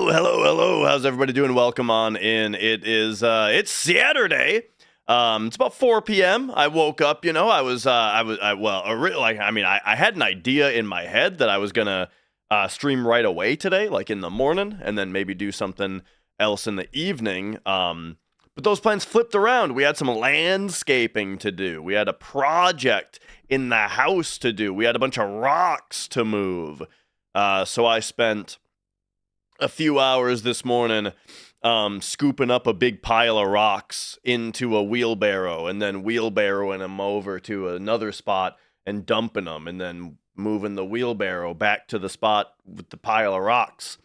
Hello. How's everybody doing? Welcome on in. It's Saturday. It's about 4 p.m. I woke up. I had an idea in my head that I was gonna stream right away today, like in the morning, and then maybe do something else in the evening. But those plans flipped around. We had some landscaping to do. We had a project in the house to do. We had a bunch of rocks to move. So I spent a few hours this morning scooping up a big pile of rocks into a wheelbarrow and then wheelbarrowing them over to another spot and dumping them and then moving the wheelbarrow back to the spot with the pile of rocks.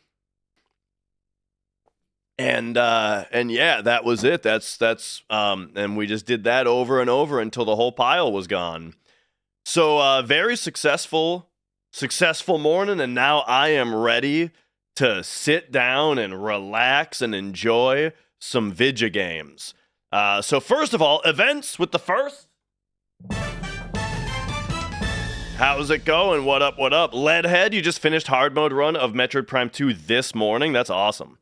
And yeah, that was it. And we just did that over and over until the whole pile was gone. So very successful morning, and now I am ready to sit down and relax and enjoy some video games. So first of all, events with the first. How's it going? What up? Leadhead, you just finished hard mode run of Metroid Prime 2 this morning. That's awesome.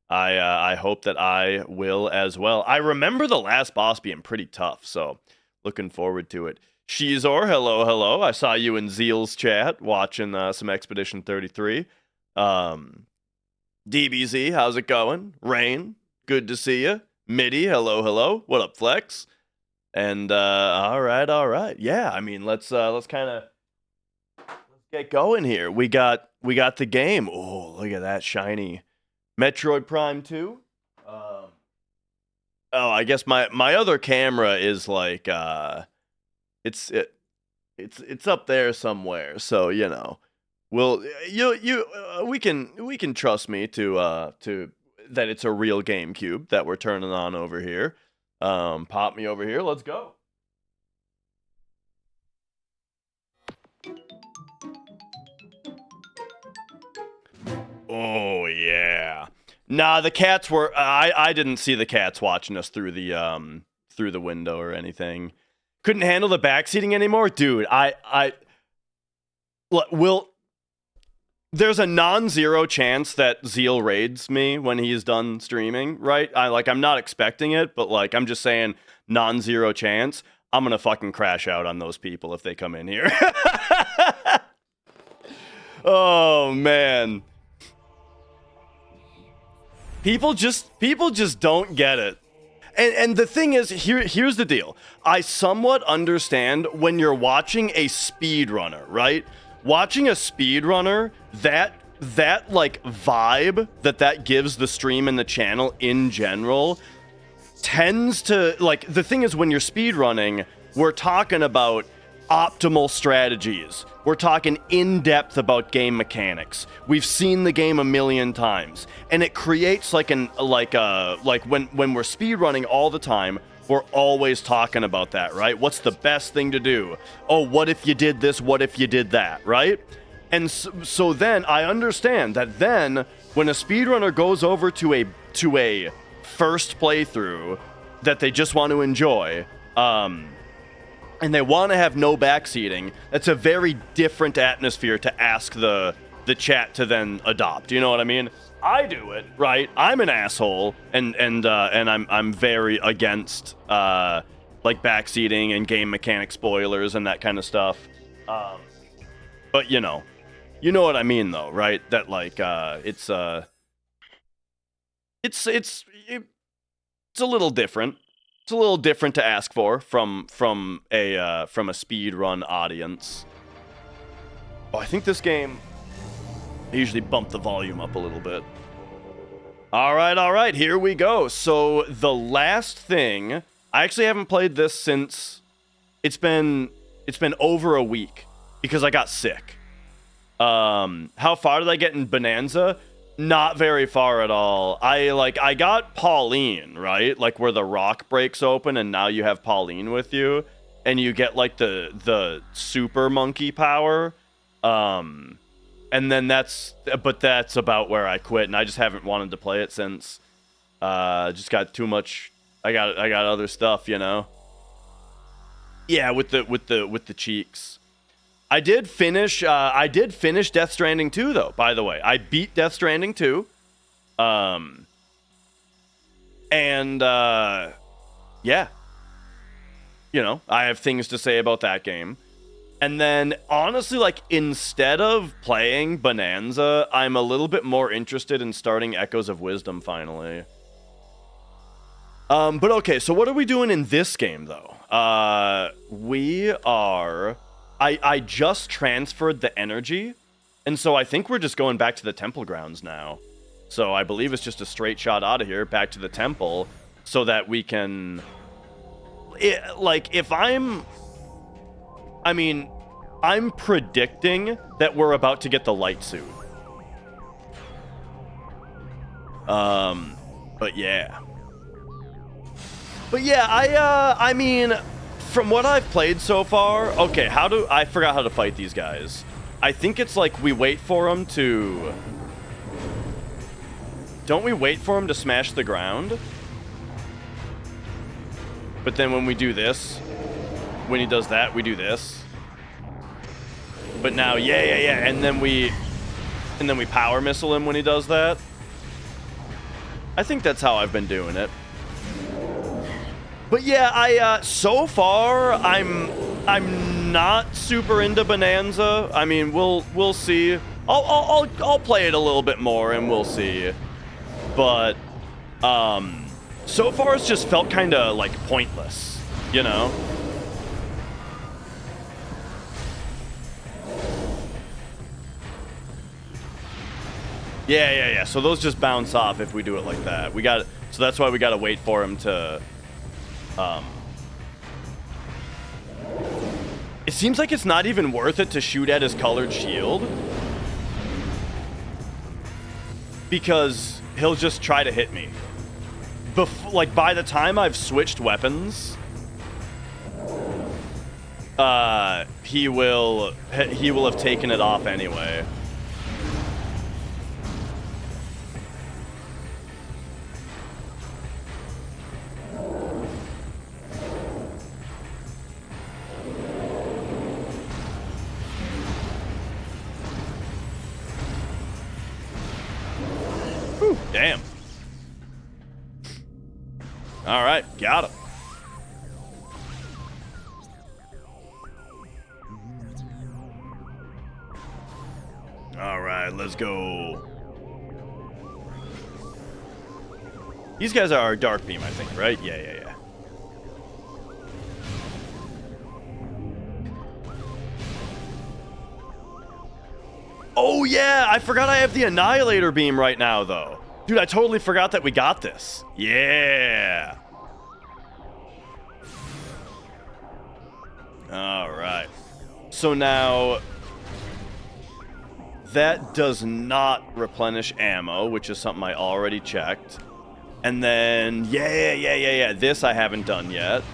I hope that I will as well. I remember the last boss being pretty tough, so looking forward to it. Shizor, hello. I saw you in Zeal's chat watching some Expedition 33. DBZ, how's it going? Rain, good to see you. Midi, hello. What up, Flex? And all right. Yeah, I mean, let's get going here. We got the game. Oh, look at that shiny Metroid Prime 2. I guess my other camera is like it's up there somewhere. So, you know. Well, we can trust me to that it's a real GameCube that we're turning on over here. Pop me over here. Let's go. Oh yeah. Nah, the cats were. I didn't see the cats watching us through the window or anything. Couldn't handle the backseating anymore, dude. There's a non-zero chance that Zeal raids me when he's done streaming, right? I'm not expecting it, but like I'm just saying non-zero chance. I'm gonna fucking crash out on those people if they come in here. Oh man. People just don't get it. And the thing is, here's the deal. I somewhat understand when you're watching a speedrunner, right? Watching a speedrunner, that like vibe that gives the stream and the channel in general tends to, like, the thing is when you're speedrunning, we're talking about optimal strategies. We're talking in-depth about game mechanics. We've seen the game a million times, and it creates like when we're speedrunning all the time, we're always talking about that, right? What's the best thing to do? Oh, what if you did this? What if you did that, right? And so then I understand that then when a speedrunner goes over to a first playthrough that they just want to enjoy, and they want to have no backseating, that's a very different atmosphere to ask the chat to then adopt. You know what I mean? I do it, right? I'm an asshole, and I'm very against like backseating and game mechanic spoilers and that kind of stuff. But you know what I mean, though, right? That like it's a little different. It's a little different to ask for from a speed run audience. Oh, I think this game. I usually bump the volume up a little bit. All right, here we go. So the last thing, I actually haven't played this since it's been over a week because I got sick. How far did I get in Bonanza? Not very far at all. I got Pauline, right? Like where the rock breaks open and now you have Pauline with you and you get like the super monkey power. And then that's about where I quit, and I just haven't wanted to play it since. Just got too much. I got other stuff, you know. Yeah, with the cheeks. I did finish Death Stranding 2 though. By the way, I beat Death Stranding 2. And yeah, you know, I have things to say about that game. And then, honestly, like, instead of playing Bonanza, I'm a little bit more interested in starting Echoes of Wisdom, finally. But okay, so what are we doing in this game, though? We are... I just transferred the energy, and so I think we're just going back to the temple grounds now. So I believe it's just a straight shot out of here, back to the temple, so that we can... like, if I'm... I mean, I'm predicting that we're about to get the light suit. But yeah. But yeah, I mean, from what I've played so far, okay, I forgot how to fight these guys. I think it's like we wait for them to... Don't we wait for him to smash the ground? But then when we do this, when he does that, we do this. But now, yeah. And then we power missile him when he does that. I think that's how I've been doing it. But yeah, so far I'm not super into Bonanza. I mean, we'll see. I'll play it a little bit more and we'll see. But so far it's just felt kind of like pointless, you know? Yeah. So those just bounce off if we do it like that. So that's why we got to wait for him to it seems like it's not even worth it to shoot at his colored shield, because he'll just try to hit me. Like, by the time I've switched weapons, he will have taken it off anyway. Whew, damn. All right, got him. All right, let's go. These guys are Dark Beam, I think, right? Yeah. Oh, yeah, I forgot I have the Annihilator Beam right now, though. Dude, I totally forgot that we got this. Yeah. All right. So now, that does not replenish ammo, which is something I already checked. And then, yeah. This I haven't done yet.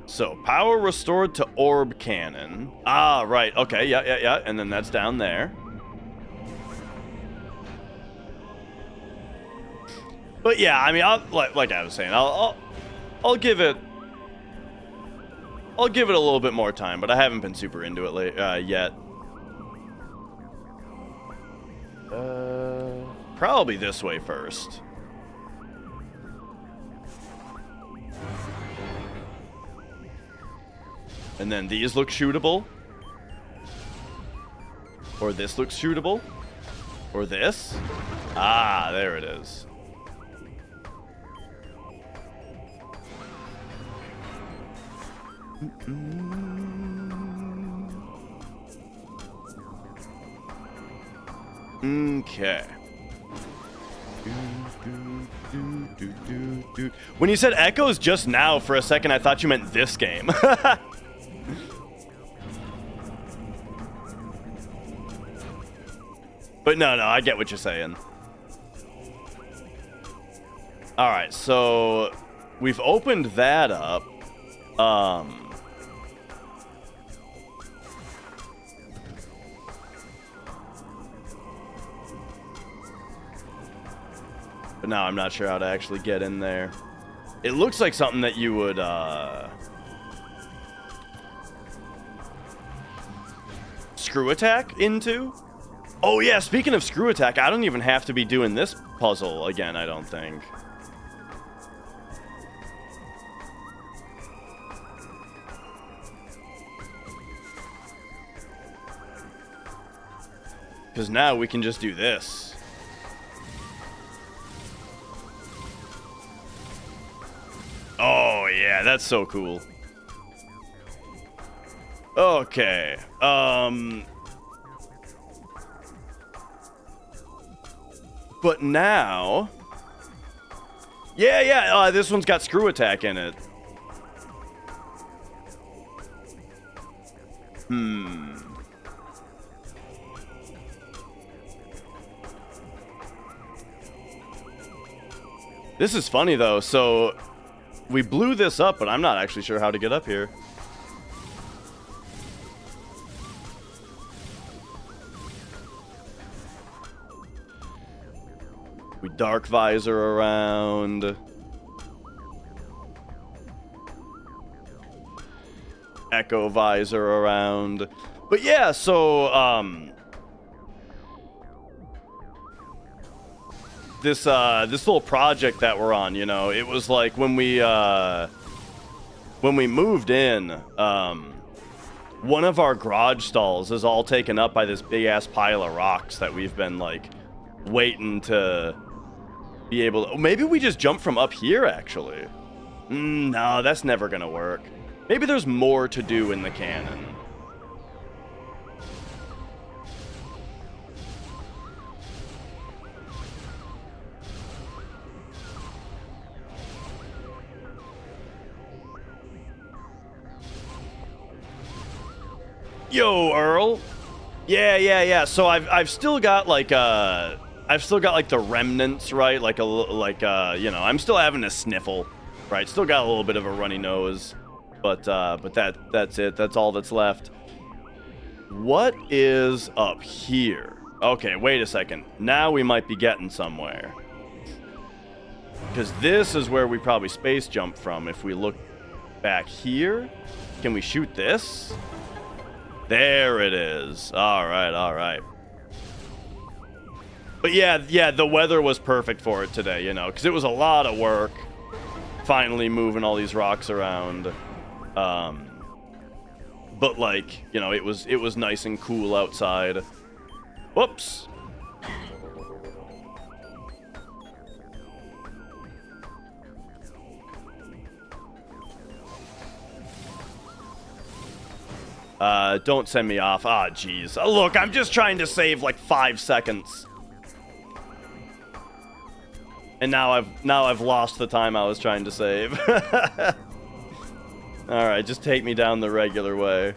So, power restored to orb cannon. Ah, right. Okay, yeah. And then that's down there. But yeah, I mean, like I was saying, I'll give it a little bit more time, but I haven't been super into it yet. Probably this way first. And then these look shootable. Or this looks shootable. Or this. Ah, there it is. Okay. When you said Echoes just now, for a second, I thought you meant this game. But no, I get what you're saying. All right, so we've opened that up. But now I'm not sure how to actually get in there. It looks like something that you would, screw attack into? Oh yeah, speaking of screw attack, I don't even have to be doing this puzzle again, I don't think. Because now we can just do this. Oh yeah, that's so cool. Okay. But now... Yeah, this one's got screw attack in it. This is funny, though. So, we blew this up, but I'm not actually sure how to get up here. We dark visor around. Echo visor around. But yeah, so, this little project that we're on, you know, it was like when we moved in, one of our garage stalls is all taken up by this big ass pile of rocks that we've been like waiting to be able to... Maybe we just jump from up here, actually. No, that's never gonna work. Maybe there's more to do in the cannon. Yo, Earl. Yeah. So I've still got like the remnants, right? Like you know, I'm still having a sniffle, right? Still got a little bit of a runny nose, but that's it. That's all that's left. What is up here? Okay, wait a second. Now we might be getting somewhere. Because this is where we probably space jump from. If we look back here, can we shoot this? There it is. All right. But yeah, the weather was perfect for it today, you know, because it was a lot of work finally moving all these rocks around. But like, you know, it was nice and cool outside. Whoops. Don't send me off. Ah, jeez. Look, I'm just trying to save like 5 seconds. And now I've lost the time I was trying to save. Alright, just take me down the regular way.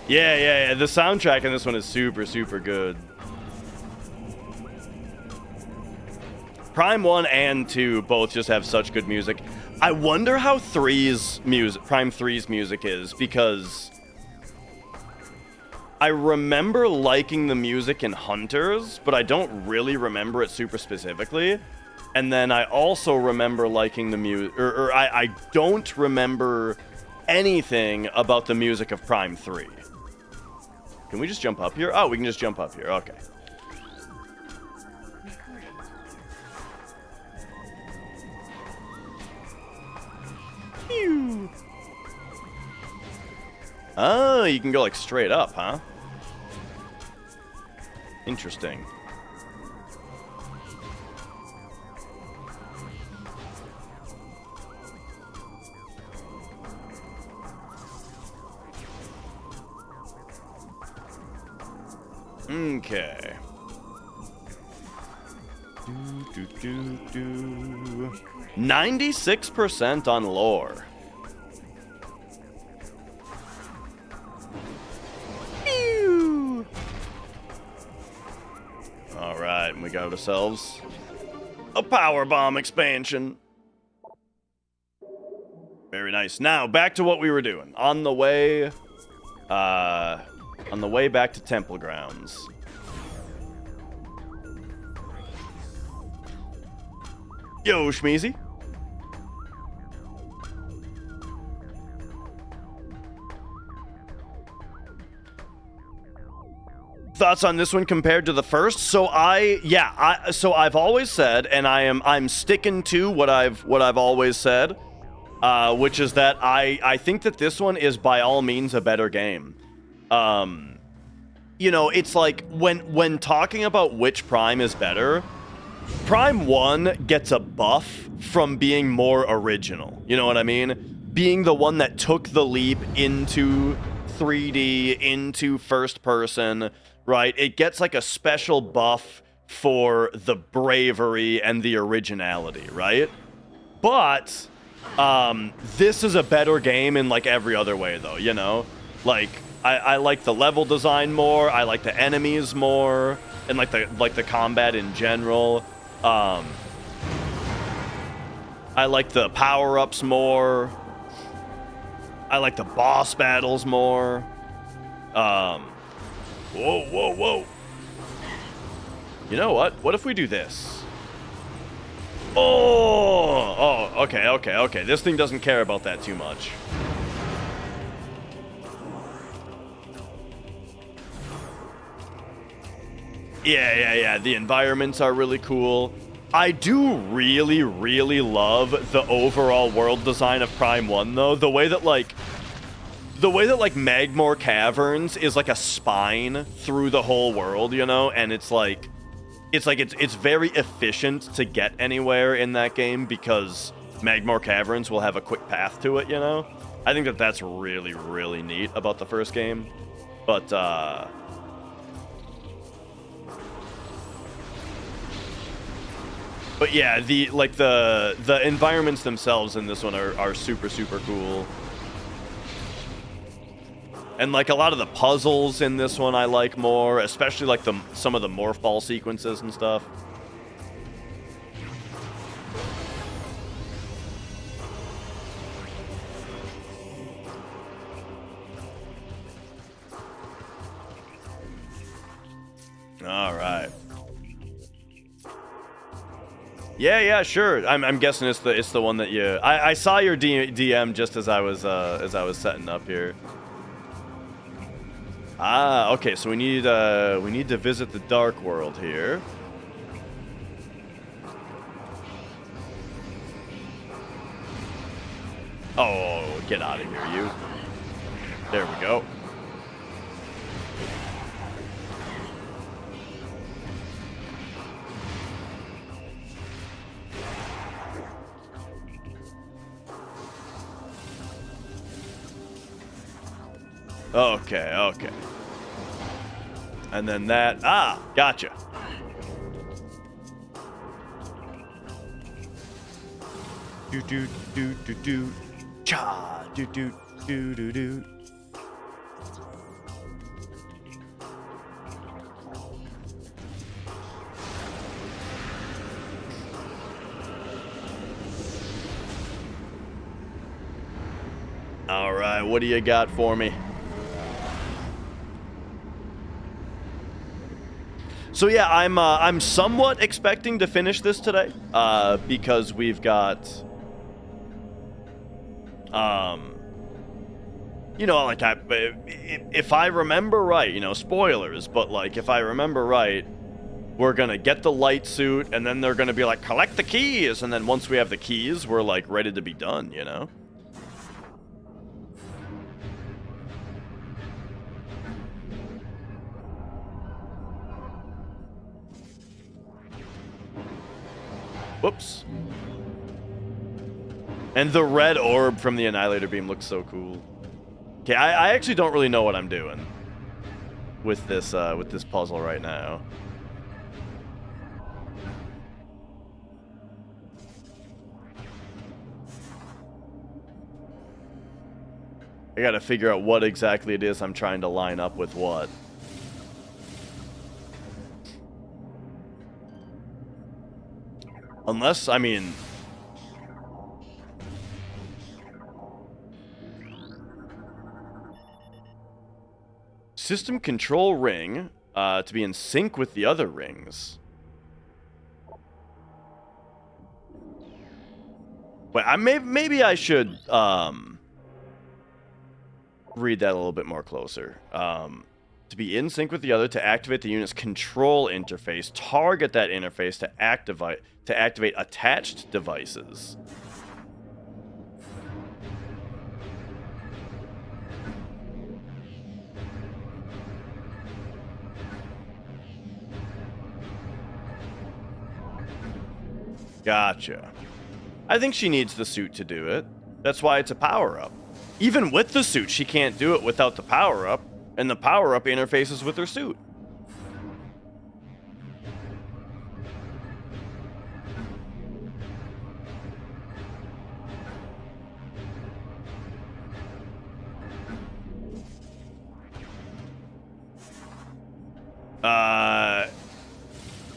Yeah. The soundtrack in this one is super, super good. Prime 1 and 2 both just have such good music. I wonder how Prime 3's music is, because I remember liking the music in Hunters, but I don't really remember it super specifically. And then I also remember liking the music, or I don't remember anything about the music of Prime 3. Can we just jump up here? Oh, we can just jump up here. Okay. Pew. Oh, you can go like straight up, huh? Interesting. Okay. 96% on lore. Alright, and we got ourselves a power bomb expansion. Very nice. Now, back to what we were doing. On the way back to Temple Grounds. Yo, Schmeezy. thoughts on this one compared to the first? So so I've always said, and I'm sticking to what I've always said, which is that I think that this one is by all means a better game. You know, it's like when talking about which Prime is better, Prime 1 gets a buff from being more original. You know what I mean? Being the one that took the leap into 3D, into first person, right? It gets like a special buff for the bravery and the originality, right? But this is a better game in like every other way though, you know? Like I like the level design more, I like the enemies more, and like the combat in general. I like the power-ups more. I like the boss battles more. Whoa, whoa, whoa. You know what? What if we do this? Oh, okay. This thing doesn't care about that too much. Yeah. The environments are really cool. I do really, really love the overall world design of Prime 1, though. The way that Magmore Caverns is like a spine through the whole world, you know? And it's very efficient to get anywhere in that game because Magmore Caverns will have a quick path to it, you know? I think that that's really, really neat about the first game. But yeah, the environments themselves in this one are super, super cool. And like a lot of the puzzles in this one I like more, especially like some of the morph ball sequences and stuff. All right. Yeah, sure. I'm guessing it's the one that you. I saw your DM just as I was setting up here. Ah, okay. So we need to visit the Dark World here. Oh, get out of here, you. There we go. Okay. And then that... Ah, gotcha. Do. Cha. Do. All right, what do you got for me? So yeah, I'm somewhat expecting to finish this today, because we've got, you know, like if I remember right, you know, spoilers, but like if I remember right, we're gonna get the light suit, and then they're gonna be like, collect the keys, and then once we have the keys, we're like ready to be done, you know. Whoops. And the red orb from the Annihilator Beam looks so cool. Okay, I actually don't really know what I'm doing with this puzzle right now. I gotta figure out what exactly it is I'm trying to line up with what. Unless, I mean... System control ring, to be in sync with the other rings. Wait, maybe I should, read that a little bit more closer. to be in sync with the other to activate the unit's control interface. Target that interface to activate attached devices. Gotcha. I think she needs the suit to do it. That's why it's a power-up. Even with the suit, she can't do it without the power-up, and the power-up interfaces with her suit.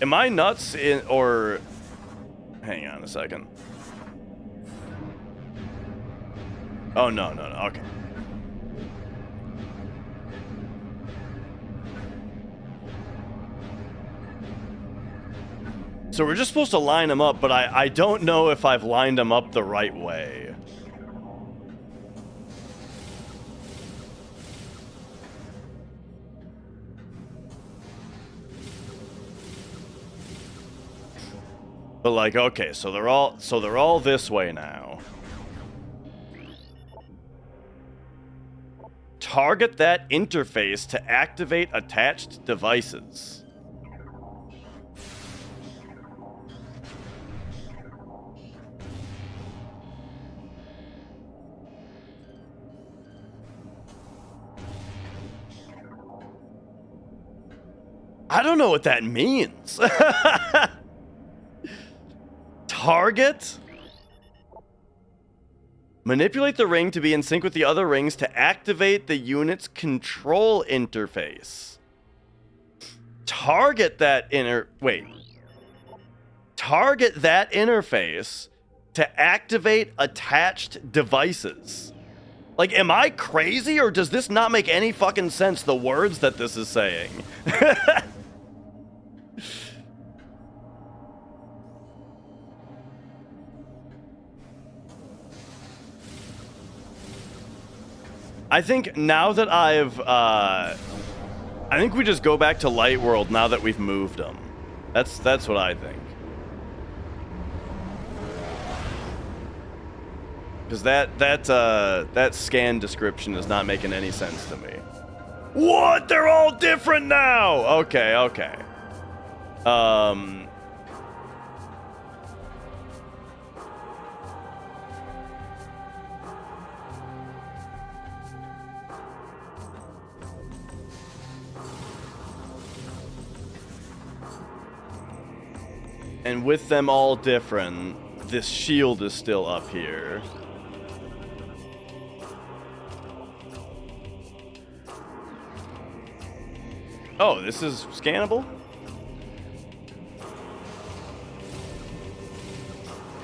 Am I nuts or... Hang on a second. Oh, no, okay. So we're just supposed to line them up, but I don't know if I've lined them up the right way. But like, okay, so they're all this way now. Target that interface to activate attached devices. I don't know what that means. Target? Manipulate the ring to be in sync with the other rings to activate the unit's control interface. Target that Target that interface to activate attached devices. Like, am I crazy, or does this not make any fucking sense, the words that this is saying? I think now that I think we just go back to Light World now that we've moved them. That's what I think. Because that scan description is not making any sense to me. What? They're all different now! Okay. And with them all different, this shield is still up here. Oh, this is scannable?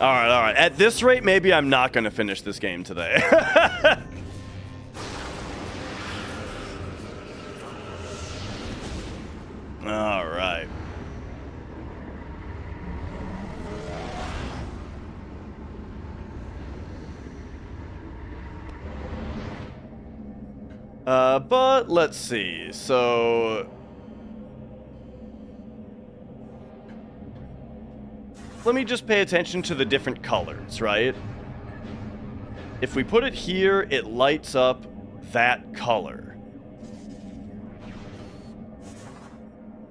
Alright. At this rate, maybe I'm not going to finish this game today. Alright. But let's see. So let me just pay attention to the different colors, right? If we put it here, it lights up that color.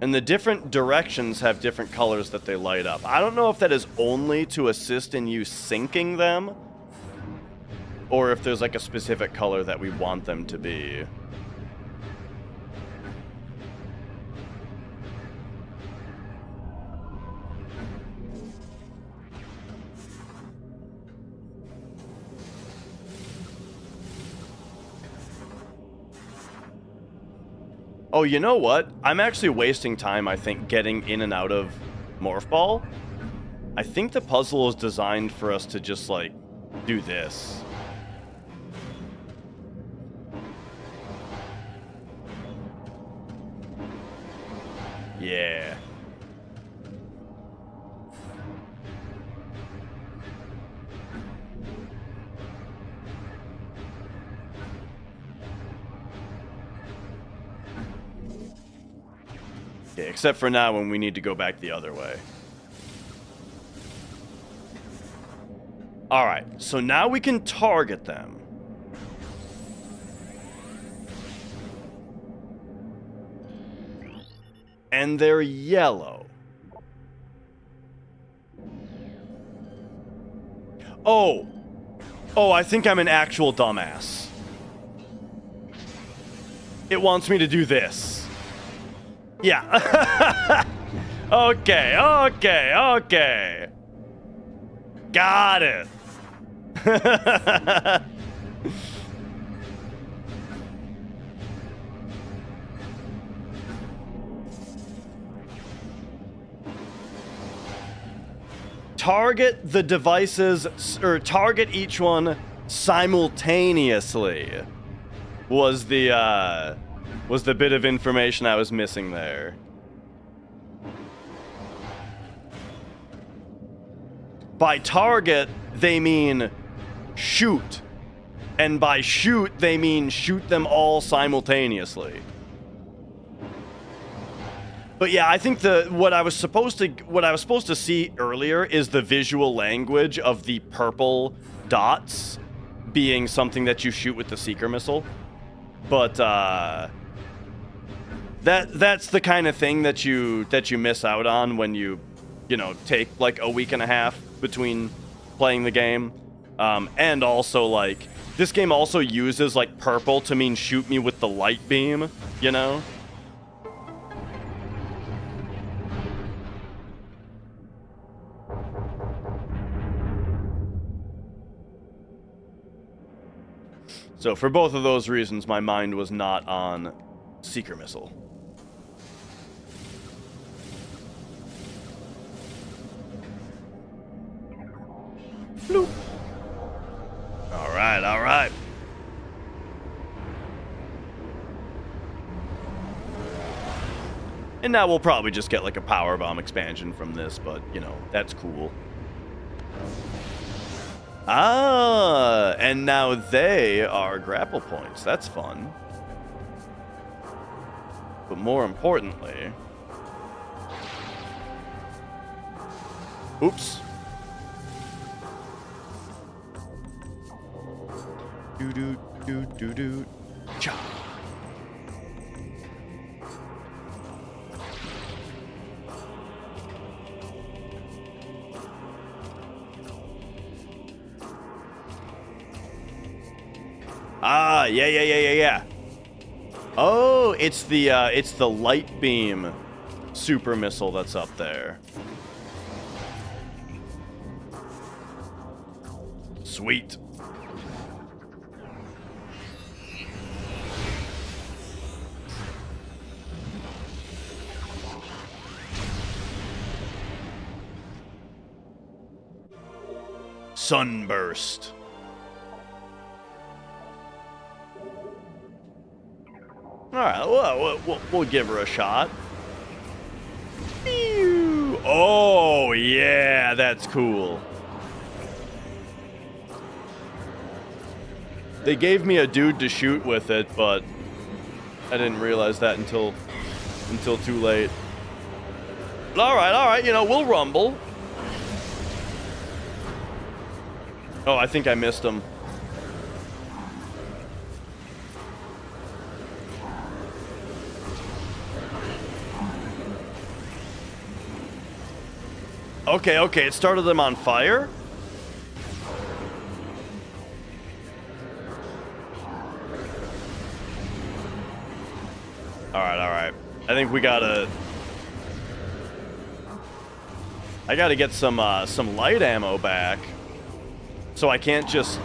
And the different directions have different colors that they light up. I don't know if that is only to assist in you syncing them, or if there's like a specific color that we want them to be. Oh, you know what? I'm actually wasting time, I think, getting in and out of Morph Ball. I think the puzzle is designed for us to just, like, do this. Yeah. Okay, except for now when we need to go back the other way. Alright, so now we can target them. And they're yellow. Oh! Oh, I think I'm an actual dumbass. It wants me to do this. Yeah. Okay, okay, okay. Got it. Target the devices, or target each one simultaneously was the bit of information I was missing there. By target, they mean shoot. And by shoot, they mean shoot them all simultaneously. But yeah, I think what I was supposed to see earlier is the visual language of the purple dots being something that you shoot with the seeker missile. But that's the kind of thing that you miss out on when you know, take like a week and a half between playing the game. And also, like, this game also uses like purple to mean shoot me with the light beam, you know? So for both of those reasons, my mind was not on seeker missile. Bloop. All right, all right. And now we'll probably just get like a power bomb expansion from this, but you know, that's cool. Ah, and now they are grapple points. That's fun. But more importantly... Oops. Do-do-do-do-do. Cha. Ah, yeah. Oh, it's the light beam super missile that's up there. Sweet. Sunburst. Alright, well, we'll give her a shot. Oh, yeah, that's cool. They gave me a dude to shoot with it, but I didn't realize that until too late. Alright, you know, we'll rumble. Oh, I think I missed him. Okay, it started them on fire? Alright. I think we gotta... I gotta get some light ammo back. So I can't just...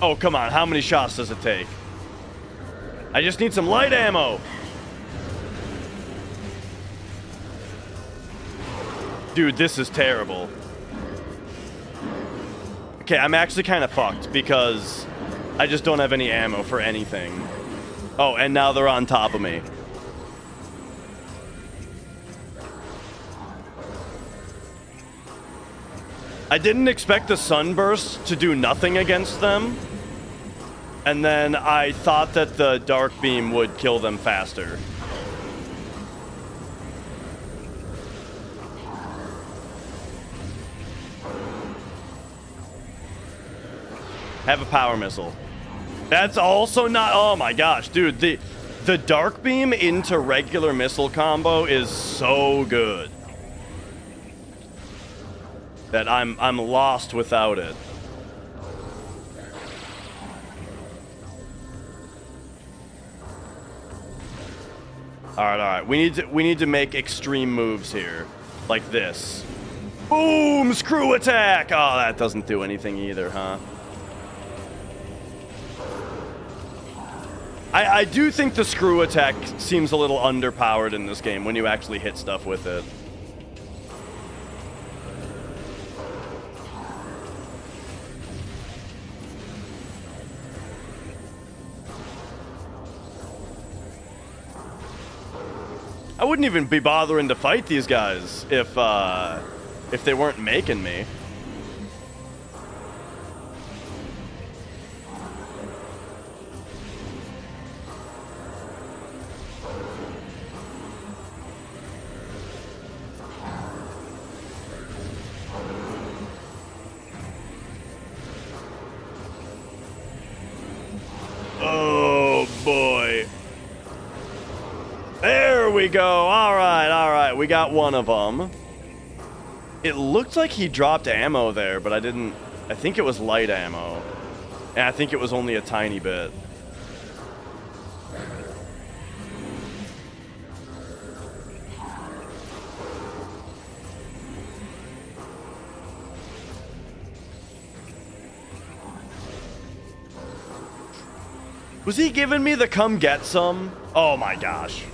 Oh, come on, how many shots does it take? I just need some light ammo! Dude, this is terrible. Okay, I'm actually kind of fucked because I just don't have any ammo for anything. Oh, and now they're on top of me. I didn't expect the sunburst to do nothing against them. And then I thought that the dark beam would kill them faster. Have a power missile. That's also not... Oh my gosh, dude. The dark beam into regular missile combo is so good that I'm lost without it. All right. We need to make extreme moves here, like this. Boom! Screw attack. Oh, that doesn't do anything either, huh? I do think the screw attack seems a little underpowered in this game when you actually hit stuff with it. I wouldn't even be bothering to fight these guys if they weren't making me. Oh boy. There we go. All right. We got one of them. It looked like he dropped ammo there, but I think it was light ammo. And I think it was only a tiny bit. Was he giving me the come get some? Oh my gosh.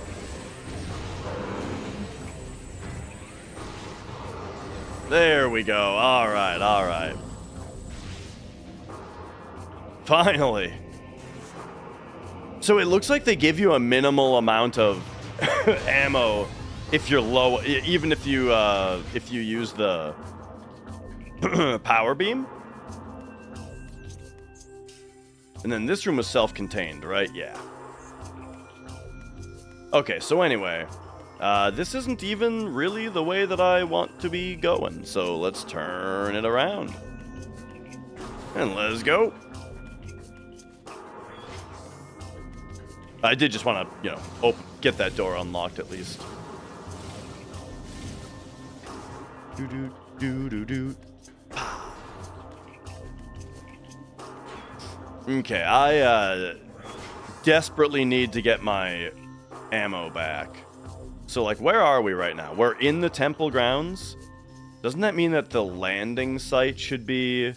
There we go. All right. Finally. So it looks like they give you a minimal amount of ammo if you're low, even if you use the power beam. And then this room was self-contained, right? Yeah. Okay, so anyway, this isn't even really the way that I want to be going. So let's turn it around. And let's go. I did just want to, get that door unlocked at least. Do. Okay, I desperately need to get my ammo back. So, like, where are we right now? We're in the temple grounds. Doesn't that mean that the landing site should be,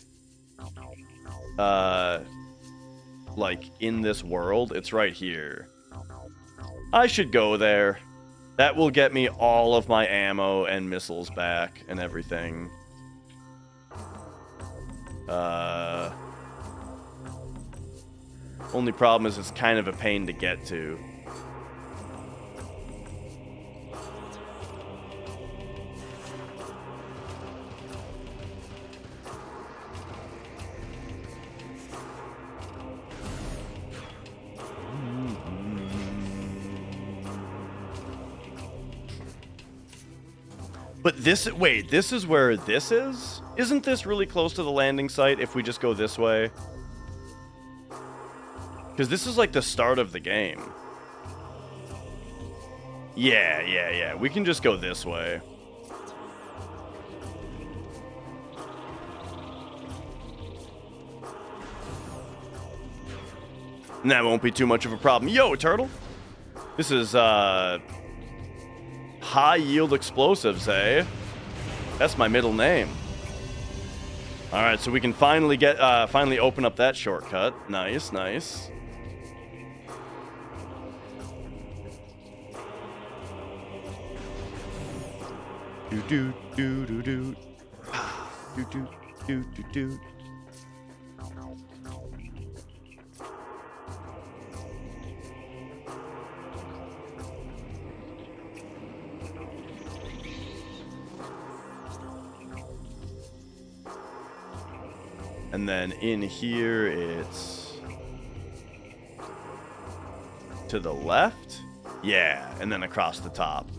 like, in this world? It's right here. I should go there. That will get me all of my ammo and missiles back and everything. Only problem is it's kind of a pain to get to. But this is where this is? Isn't this really close to the landing site if we just go this way? Because this is like the start of the game. Yeah. We can just go this way. And that won't be too much of a problem. Yo, turtle! This is, high-yield explosives, eh? That's my middle name. Alright, so we can finally open up that shortcut. Nice. Do. Do. And then in here, it's to the left. Yeah, and then across the top.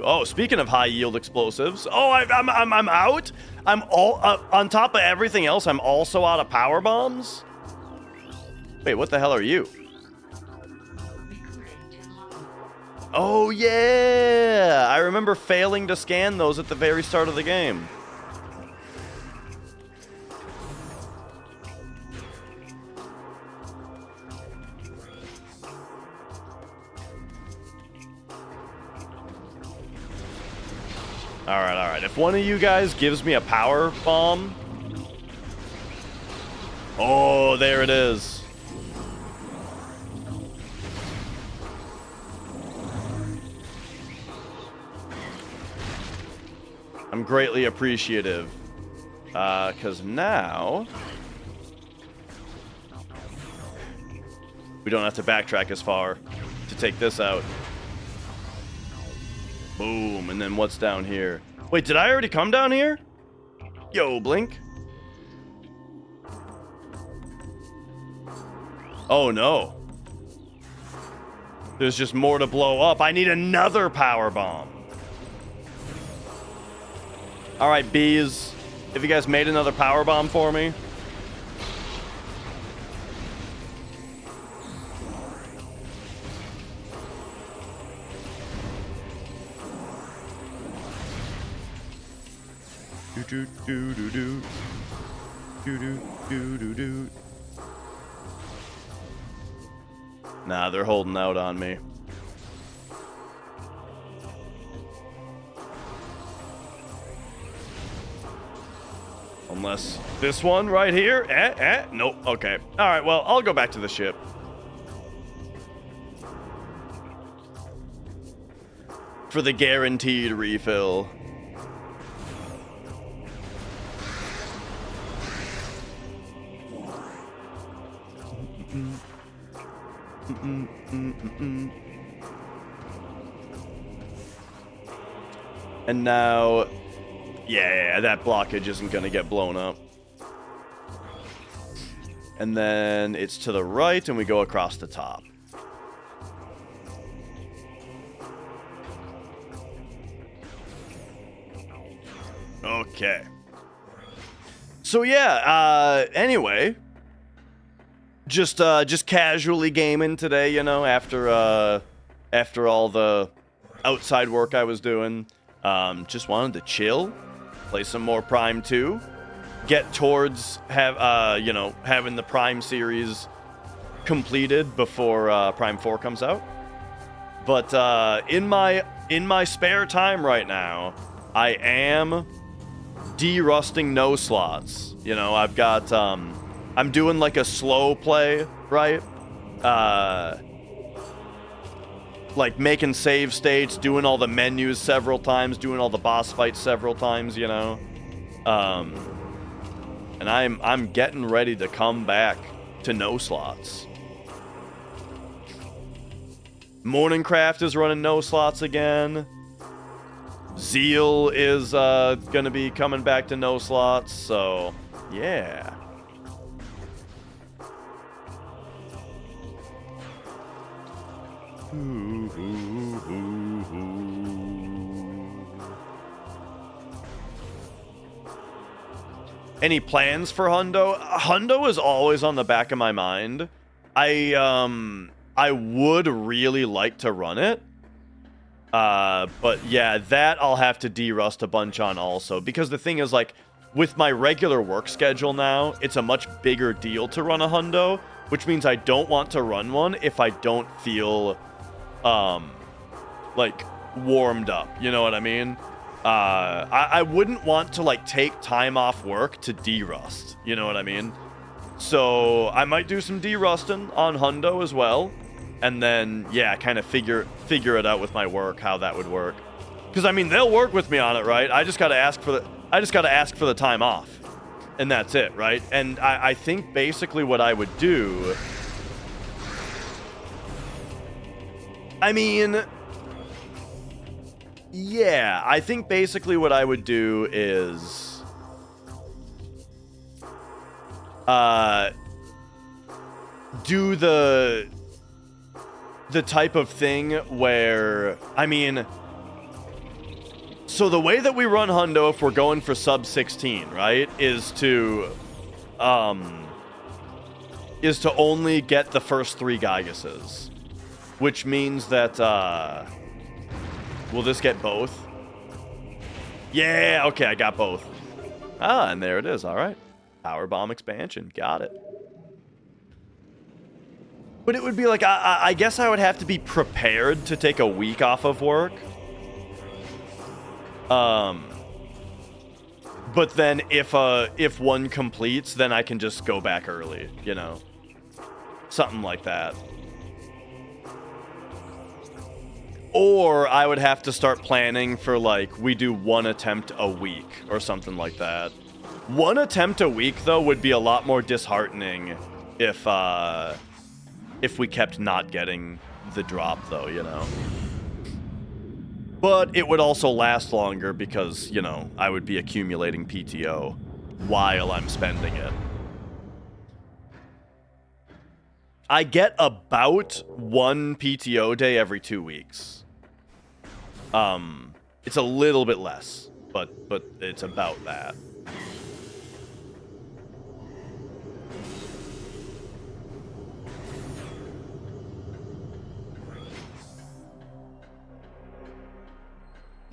Oh, speaking of high yield explosives. Oh, I'm out. I'm all on top of everything else. I'm also out of power bombs. Wait, what the hell are you? Oh yeah, I remember failing to scan those at the very start of the game. All right. If one of you guys gives me a power bomb. Oh, there it is. I'm greatly appreciative. Because now we don't have to backtrack as far to take this out. Boom, and then what's down here? Wait, did I already come down here? Yo, Blink. Oh, no. There's just more to blow up. I need another power bomb. All right, bees. Have you guys made another power bomb for me? Nah, they're holding out on me. Unless this one right here. Nope. Okay. All right. Well, I'll go back to the ship. For the guaranteed refill. And now, yeah, that blockage isn't going to get blown up. And then it's to the right, and we go across the top. Okay. So yeah, anyway, just casually gaming today, you know, after all the outside work I was doing. Just wanted to chill, play some more Prime 2, get towards having the Prime series completed before Prime 4 comes out. But in my spare time right now, I am de-rusting no slots. You know, I've got I'm doing like a slow play, right? Like making save states, doing all the menus several times, doing all the boss fights several times, you know. And I'm getting ready to come back to no slots. Morningcraft is running no slots again. Zeal is gonna be coming back to no slots, so yeah. Any plans for Hundo? Hundo is always on the back of my mind. I would really like to run it. But yeah, that I'll have to de-rust a bunch on also. Because the thing is, like, with my regular work schedule now, it's a much bigger deal to run a Hundo, which means I don't want to run one if I don't feel, like, warmed up. You know what I mean? I wouldn't want to, like, take time off work to de-rust. You know what I mean? So I might do some de-rusting on Hundo as well. And then, yeah, kind of figure it out with my work, how that would work. Because, I mean, they'll work with me on it, right? I just got to ask for the time off. And that's it, right? And I think basically what I would do... I mean... Yeah, I think basically what I would do is... do the type of thing where, I mean, so the way that we run Hundo if we're going for sub 16, right, is to only get the first 3 Gygases, which means that will this get both? Yeah, okay, I got both. Ah, and there it is. All right. Power bomb expansion. Got it. But it would be like, I guess I would have to be prepared to take a week off of work. But then if one completes, then I can just go back early, you know. Something like that. Or I would have to start planning for, like, we do 1 attempt a week or something like that. 1 attempt a week, though, would be a lot more disheartening if we kept not getting the drop, though, you know. But it would also last longer because, you know, I would be accumulating PTO while I'm spending it. I get about 1 PTO day every 2 weeks. It's a little bit less, but it's about that.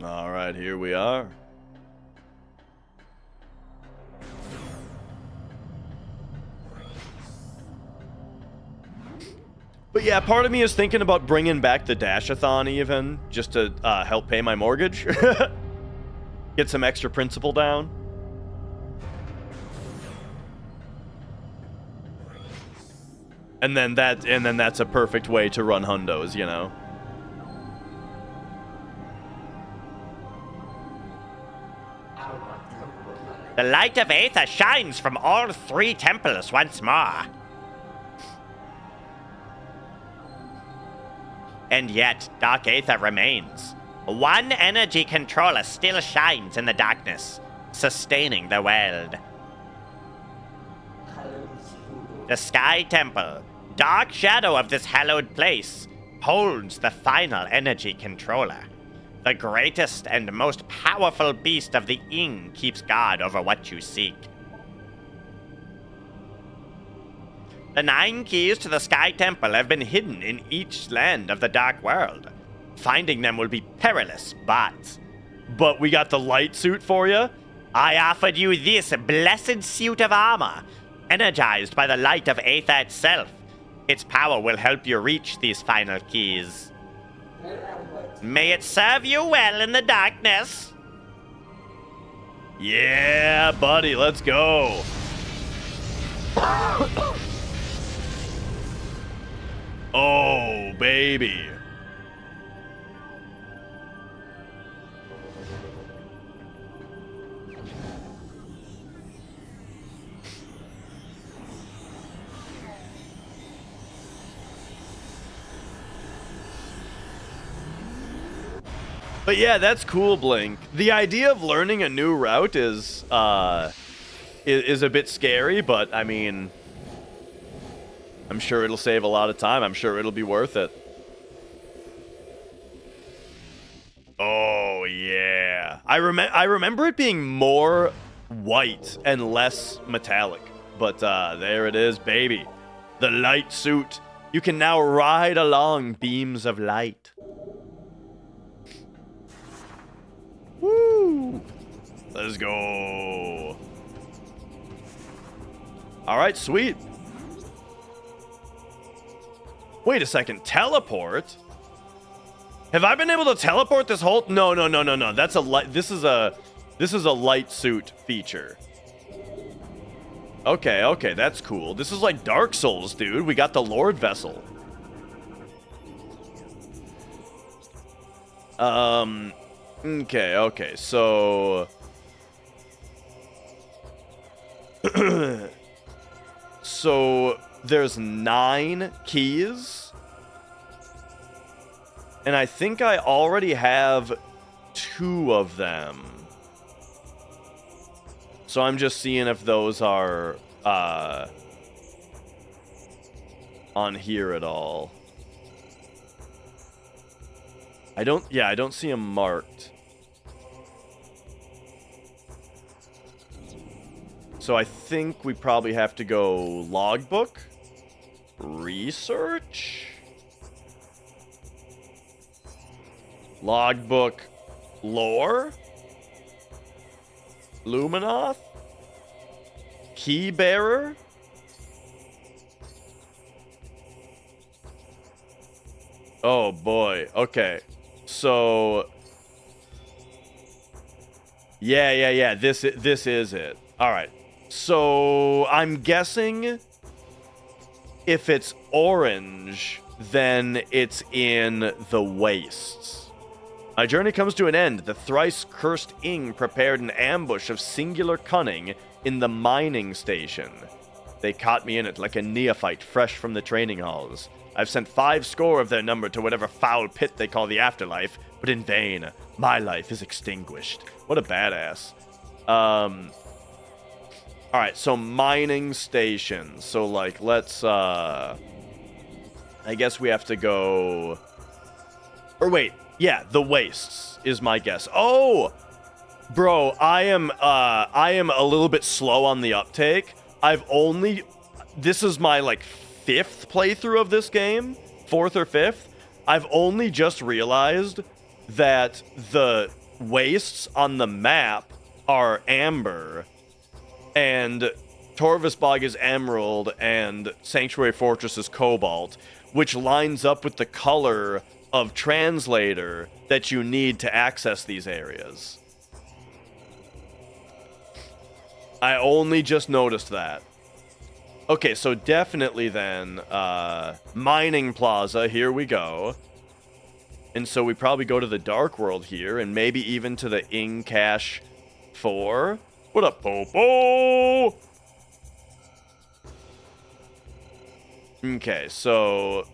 All right, here we are. But yeah, part of me is thinking about bringing back the Dash-a-thon even, just to help pay my mortgage. Get some extra principal down. And then that's a perfect way to run hundos, you know. The light of Aether shines from all 3 temples once more. And yet, Dark Aether remains. 1 energy controller still shines in the darkness, sustaining the world. The Sky Temple, dark shadow of this hallowed place, holds the final energy controller. The greatest and most powerful beast of the Ing keeps guard over what you seek. The 9 keys to the Sky Temple have been hidden in each land of the Dark World. Finding them will be perilous, but we got the light suit for you. I offered you this blessed suit of armor, energized by the light of Aether itself. Its power will help you reach these final keys. May it serve you well in the darkness. Yeah, buddy, let's go. Oh, baby. But yeah, that's cool, Blink. The idea of learning a new route is a bit scary, but I mean, I'm sure it'll save a lot of time. I'm sure it'll be worth it. Oh yeah, I remember it being more white and less metallic, but there it is, baby. The light suit. You can now ride along beams of light. Woo! Let's go. All right, sweet. Wait a second, teleport? Have I been able to teleport this whole? No. That's a light. This is a light suit feature. Okay, that's cool. This is like Dark Souls, dude. We got the Lord Vessel. Okay, so so there's 9 keys, and I think I already have 2 of them. So I'm just seeing if those are on here at all. I don't see them marked. So I think we probably have to go logbook, research, logbook, lore, Luminoth, key bearer. Oh boy. Okay. So yeah. This is it. All right. So I'm guessing if it's orange, then it's in the wastes. My journey comes to an end. The thrice cursed Ing prepared an ambush of singular cunning in the mining station. They caught me in it like a neophyte fresh from the training halls. I've sent 5 score of their number to whatever foul pit they call the afterlife, but in vain. My life is extinguished. What a badass. Alright, so mining station. So, like, let's, I guess we have to go... Or wait, yeah, the wastes is my guess. Oh! Bro, I am a little bit slow on the uptake. This is my, like, 5th playthrough of this game, 4th or 5th. I've only just realized that the wastes on the map are amber, and Torvusbog is emerald, and Sanctuary Fortress is cobalt, which lines up with the color of translator that you need to access these areas. I only just noticed that. Okay, so definitely then, Mining Plaza, here we go. And so we probably go to the Dark World here, and maybe even to the Ing Cache 4. What up, Popo? Okay, so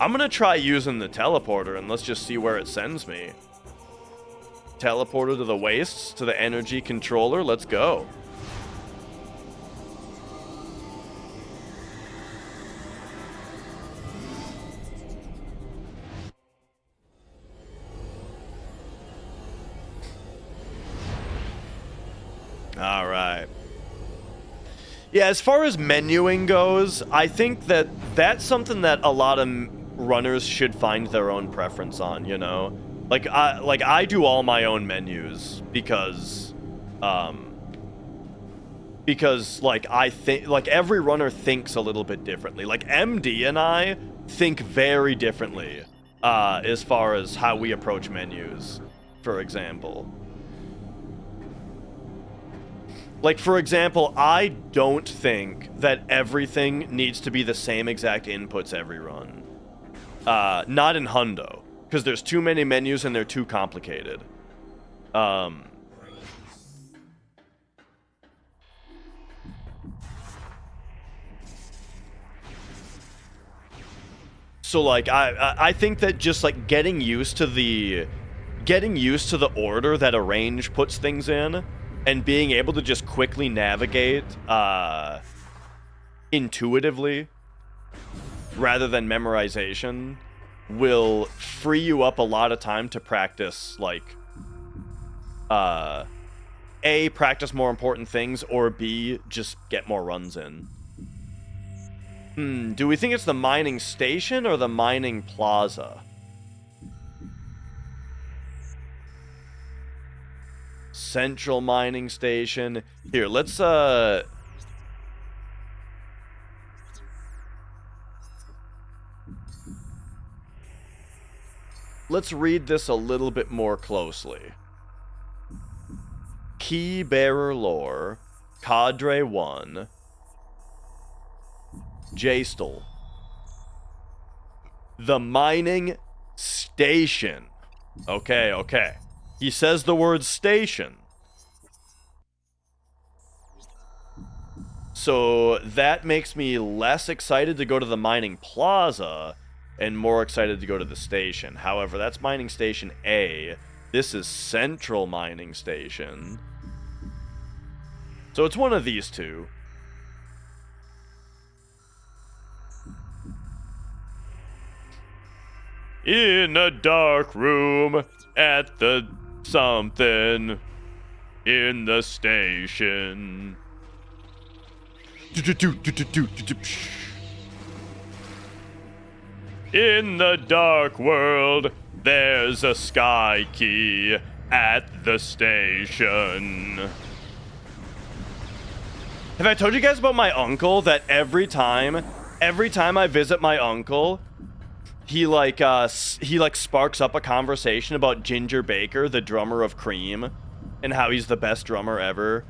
I'm gonna try using the teleporter, and let's just see where it sends me. Teleporter to the wastes, to the energy controller, let's go. All right. Yeah, as far as menuing goes, I think that that's something that a lot of runners should find their own preference on, you know? Like I do all my own menus because like I think like every runner thinks a little bit differently. Like MD and I think very differently as far as how we approach menus, for example. Like, for example, I don't think that everything needs to be the same exact inputs every run. Not in Hundo, because there's too many menus and they're too complicated. So, like, I think that just, like, getting used to the order that a range puts things in, and being able to just quickly navigate intuitively rather than memorization will free you up a lot of time to practice, like, A, practice more important things, or B, just get more runs in. Do we think it's the mining station or the mining plaza? Central mining station. Here, let's read this a little bit more closely. Key bearer lore, Cadre 1, Jastel. The mining station. Okay. He says the word station. So that makes me less excited to go to the mining plaza and more excited to go to the station. However, that's mining station A. This is central mining station. So it's one of these two. In a dark room at the something in the station. In the dark world, there's a sky key at the station. Have I told you guys about my uncle that every time I visit my uncle, he sparks up a conversation about Ginger Baker, the drummer of Cream, and how he's the best drummer ever.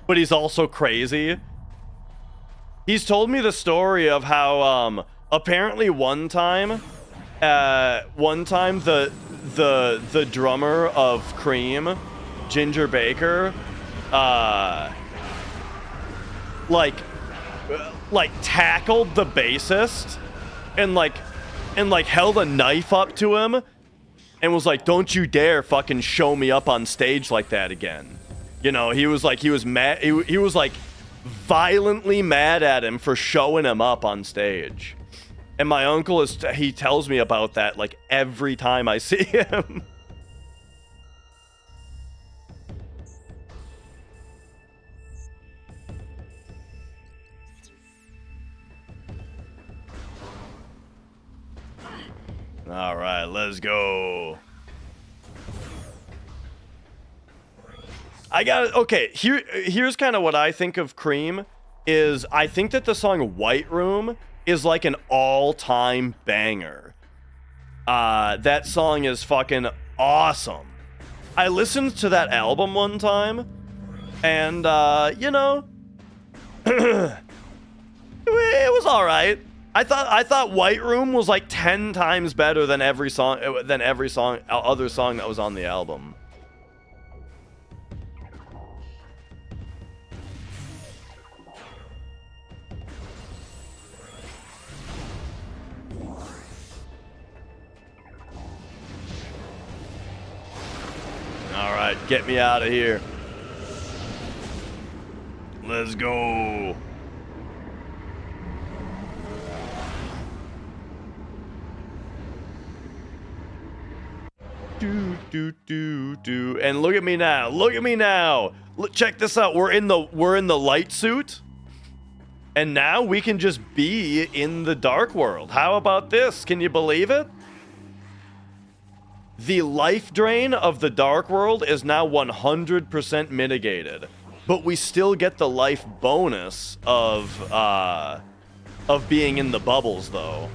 But he's also crazy. He's told me the story of how apparently one time the drummer of Cream, Ginger Baker, tackled the bassist and held a knife up to him and was like, "Don't you dare fucking show me up on stage like that again." You know, he was mad. He was like violently mad at him for showing him up on stage. And my uncle he tells me about that like every time I see him. All right, let's go. Okay, here's kind of what I think of Cream is I think that the song White Room is like an all-time banger. That song is fucking awesome. I listened to that album one time and you know, it was all right. I thought White Room was like 10 times better than every other song that was on the album. All right, get me out of here. Let's go. Do. And look at me now. Look at me now. Check this out. We're in the light suit. And now we can just be in the dark world. How about this? Can you believe it? The life drain of the dark world is now 100% mitigated. But we still get the life bonus of being in the bubbles though.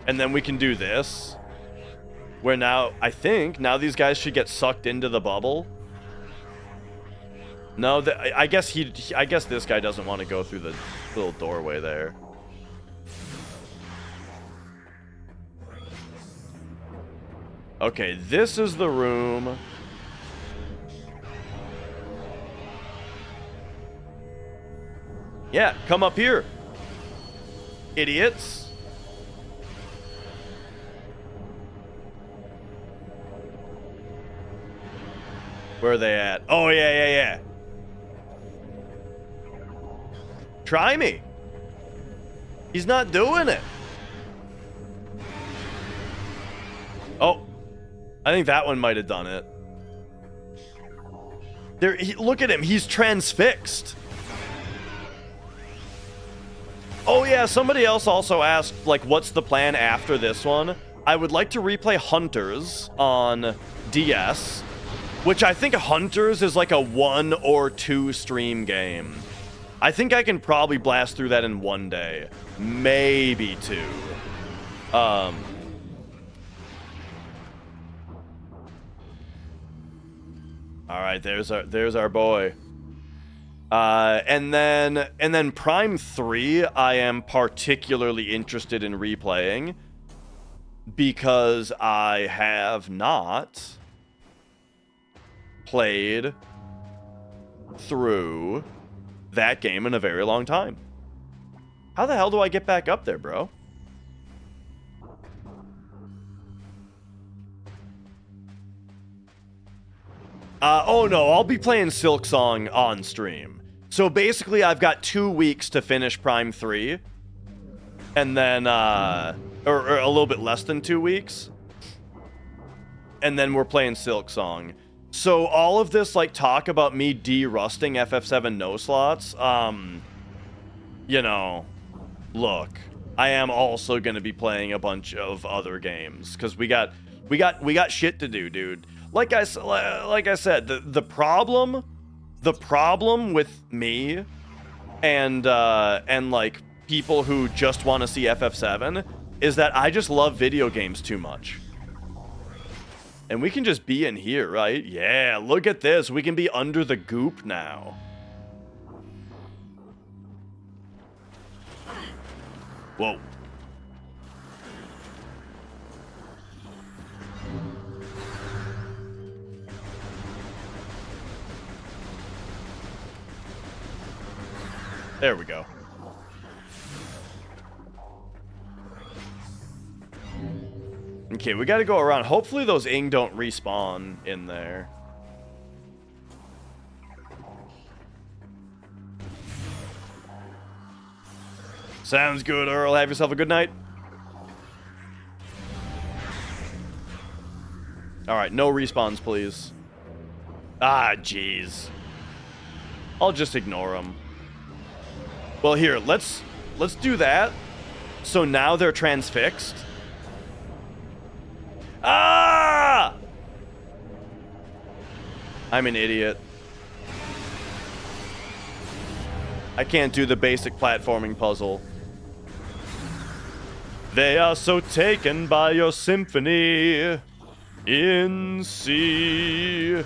And then we can do this. Where now, I think, now these guys should get sucked into the bubble. No, I guess this guy doesn't want to go through the little doorway there. Okay, this is the room. Yeah, come up here, idiots. Where are they at? Oh, yeah. Try me. He's not doing it. Oh, I think that one might have done it. Look at him. He's transfixed. Oh, yeah. Somebody else also asked, like, what's the plan after this one? I would like to replay Hunters on DS. Which I think Hunters is like a 1 or 2 stream game. I think I can probably blast through that in one day. Maybe 2. All right, there's our boy. And then Prime 3 I am particularly interested in replaying because I have not played through that game in a very long time. How the hell do I get back up there, bro? Oh no, I'll be playing Silksong on stream. So basically I've got 2 weeks to finish Prime 3. and then or a little bit less than 2 weeks, and then we're playing Silk Song. So all of this like talk about me de-rusting FF7 no slots, you know, look, I am also gonna be playing a bunch of other games because we got shit to do, dude. Like I said, the problem with me and like people who just want to see FF7 is that I just love video games too much. And we can just be in here, right? Yeah, look at this. We can be under the goop now. Whoa. There we go. Okay, we gotta go around. Hopefully those Ing don't respawn in there. Sounds good, Earl. Have yourself a good night. Alright, no respawns, please. Ah, jeez. I'll just ignore them. Well, here, let's do that. So now they're transfixed. Ah! I'm an idiot. I can't do the basic platforming puzzle. They are so taken by your symphony in C.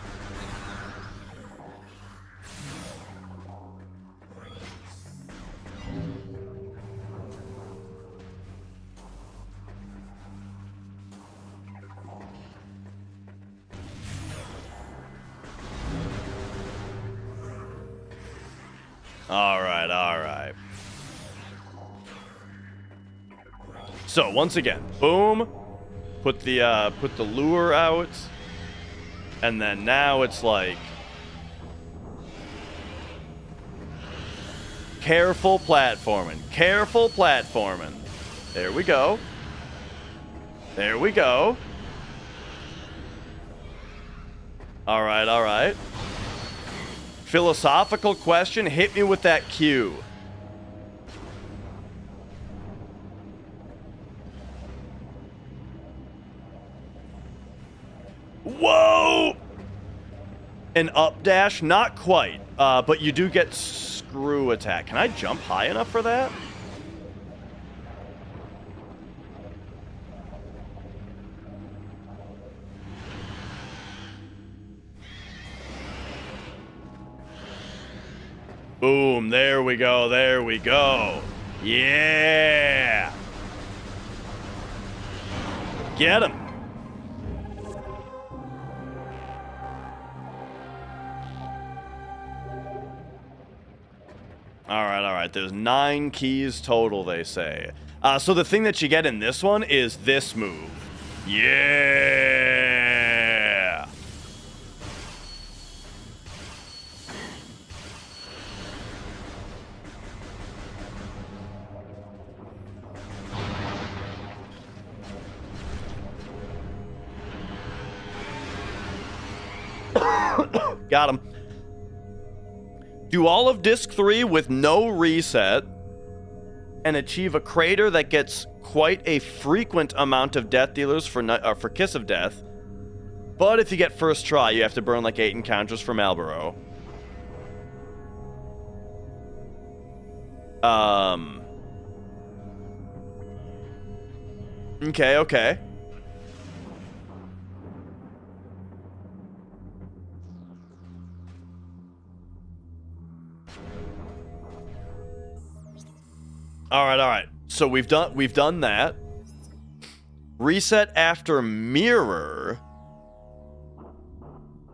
All right. So once again, boom, put the lure out, and then now it's like careful platforming. There we go. All right. Philosophical question, hit me with that Q. Whoa! An up dash? Not quite, but you do get screw attack. Can I jump high enough for that? Boom, there we go. Yeah! Get him! Alright, there's 9 keys total, they say. So the thing that you get in this one is this move. Yeah! Got him. Do all of Disc 3 with no reset and achieve a crater that gets quite a frequent amount of death dealers for Kiss of Death. But if you get first try, you have to burn like 8 encounters for Malboro. Okay. All right. So we've done that. Reset after mirror.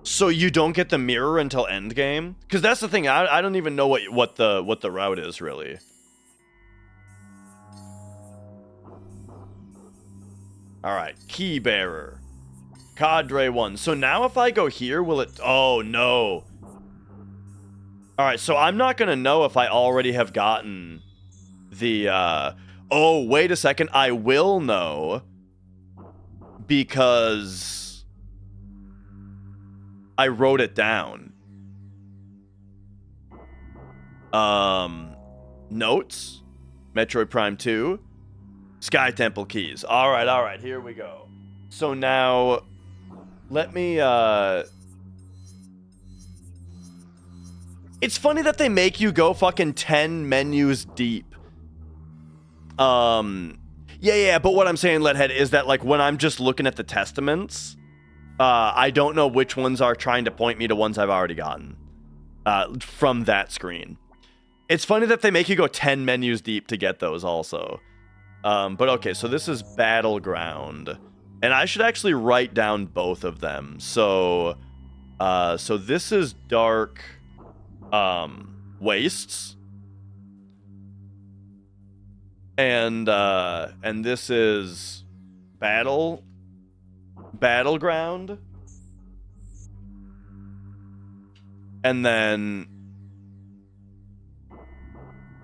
So you don't get the mirror until end game? Because that's the thing. I don't even know what the route is really. All right, key bearer, cadre 1. So now if I go here, will it? Oh no. All right, so I'm not gonna know if I already have gotten the. Oh, wait a second. I will know because I wrote it down. Notes, Metroid Prime 2, Sky Temple keys. All right, here we go. So now, let me, It's funny that they make you go fucking 10 menus deep. Yeah, but what I'm saying, Leadhead, is that, like, when I'm just looking at the testaments, I don't know which ones are trying to point me to ones I've already gotten, from that screen. It's funny that they make you go 10 menus deep to get those also. But okay, so this is Battleground. And I should actually write down both of them. So this is Dark, Wastes. And this is Battleground. And then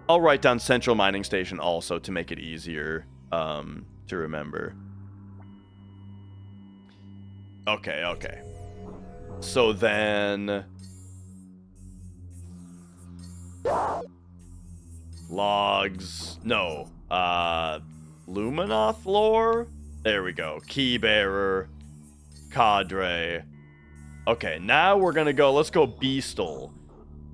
I'll write down Central Mining Station also to make it easier to remember. Okay. So then logs, no. Luminoth lore? There we go. Keybearer, Cadre. Okay, now we're gonna go, let's go Beastal.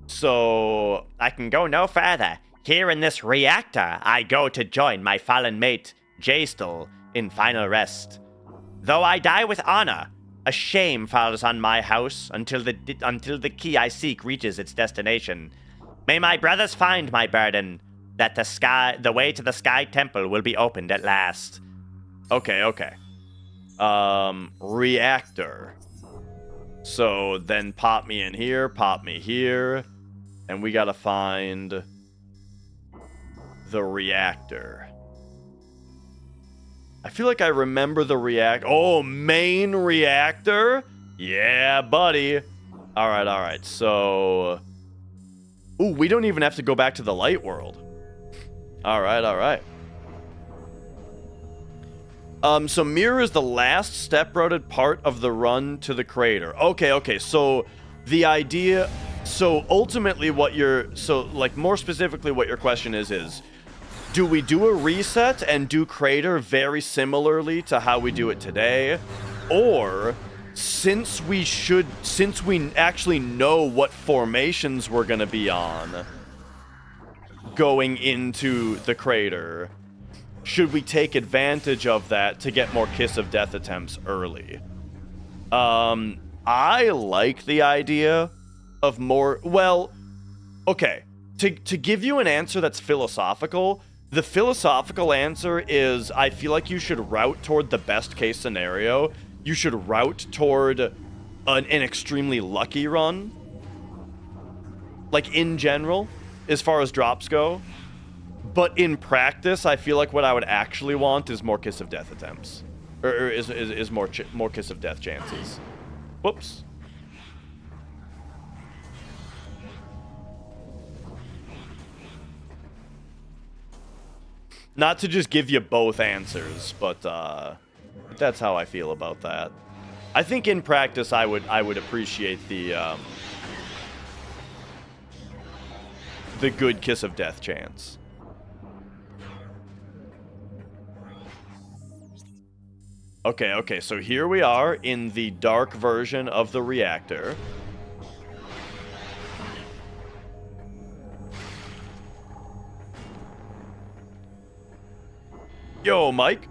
So I can go no further. Here in this reactor, I go to join my fallen mate, Jastel, in final rest. Though I die with honor, a shame falls on my house until the key I seek reaches its destination. May my brothers find my burden, that the way to the Sky Temple will be opened at last. Okay. Reactor. So then pop me in here, pop me here, and we gotta find the reactor. I feel like I remember the reactor. Oh, main reactor? Yeah, buddy. All right. So, ooh, we don't even have to go back to the light world. All right. So Mirror is the last step-routed part of the run to the crater. Okay. So the idea, so ultimately more specifically what your question is, do we do a reset and do crater very similarly to how we do it today? Or since we actually know what formations we're gonna be on going into the crater, should we take advantage of that to get more Kiss of Death attempts early? I like the idea of more, well, okay, to give you an answer that's philosophical, the philosophical answer is I feel like you should route toward the best case scenario. You should route toward an extremely lucky run. Like, in general, as far as drops go. But in practice, I feel like what I would actually want is more Kiss of Death attempts. Or is more Kiss of Death chances. Whoops. Not to just give you both answers, but that's how I feel about that. I think in practice, I would appreciate the good Kiss of Death chance. Okay, so here we are in the dark version of the reactor. Yo, Mike.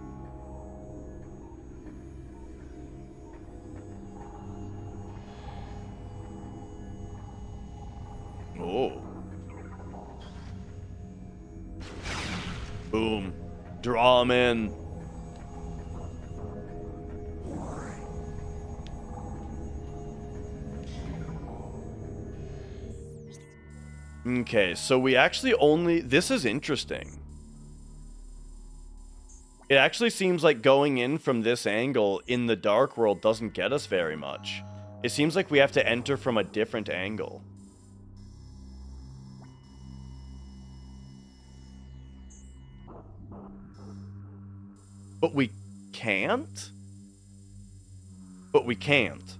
Oh. Boom. Draw him in. Okay, so we actually only... This is interesting. It actually seems like going in from this angle in the Dark World doesn't get us very much. It seems like we have to enter from a different angle. But we can't? But we can't.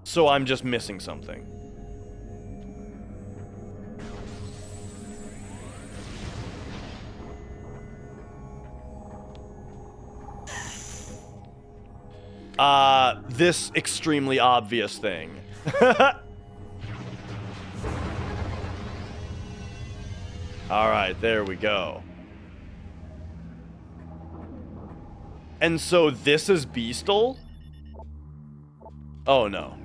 So I'm just missing something. This extremely obvious thing. Alright, there we go. And so this is Beastal? Oh no.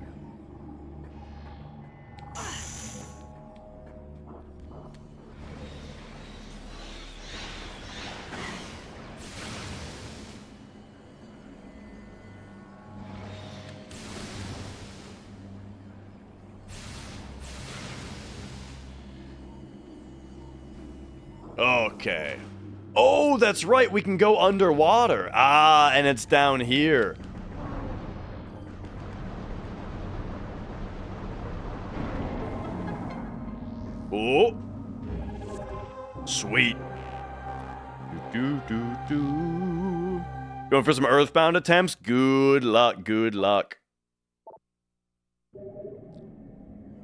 Okay. Oh, that's right. We can go underwater. Ah, and it's down here. Oh. Sweet. Going for some Earthbound attempts? Good luck, good luck.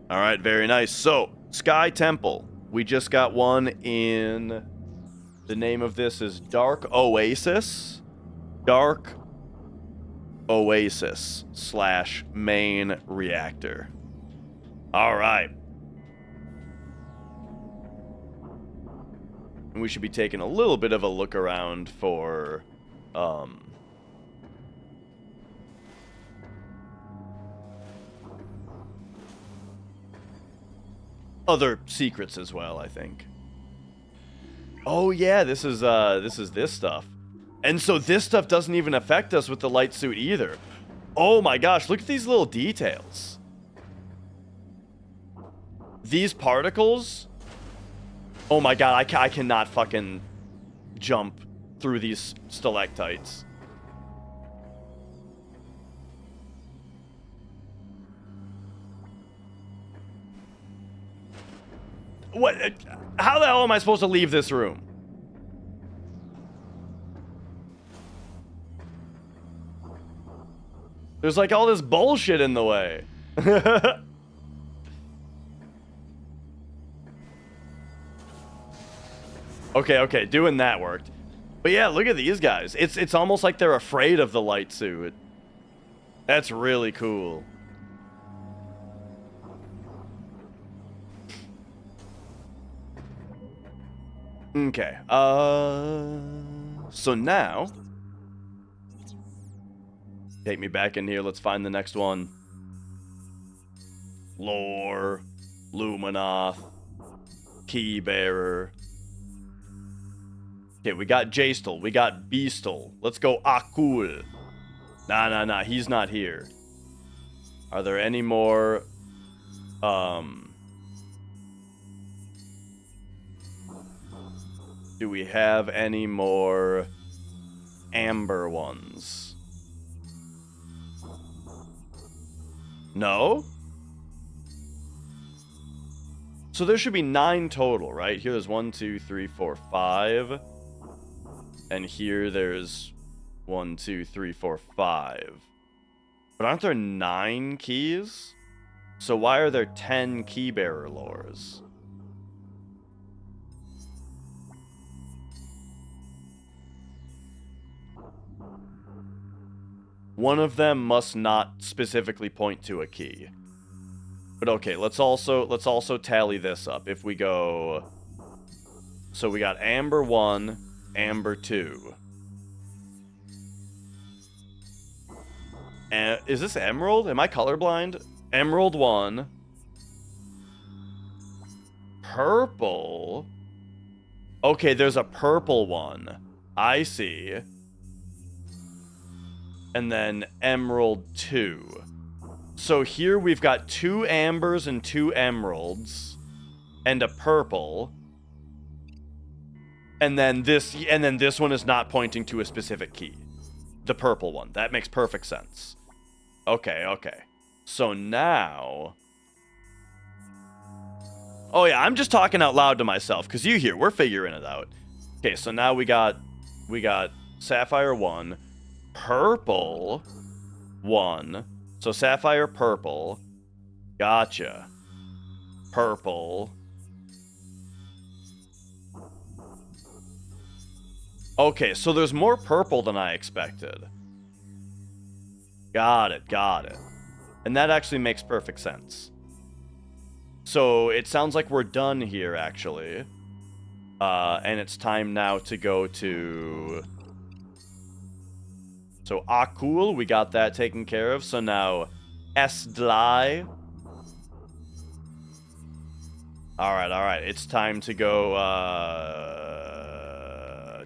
Alright, very nice. So, Sky Temple. We just got one in... The name of this is Dark Oasis. Dark Oasis / main reactor. Alright. And we should be taking a little bit of a look around for... other secrets as well, I think. Oh yeah, this is this stuff. And so this stuff doesn't even affect us with the light suit either. Oh my gosh, look at these little details. These particles. Oh my god, I cannot fucking jump through these stalactites. What? How the hell am I supposed to leave this room? There's like all this bullshit in the way. Okay, doing that worked. But yeah, look at these guys. It's almost like they're afraid of the light suit. That's really cool. Okay, so now, take me back in here, let's find the next one. Lore, Luminoth, Keybearer. Okay, we got Jastel, we got Beastal. Let's go Akul. Nah, he's not here. Are there any more, do we have any more amber ones? No? So there should be 9 total, right? Here there's 1, 2, 3, 4, 5. And here there's 1, 2, 3, 4, 5. But aren't there 9 keys? So why are there 10 keybearer lores? One of them must not specifically point to a key. But okay, let's also tally this up. If we go, so we got Amber 1, Amber 2. And is this Emerald? Am I colorblind? Emerald 1. Purple. Okay, there's a purple one. I see. And then Emerald 2. So here we've got 2 ambers and 2 emeralds. And a purple. And then this one is not pointing to a specific key. The purple one. That makes perfect sense. Okay. So now... Oh yeah, I'm just talking out loud to myself, because you hear, we're figuring it out. Okay, so now we got Sapphire 1, Purple 1. So Sapphire, Purple. Gotcha. Purple. Okay, so there's more purple than I expected. Got it, got it. And that actually makes perfect sense. So it sounds like we're done here, actually. And it's time now to go to... So Akul, we got that taken care of. So now Esdlai. Alright. It's time to go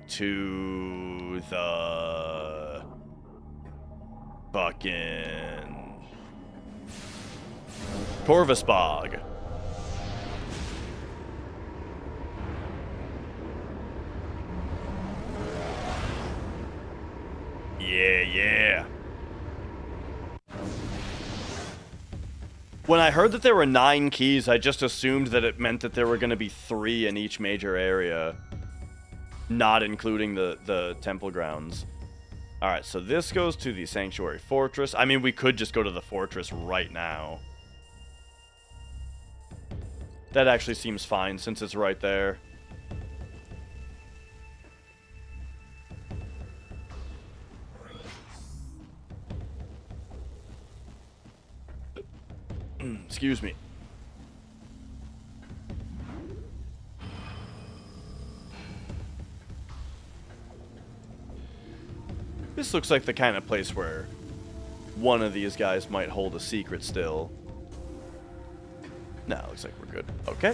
to the fucking Corvusbog. Yeah. When I heard that there were 9 keys, I just assumed that it meant that there were going to be 3 in each major area. Not including the temple grounds. Alright, so this goes to the Sanctuary Fortress. I mean, we could just go to the fortress right now. That actually seems fine since it's right there. Excuse me. This looks like the kind of place where one of these guys might hold a secret still. No, looks like we're good. Okay.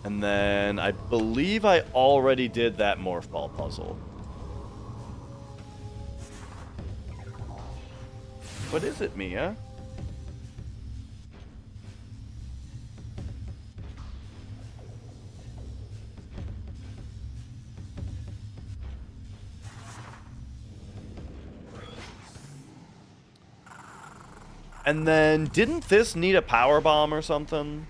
And then I believe I already did that morph ball puzzle. What is it, Mia? And then, didn't this need a power bomb or something?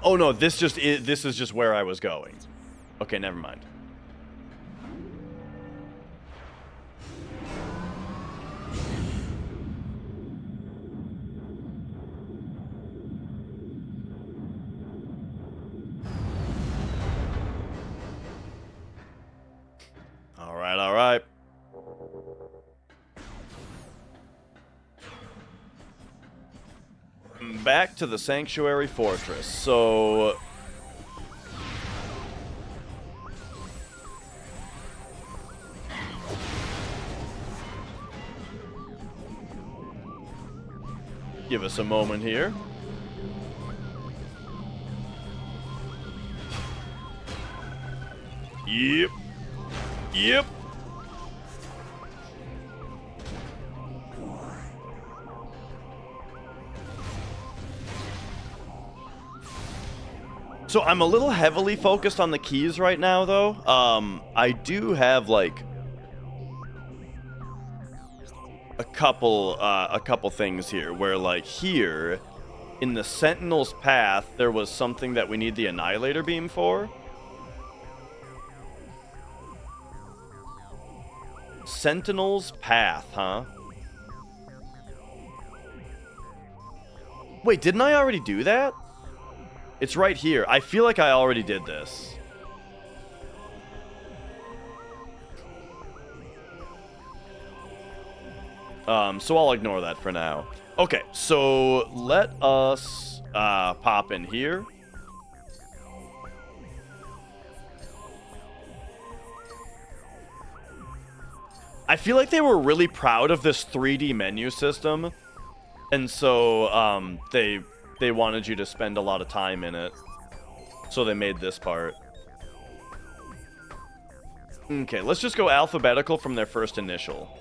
Oh no, this is just where I was going. Okay, never mind. All right. Back to the Sanctuary Fortress. So... give us a moment here. Yep. So I'm a little heavily focused on the keys right now, though. I do have like a couple things here where, like, here in the Sentinel's Path, there was something that we need the Annihilator Beam for. Sentinel's Path, huh? Wait, didn't I already do that? It's right here. I feel like I already did this. So I'll ignore that for now. Okay, so let us pop in here. I feel like they were really proud of this 3D menu system, and so they wanted you to spend a lot of time in it, so they made this part. Okay, let's just go alphabetical from their first initial.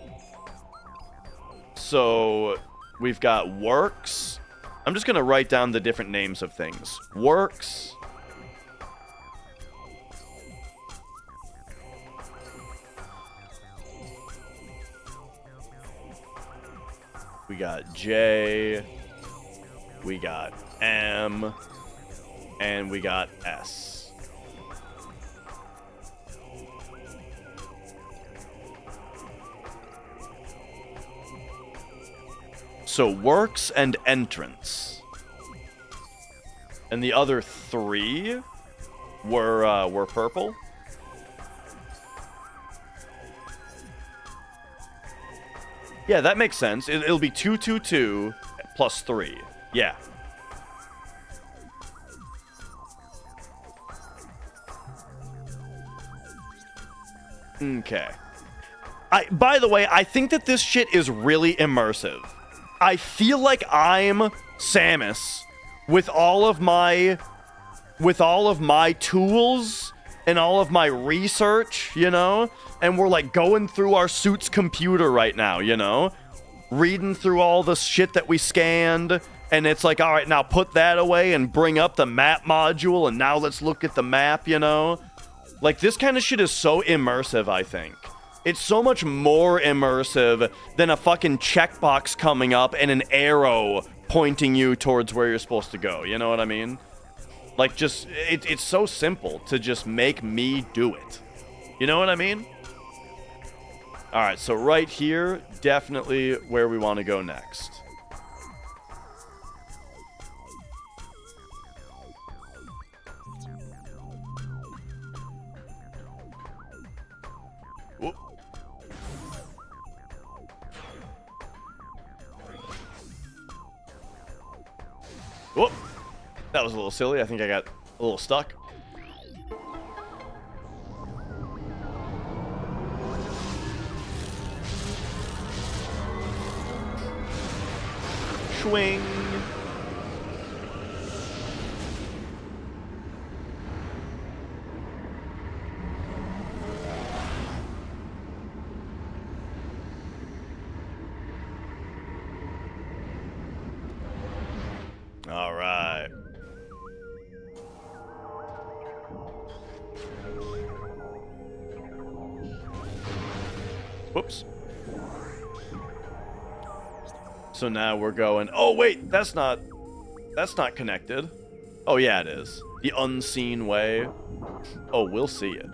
So we've got Works. I'm just gonna write down the different names of things. Works. We got J. We got M. And we got S. So works and entrance. And the other 3 were purple. Yeah, that makes sense. It'll be 2, 2, 2 plus 3. Yeah. Okay. By the way, I think that this shit is really immersive. I feel like I'm Samus with all of my tools and all of my research, you know? And we're like going through our suit's computer right now, you know? Reading through all the shit that we scanned, and it's like, all right, now put that away and bring up the map module, and now let's look at the map, you know? Like, this kind of shit is so immersive, I think. It's so much more immersive than a fucking checkbox coming up and an arrow pointing you towards where you're supposed to go. You know what I mean? Like, just, it's so simple to just make me do it. You know what I mean? Alright, so right here, definitely where we want to go next. Whoop. Whoop. That was a little silly. I think I got a little stuck. Swing. All right. Whoops. So now we're going, oh wait, that's not connected. Oh yeah, it is. The unseen way. Oh, we'll see it.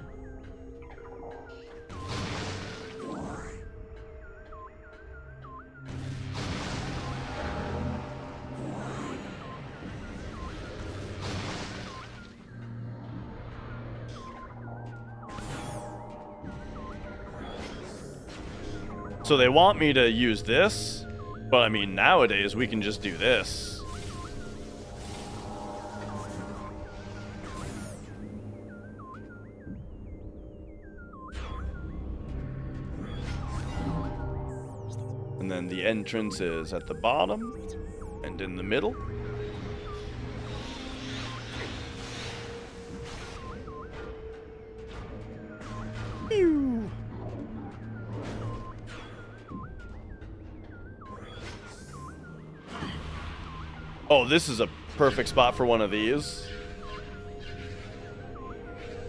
So they want me to use this, but I mean, nowadays we can just do this. And then the entrance is at the bottom and in the middle. Ew. Oh, this is a perfect spot for one of these.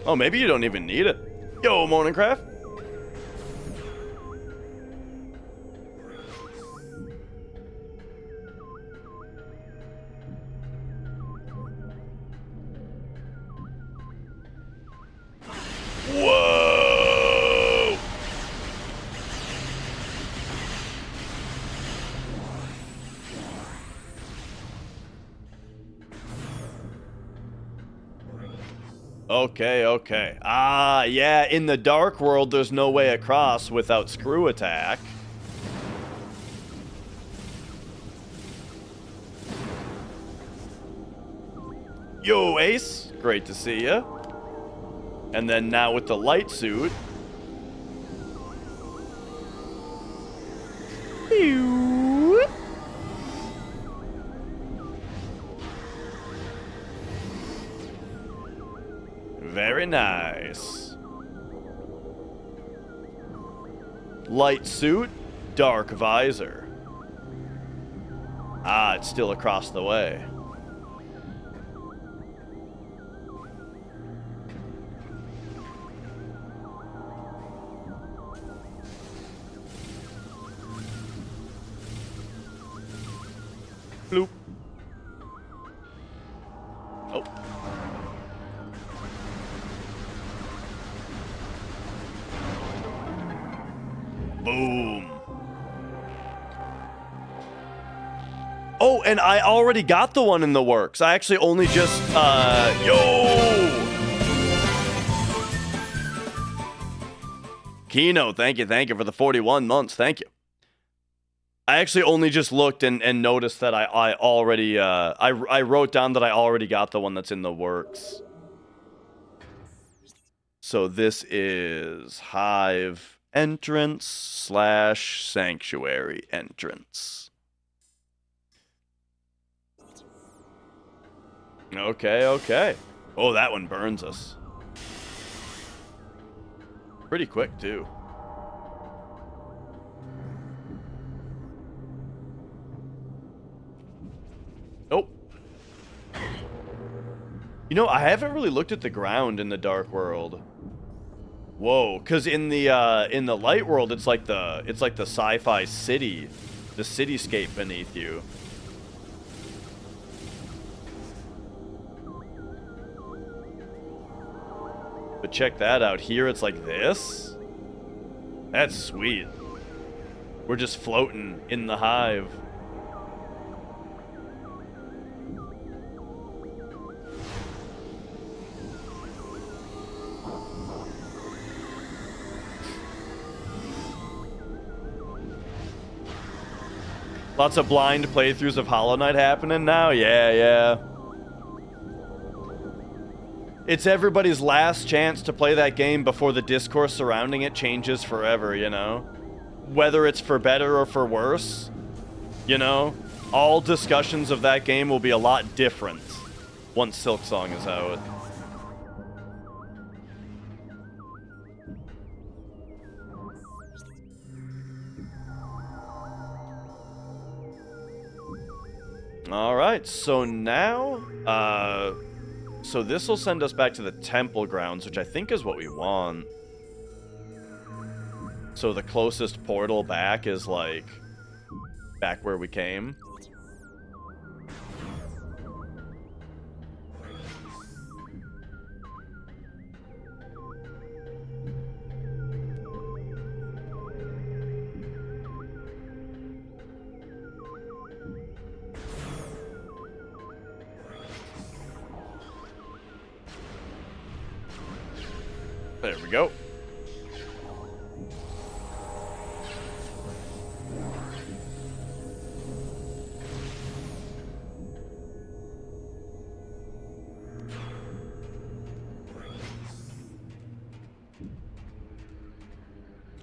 Oh, maybe you don't even need it. Yo, Morningcraft. Whoa! Okay, okay. Ah, yeah, in the Dark World, there's no way across without Screw Attack. Yo, Ace. Great to see ya. And then now with the light suit. Very nice. Light suit, dark visor. Ah, it's still across the way. Boom. Oh, and I already got the one in the works. I actually only just, yo! Kino, thank you for the 41 months. Thank you. I actually only just looked and noticed that I already, I wrote down that I already got the one that's in the works. So this is Hive entrance / Sanctuary entrance. Okay. Oh, that one burns us. Pretty quick, too. Nope. You know, I haven't really looked at the ground in the Dark World. Whoa, because in the Light World, it's like the sci-fi city, the cityscape beneath you. But check that out. Here it's like this. That's sweet. We're just floating in the hive. Lots of blind playthroughs of Hollow Knight happening now? Yeah. It's everybody's last chance to play that game before the discourse surrounding it changes forever, you know? Whether it's for better or for worse, you know? All discussions of that game will be a lot different once Silksong is out. Alright, so now, so this will send us back to the temple grounds, which I think is what we want. So the closest portal back is, like, back where we came. There we go.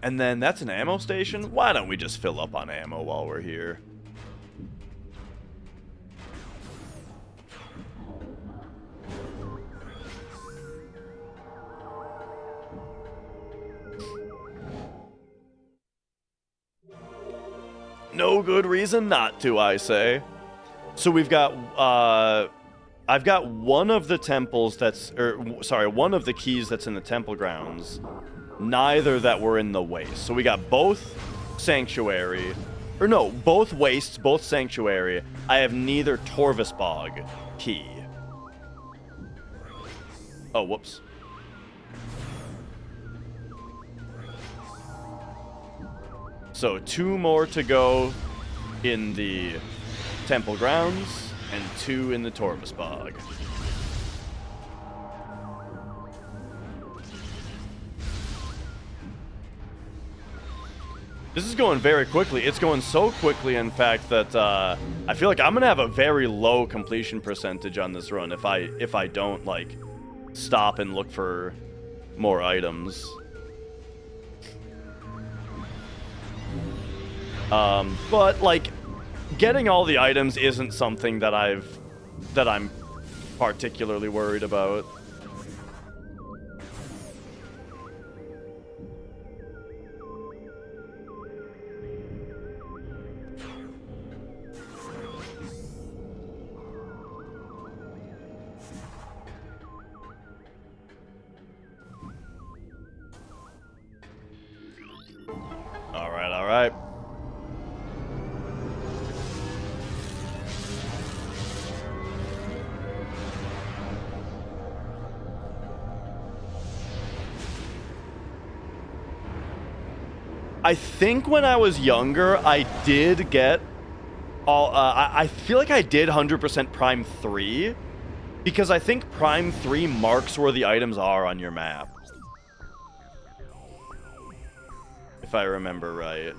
And then that's an ammo station? Why don't we just fill up on ammo while we're here? No good reason not to, I say. So we've got, I've got one of the temples that's, one of the keys that's in the temple grounds. Neither that were in the waste. So we got both Sanctuary, both wastes, both Sanctuary. I have neither Torvusbog key. Oh, whoops. So 2 more to go in the temple grounds, and 2 in the Torvusbog. This is going very quickly. It's going so quickly, in fact, that I feel like I'm gonna have a very low completion percentage on this run if I don't, like, stop and look for more items. But, like, getting all the items isn't something that I'm particularly worried about. All right. I think when I was younger, I did get all. I feel like I did 100% Prime 3, because I think Prime 3 marks where the items are on your map, if I remember right.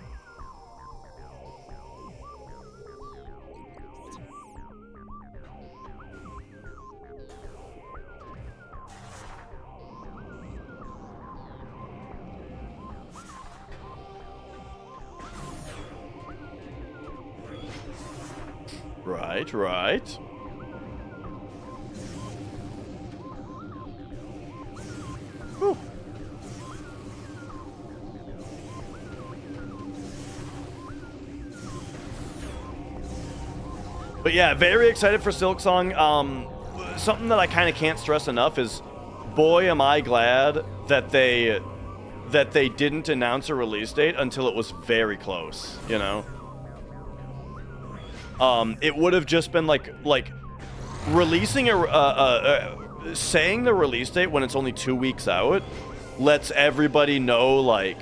Right, right. Whew. But yeah, very excited for Silksong. Something that I kind of can't stress enough is, boy, am I glad that they didn't announce a release date until it was very close, you know? It would have just been like releasing saying the release date when it's only 2 weeks out lets everybody know, like,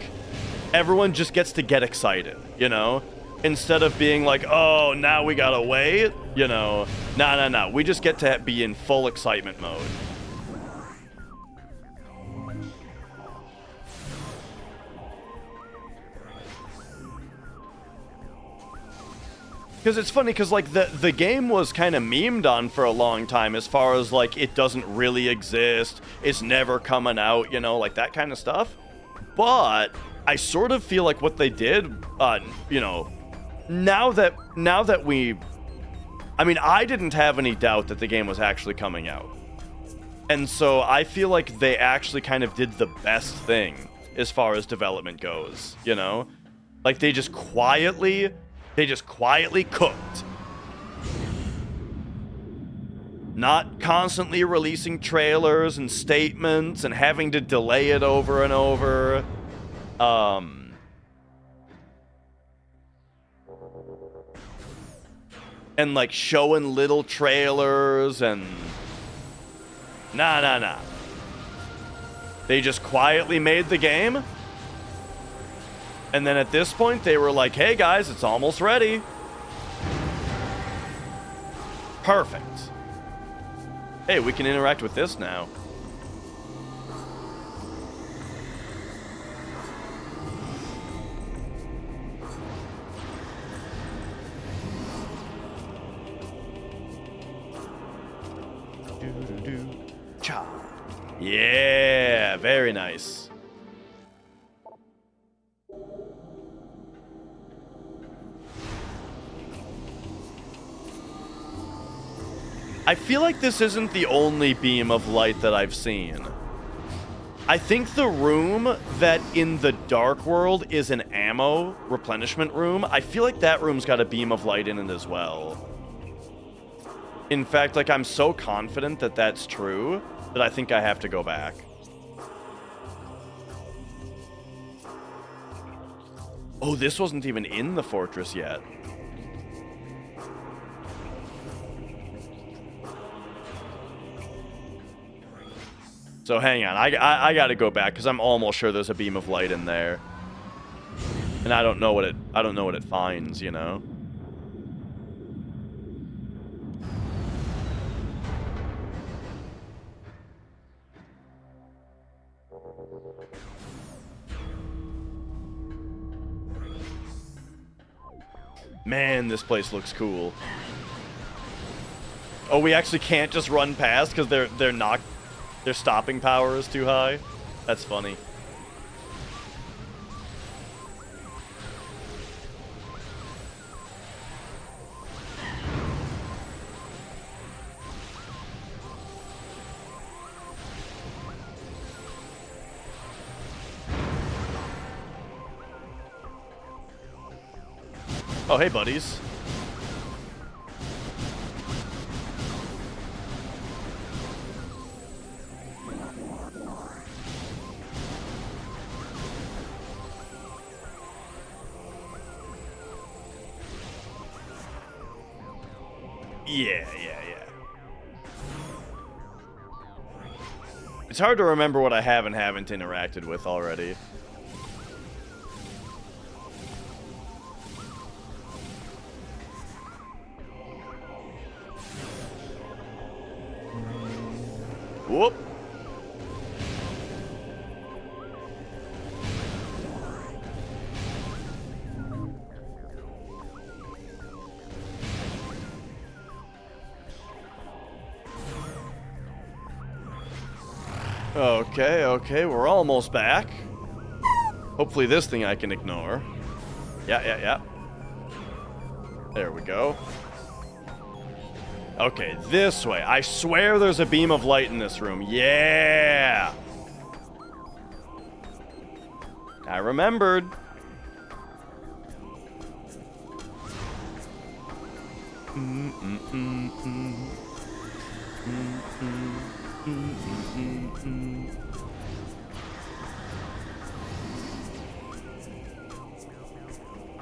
everyone just gets to get excited, you know? Instead of being like, oh, now we gotta wait, you know? No. We just get to be in full excitement mode. Because it's funny, because, like, the game was kind of memed on for a long time as far as, like, it doesn't really exist, it's never coming out, you know, like, that kind of stuff. But I sort of feel like what they did, you know, now that we... I mean, I didn't have any doubt that the game was actually coming out. And so I feel like they actually kind of did the best thing as far as development goes, you know? Like, they just quietly cooked. Not constantly releasing trailers and statements and having to delay it over and over. And, like, showing little trailers and... Nah. They just quietly made the game. And then at this point, they were like, hey, guys, it's almost ready. Perfect. Hey, we can interact with this now. Cha. Yeah, very nice. I feel like this isn't the only beam of light that I've seen. I think the room that in the Dark World is an ammo replenishment room, I feel like that room's got a beam of light in it as well. In fact, like, I'm so confident that that's true that I think I have to go back. Oh, this wasn't even in the fortress yet. So hang on, I gotta go back because I'm almost sure there's a beam of light in there, and I don't know what it finds, you know. Man, this place looks cool. Oh, we actually can't just run past because their stopping power is too high? That's funny. Oh, hey, buddies. Yeah. It's hard to remember what I have and haven't interacted with already. Whoop. Okay, we're almost back. Hopefully this thing I can ignore. Yeah. There we go. Okay, this way. I swear there's a beam of light in this room. Yeah! I remembered.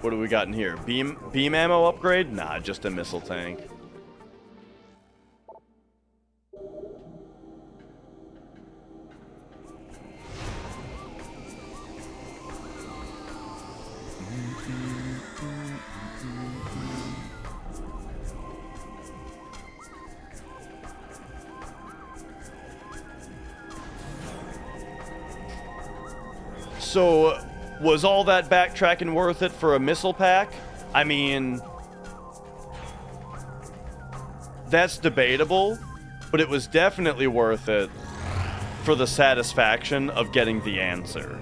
What do we got in here? Beam ammo upgrade? Nah, just a missile tank. So, was all that backtracking worth it for a missile pack? I mean, that's debatable, but it was definitely worth it for the satisfaction of getting the answer.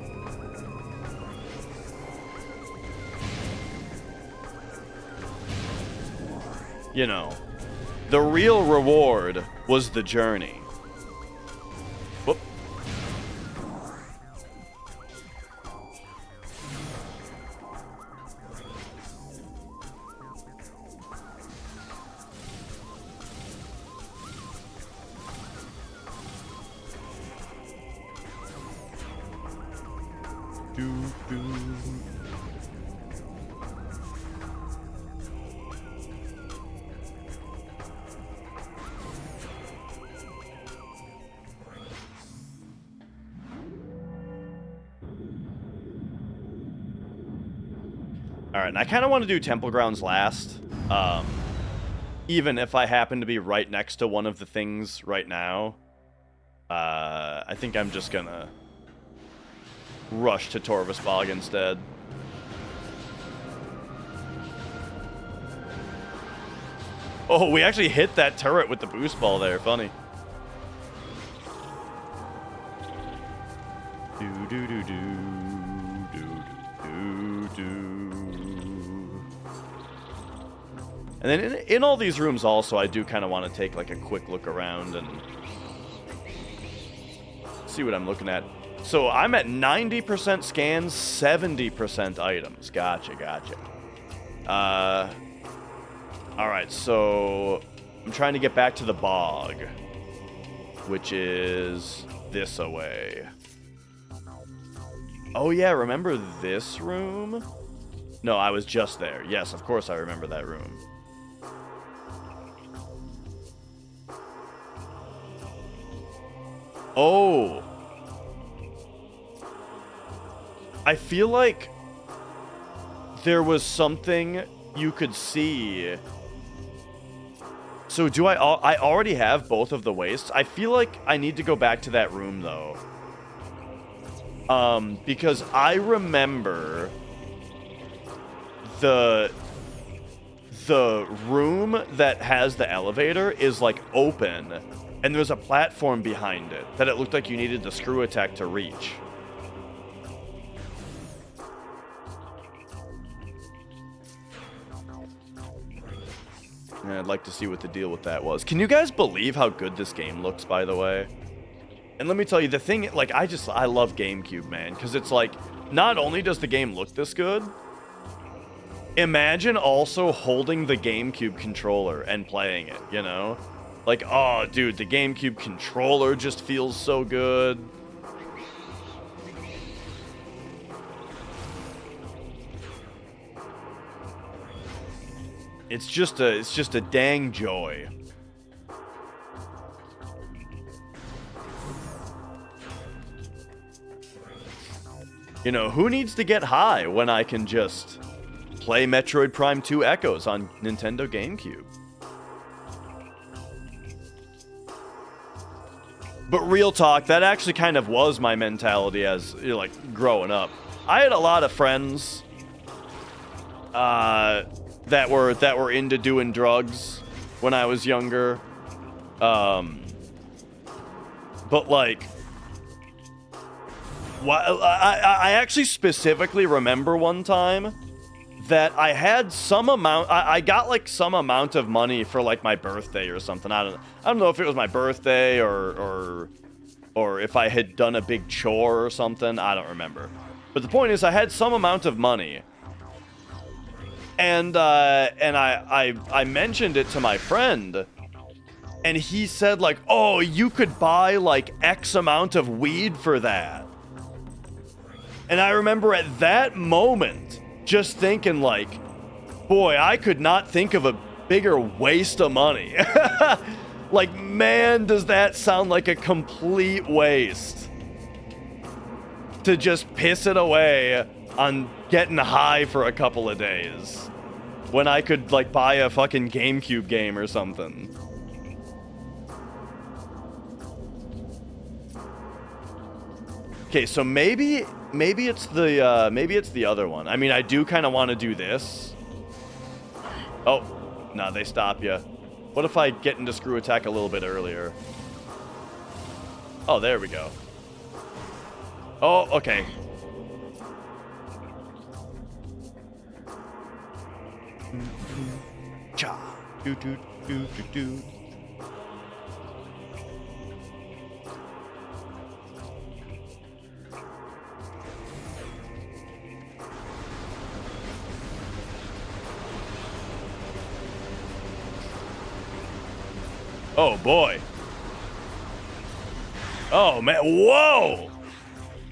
You know, the real reward was the journey. Whoop. Alright, and I kind of want to do Temple Grounds last. Even if I happen to be right next to one of the things right now. I think I'm just gonna rush to Torvus Bog instead. Oh, we actually hit that turret with the boost ball there. Funny. And then in all these rooms also, I do kind of want to take like a quick look around and see what I'm looking at. So I'm at 90% scans, 70% items. Gotcha. Alright, so I'm trying to get back to the bog, which is this away. Oh yeah, remember this room? No, I was just there. Yes, of course I remember that room. Oh. I feel like there was something you could see. So do I already have both of the wastes? I feel like I need to go back to that room though. Because I remember the room that has the elevator is like open, and there's a platform behind it that it looked like you needed the screw attack to reach. And I'd like to see what the deal with that was. Can you guys believe how good this game looks, by the way? And let me tell you, the thing, like, I love GameCube, man, because it's like, not only does the game look this good, imagine also holding the GameCube controller and playing it, you know? Like, oh, dude, the GameCube controller just feels so good. It's just a dang joy. You know, who needs to get high when I can just play Metroid Prime 2 Echoes on Nintendo GameCube? But real talk, that actually kind of was my mentality as, you know, like, growing up. I had a lot of friends that were into doing drugs when I was younger. But like, I actually specifically remember one time that I had some amount. I got like some amount of money for like my birthday or something. I don't know if it was my birthday or if I had done a big chore or something. I don't remember. But the point is, I had some amount of money, and I mentioned it to my friend, and he said like, "Oh, you could buy like X amount of weed for that." And I remember at that moment just thinking like, boy, I could not think of a bigger waste of money. Like, man, does that sound like a complete waste to just piss it away on getting high for a couple of days when I could like buy a fucking GameCube game or something. Okay, so maybe it's the other one. I mean, I do kind of want to do this. Oh, no, they stop you. What if I get into screw attack a little bit earlier? Oh, there we go. Oh, okay. Cha. Do do do do do. Oh boy. Oh man, whoa!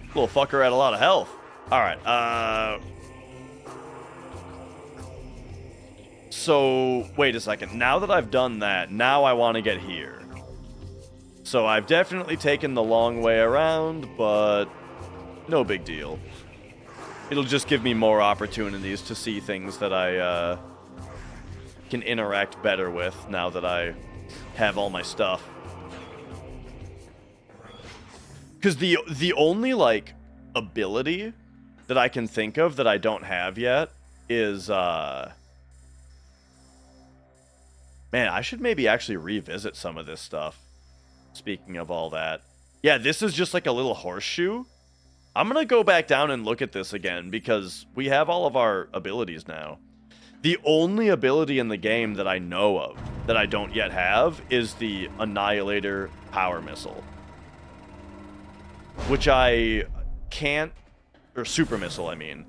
Little fucker had a lot of health. Alright, so, wait a second. Now that I've done that, now I want to get here. So I've definitely taken the long way around, but no big deal. It'll just give me more opportunities to see things that I can interact better with now that I have all my stuff. Because the only, like, ability that I can think of that I don't have yet is, man, I should maybe actually revisit some of this stuff. Speaking of all that. Yeah, this is just like a little horseshoe. I'm gonna go back down and look at this again, because we have all of our abilities now. The only ability in the game that I know of that I don't yet have is the Annihilator Power Missile. Which I can't... Or Super Missile, I mean.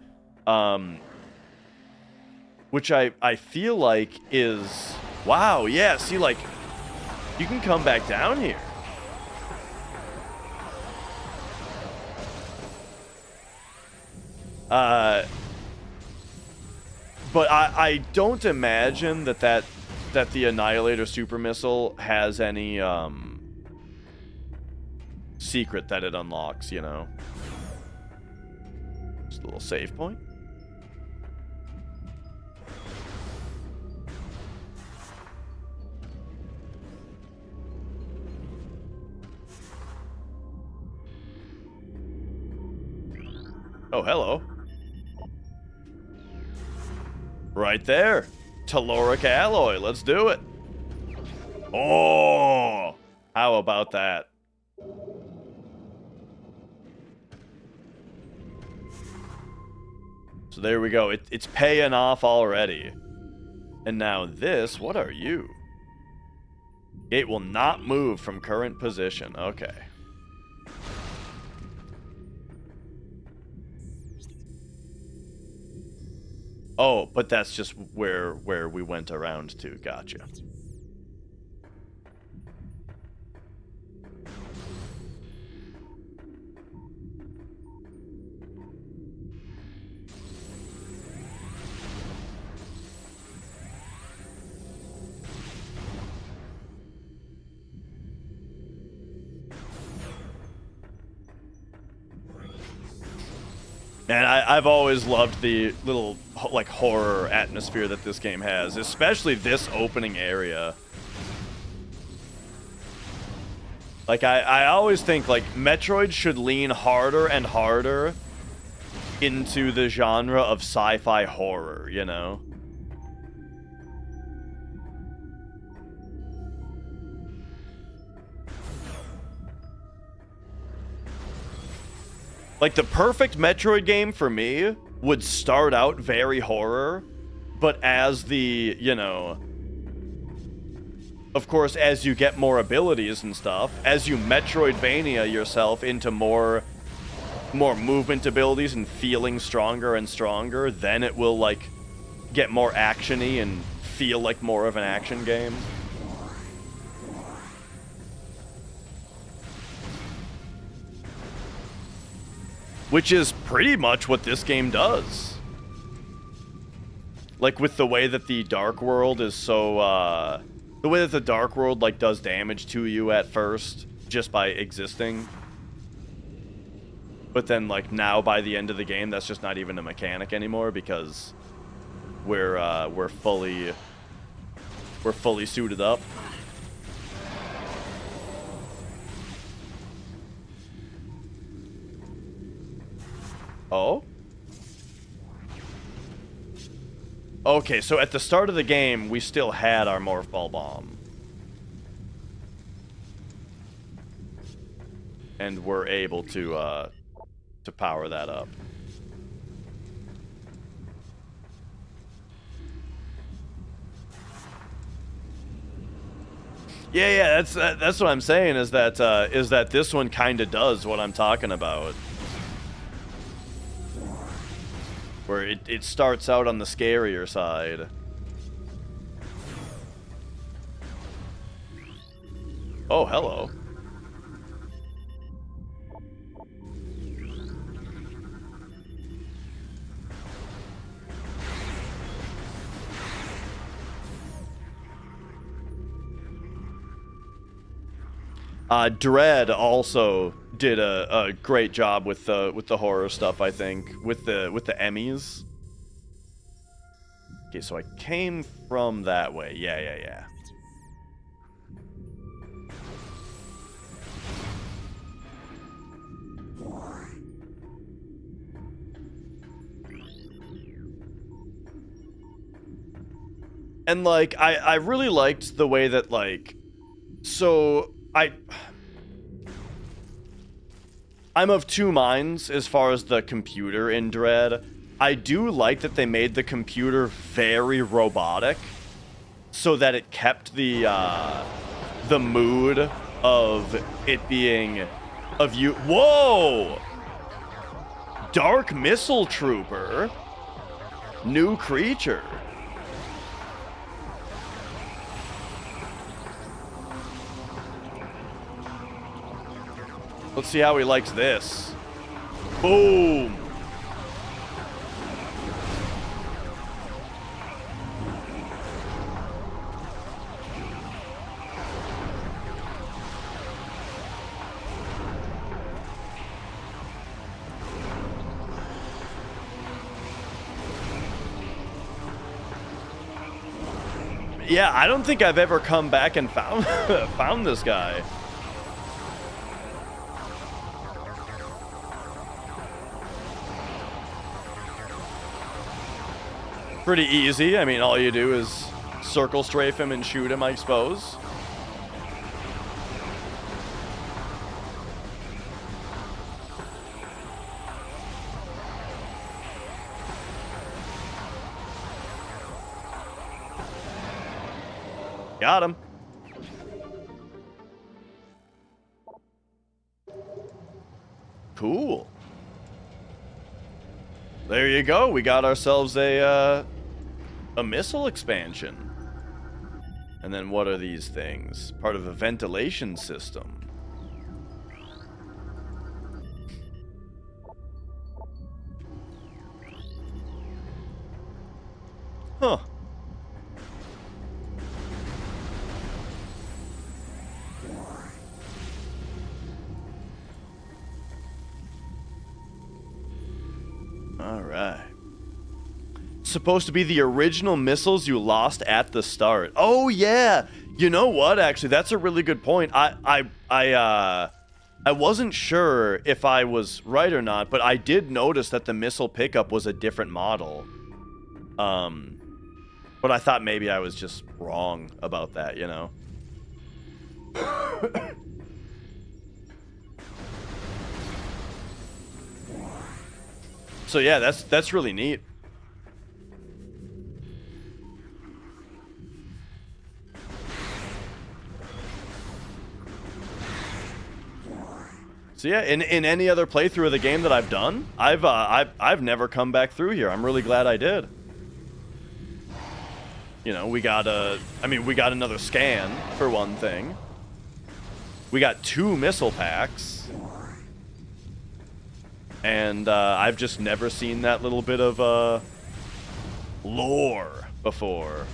Which I feel like is... Wow, yeah, see, like... You can come back down here. But I don't imagine that the Annihilator Super Missile has any secret that it unlocks, you know. Just a little save point. Oh, hello. Right there. Telluric alloy. Let's do it. Oh, how about that? So there we go. It's paying off already. And now this, what are you? Gate will not move from current position. Okay. Oh, but that's just where we went around to. Gotcha. And I've always loved the little, like, horror atmosphere that this game has, especially this opening area. Like, I always think, like, Metroid should lean harder and harder into the genre of sci-fi horror, you know? Like, the perfect Metroid game for me would start out very horror, but as the, you know, of course, as you get more abilities and stuff, as you Metroidvania yourself into more movement abilities and feeling stronger and stronger, then it will, like, get more action-y and feel like more of an action game. Which is pretty much what this game does. Like, with the way that the Dark World is so, the way that the Dark World, like, does damage to you at first, just by existing. But then, like, now by the end of the game, that's just not even a mechanic anymore, because we're fully suited up. Oh? Okay, so at the start of the game, we still had our Morph Ball Bomb. And we're able to power that up. Yeah, that's what I'm saying, is that this one kind of does what I'm talking about. Where it starts out on the scarier side. Oh, hello. Dread also did a great job with the horror stuff, I think, with the Emmys. Okay, so I came from that way. Yeah. And, like, I really liked the way that, like, so I'm of two minds as far as the computer in Dread. I do like that they made the computer very robotic, so that it kept the mood of it being of you. Whoa! Dark Missile Trooper, new creature. Let's see how he likes this. Boom! Yeah, I don't think I've ever come back and found found this guy. Pretty easy. I mean, all you do is circle strafe him and shoot him, I suppose. Got him. Cool. There you go. We got ourselves a missile expansion. And then what are these things? Part of a ventilation system. Huh. All right. Supposed to be the original missiles you lost at the start. Oh, yeah. You know what? Actually, that's a really good point. I wasn't sure if I was right or not, but I did notice that the missile pickup was a different model. But I thought maybe I was just wrong about that, you know? So yeah, that's really neat. So yeah, in any other playthrough of the game that I've done, I've never come back through here. I'm really glad I did. You know, we got another scan for one thing. We got 2 missile packs. And I've just never seen that little bit of lore before.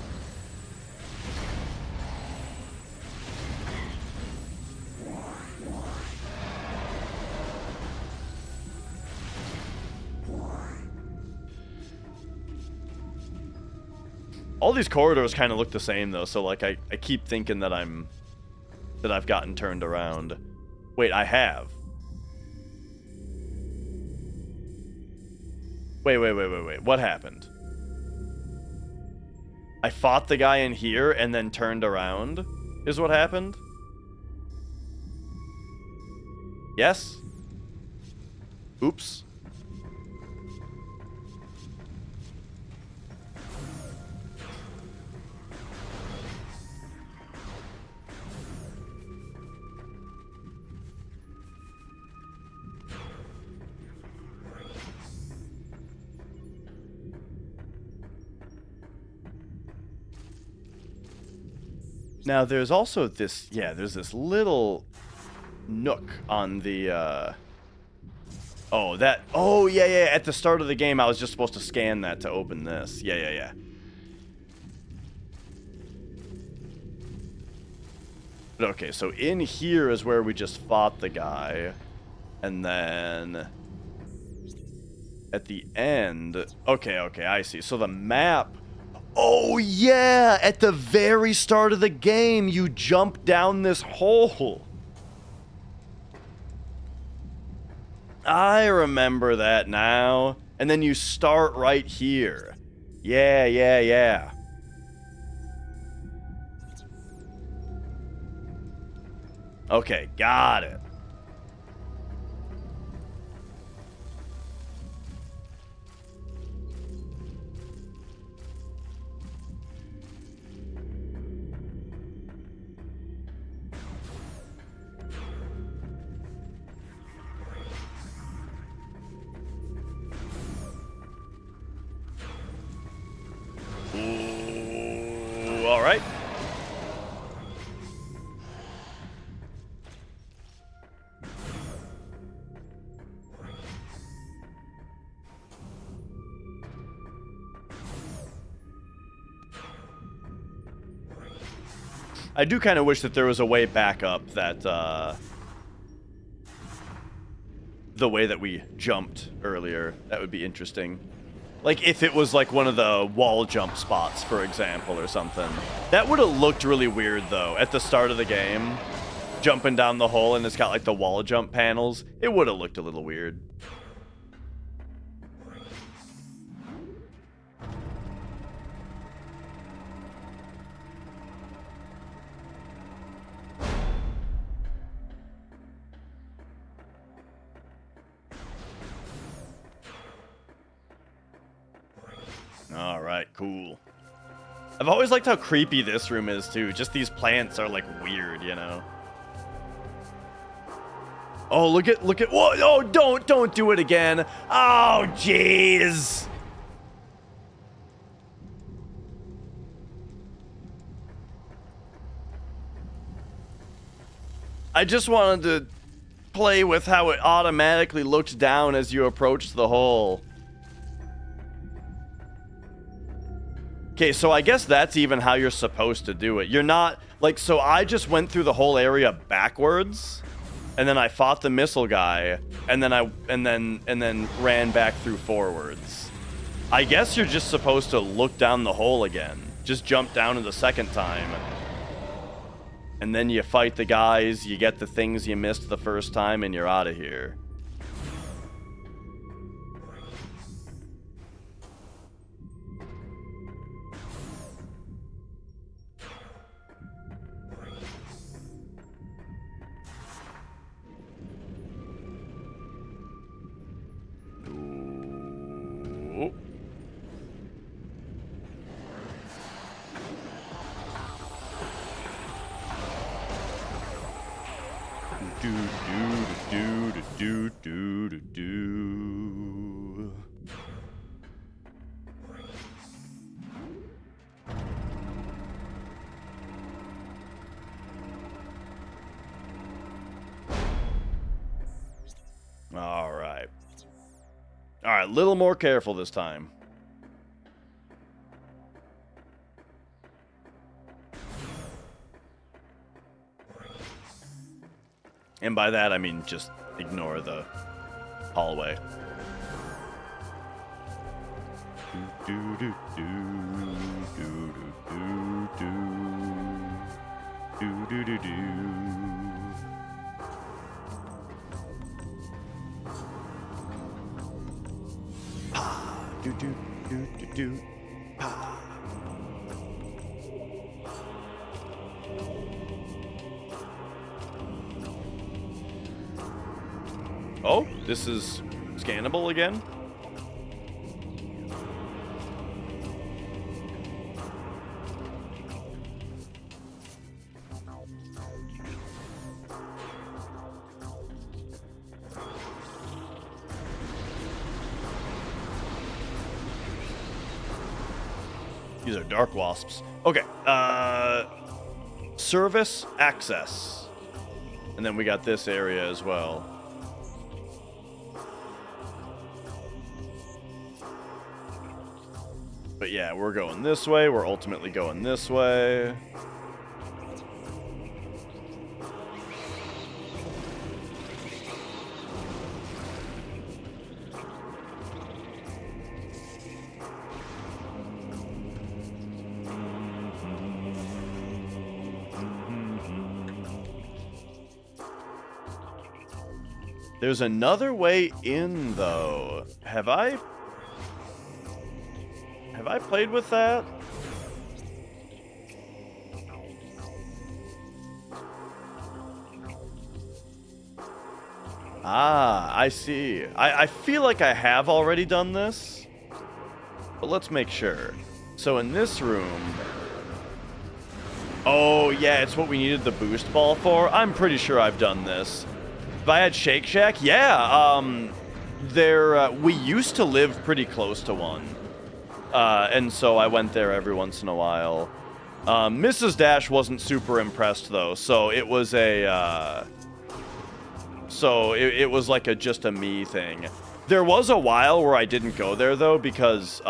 All these corridors kind of look the same though, so like I keep thinking that I've gotten turned around. Wait, I have. Wait. What happened? I fought the guy in here and then turned around, is what happened? Yes? Oops. Now, there's also this, there's this little nook on the, oh, yeah, at the start of the game, I was just supposed to scan that to open this. Yeah. But okay, so in here is where we just fought the guy, and then at the end, okay, I see. So the map... Oh, yeah! At the very start of the game, you jump down this hole. I remember that now. And then you start right here. Yeah. Okay, got it. All right. I do kind of wish that there was a way back up that, the way that we jumped earlier. That would be interesting. Like, if it was, like, one of the wall jump spots, for example, or something. That would have looked really weird, though, at the start of the game. Jumping down the hole, and it's got, like, the wall jump panels. It would have looked a little weird. Alright, cool. I've always liked how creepy this room is, too. Just these plants are, like, weird, you know? Oh, look at, whoa, oh, don't do it again. Oh, jeez. I just wanted to play with how it automatically looked down as you approached the hole. Okay, so I guess that's even how you're supposed to do it. You're not, like, so I just went through the whole area backwards, and then I fought the missile guy, and then ran back through forwards. I guess you're just supposed to look down the hole again. Just jump down it the second time. And then you fight the guys, you get the things you missed the first time, and you're out of here. Ooh. Do do do do do do do. All right. All right, a little more careful this time. And by that, I mean just ignore the hallway. Do do do do do do do do do do. Pa do do do do do pa. Oh, this is scannable again? These are dark wasps. Okay, service access. And then we got this area as well. But yeah, we're going this way. We're ultimately going this way. There's another way in, though. Have I played with that? Ah, I see. I feel like I have already done this, but let's make sure. So in this room... Oh, yeah, it's what we needed the boost ball for. I'm pretty sure I've done this. If I had Shake Shack, yeah, we used to live pretty close to one. And so I went there every once in a while. Mrs. Dash wasn't super impressed, though, so it was a, it was like just a me thing. There was a while where I didn't go there, though, because,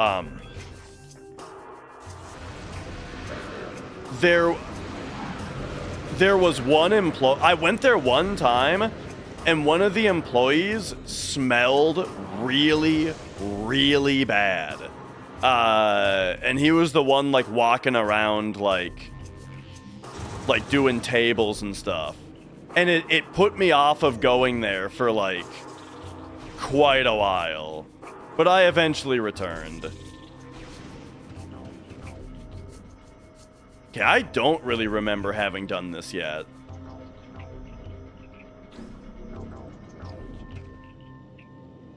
there was one employee. I went there one time, and one of the employees smelled really, really bad. And he was the one, like, walking around, like doing tables and stuff. And it put me off of going there for, like, quite a while. But I eventually returned. Okay, I don't really remember having done this yet.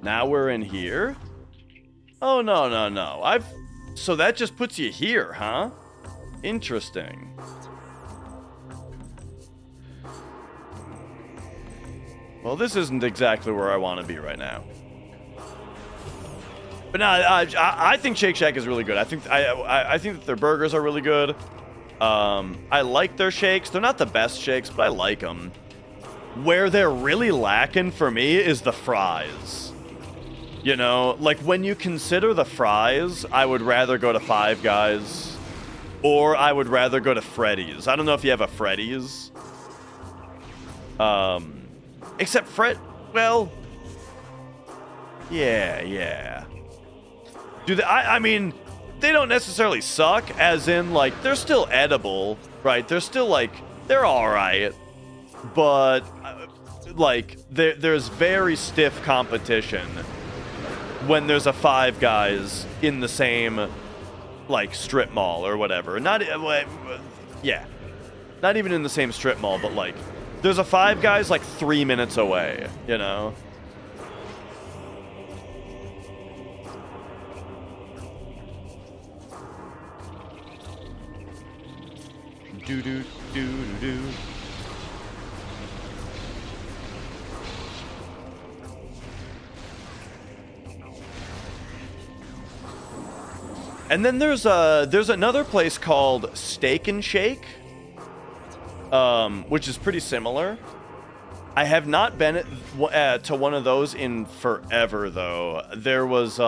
Now we're in here? Oh, no. So that just puts you here, huh? Interesting. Well, this isn't exactly where I want to be right now. But no, I think Shake Shack is really good. I think that their burgers are really good. I like their shakes. They're not the best shakes, but I like them. Where they're really lacking for me is the fries. You know, like, when you consider the fries, I would rather go to Five Guys, or I would rather go to Freddy's. I don't know if you have a Freddy's. Except well, yeah. I mean, they don't necessarily suck, as in, like, they're still edible, right? They're still, like, they're all right, but like there's very stiff competition when there's a Five Guys in the same like strip mall or whatever. Not even in the same strip mall, but like there's a Five Guys like 3 minutes away, you know. Do do do do do. And then there's another place called Steak and Shake, which is pretty similar. I have not been to one of those in forever though. There was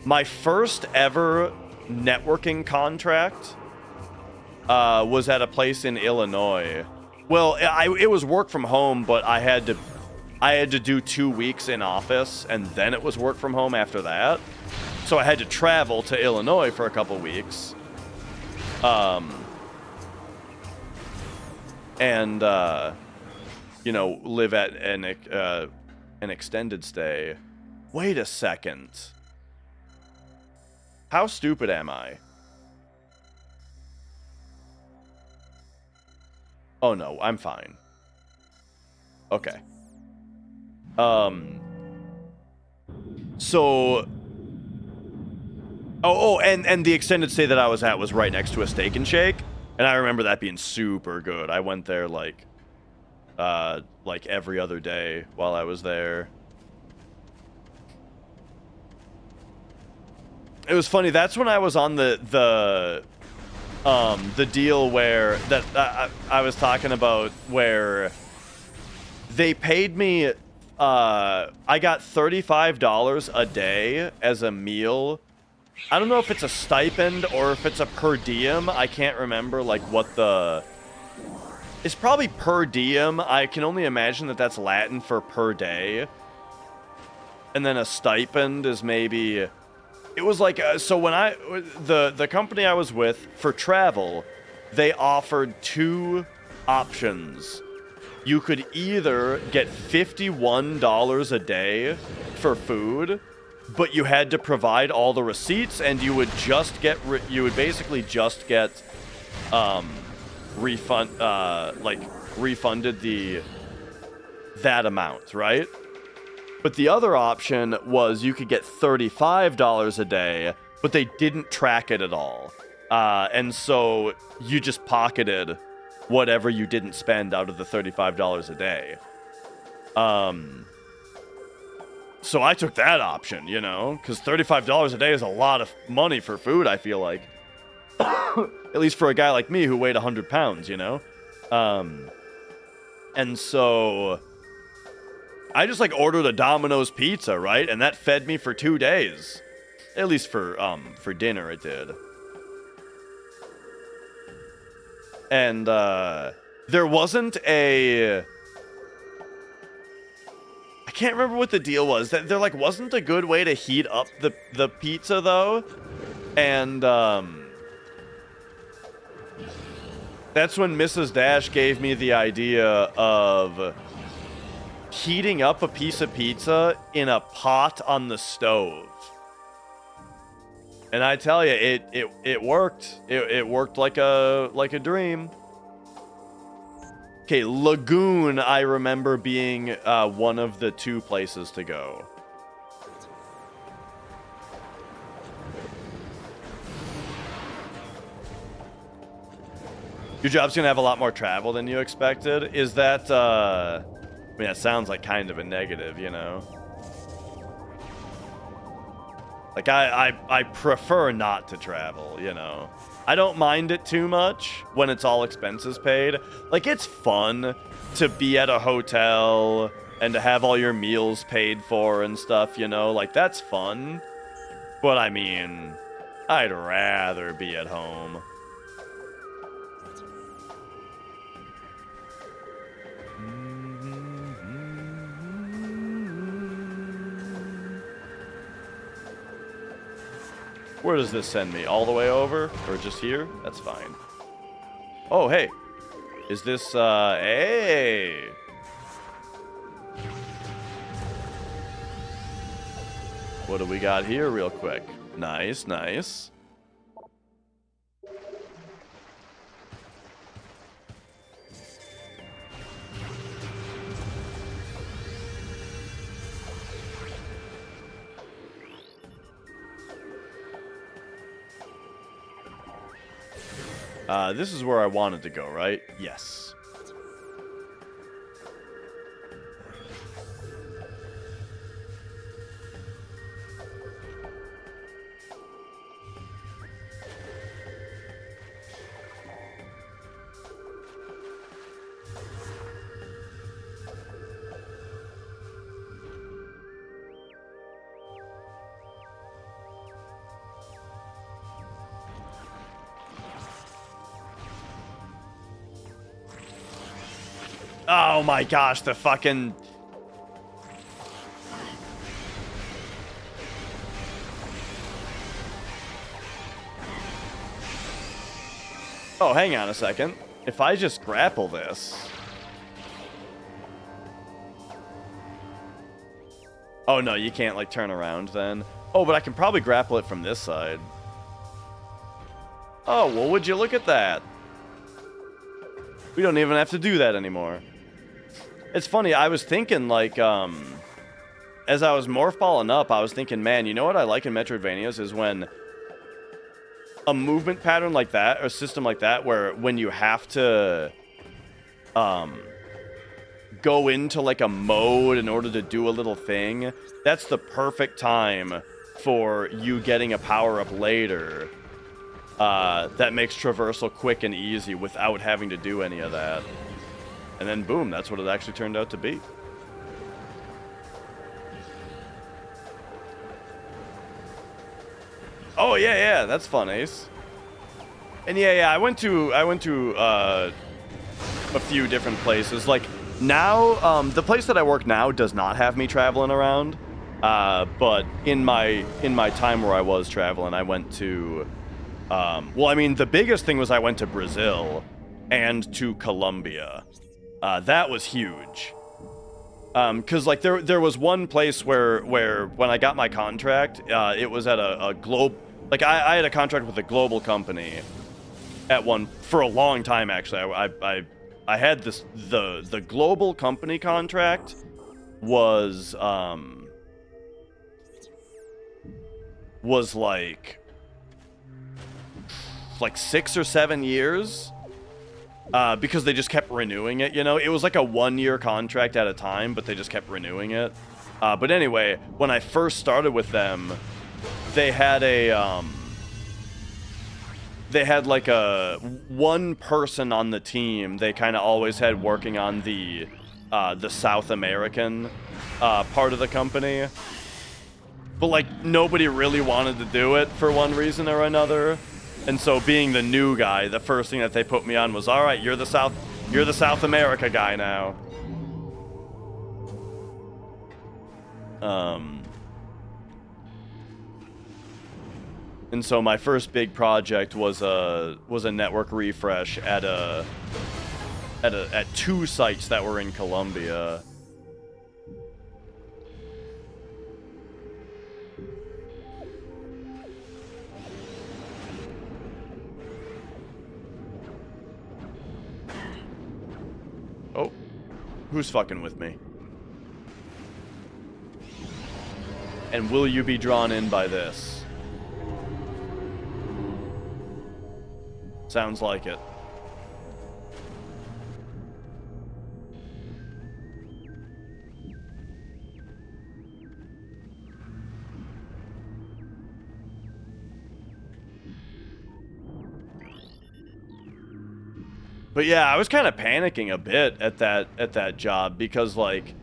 my first ever networking contract was at a place in Illinois. Well, it was work from home, but I had to do 2 weeks in office, and then it was work from home after that. So I had to travel to Illinois for a couple weeks. And you know, live at an extended stay. Wait a second. How stupid am I? Oh no, I'm fine. Okay. So and the extended stay that I was at was right next to a Steak and Shake, and I remember that being super good. I went there like every other day while I was there. It was funny. That's when I was on the deal where that I was talking about, where they paid me. I got $35 a day as a meal. I don't know if it's a stipend or if it's a per diem. I can't remember like what the. It's probably per diem. I can only imagine that that's Latin for per day. And then a stipend is maybe. It was like so when the company I was with for travel, they offered 2 options. You could either get $51 a day for food, but you had to provide all the receipts, and you would just get basically just get refunded that amount, right? But the other option was you could get $35 a day, but they didn't track it at all. And so you just pocketed whatever you didn't spend out of the $35 a day. So I took that option, you know, because $35 a day is a lot of money for food, I feel like. At least for a guy like me who weighed 100 pounds, you know? And so I just like ordered a Domino's pizza, right? And that fed me for 2 days. At least for dinner it did. And there wasn't a... I can't remember what the deal was. There like wasn't a good way to heat up the pizza though. And that's when Mrs. Dash gave me the idea of heating up a piece of pizza in a pot on the stove. And I tell you, it worked. It worked like a dream. Okay, Lagoon, I remember being one of the 2 places to go. Your job's gonna have a lot more travel than you expected. Is that, I mean, that sounds like kind of a negative, you know? Like, I prefer not to travel, you know? I don't mind it too much when it's all expenses paid. Like, it's fun to be at a hotel and to have all your meals paid for and stuff, you know? Like, that's fun. But, I mean, I'd rather be at home. Where does this send me? All the way over? Or just here? That's fine. Oh, hey. Is this, hey. What do we got here real quick? Nice, nice. This is where I wanted to go, right? Yes. Oh my gosh, the fucking... Oh, hang on a second. If I just grapple this... Oh no, you can't like turn around then. Oh, but I can probably grapple it from this side. Oh, well, would you look at that? We don't even have to do that anymore. It's funny, I was thinking, like, as I was morph balling up, I was thinking, man, you know what I like in Metroidvanias is when a movement pattern like that, or a system like that, where when you have to, go into, like, a mode in order to do a little thing, that's the perfect time for you getting a power-up later, that makes traversal quick and easy without having to do any of that. And then, boom, that's what it actually turned out to be. Oh, yeah, that's fun, Ace. And yeah, I went to a few different places. Like, now, the place that I work now does not have me traveling around. But in my time where I was traveling, I went to... well, I mean, the biggest thing was I went to Brazil and to Colombia. That was huge. Because, like, there was one place where when I got my contract, it was at a globe... Like, I had a contract with a global company at one... For a long time, actually. I had this... The global company contract was like 6 or 7 years. Because they just kept renewing it, you know? It was like a 1-year contract at a time, but they just kept renewing it. But anyway, when I first started with them, they had like a one person on the team they kind of always had working on the South American part of the company. But, like, nobody really wanted to do it for one reason or another. And so being the new guy, the first thing that they put me on was, all right, you're the South America guy now. And so my first big project was a network refresh at 2 sites that were in Colombia. Oh, who's fucking with me? And will you be drawn in by this? Sounds like it. But yeah, I was kind of panicking a bit at that job because, like,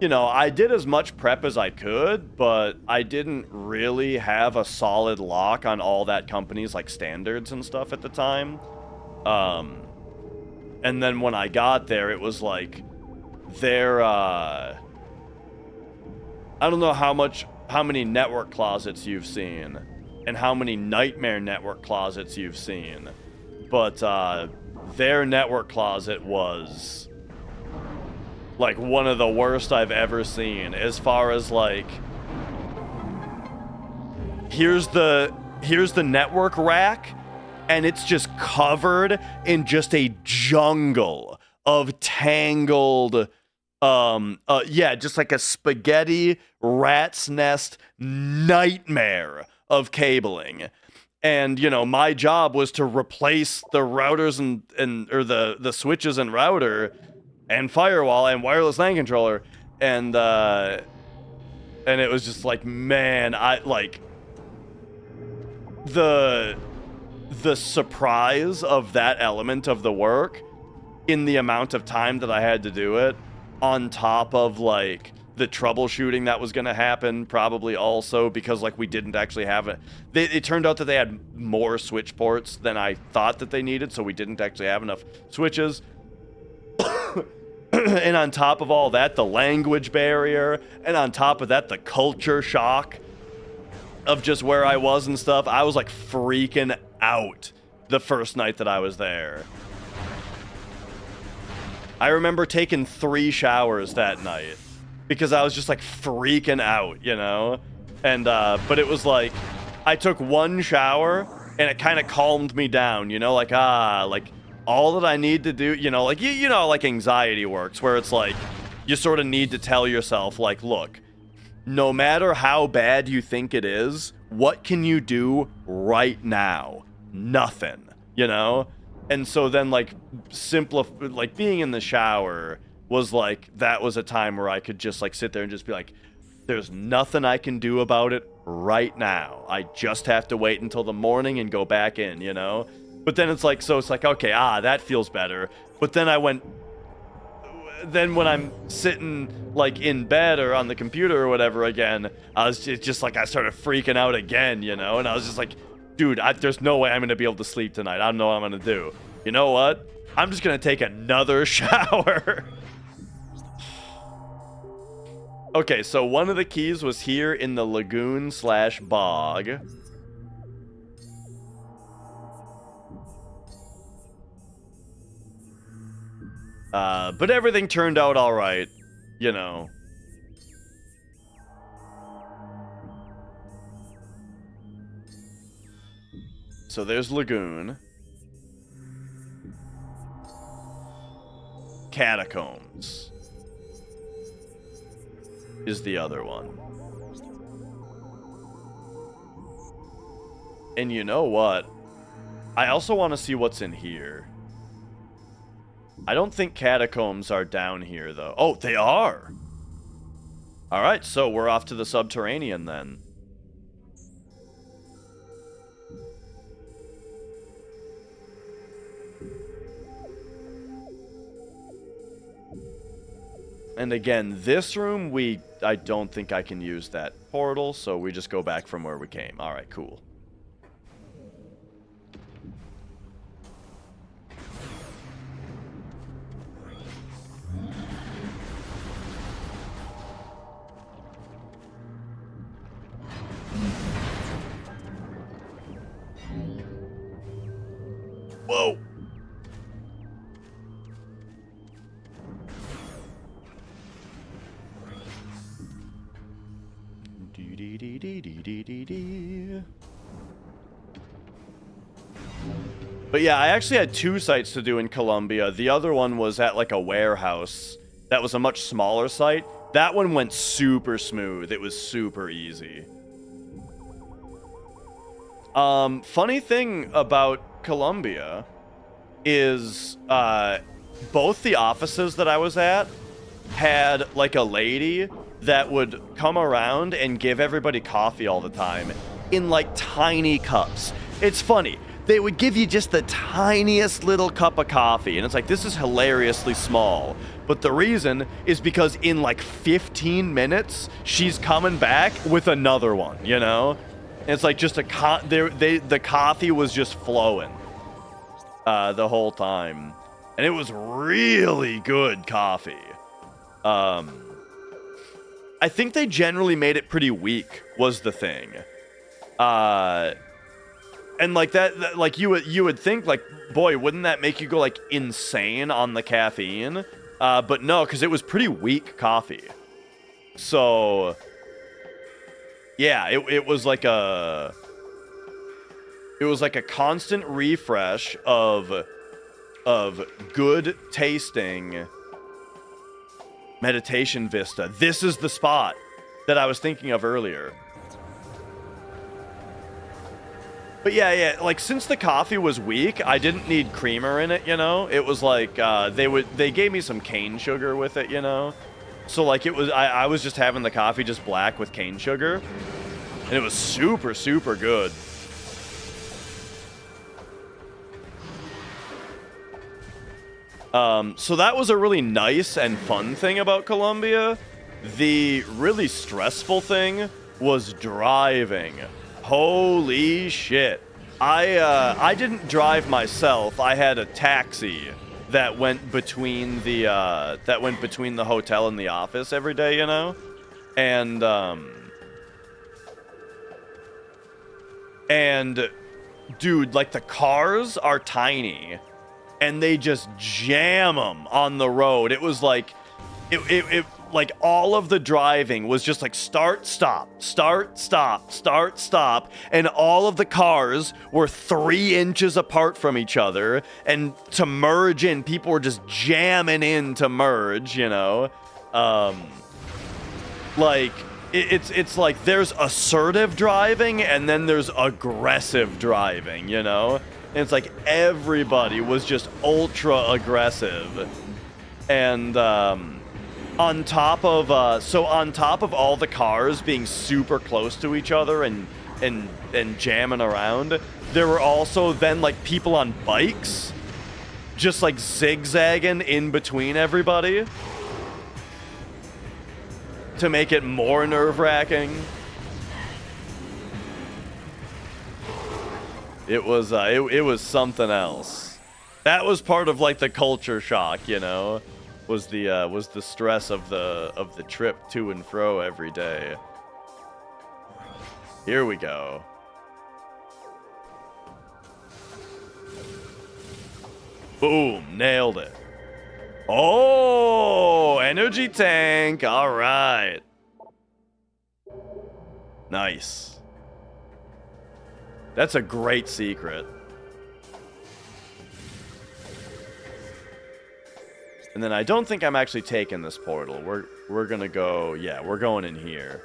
you know, I did as much prep as I could, but I didn't really have a solid lock on all that company's, like, standards and stuff at the time. And then when I got there, it was like their I don't know how many network closets you've seen and how many nightmare network closets you've seen, but their network closet was like one of the worst I've ever seen, as far as like, here's the network rack, and it's just covered in just a jungle of tangled, just like a spaghetti rat's nest nightmare of cabling. And, you know, my job was to replace the routers or the switches and router and firewall and wireless LAN controller. And it was just like, man, I like the surprise of that element of the work in the amount of time that I had to do it, on top of like the troubleshooting that was going to happen, probably also because like we didn't actually have it. It turned out that they had more switch ports than I thought that they needed, so we didn't actually have enough switches. And on top of all that, the language barrier, and on top of that, the culture shock of just where I was and stuff. I was like freaking out the first night that I was there. I remember taking 3 showers that night because I was just like freaking out, you know? And, but it was like, I took 1 shower and it kind of calmed me down, you know? Like, like all that I need to do, you know, like, you know, like anxiety works, where it's like, you sort of need to tell yourself, like, look, no matter how bad you think it is, what can you do right now? Nothing, you know? And so then, like, like, being in the shower was, like, that was a time where I could just, like, sit there and just be like, there's nothing I can do about it right now. I just have to wait until the morning and go back in, you know? But then it's like, so it's like, okay, that feels better. But then then when I'm sitting, like, in bed or on the computer or whatever again, it's just like I started freaking out again, you know? And I was just like, dude, there's no way I'm going to be able to sleep tonight. I don't know what I'm going to do. You know what? I'm just going to take another shower. Okay, so one of the keys was here in the lagoon/bog. But everything turned out all right, you know. So there's Lagoon. Catacombs is the other one. And you know what? I also want to see what's in here. I don't think catacombs are down here, though. Oh, they are! Alright, so we're off to the subterranean, then. And again, this room, I don't think I can use that portal, so we just go back from where we came. Alright, cool. Whoa! But yeah, I actually had 2 sites to do in Colombia. The other one was at like a warehouse that was a much smaller site. That one went super smooth. It was super easy. Funny thing about Colombia is both the offices that I was at had like a lady that would come around and give everybody coffee all the time in like tiny cups. It's funny. They would give you just the tiniest little cup of coffee, and it's like, this is hilariously small. But the reason is because in like 15 minutes, she's coming back with another one, you know? And it's like just the coffee was just flowing the whole time. And it was really good coffee. I think they generally made it pretty weak, was the thing. And like that like you would think like, boy, wouldn't that make you go like insane on the caffeine? But no, because it was pretty weak coffee. So yeah, it was like a constant refresh of good tasting meditation vista. This is the spot that I was thinking of earlier. But yeah, like since the coffee was weak, I didn't need creamer in it, you know? It was like they gave me some cane sugar with it, you know? So like it was I was just having the coffee just black with cane sugar. And it was super, super good. So that was a really nice and fun thing about Colombia. The really stressful thing was driving. Holy shit. I didn't drive myself. I had a taxi that went between the hotel and the office every day, you know? And dude, like the cars are tiny and they just jam them on the road. It was like it like all of the driving was just like start, stop, start, stop, start, stop. And all of the cars were 3 inches apart from each other. And to merge in, people were just jamming in to merge, you know? Like, it's like there's assertive driving and then there's aggressive driving, you know? And it's like everybody was just ultra aggressive. And, on top of all the cars being super close to each other and jamming around, there were also then like people on bikes just like zigzagging in between everybody to make it more nerve-wracking. It was something else. That was part of like the culture shock, you know? Was the stress of the trip to and fro every day. Here we go. Boom, nailed it. Oh, energy tank. All right. Nice. That's a great secret. And then I don't think I'm actually taking this portal. We're gonna go, yeah, we're going in here.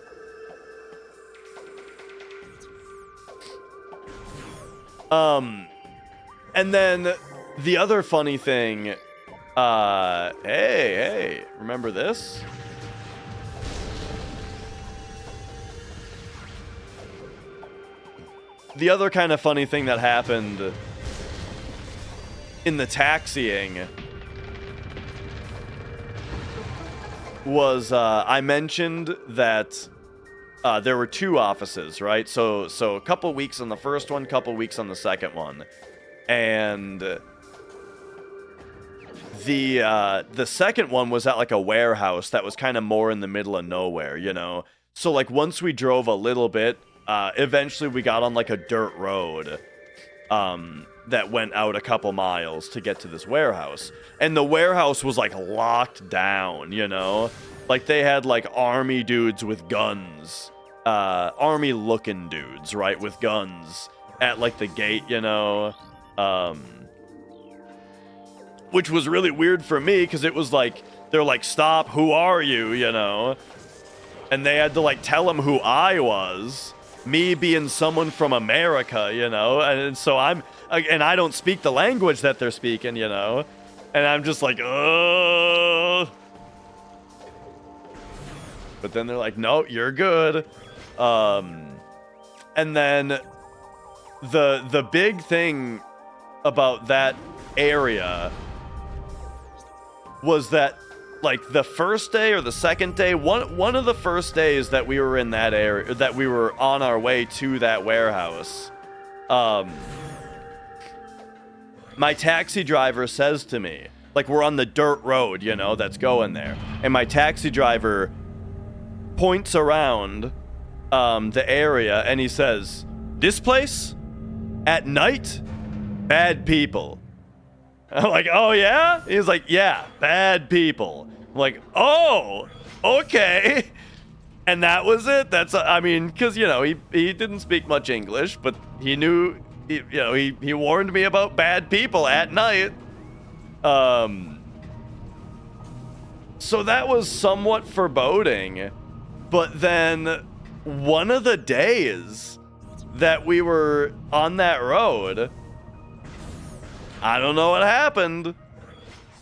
And then the other funny thing, hey, remember this? The other kind of funny thing that happened in the taxiing was I mentioned that there were 2 offices, right? So a couple weeks on the first one, couple weeks on the second one. And the second one was at like a warehouse that was kind of more in the middle of nowhere, you know? So like once we drove a little bit, eventually we got on like a dirt road that went out a couple miles to get to this warehouse. And the warehouse was like locked down, you know? Like they had like army dudes with guns, army looking dudes, right? With guns at like the gate, you know? Which was really weird for me because it was like, they're like, stop, who are you, you know? And they had to like tell them who I was. Me being someone from America, you know? And so and I don't speak the language that they're speaking, you know? And I'm just like, oh. But then they're like, no, you're good. And then the big thing about that area was that like the first day or the second day, one of the first days that we were in that area, that we were on our way to that warehouse, my taxi driver says to me, like we're on the dirt road, you know, that's going there. And my taxi driver points around the area and he says, this place? At night, bad people. I'm like, oh yeah? He's like, yeah, bad people. I'm like, oh, okay. And that was it. That's, I mean, because, you know, he didn't speak much English, but he knew, he warned me about bad people at night. So that was somewhat foreboding. But then one of the days that we were on that road, I don't know what happened,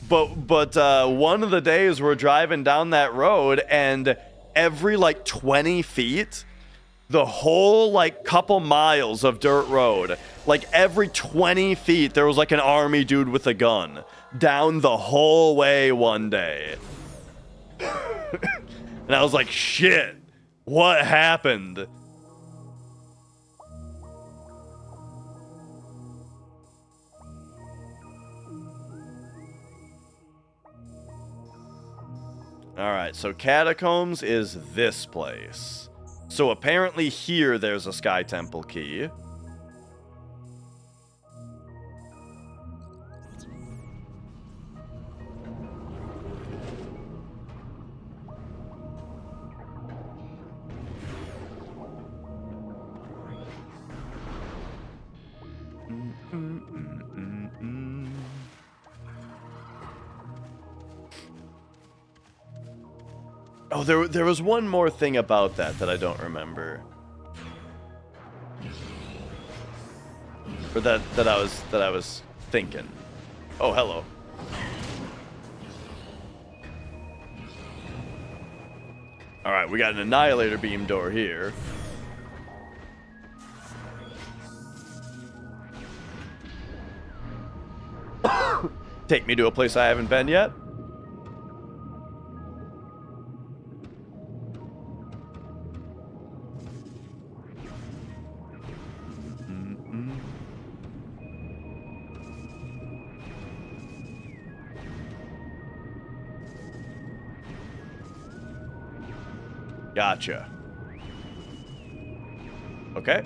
but one of the days we're driving down that road, and every like 20 feet, the whole like couple miles of dirt road, like every 20 feet, there was like an army dude with a gun down the whole way one day. And I was like, shit, what happened? Alright, so Catacombs is this place. So apparently here there's a Sky Temple key. Oh, there was one more thing about that I don't remember. Or that I was thinking. Oh, hello. All right, we got an Annihilator beam door here. Take me to a place I haven't been yet. Gotcha. Okay.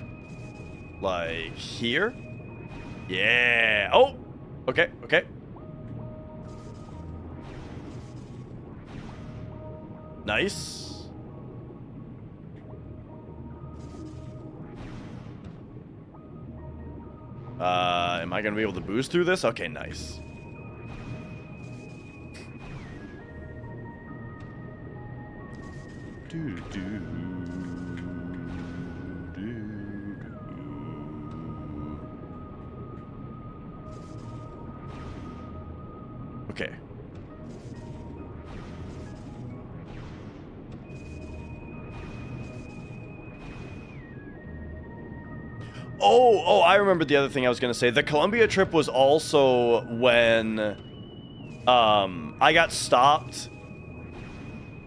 Like here? Yeah. Oh! Okay, okay. Nice. Am I gonna be able to boost through this? Okay, nice. Okay. Oh, I remember the other thing I was gonna say. The Columbia trip was also when I got stopped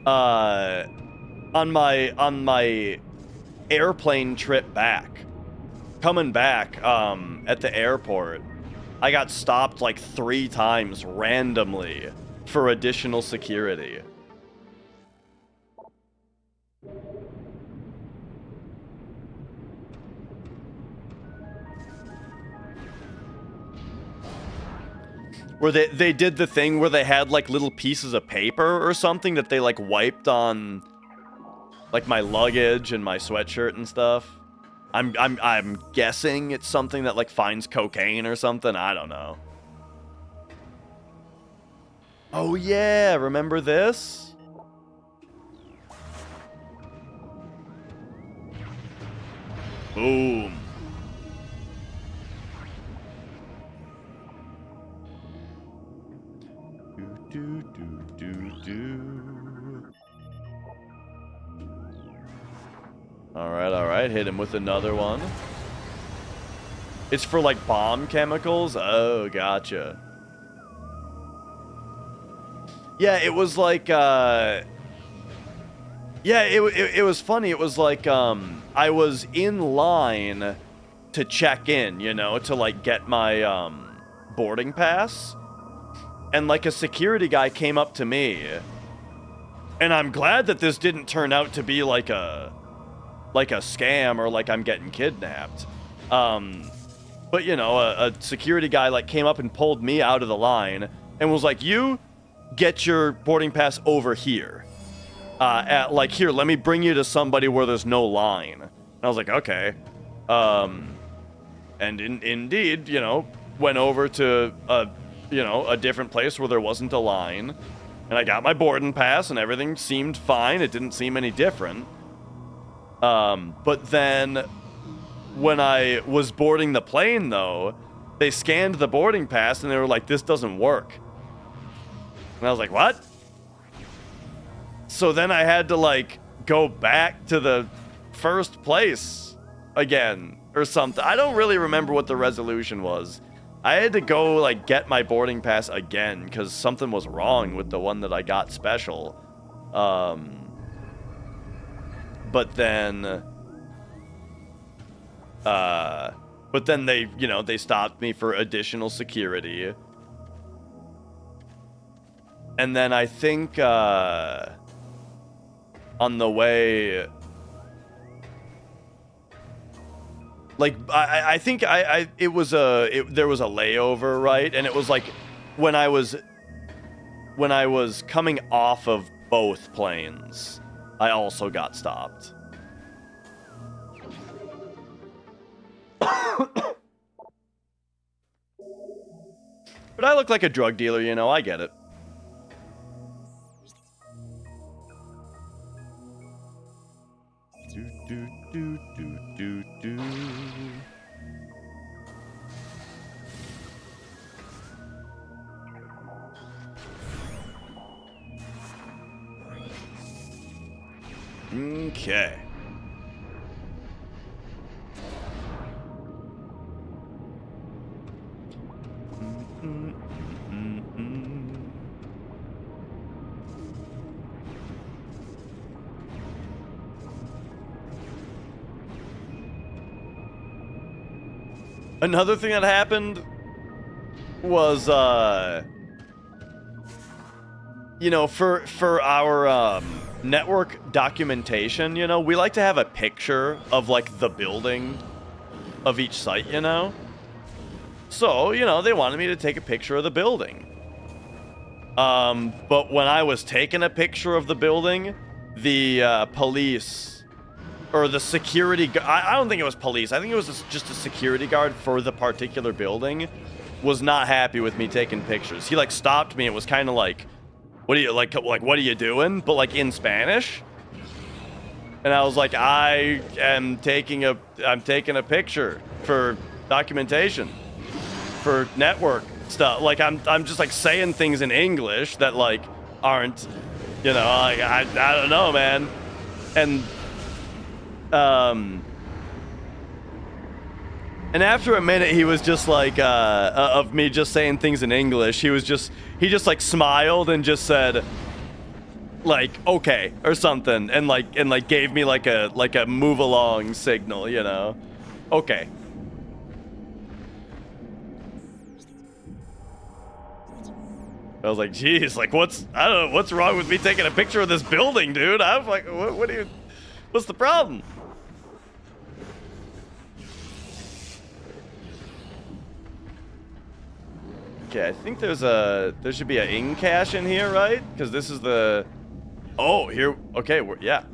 on my airplane trip back. Coming back at the airport, I got stopped like 3 times randomly for additional security. Where they did the thing where they had like little pieces of paper or something that they like wiped on like my luggage and my sweatshirt and stuff. I'm guessing it's something that like finds cocaine or something. I don't know. Oh yeah, remember this? Boom. All right, hit him with another one. It's for like bomb chemicals? Oh, gotcha. Yeah, it was like, yeah, it was funny. It was like, I was in line to check in, you know, to like get my, boarding pass. And like a security guy came up to me. And I'm glad that this didn't turn out to be like a scam or like I'm getting kidnapped. But, you know, a security guy, like, came up and pulled me out of the line and was like, you get your boarding pass over here. Here, let me bring you to somebody where there's no line. And I was like, okay. And indeed, you know, went over to, a different place where there wasn't a line. And I got my boarding pass and everything seemed fine. It didn't seem any different. But then when I was boarding the plane, though, they scanned the boarding pass and they were like, this doesn't work. And I was like, what? So then I had to, like, go back to the first place again or something. I don't really remember what the resolution was. I had to go, like, get my boarding pass again because something was wrong with the one that I got special. But then they, you know, they stopped me for additional security. And then I think, on the way, like, I think there was a layover, right? And it was like, when I was coming off of both planes, I also got stopped. But I look like a drug dealer, you know, I get it. Okay. Another thing that happened was, you know, for our network documentation, you know, we like to have a picture of, like, the building of each site, you know? So, you know, they wanted me to take a picture of the building. But when I was taking a picture of the building, the police... or the security... I don't think it was police. I think it was just a security guard for the particular building was not happy with me taking pictures. He, like, stopped me. It was kind of like, what are you, like, what are you doing? But, like, in Spanish. And I was like, I'm taking a picture for documentation, for network stuff. Like, I'm just, like, saying things in English that, like, aren't, you know, like, I don't know, man. And after a minute, he was just like, of me just saying things in English, he just like smiled and just said, like, okay, or something, and like gave me like a move along signal, you know? Okay. I was like, geez, like, I don't know, what's wrong with me taking a picture of this building, dude? I was like, what's the problem? Okay, I think there should be an ing cache in here, right? Because this is the... Oh, here... Okay, yeah.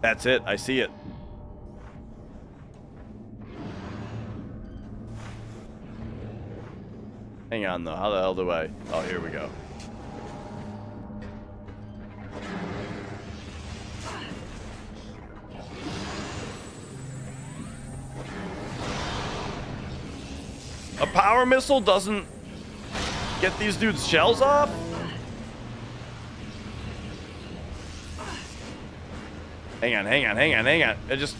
That's it, I see it. Hang on, though. How the hell do I... Oh, here we go. A power missile doesn't get these dudes' shells off? Hang on. It just...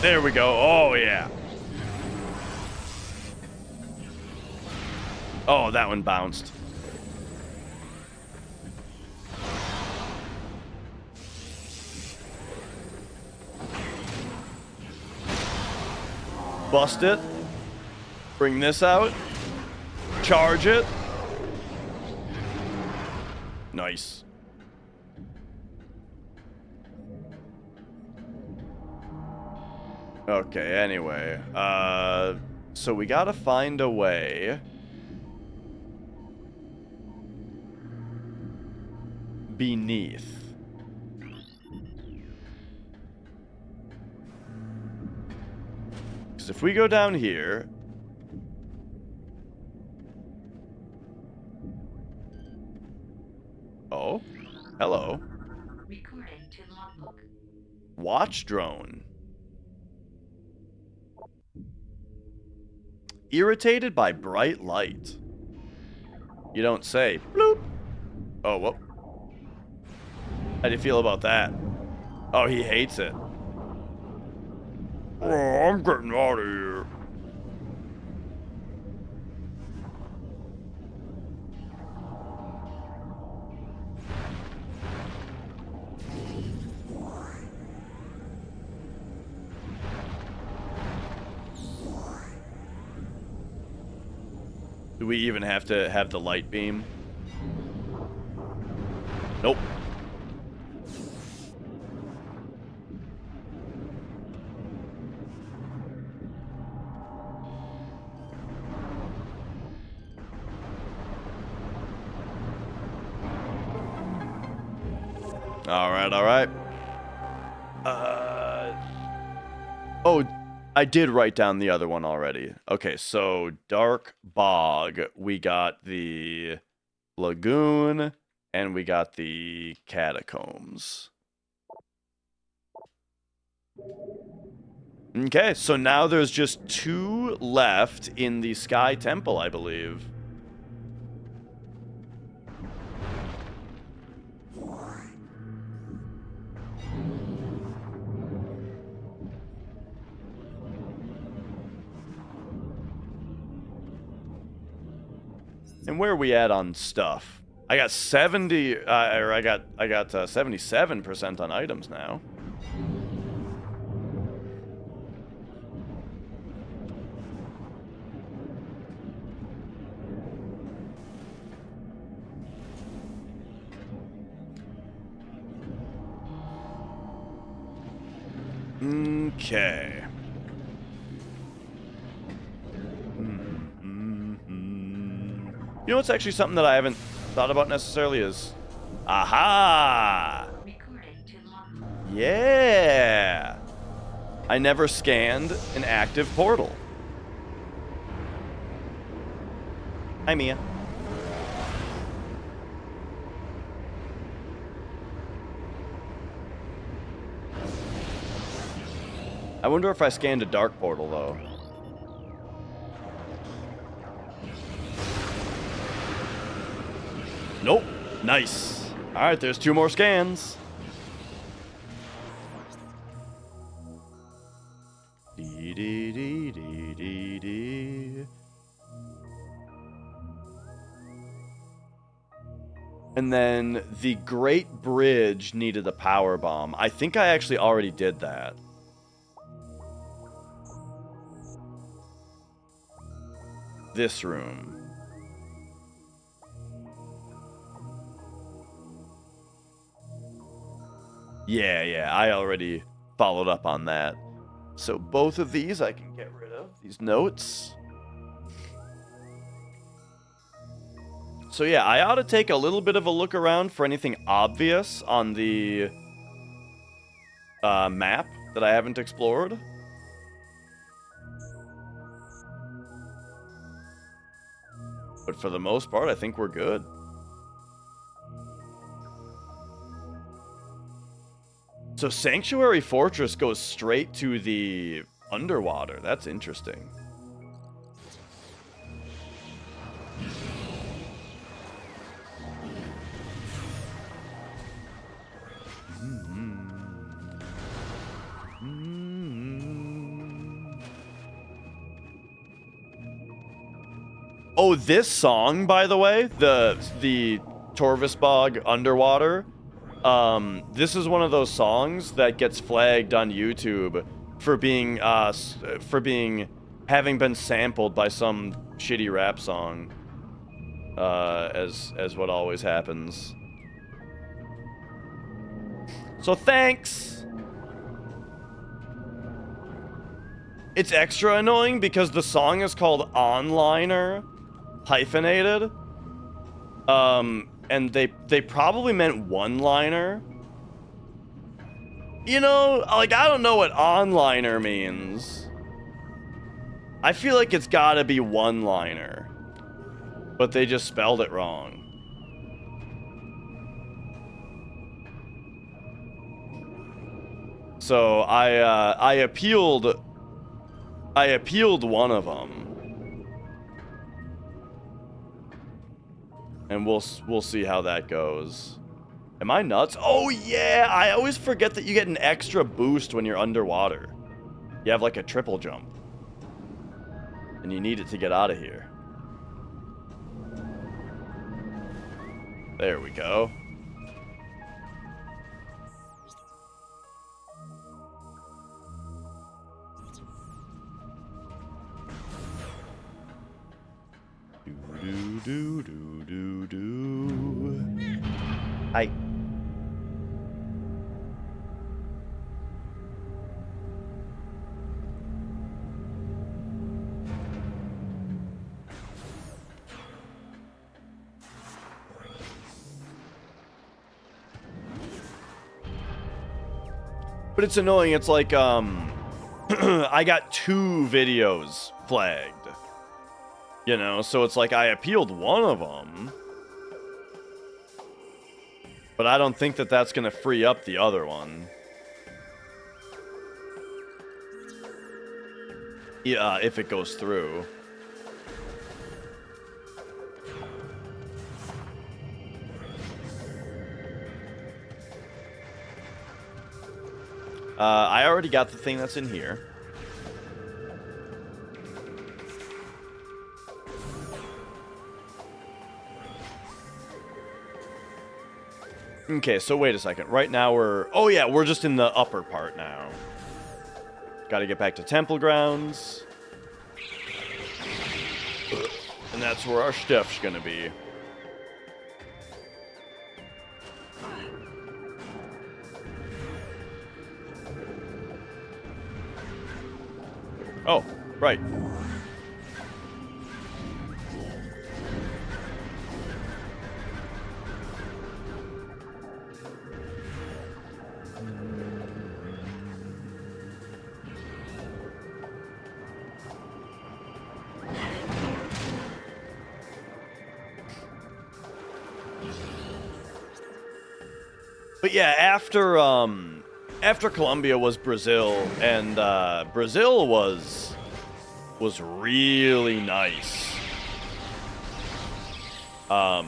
There we go. Oh, yeah. Oh, that one bounced. Bust it. Bring this out. Charge it. Nice. Okay, anyway. So we gotta find a way beneath. Because if we go down here... Oh, hello. Recording to logbook. Watch drone. Irritated by bright light. You don't say. Bloop. Oh, well. How do you feel about that? Oh, he hates it. Oh, I'm getting out of here. Do we even have to have the light beam? Nope. All right. Oh, I did write down the other one already. Okay, so Dark Bog. We got the Lagoon, and we got the Catacombs. Okay, so now there's just 2 left in the Sky Temple, I believe. And where are we at on stuff? I got 70, or I got 77% on items now. Okay. You know what's actually something that I haven't thought about necessarily is... Aha! Recording to logbook. Yeah! I never scanned an active portal. Hi, Mia. I wonder if I scanned a dark portal, though. Nope. Nice. All right, there's 2 more scans. Dee dee dee dee dee dee. And then the Great Bridge needed a power bomb. I think I actually already did that. This room. Yeah, I already followed up on that. So both of these I can get rid of, these notes. So yeah, I ought to take a little bit of a look around for anything obvious on the map that I haven't explored. But for the most part, I think we're good. So Sanctuary Fortress goes straight to the underwater. That's interesting. Oh, this song, by the way, the Torvisbog Underwater. This is one of those songs that gets flagged on YouTube for being having been sampled by some shitty rap song. As what always happens. So thanks. It's extra annoying because the song is called Onliner, hyphenated. And they probably meant one-liner. You know, like, I don't know what onliner means. I feel like it's gotta be one-liner. But they just spelled it wrong. So I appealed one of them. And we'll see how that goes. Am I nuts? Oh yeah, I always forget that you get an extra boost when you're underwater. You have like a triple jump. And you need it to get out of here. There we go. Do. Hi. But it's annoying. It's like, I got 2 videos flagged. You know, so it's like I appealed one of them. But I don't think that that's going to free up the other one. Yeah, if it goes through. I already got the thing that's in here. Okay, so wait a second. Right now we're... Oh yeah, we're just in the upper part now. Gotta get back to Temple Grounds. And that's where our stuff's gonna be. Oh, right. But yeah, after Colombia was Brazil, and Brazil was really nice. Like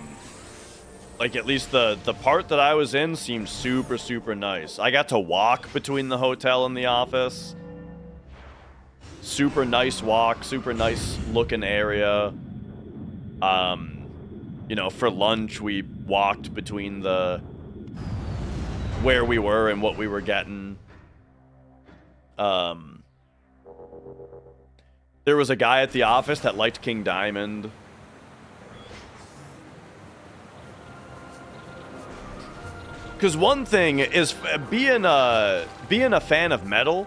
at least the part that I was in seemed super nice. I got to walk between the hotel and the office. Super nice walk, super nice looking area. You know, for lunch we walked between the where we were and what we were getting. There was a guy at the office that liked King Diamond. Because one thing is being a fan of metal.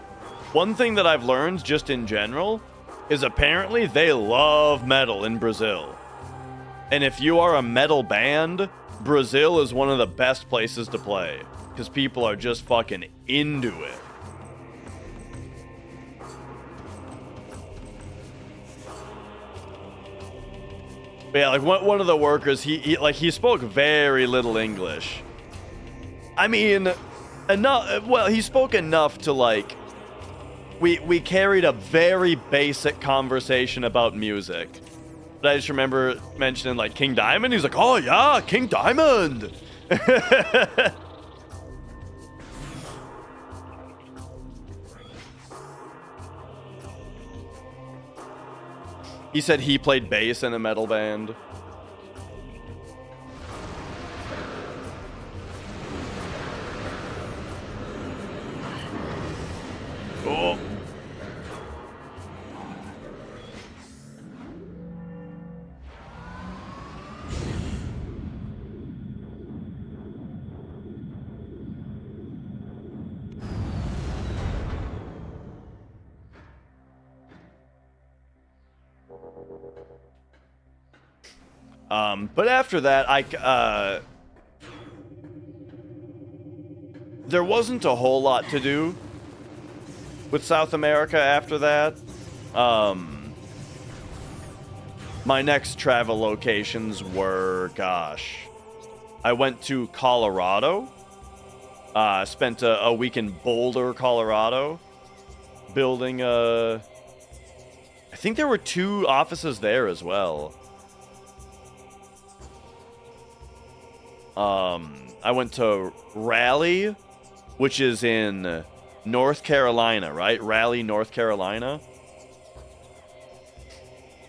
One thing that I've learned just in general is apparently they love metal in Brazil. And if you are a metal band, Brazil is one of the best places to play. Because people are just fucking into it. But yeah, like one of the workers, he spoke very little English. I mean, enough. Well, he spoke enough to like. We carried a very basic conversation about music. But I just remember mentioning like King Diamond. He's like, "Oh yeah, King Diamond." He said he played bass in a metal band. Oh. But after that, there wasn't a whole lot to do with South America after that. My next travel locations were, gosh, I went to Colorado. Spent a week in Boulder, Colorado, building I think there were 2 offices there as well. I went to Raleigh, which is in North Carolina, right? Raleigh, North Carolina.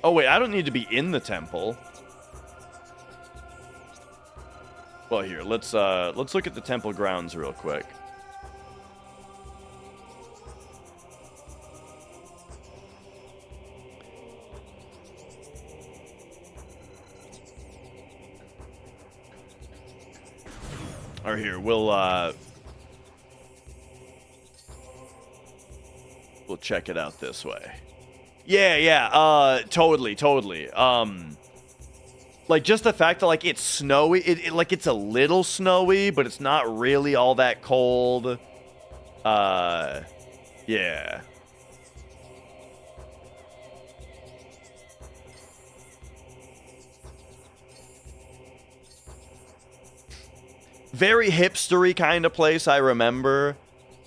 Oh wait, I don't need to be in the temple. Well, here, let's look at the temple grounds real quick. Or here, we'll check it out this way. Yeah, totally. Like, just the fact that, like, it's snowy, like, it's a little snowy, but it's not really all that cold. Yeah. Very hipstery kind of place, I remember.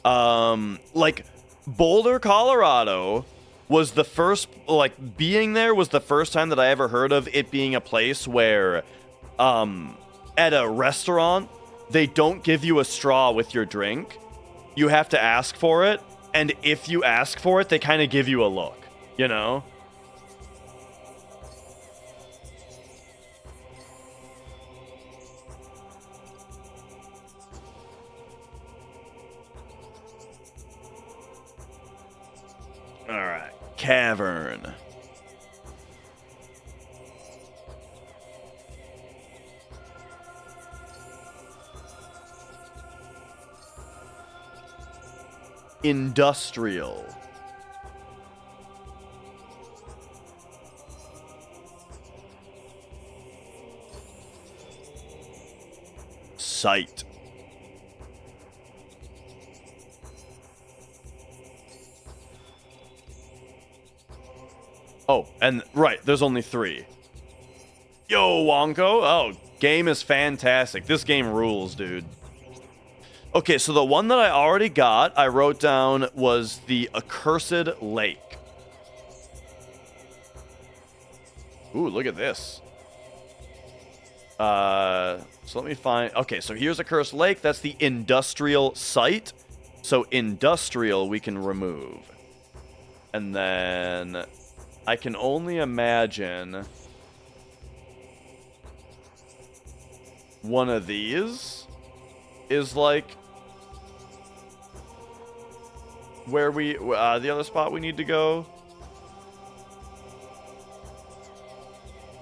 Like, Boulder, Colorado was the first, like, being there was the first time that I ever heard of it being a place where, at a restaurant, they don't give you a straw with your drink. You have to ask for it, and if you ask for it, they kind of give you a look, you know? Alright, cavern. Industrial. Site. Oh, and right, there's only 3. Yo, Wonko. Oh, game is fantastic. This game rules, dude. Okay, so the one that I already got, I wrote down, was the Accursed Lake. Ooh, look at this. So let me find... Okay, so here's Accursed Lake. That's the industrial site. So industrial we can remove. And then I can only imagine one of these is like where we the other spot we need to go.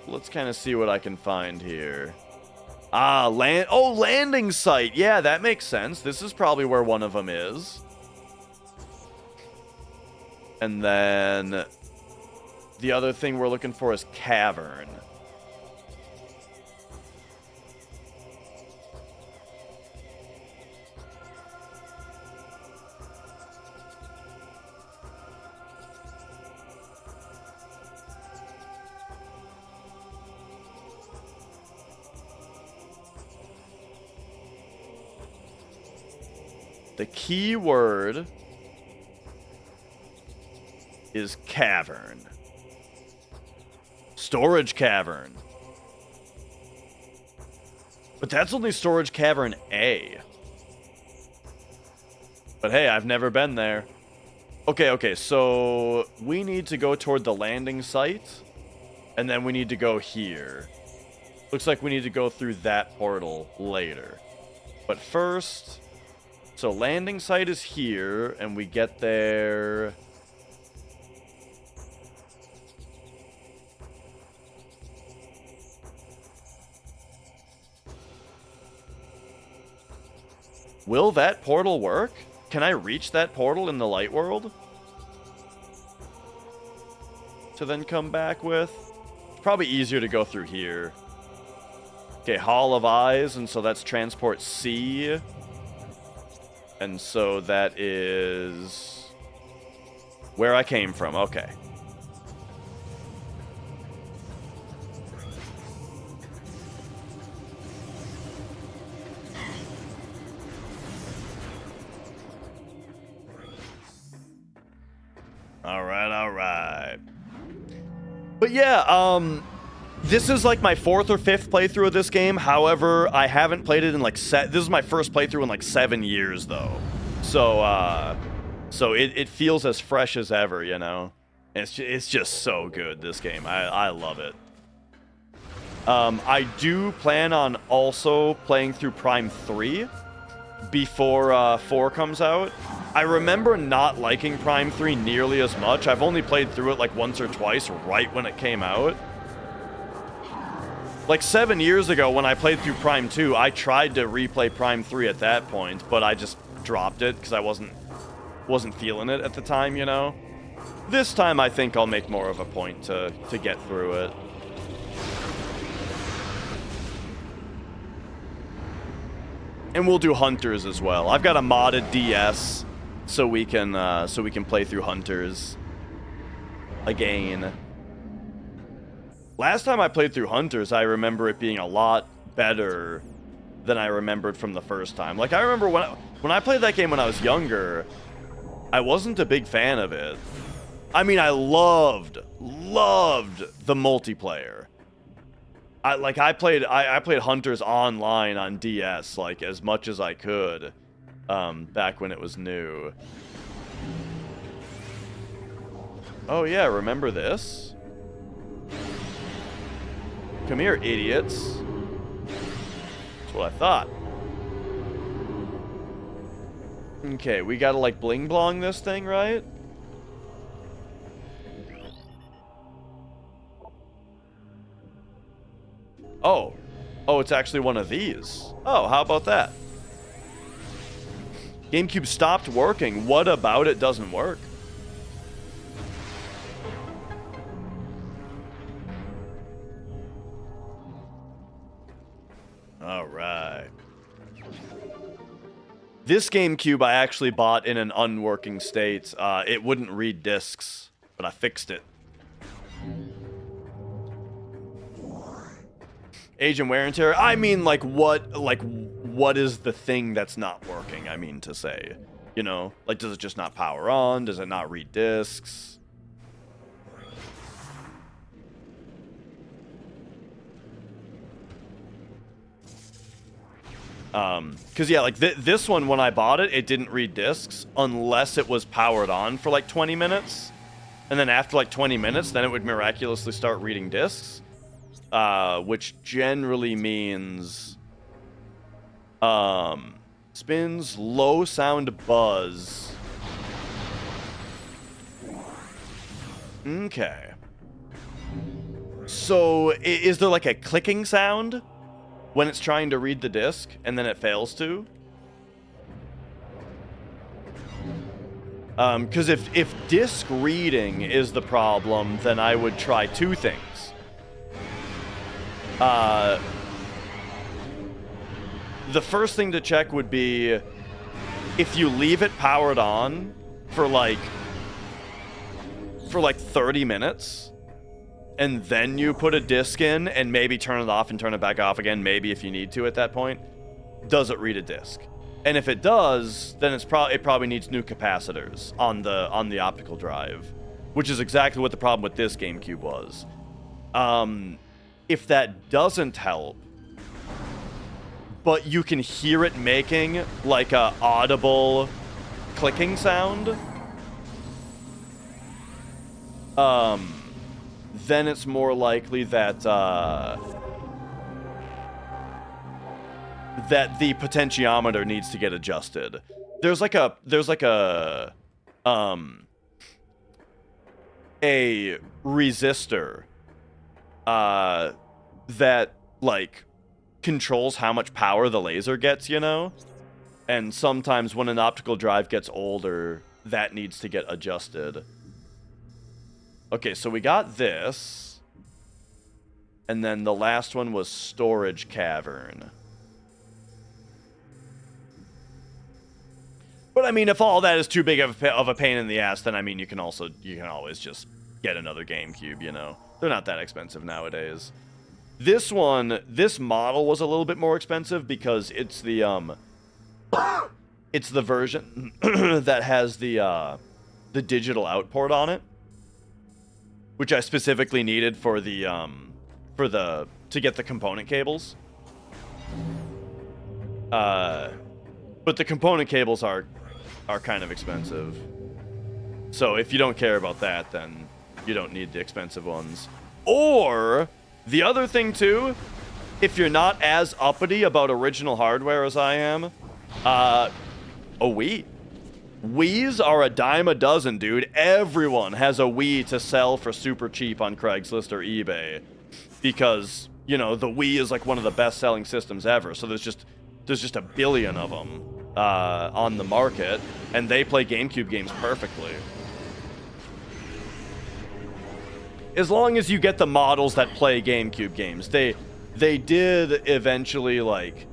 Let's kind of see what I can find here. Landing site. Yeah, that makes sense. This is probably where one of them is. And then the other thing we're looking for is cavern. The key word is cavern. Storage cavern. But that's only storage cavern A. But hey, I've never been there. Okay, so we need to go toward the landing site. And then we need to go here. Looks like we need to go through that portal later. But first... So landing site is here, and we get there... Will that portal work? Can I reach that portal in the light world? To then come back with? It's probably easier to go through here. Okay, Hall of Eyes, and so that's transport C. And so that is where I came from. Okay. All right. But yeah, this is like my 4th or 5th playthrough of this game. However, I haven't played it in like this is my first playthrough in like 7 years though. So it feels as fresh as ever, you know. And it's just so good, this game. I love it. I do plan on also playing through Prime 3 before 4 comes out. I remember not liking Prime 3 nearly as much. I've only played through it like once or twice right when it came out. Like 7 years ago when I played through Prime 2, I tried to replay Prime 3 at that point, but I just dropped it because I wasn't feeling it at the time, you know? This time I think I'll make more of a point to get through it. And we'll do Hunters as well. I've got a modded DS so we can play through Hunters again. Last time I played through Hunters, I remember it being a lot better than I remembered from the first time. Like, I remember when I played that game when I was younger, I wasn't a big fan of it. I mean, I loved the multiplayer. I played Hunters online on DS, like, as much as I could, back when it was new. Oh yeah, remember this? Come here, idiots. That's what I thought. Okay, we gotta, like, bling-blong this thing, right? Oh. Oh, it's actually one of these. Oh, how about that? GameCube stopped working. What about it doesn't work? Alright. This GameCube I actually bought in an unworking state. It wouldn't read discs, but I fixed it. Age and wear and tear? I mean, what is the thing that's not working, I mean to say? You know? Like, does it just not power on? Does it not read discs? Because, yeah, like, this one, when I bought it, it didn't read discs unless it was powered on for, like, 20 minutes. And then after, like, 20 minutes, then it would miraculously start reading discs. Which generally means, spins, low sound buzz. Okay. So, is there, like, a clicking sound when it's trying to read the disc, and then it fails to? Because if disc reading is the problem, then I would try two things. The first thing to check would be if you leave it powered on for like 30 minutes and then you put a disc in and maybe turn it off and turn it back off again, maybe if you need to at that point, does it read a disc? And if it does, then it probably needs new capacitors on the optical drive, which is exactly what the problem with this GameCube was. If that doesn't help, but you can hear it making like a audible clicking sound, then it's more likely that that the potentiometer needs to get adjusted. There's like a resistor that, like, controls how much power the laser gets, you know? And sometimes when an optical drive gets older, that needs to get adjusted. Okay, so we got this. And then the last one was Storage Cavern. But I mean, if all that is too big of a pain in the ass, then I mean, you can always just get another GameCube, you know. They're not that expensive nowadays. This model was a little bit more expensive because it's the it's the version that has the digital out port on it, which I specifically needed for to get the component cables. But the component cables are kind of expensive. So if you don't care about that, then you don't need the expensive ones. Or the other thing too, if you're not as uppity about original hardware as I am, a Wii. Wiis are a dime a dozen, dude. Everyone has a Wii to sell for super cheap on Craigslist or eBay. Because, you know, the Wii is like one of the best selling systems ever. So there's just a billion of them on the market, and they play GameCube games perfectly. As long as you get the models that play GameCube games. They did eventually, like,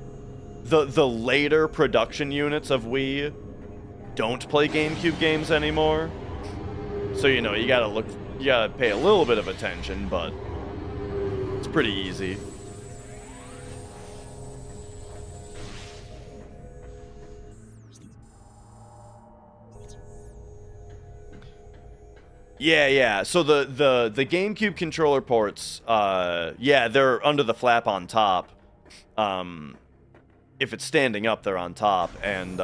the later production units of Wii don't play GameCube games anymore. So, you know, you gotta pay a little bit of attention, but it's pretty easy. Yeah. So the GameCube controller ports, yeah, they're under the flap on top. If it's standing up, they're on top, and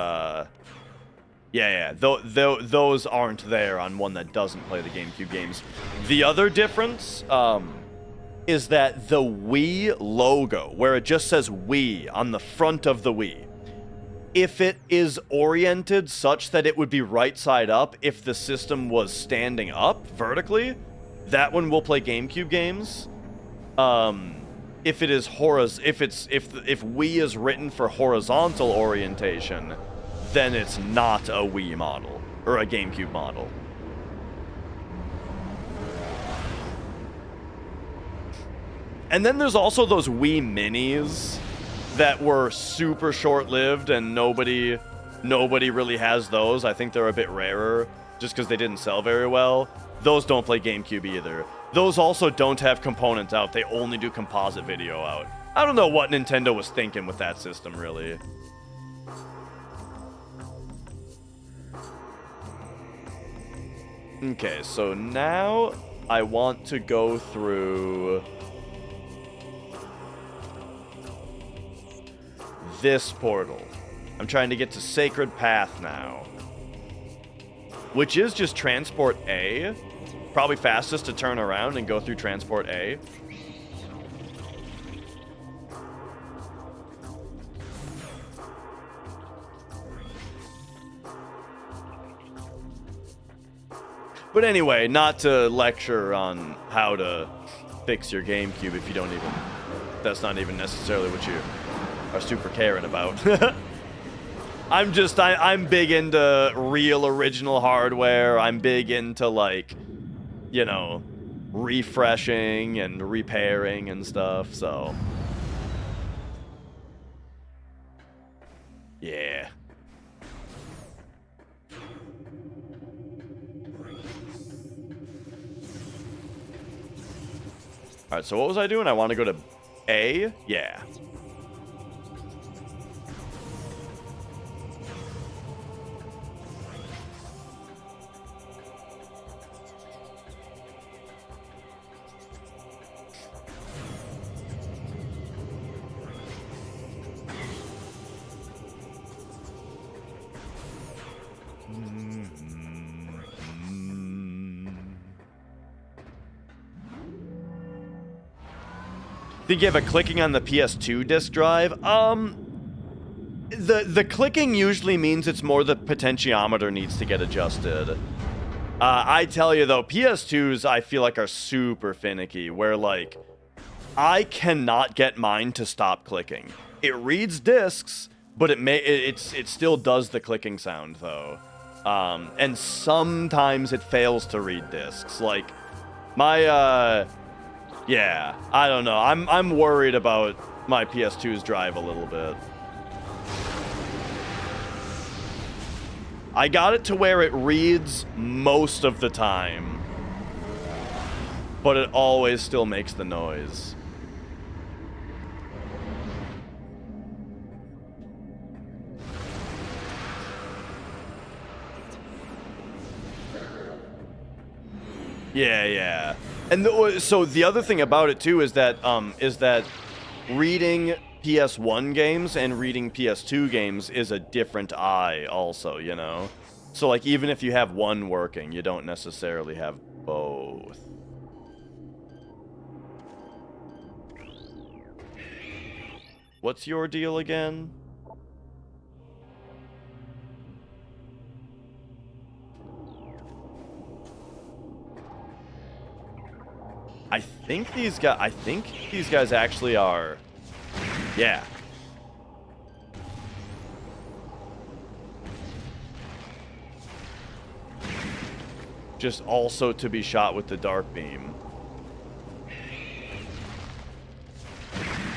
yeah. Those aren't there on one that doesn't play the GameCube games. The other difference is that the Wii logo, where it just says Wii on the front of the Wii, if it is oriented such that it would be right side up if the system was standing up vertically, that one will play GameCube games. If it is if Wii is written for horizontal orientation, then it's not a Wii model or a GameCube model. And then there's also those Wii Minis that were super short-lived, and nobody really has those. I think they're a bit rarer just because they didn't sell very well. Those don't play GameCube either. Those also don't have components out. They only do composite video out. I don't know what Nintendo was thinking with that system, really. Okay, so now I want to go through this portal. I'm trying to get to Sacred Path now, which is just Transport A. Probably fastest to turn around and go through Transport A. But anyway, not to lecture on how to fix your GameCube if you don't even... That's not even necessarily what you are super caring about. I'm big into real original hardware. I'm big into, like, you know, refreshing and repairing and stuff, so... Yeah. Alright, so what was I doing? I want to go to A? Yeah. Think you have a clicking on the PS2 disc drive? The clicking usually means it's more the potentiometer needs to get adjusted. I tell you though, PS2s I feel like are super finicky, where like I cannot get mine to stop clicking. It reads discs, but it still does the clicking sound though. And sometimes it fails to read discs. Like my Yeah, I don't know. I'm worried about my PS2's drive a little bit. I got it to where it reads most of the time, but it always still makes the noise. Yeah, yeah. And so the other thing about it too is that reading PS1 games and reading PS2 games is a different eye also, you know? So like even if you have one working, you don't necessarily have both. What's your deal again? I think these guys actually are. Yeah. Just also to be shot with the dark beam.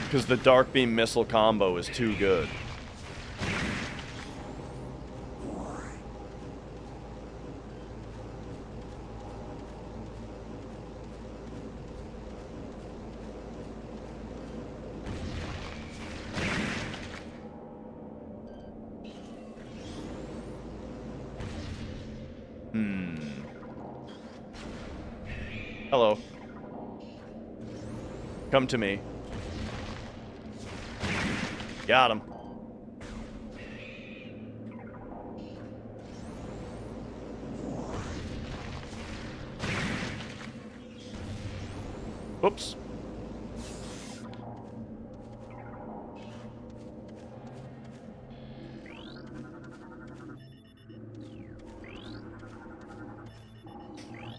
Because the dark beam missile combo is too good. Hello. Come to me. Got him. Whoops.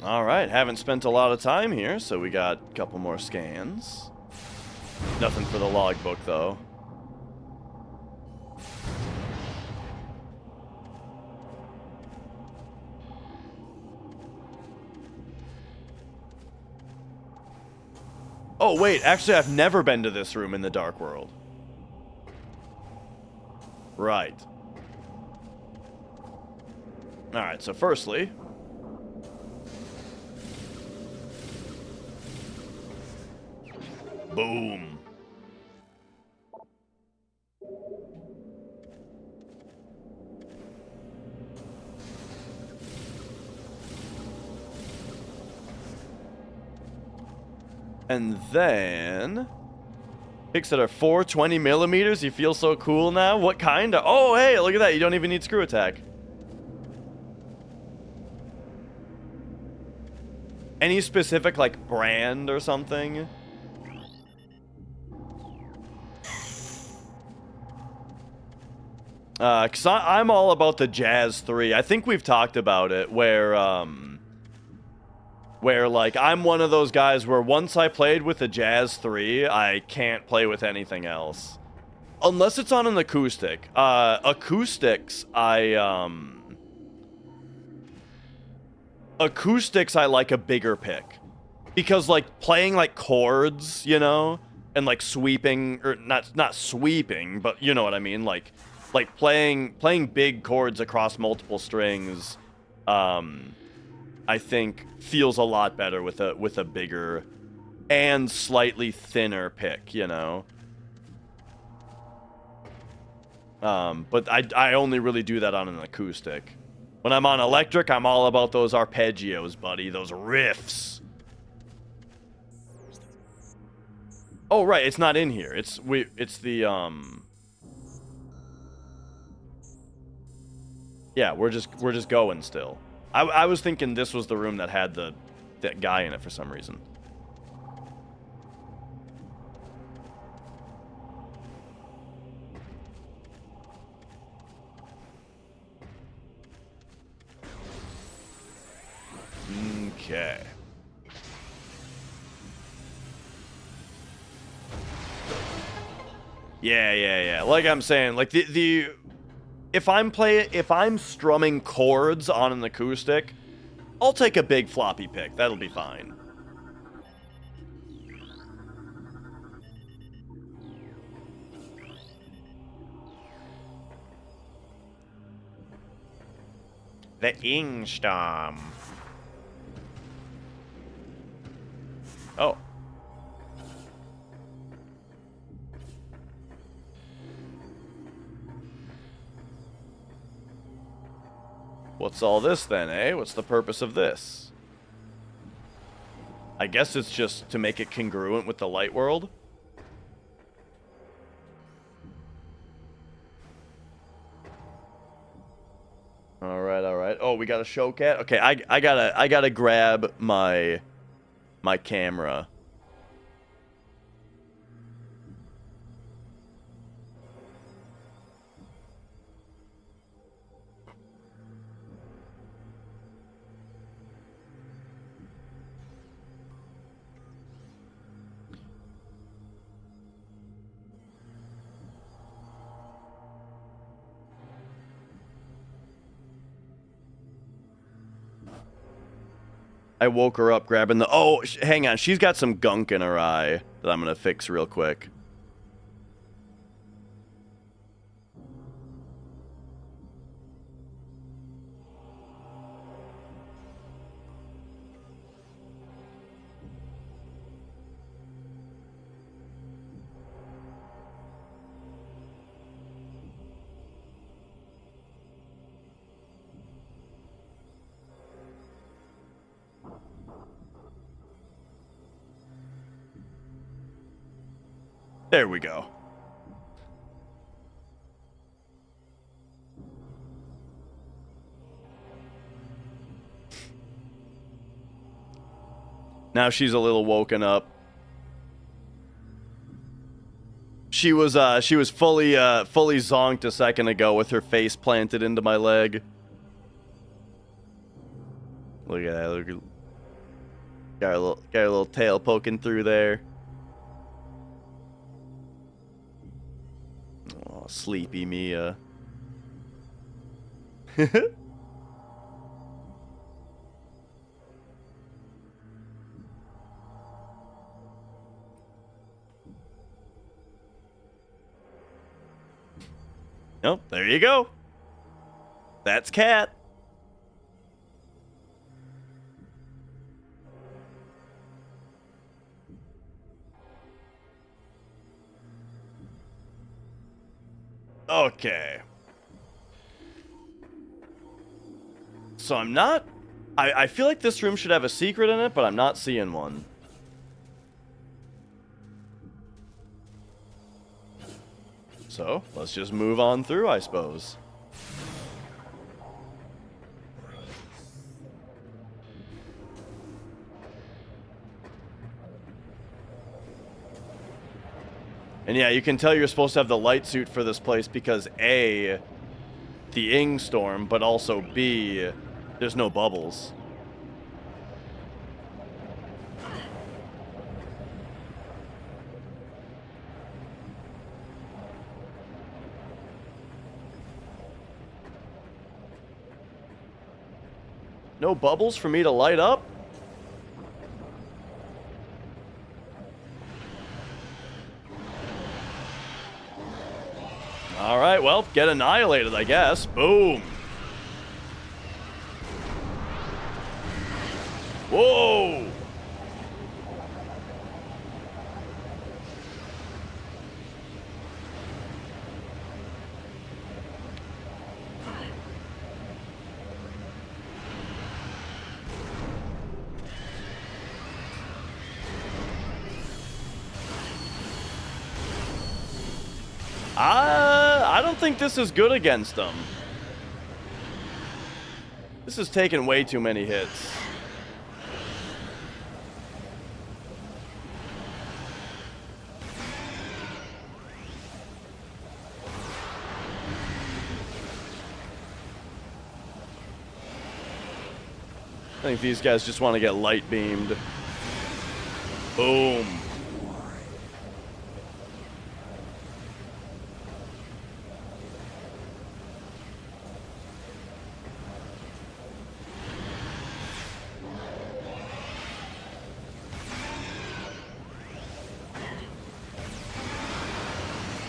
All right, haven't spent a lot of time here, so we got a couple more scans. Nothing for the logbook, though. Oh, wait, actually, I've never been to this room in the Dark World. Right. Alright, so firstly... Boom. And then... Picks that are 420 millimeters. You feel so cool now? What kind of... Oh, hey, look at that. You don't even need screw attack. Any specific, like, brand or something? Because I'm all about the Jazz 3. I think we've talked about it, where, like, I'm one of those guys where once I played with the Jazz 3, I can't play with anything else. Unless it's on an acoustic. Acoustics, Acoustics, I like a bigger pick. Because, like, playing, like, chords, you know? And, like, sweeping, or not sweeping, but you know what I mean, like playing big chords across multiple strings, I think feels a lot better with a bigger and slightly thinner pick, you know. But I only really do that on an acoustic. When I'm on electric, I'm all about those arpeggios, buddy, those riffs. Oh right, it's not in here. It's the Yeah, we're just going still. I was thinking this was the room that had that guy in it for some reason. Okay. Yeah. Like I'm saying, like if I'm strumming chords on an acoustic, I'll take a big floppy pick. That'll be fine. The Ingstorm. Oh. What's all this then, eh? What's the purpose of this? I guess it's just to make it congruent with the light world. All right, all right. Oh, we got a show cat. Okay, I gotta grab my camera. I woke her up grabbing the... Oh, hang on. She's got some gunk in her eye that I'm going to fix real quick. There we go. Now she's a little woken up. She was fully zonked a second ago with her face planted into my leg. Look at that. Look at, got her little tail poking through there. Oh, sleepy Mia. Oh, there you go. That's Cat. Okay. So I'm not... I feel like this room should have a secret in it, but I'm not seeing one. So, let's just move on through, I suppose. And yeah, you can tell you're supposed to have the light suit for this place because A, the Ing storm, but also B, there's no bubbles. No bubbles for me to light up? Alright, well, get annihilated, I guess. Boom. Whoa! I don't think this is good against them. This is taking way too many hits. I think these guys just want to get light beamed. Boom.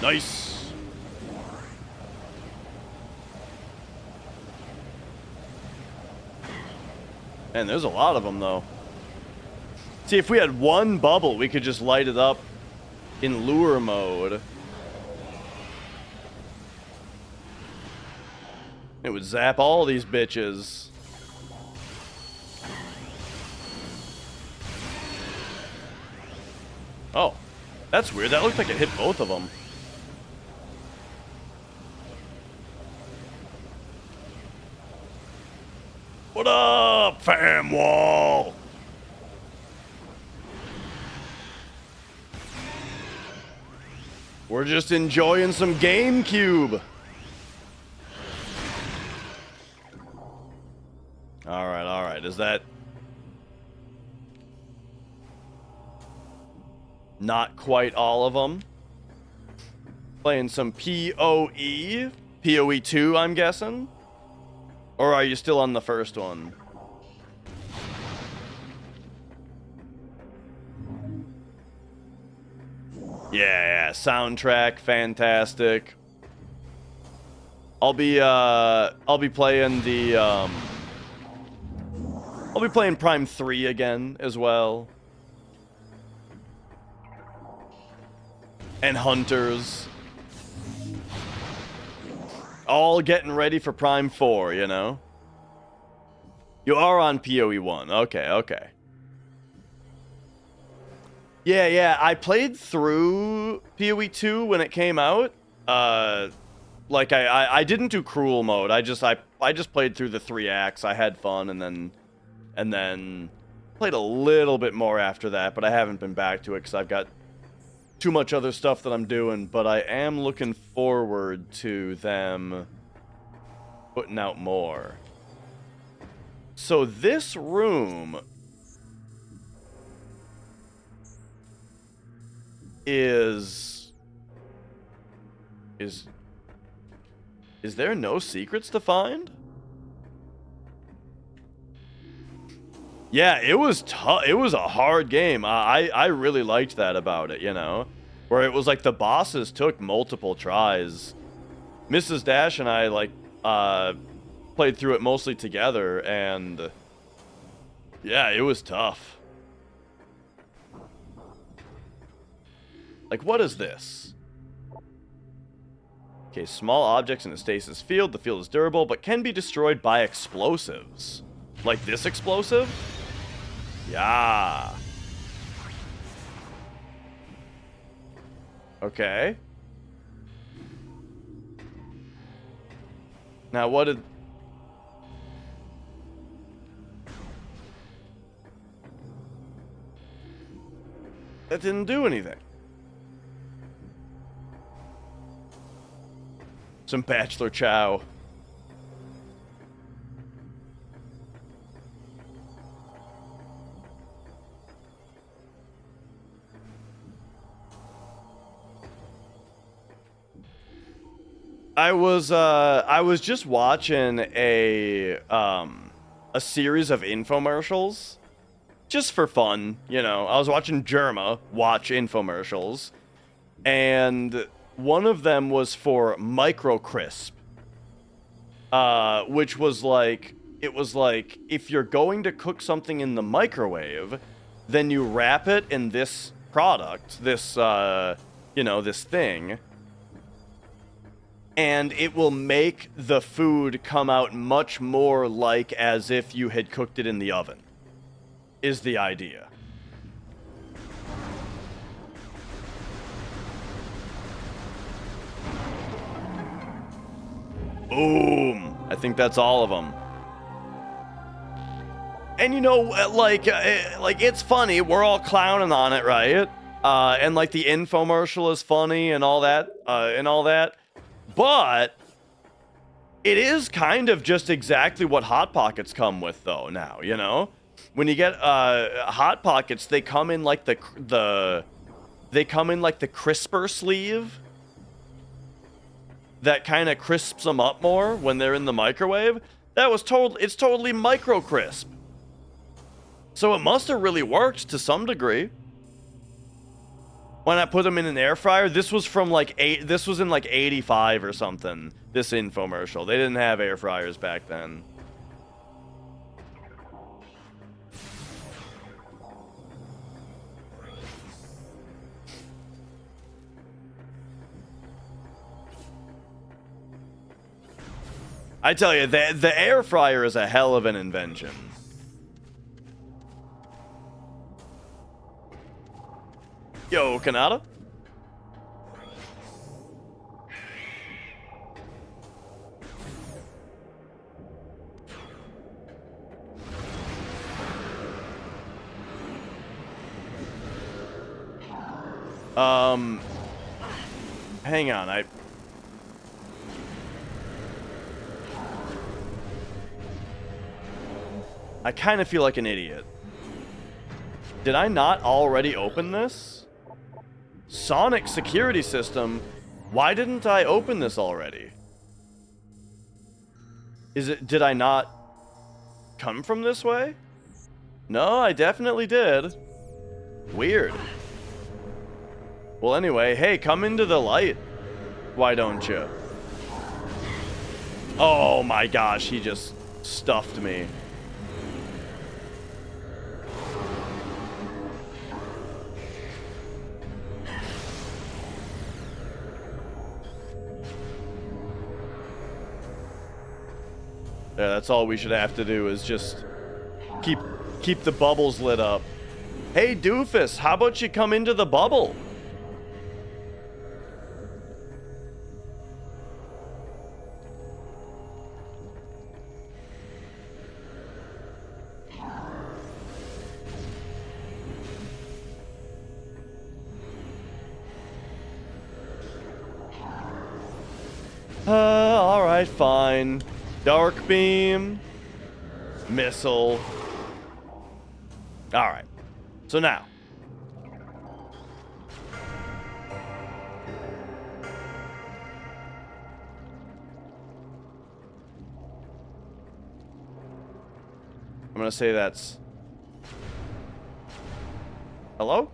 Nice. Man, there's a lot of them, though. See, if we had one bubble, we could just light it up in lure mode. It would zap all these bitches. Oh, that's weird. That looked like it hit both of them. What up, fam wall? We're just enjoying some GameCube. All right. Is that not quite all of them? Playing some PoE? PoE 2, I'm guessing? Or are you still on the first one? Yeah, soundtrack, fantastic. I'll be playing the I'll be playing Prime 3 again as well. And Hunters. All getting ready for Prime 4, you know? You are on PoE 1. Okay. Yeah, I played through PoE 2 when it came out. Like I didn't do cruel mode. I just played through the 3 acts. I had fun and then played a little bit more after that, but I haven't been back to it because I've got too much other stuff that I'm doing, but I am looking forward to them putting out more. So this room is there no secrets to find? Yeah, it was tough. It was a hard game. I really liked that about it, you know? Where it was like the bosses took multiple tries. Mrs. Dash and I, like, played through it mostly together, and yeah, it was tough. Like, what is this? Okay, small objects in a stasis field. The field is durable, but can be destroyed by explosives. Like this explosive? Yeah. Okay. Now what did... That didn't do anything. Some bachelor chow. I was just watching a series of infomercials just for fun, you know. I was watching Germa watch infomercials, and one of them was for Micro Crisp, which was like, it was like, if you're going to cook something in the microwave, then you wrap it in this product, this, you know, this thing, and it will make the food come out much more like as if you had cooked it in the oven, is the idea. Boom. I think that's all of them. And you know, like it's funny. We're all clowning on it, right? And like the infomercial is funny and all that, But it is kind of just exactly what Hot Pockets come with, though. Now, you know, when you get Hot Pockets, they come in like the crisper sleeve that kind of crisps them up more when they're in the microwave. It's totally micro crisp. So it must have really worked to some degree. When I put them in an air fryer, this was from like this was in like 85 or something, this infomercial. They didn't have air fryers back then. I tell you, the air fryer is a hell of an invention. Yo, Kanata? Hang on, I kind of feel like an idiot. Did I not already open this? Sonic security system? Why didn't I open this already? Did I not come from this way? No, I definitely did. Weird. Well, anyway, hey, come into the light. Why don't you? Oh my gosh, he just stuffed me. Yeah, that's all we should have to do is just keep the bubbles lit up. Hey, Doofus, how about you come into the bubble? Alright, fine. Dark beam. Missile. Alright. So now. I'm gonna say that's... Hello?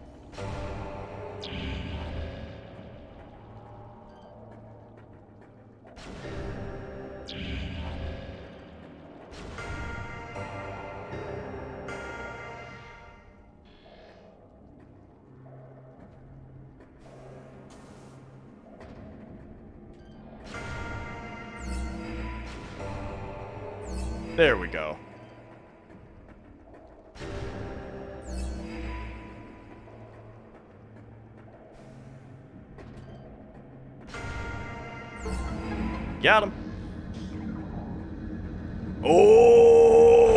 There we go. Got him. Oh!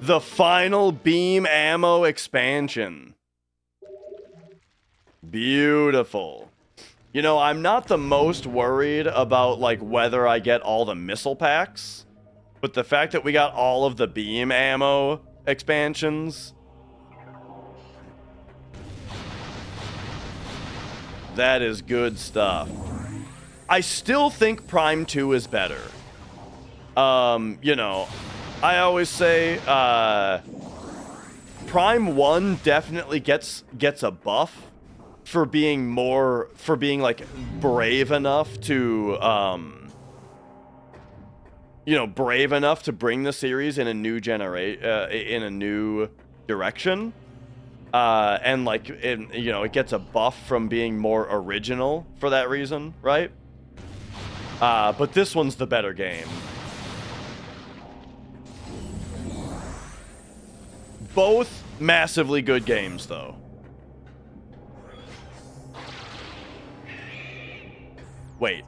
The final beam ammo expansion. Beautiful. You know, I'm not the most worried about, like, whether I get all the missile packs, but the fact that we got all of the beam ammo expansions, that is good stuff. I still think Prime 2 is better. You know, I always say, Prime 1 definitely gets a buff for being like brave enough to you know, brave enough to bring the series in a new in a new direction, and like you know, it gets a buff from being more original for that reason, right? But this one's the better game. Both massively good games, though. Wait.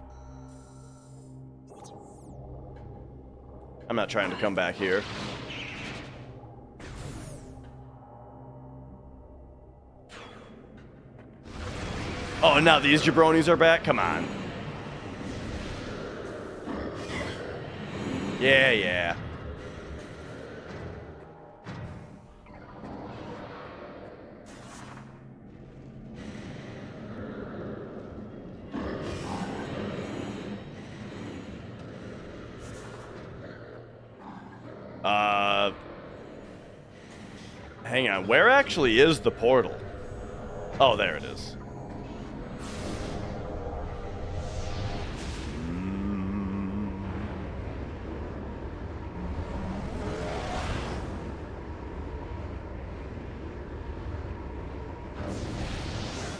I'm not trying to come back here. Oh, now these jabronis are back? Come on. Yeah, yeah. Hang on. Where actually is the portal? Oh, there it is.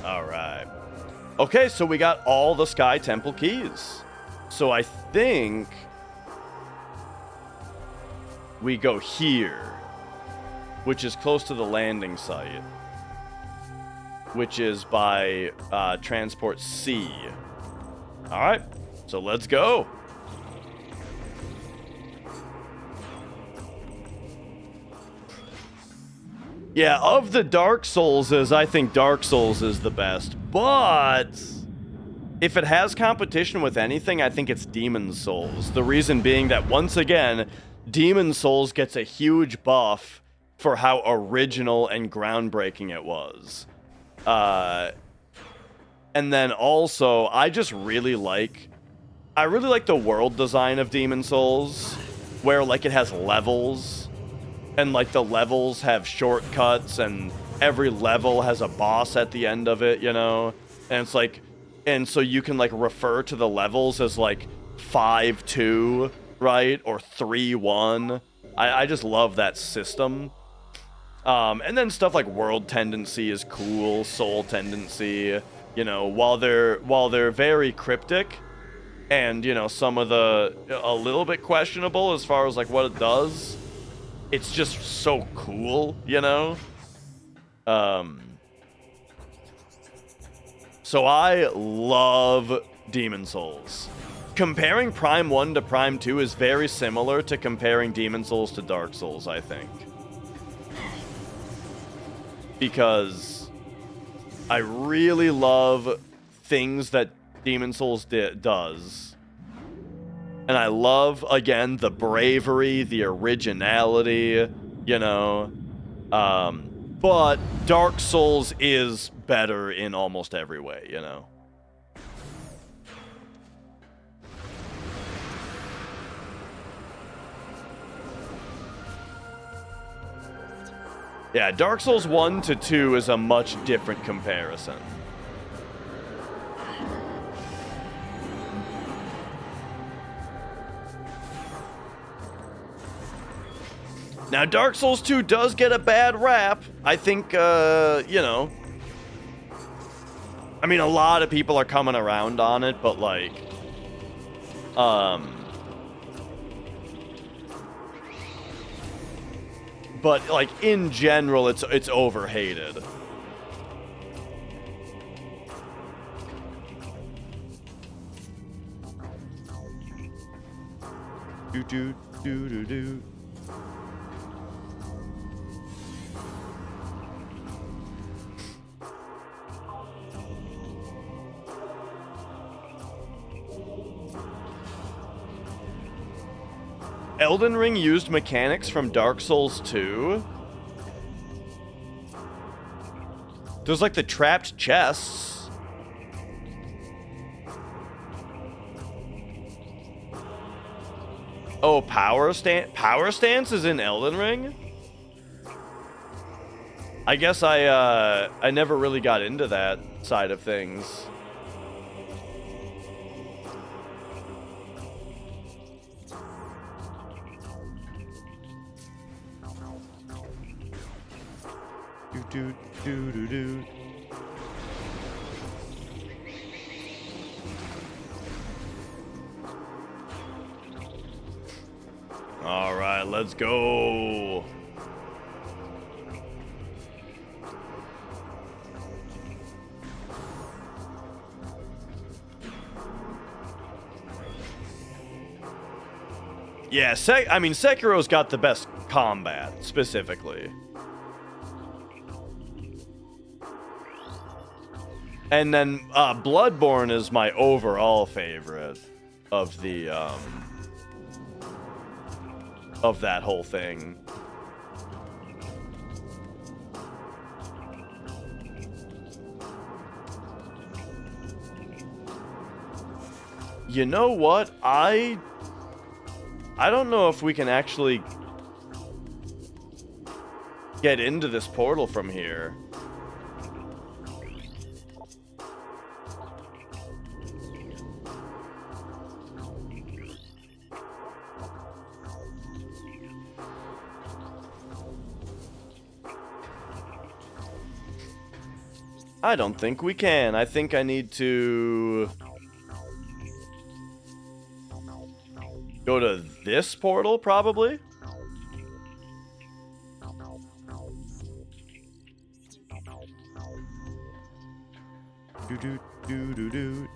All right. Okay, so we got all the Sky Temple keys. So I think we go here, which is close to the landing site, which is by Transport C. All right, so let's go. Yeah, of the Dark Soulses, I think Dark Souls is the best, but if it has competition with anything, I think it's Demon Souls. The reason being that, once again, Demon Souls gets a huge buff for how original and groundbreaking it was. And then also, I really like the world design of Demon Souls, where like it has levels, and like the levels have shortcuts, and every level has a boss at the end of it, you know? And it's like, and so you can like refer to the levels as like 5-2, right? Or 3-1. I just love that system. And then stuff like World Tendency is cool, Soul Tendency, you know, while they're very cryptic, and, you know, some of a little bit questionable as far as like what it does, it's just so cool, you know? So I love Demon Souls. Comparing Prime 1 to Prime 2 is very similar to comparing Demon Souls to Dark Souls, I think. Because I really love things that Demon Souls does. And I love, again, the bravery, the originality, you know. But Dark Souls is better in almost every way, you know. Yeah, Dark Souls 1 to 2 is a much different comparison. Now, Dark Souls 2 does get a bad rap. I think, you know, I mean, a lot of people are coming around on it, but, like, but, like, in general, it's overhated. Do do do do do. Elden Ring used mechanics from Dark Souls 2. There's like the trapped chests. Oh, power stance is in Elden Ring? I guess I never really got into that side of things. Do do do do. All right, let's go. Yeah, I mean, Sekiro's got the best combat, specifically. And then Bloodborne is my overall favorite of the of that whole thing. You know what? I don't know if we can actually get into this portal from here. I don't think we can. I think I need to... Go to this portal, probably? Do.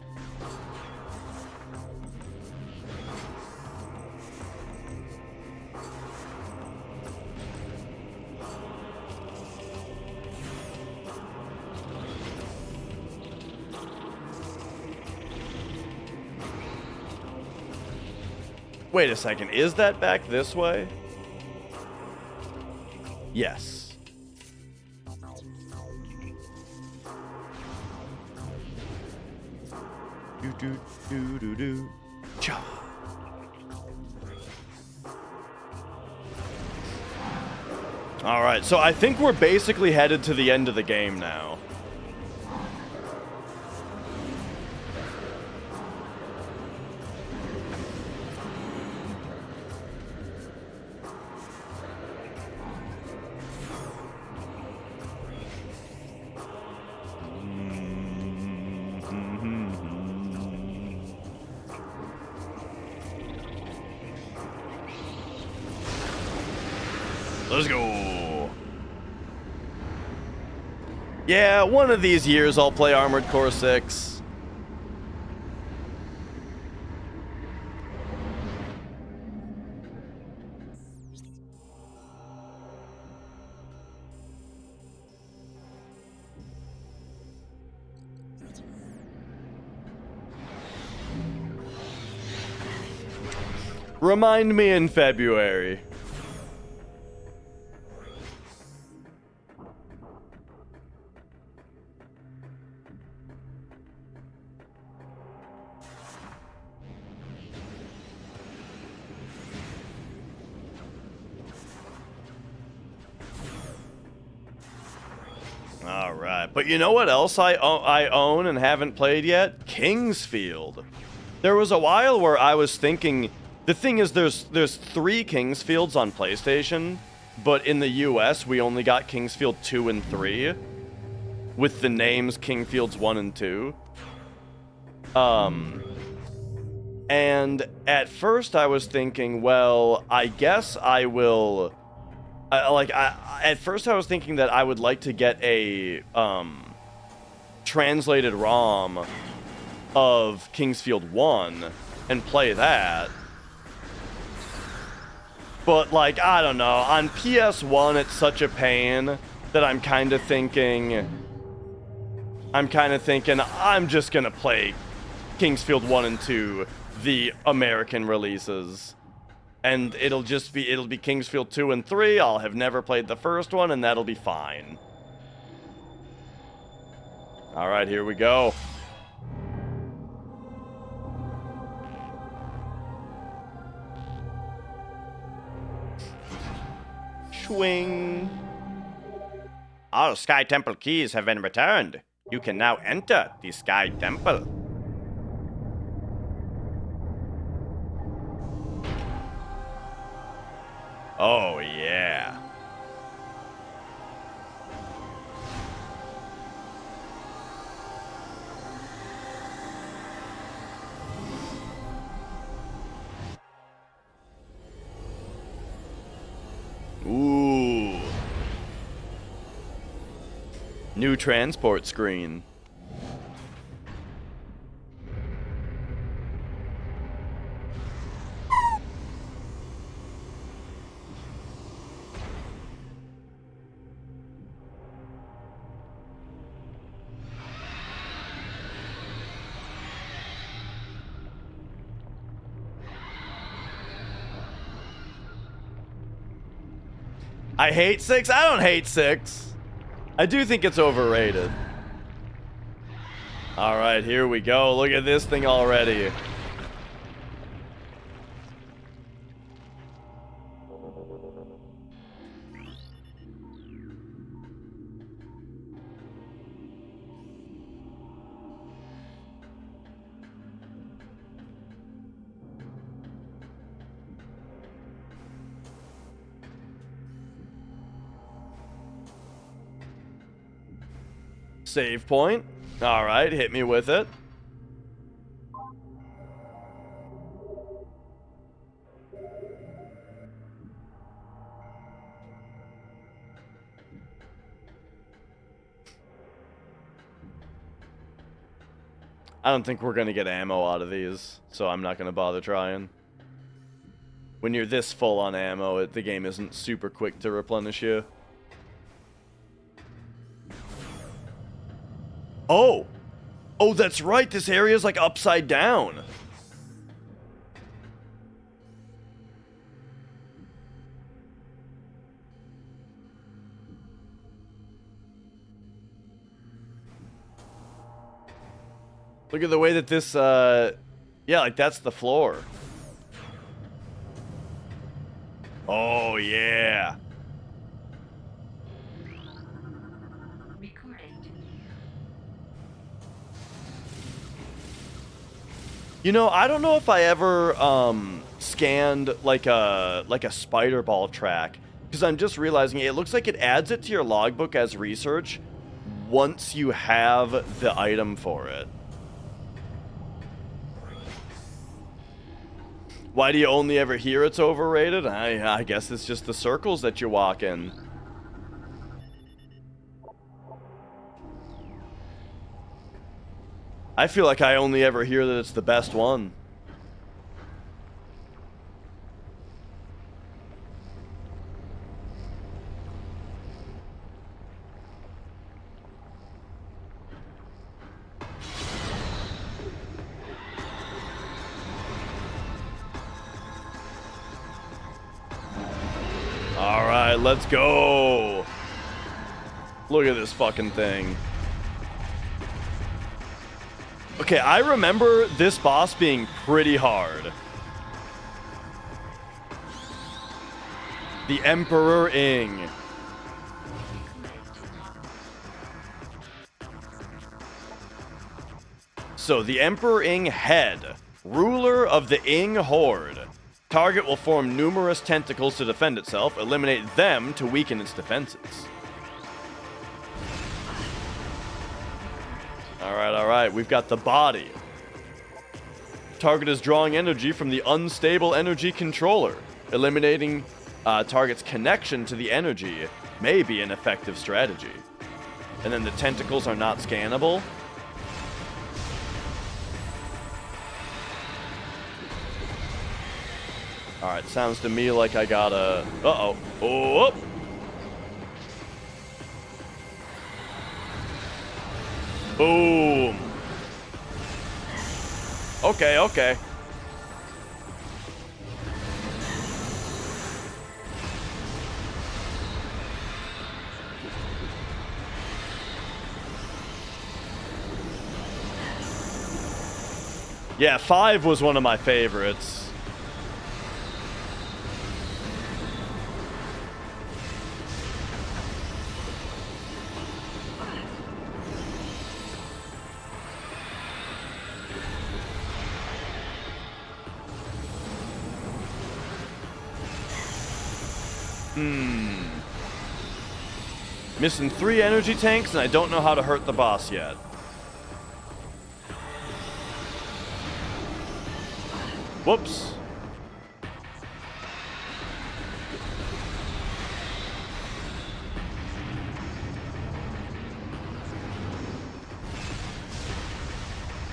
Wait a second, is that back this way? Yes. Do. Cha. All right, so I think we're basically headed to the end of the game now. Let's go. Yeah, one of these years I'll play Armored Core 6. Remind me in February. All right, but you know what else I own and haven't played yet? Kingsfield. There was a while where I was thinking, the thing is there's 3 Kingsfields on PlayStation, but in the US we only got Kingsfield 2 and 3 with the names Kingfields 1 and 2. And at first I was thinking, well, I guess I will at first I was thinking that I would like to get a translated ROM of Kingsfield 1 and play that. But like, I don't know, on PS1 it's such a pain that I'm kind of thinking I'm just going to play Kingsfield 1 and 2, the American releases. And it'll be Kingsfield 2 and 3. I'll have never played the first one, and that'll be fine. All right, here we go. Swing. All Sky Temple keys have been returned. You can now enter the Sky Temple. Oh, yeah. Ooh. New transport screen. I hate 6? I don't hate 6. I do think it's overrated. Alright, here we go. Look at this thing already. Save point. Alright, hit me with it. I don't think we're gonna get ammo out of these, so I'm not gonna bother trying. When you're this full on ammo, the game isn't super quick to replenish you. Oh! Oh, that's right, this area is like upside down. Look at the way that this, yeah, like that's the floor. Oh, yeah. Recording to You know, I don't know if I ever scanned like a spider ball track, because I'm just realizing it looks like it adds it to your logbook as research once you have the item for it. Why do you only ever hear it's overrated? I guess it's just the circles that you walk in. I feel like I only ever hear that it's the best one. Alright, let's go. Look at this fucking thing. Okay, I remember this boss being pretty hard. The Emperor Ing. So, the Emperor Ing head, ruler of the Ing Horde. Target will form numerous tentacles to defend itself. Eliminate them to weaken its defenses. Alright, we've got the body. Target is drawing energy from the unstable energy controller. Eliminating target's connection to the energy may be an effective strategy. And then the tentacles are not scannable. Alright, sounds to me like I gotta... Uh-oh. Oh! Boom! Okay, okay. Yeah, 5 was one of my favorites. Missing 3 energy tanks, and I don't know how to hurt the boss yet. Whoops.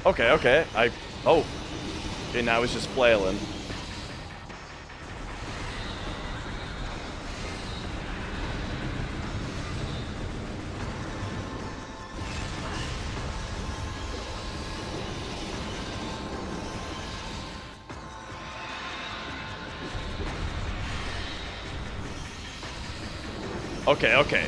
Okay, okay. Oh. Okay, now he's just flailing. Okay, okay.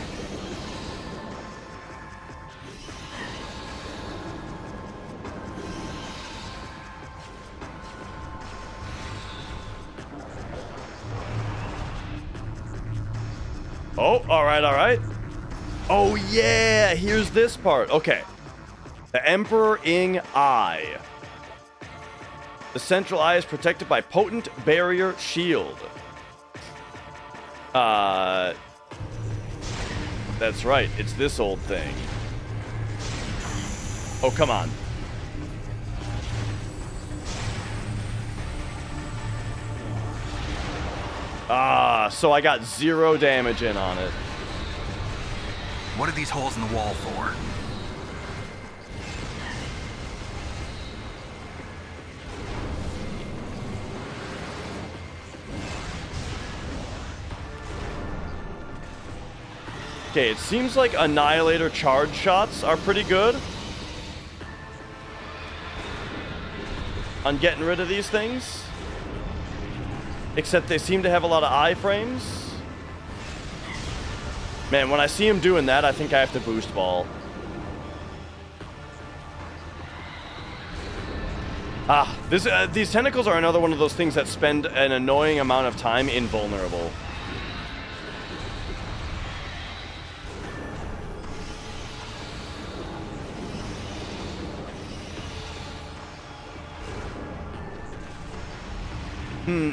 Oh, alright, alright. Oh, yeah, here's this part. Okay. The Emperor Ing Eye. The central eye is protected by potent barrier shield. That's right, it's this old thing. Oh, come on. Ah, so I got 0 damage in on it. What are these holes in the wall for? Okay, it seems like Annihilator charge shots are pretty good on getting rid of these things. Except they seem to have a lot of iframes. Man, when I see him doing that, I think I have to boost ball. Ah, these tentacles are another one of those things that spend an annoying amount of time invulnerable.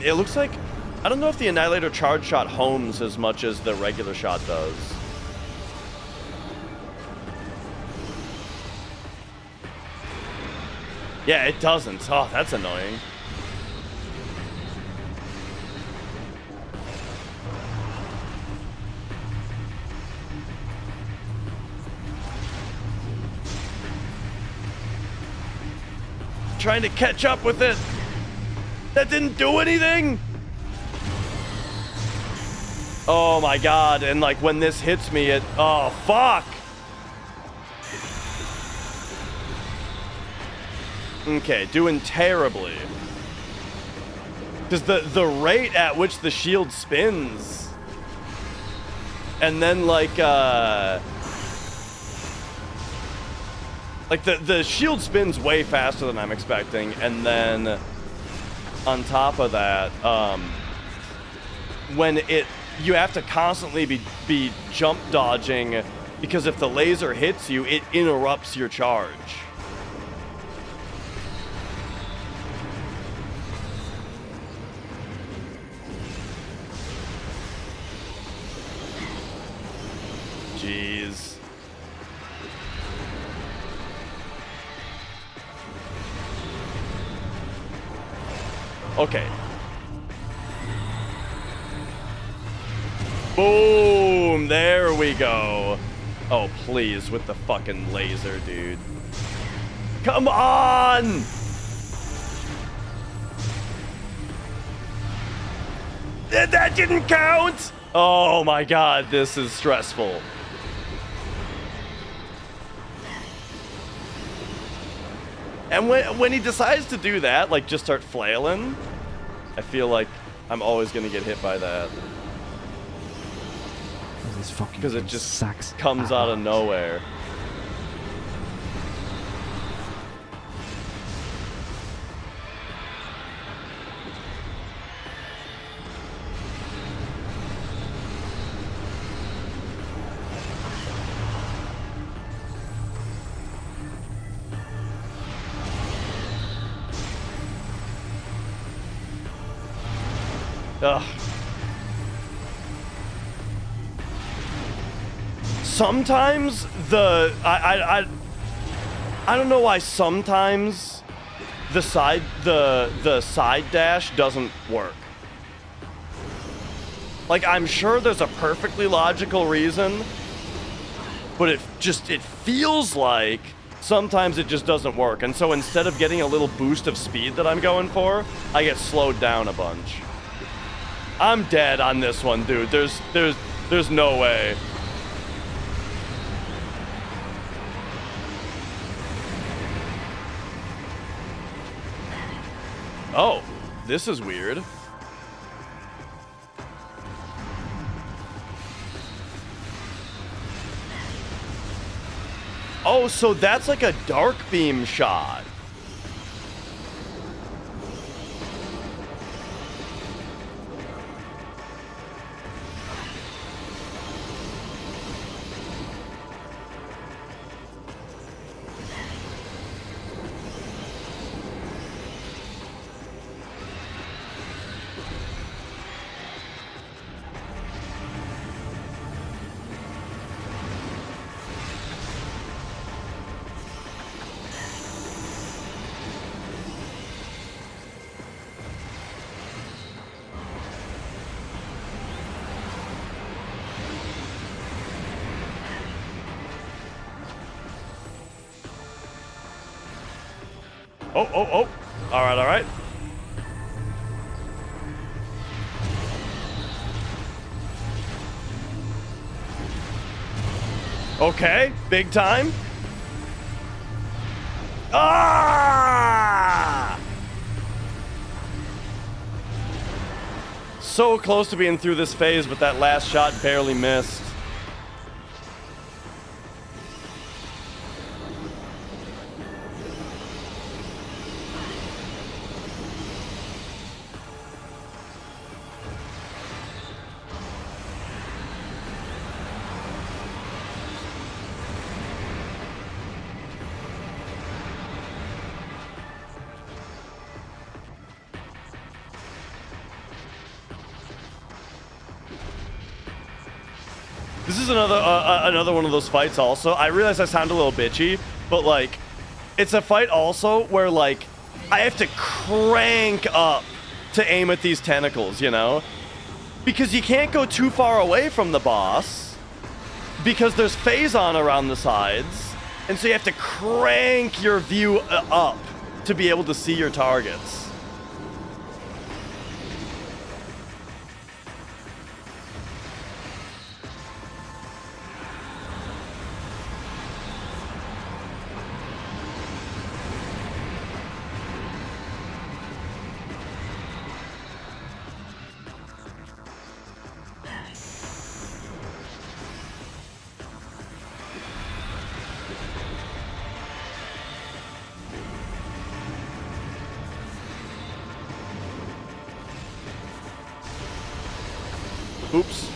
It looks like... I don't know if the Annihilator charge shot homes as much as the regular shot does. Yeah, it doesn't. Oh, that's annoying. Trying to catch up with it. That didn't do anything. Oh my god, and like when this hits me, it... Oh, fuck! Okay, doing terribly. Because the rate at which the shield spins... And then like, like the shield spins way faster than I'm expecting, and then on top of that, when you have to constantly be jump dodging, because if the laser hits you, it interrupts your charge. Jeez. Okay. Boom! There we go. Oh, please, with the fucking laser, dude. Come on! That didn't count! Oh my god, this is stressful. And when he decides to do that, like just start flailing, I feel like I'm always gonna get hit by that. Because it just comes out of nowhere. Ugh. Sometimes I don't know why sometimes the side dash doesn't work. Like, I'm sure there's a perfectly logical reason, but it feels like sometimes it just doesn't work. And so instead of getting a little boost of speed that I'm going for, I get slowed down a bunch. I'm dead on this one, dude. There's no way. Oh, this is weird. Oh, so that's like a dark beam shot. Oh. All right. Okay, big time. Ah! So close to being through this phase, but that last shot barely missed. This is another one of those fights also. I realize I sound a little bitchy, but like, it's a fight also where like, I have to crank up to aim at these tentacles, you know? Because you can't go too far away from the boss, because there's phazon around the sides, and so you have to crank your view up to be able to see your targets. Oops.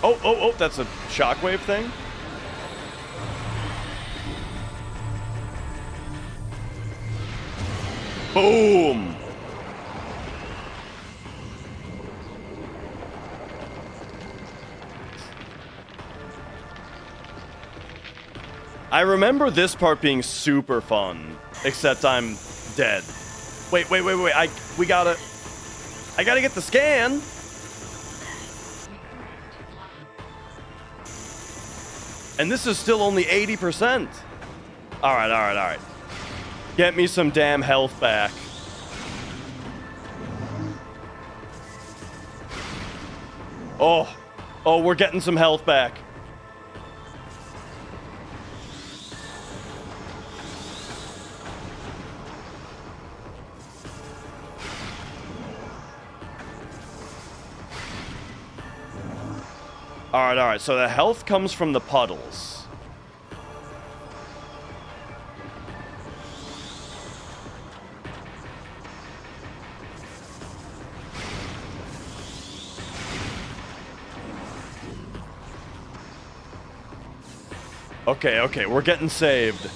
Oh, that's a shockwave thing? Boom! I remember this part being super fun, except I'm dead. Wait. I gotta get the scan. And this is still only 80%. All right. Get me some damn health back. Oh, we're getting some health back. All right. So the health comes from the puddles. Okay, we're getting saved.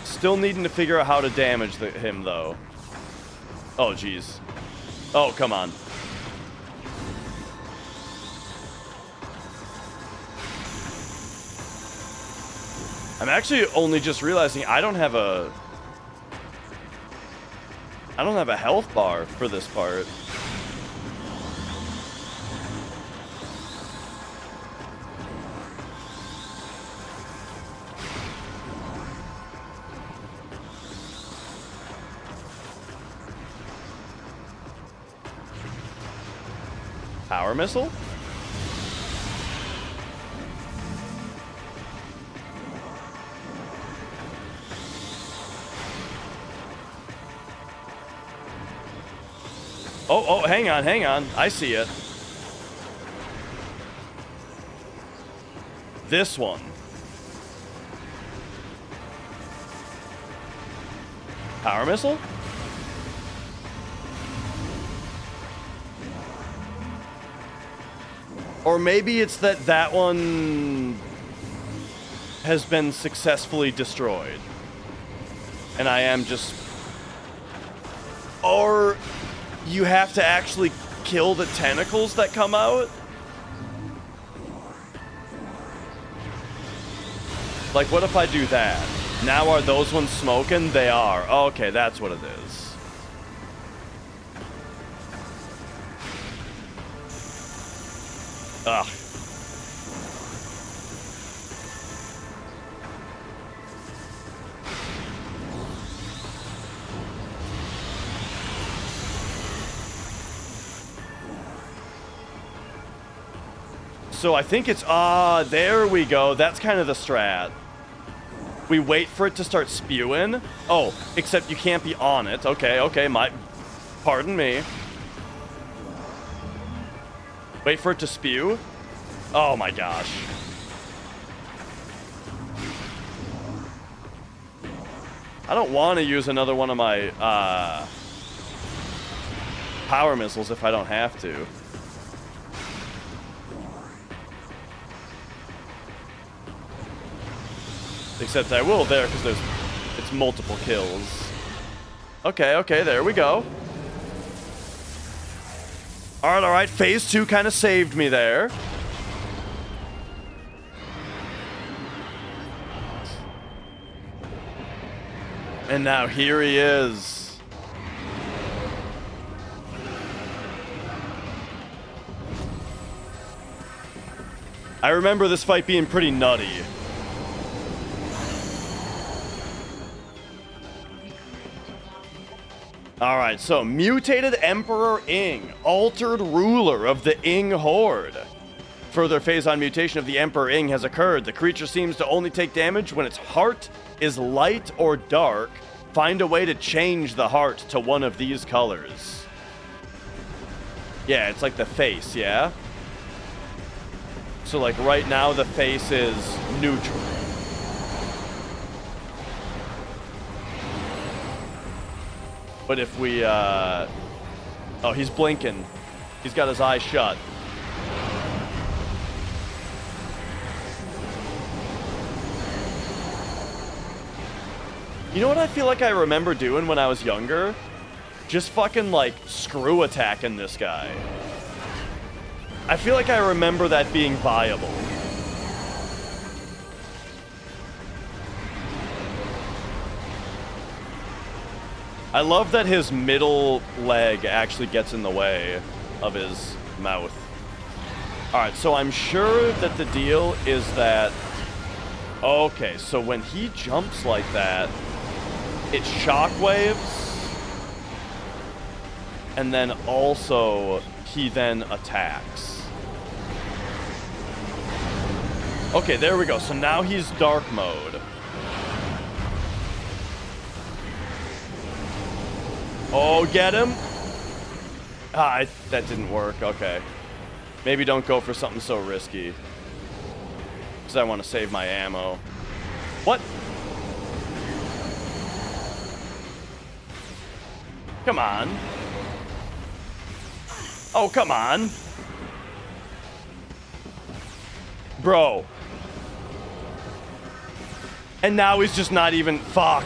Still needing to figure out how to damage him, though. Oh, jeez. Oh, come on. I'm actually only just realizing I don't have a health bar for this part. Power missile? Oh, hang on. I see it. This one. Power missile? Or maybe it's that one has been successfully destroyed. And I am just... Or you have to actually kill the tentacles that come out? Like, what if I do that? Now are those ones smoking? They are. Oh, okay, that's what it is. Ugh. So I think it's, there we go. That's kind of the strat. We wait for it to start spewing. Oh, except you can't be on it. Okay, pardon me. Wait for it to spew. Oh my gosh. I don't want to use another one of my power missiles if I don't have to. Except I will there because it's multiple kills. Okay, there we go. All right, phase 2 kind of saved me there. And now here he is. I remember this fight being pretty nutty. Alright, so mutated Emperor Ing, altered ruler of the Ing Horde. Further phase-on mutation of the Emperor Ing has occurred. The creature seems to only take damage when its heart is light or dark. Find a way to change the heart to one of these colors. Yeah, it's like the face, yeah? So like right now the face is neutral. But if we, oh, he's blinking. He's got his eyes shut. You know what I feel like I remember doing when I was younger? Just fucking, like, screw attacking this guy. I feel like I remember that being viable. I love that his middle leg actually gets in the way of his mouth. Alright, so I'm sure that the deal is that... Okay, so when he jumps like that, it shockwaves, and then also he then attacks. Okay, there we go. So now he's dark mode. Oh, get him! Ah, that didn't work. Okay. Maybe don't go for something so risky. Because I want to save my ammo. What? Come on. Oh, come on. Bro. And now he's just not even... Fuck.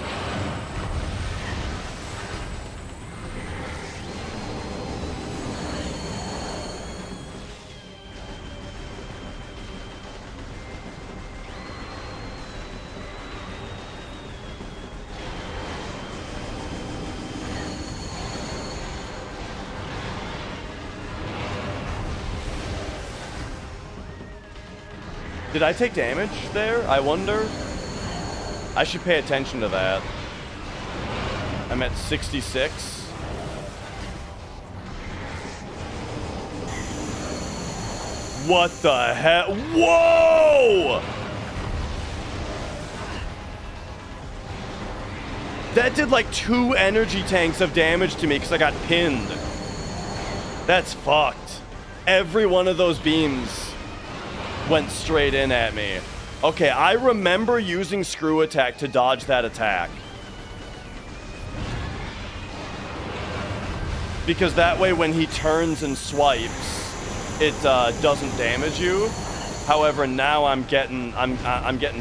Did I take damage there? I wonder. I should pay attention to that. I'm at 66. What the heck? Whoa! That did like 2 energy tanks of damage to me because I got pinned. That's fucked. Every one of those beams went straight in at me. Okay, I remember using screw attack to dodge that attack. Because that way when he turns and swipes, it doesn't damage you. However, now I'm getting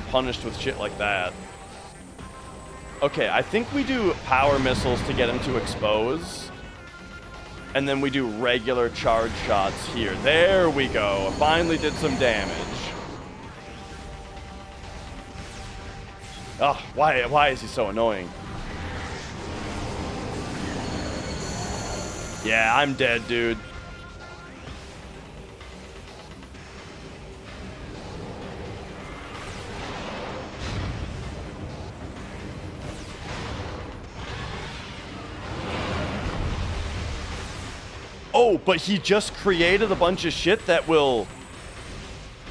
punished with shit like that. Okay, I think we do power missiles to get him to expose. And then we do regular charge shots here. There we go. Finally did some damage. Oh, why is he so annoying? Yeah, I'm dead, dude. Oh, but he just created a bunch of shit that will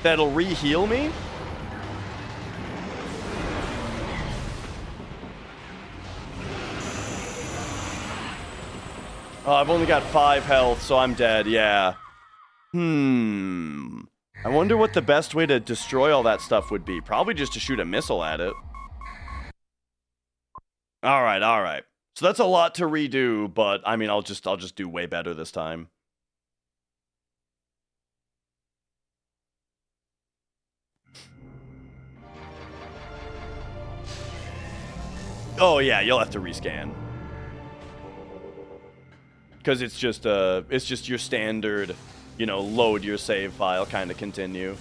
that'll re-heal me? Oh, I've only got 5 health, so I'm dead, yeah. I wonder what the best way to destroy all that stuff would be. Probably just to shoot a missile at it. Alright, alright. So that's a lot to redo, but I mean, I'll just do way better this time. Oh yeah, you'll have to rescan. Because it's just your standard, you know, load your save file kind of continue.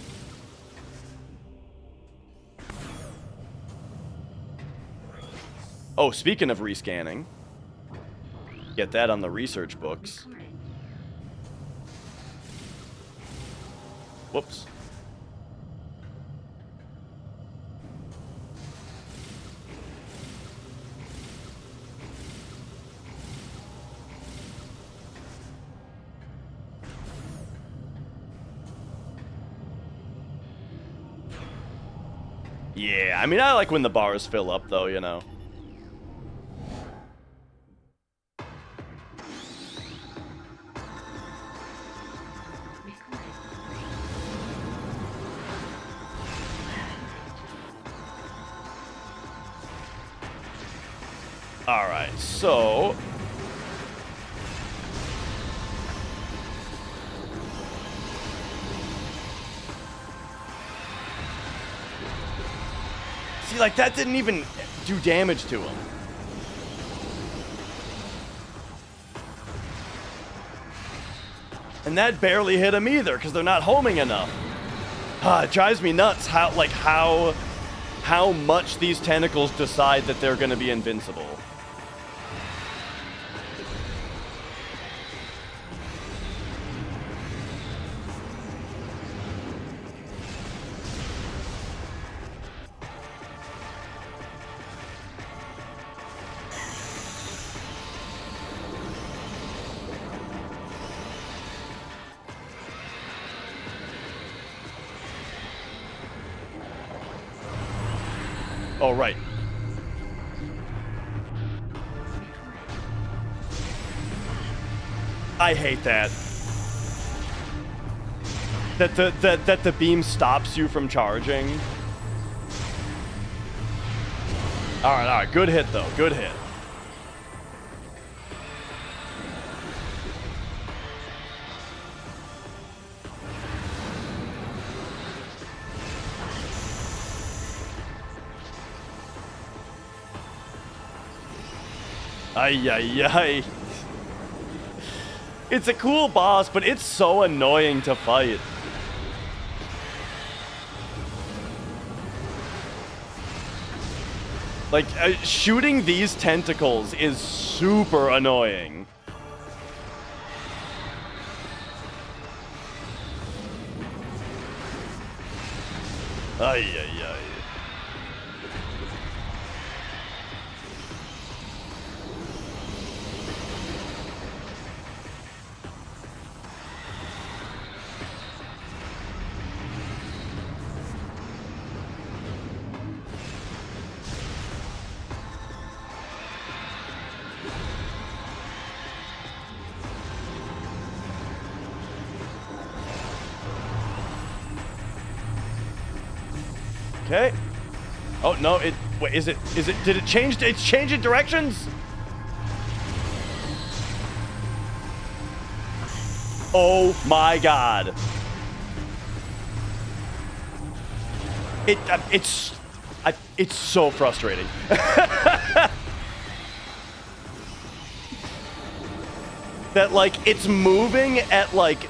Oh, speaking of rescanning, get that on the research books. Recording. Whoops. Yeah, I mean, I like when the bars fill up, though, you know. Recording. Alright, so... See, like, that didn't even do damage to him. And that barely hit him either, because they're not homing enough. It drives me nuts how much these tentacles decide that they're going to be invincible. Oh, right. I hate that. That the beam stops you from charging. Alright, good hit though, good hit. Ay, ay, ay. It's a cool boss, but it's so annoying to fight. Like, shooting these tentacles is super annoying. Ay, ay, ay. Okay. Oh no! Wait, is it? Did it change? It's changing directions. Oh my god! It's so frustrating. That like it's moving at like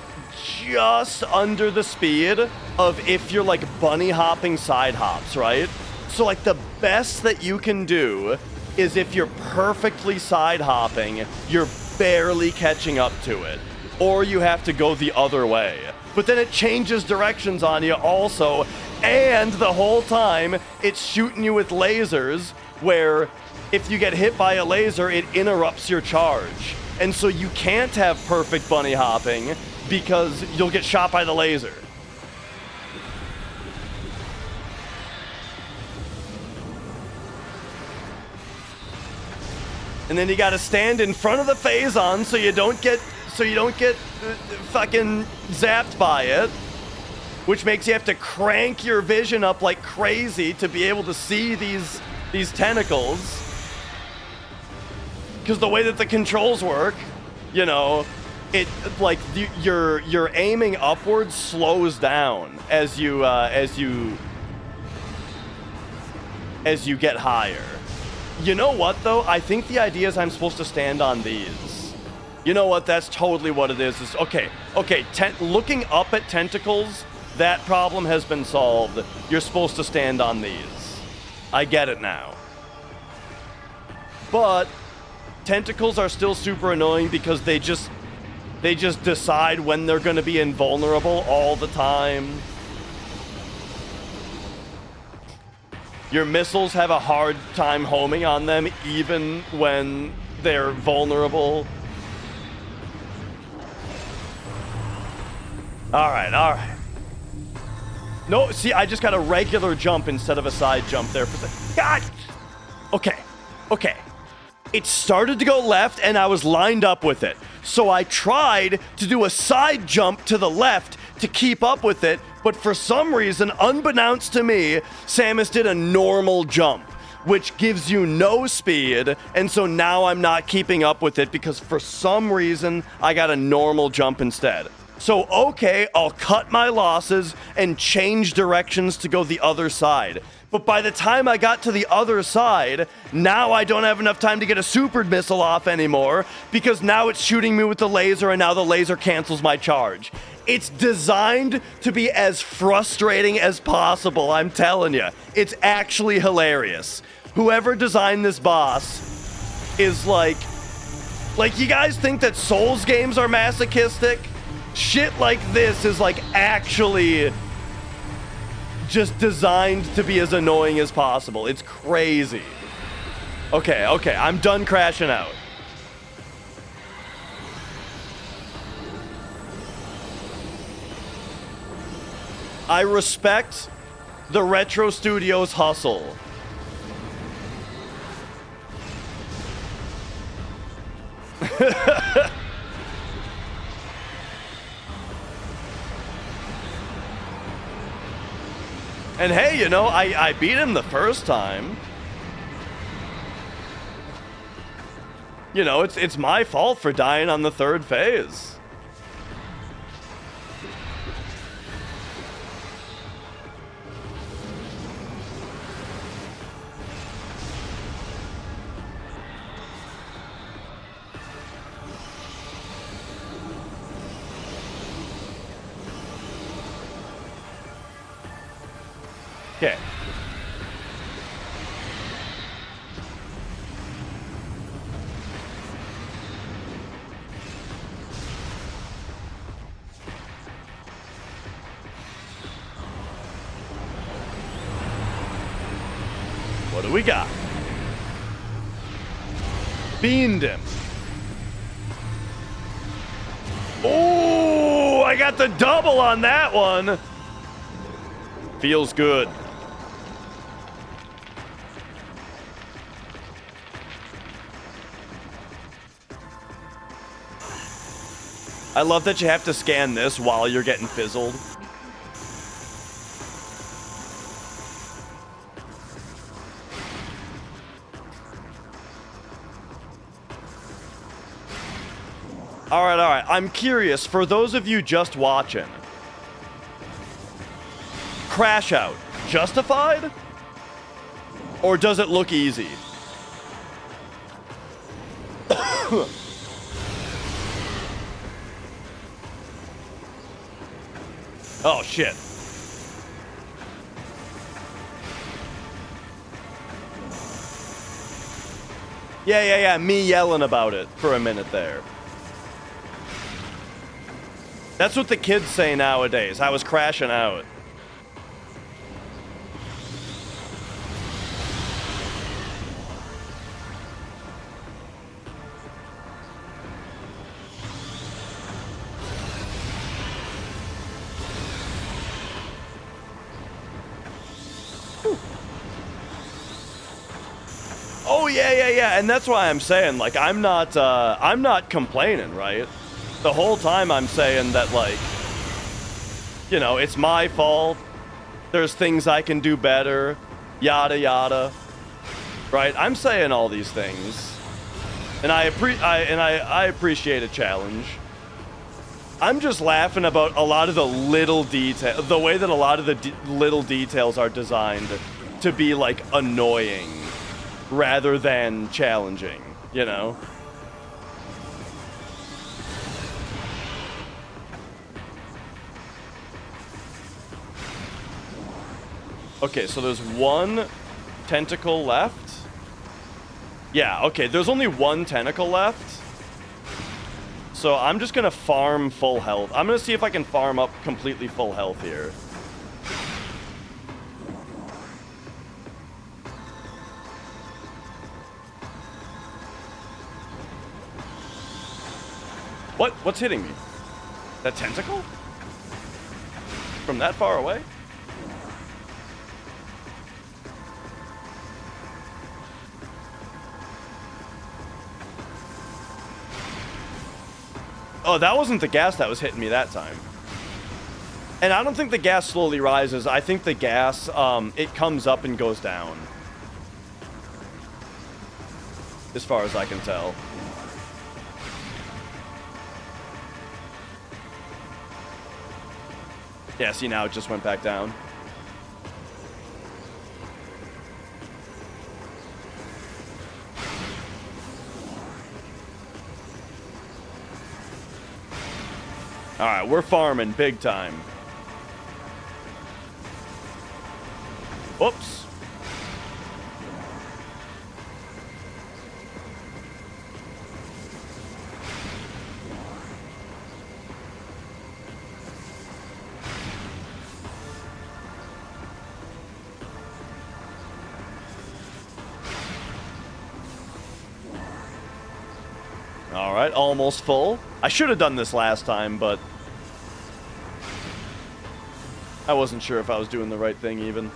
just under the speed of if you're like bunny hopping side hops, right? So like the best that you can do is if you're perfectly side hopping, you're barely catching up to it, or you have to go the other way. But then it changes directions on you also, and the whole time it's shooting you with lasers where if you get hit by a laser, it interrupts your charge. And so you can't have perfect bunny hopping because you'll get shot by the laser. And then you gotta stand in front of the phazon so you don't get fucking zapped by it. Which makes you have to crank your vision up like crazy to be able to see these tentacles. Because the way that the controls work, you know, it like your aiming upwards slows down as you get higher. You know what though? I think the idea is I'm supposed to stand on these. You know what? That's totally what it is. Okay. Looking up at tentacles, that problem has been solved. You're supposed to stand on these. I get it now. But tentacles are still super annoying because they just decide when they're going to be invulnerable all the time. Your missiles have a hard time homing on them even when they're vulnerable. All right. No, see, I just got a regular jump instead of a side jump there. God! Okay. It started to go left and I was lined up with it. So I tried to do a side jump to the left to keep up with it, but for some reason, unbeknownst to me, Samus did a normal jump, which gives you no speed, and so now I'm not keeping up with it because for some reason, I got a normal jump instead. So, okay, I'll cut my losses and change directions to go the other side. But by the time I got to the other side, now I don't have enough time to get a super missile off anymore because now it's shooting me with the laser and now the laser cancels my charge. It's designed to be as frustrating as possible, I'm telling you. It's actually hilarious. Whoever designed this boss is like you guys think that Souls games are masochistic? Shit like this is like actually just designed to be as annoying as possible. It's crazy. Okay, I'm done crashing out. I respect the Retro Studios hustle. And hey, you know, I beat him the first time. You know, it's my fault for dying on the third phase. Okay. What do we got? Beamed him. Oh, I got the double on that one. Feels good. I love that you have to scan this while you're getting fizzled. All right. I'm curious, for those of you just watching, crash out, justified? Or does it look easy? Oh, shit. Yeah, me yelling about it for a minute there. That's what the kids say nowadays. I was crashing out. Oh yeah, and that's why I'm saying, like, I'm not complaining, right? The whole time I'm saying that, like, you know, it's my fault. There's things I can do better, yada yada, right? I'm saying all these things, and I appreciate a challenge. I'm just laughing about a lot of the little detail, the way that a lot of the little details are designed to be, like, annoying rather than challenging, you know? Okay, so there's one tentacle left. Yeah, okay, there's only one tentacle left. So I'm just gonna farm full health. I'm gonna see if I can farm up completely full health here. What? What's hitting me? That tentacle? From that far away? Oh, that wasn't the gas that was hitting me that time. And I don't think the gas slowly rises. I think the gas, it comes up and goes down. As far as I can tell. Yeah, see, now it just went back down. Alright, we're farming big time. Whoops. Alright, almost full. I should have done this last time, but I wasn't sure if I was doing the right thing even.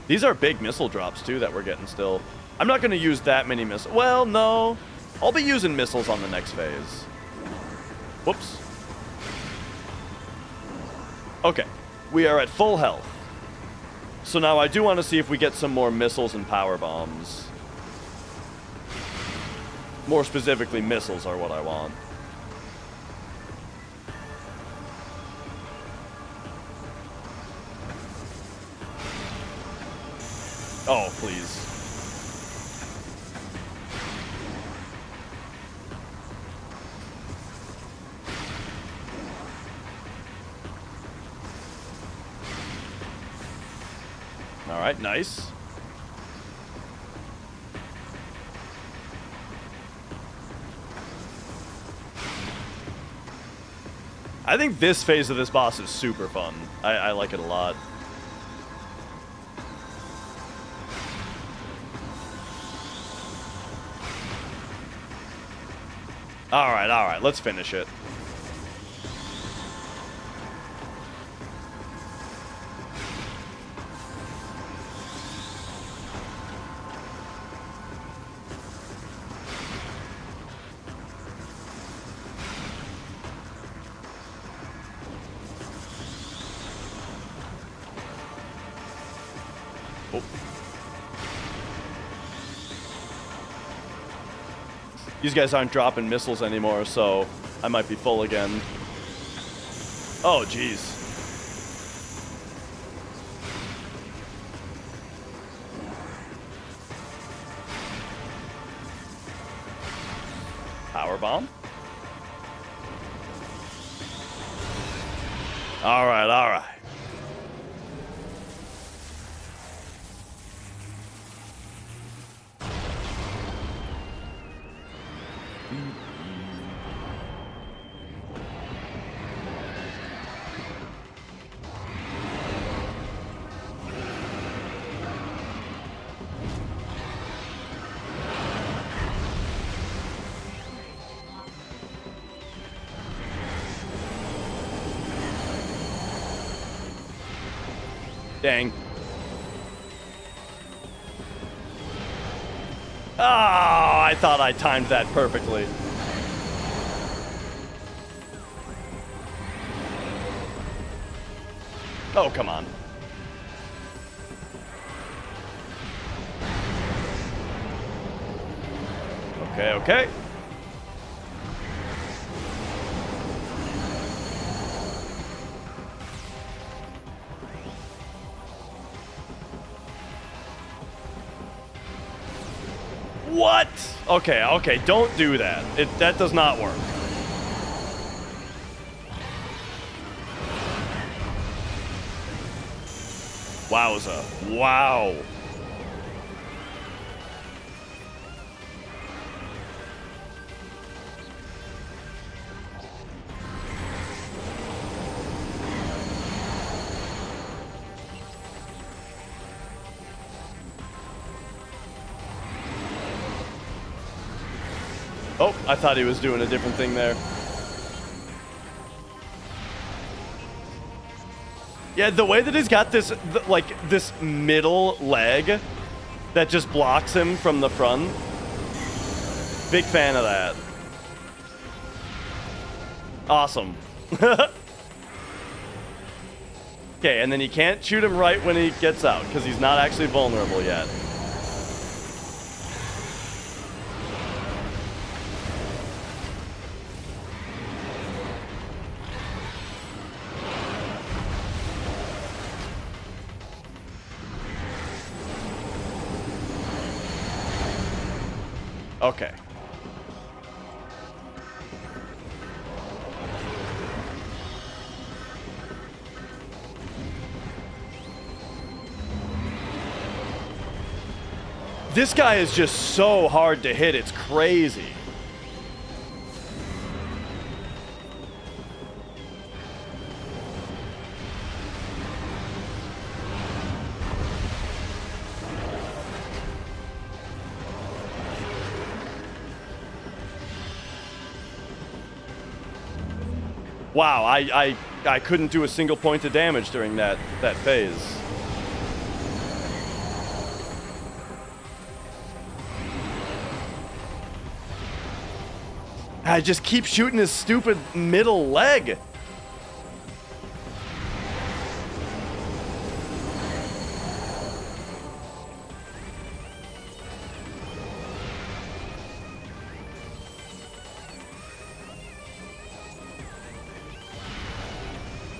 These are big missile drops too that we're getting still. I'm not going to use that many missiles. Well, no. I'll be using missiles on the next phase. Whoops. Okay. We are at full health. So now I do want to see if we get some more missiles and power bombs. More specifically, missiles are what I want. Oh, please. All right, nice. I think this phase of this boss is super fun. I like it a lot. Alright, let's finish it. Oh. These guys aren't dropping missiles anymore, so I might be full again. Oh, jeez. Power bomb? Alright, alright. Dang. Oh, I thought I timed that perfectly. Oh, come on. Okay, okay. What? Okay, okay, don't do that. That does not work. Wowza. Wow. Oh, I thought he was doing a different thing there. Yeah, the way that he's got this, like, this middle leg that just blocks him from the front. Big fan of that. Awesome. Okay, and then you can't shoot him right when he gets out, because he's not actually vulnerable yet. Okay. This guy is just so hard to hit, it's crazy. Wow, I couldn't do a single point of damage during that phase. I just keep shooting his stupid middle leg.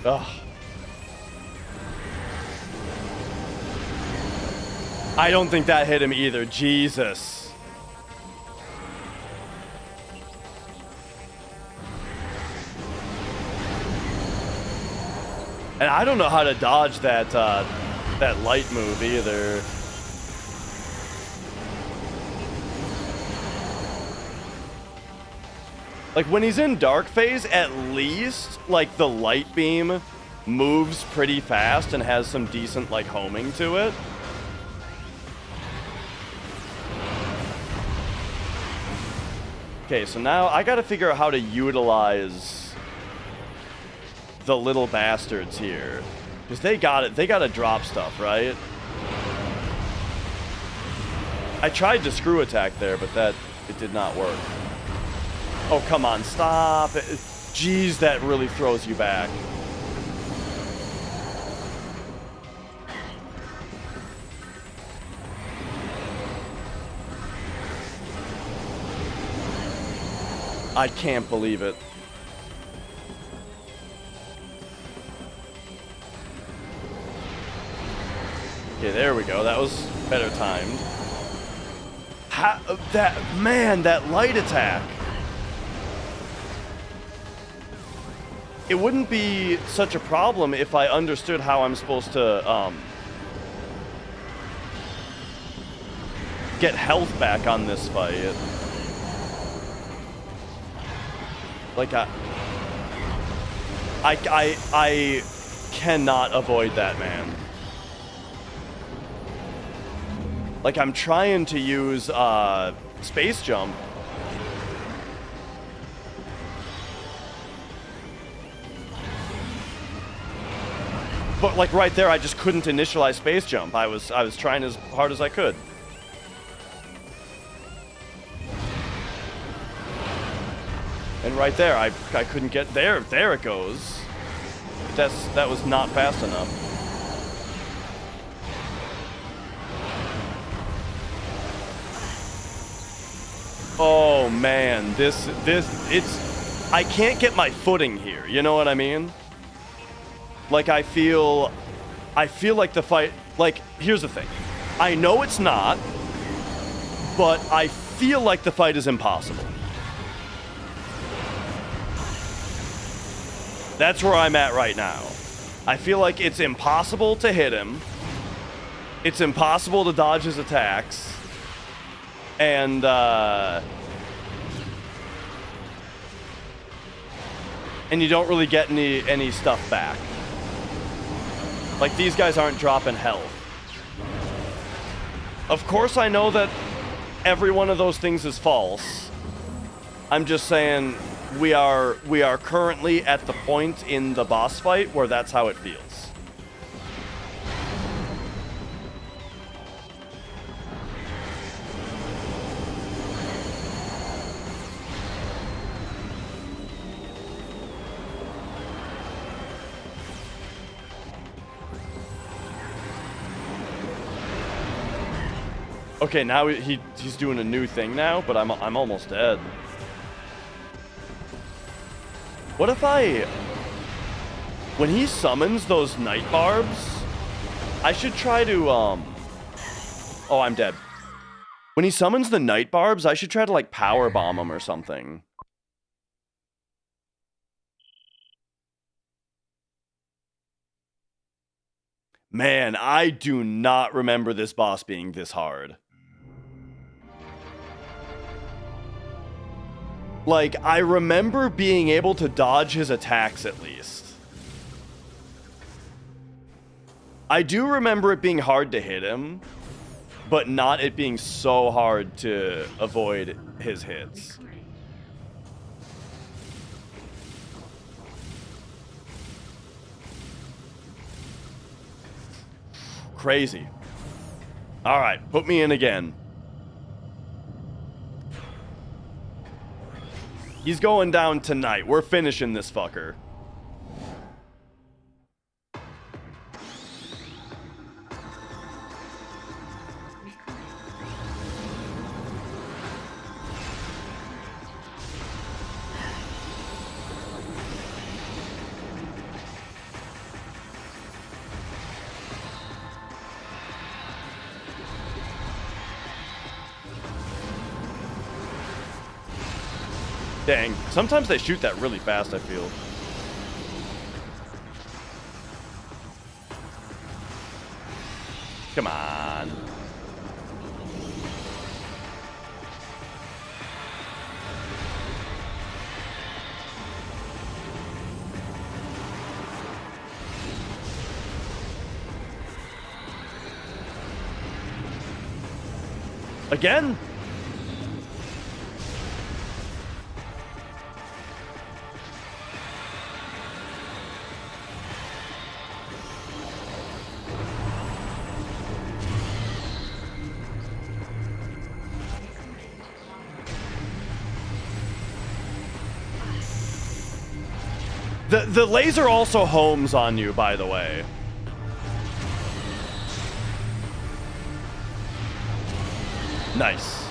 Ugh. I don't think that hit him either. Jesus. And I don't know how to dodge that that light move either. Like, when he's in dark phase, at least, like, the light beam moves pretty fast and has some decent, like, homing to it. Okay, so now I gotta figure out how to utilize the little bastards here. Because they gotta drop stuff, right? I tried to screw attack there, but it did not work. Oh, come on, stop. Jeez, that really throws you back. I can't believe it. Okay, there we go. That was better timed. That light attack. It wouldn't be such a problem if I understood how I'm supposed to get health back on this fight. Like, I cannot avoid that man. Like, I'm trying to use space jump. But, like, right there, I just couldn't initialize space jump. I was trying as hard as I could. And right there, I couldn't get there. There it goes. That was not fast enough. Oh man, it's I can't get my footing here. You know what I mean? Like I feel like the fight, like here's the thing. I know it's not, but I feel like the fight is impossible. That's where I'm at right now. I feel like it's impossible to hit him. It's impossible to dodge his attacks. And you don't really get any stuff back. Like these guys aren't dropping health. Of course I know that every one of those things is false. I'm just saying we are currently at the point in the boss fight where that's how it feels. Okay, now he's doing a new thing now, but I'm almost dead. What if when he summons those night barbs, I should try to oh, I'm dead. When he summons the night barbs, I should try to like power bomb him or something. Man, I do not remember this boss being this hard. Like, I remember being able to dodge his attacks at least. I do remember it being hard to hit him, but not it being so hard to avoid his hits. Crazy. All right, put me in again. He's going down tonight. We're finishing this fucker. Dang. Sometimes they shoot that really fast, I feel. Come on. Again? The laser also homes on you, by the way. Nice.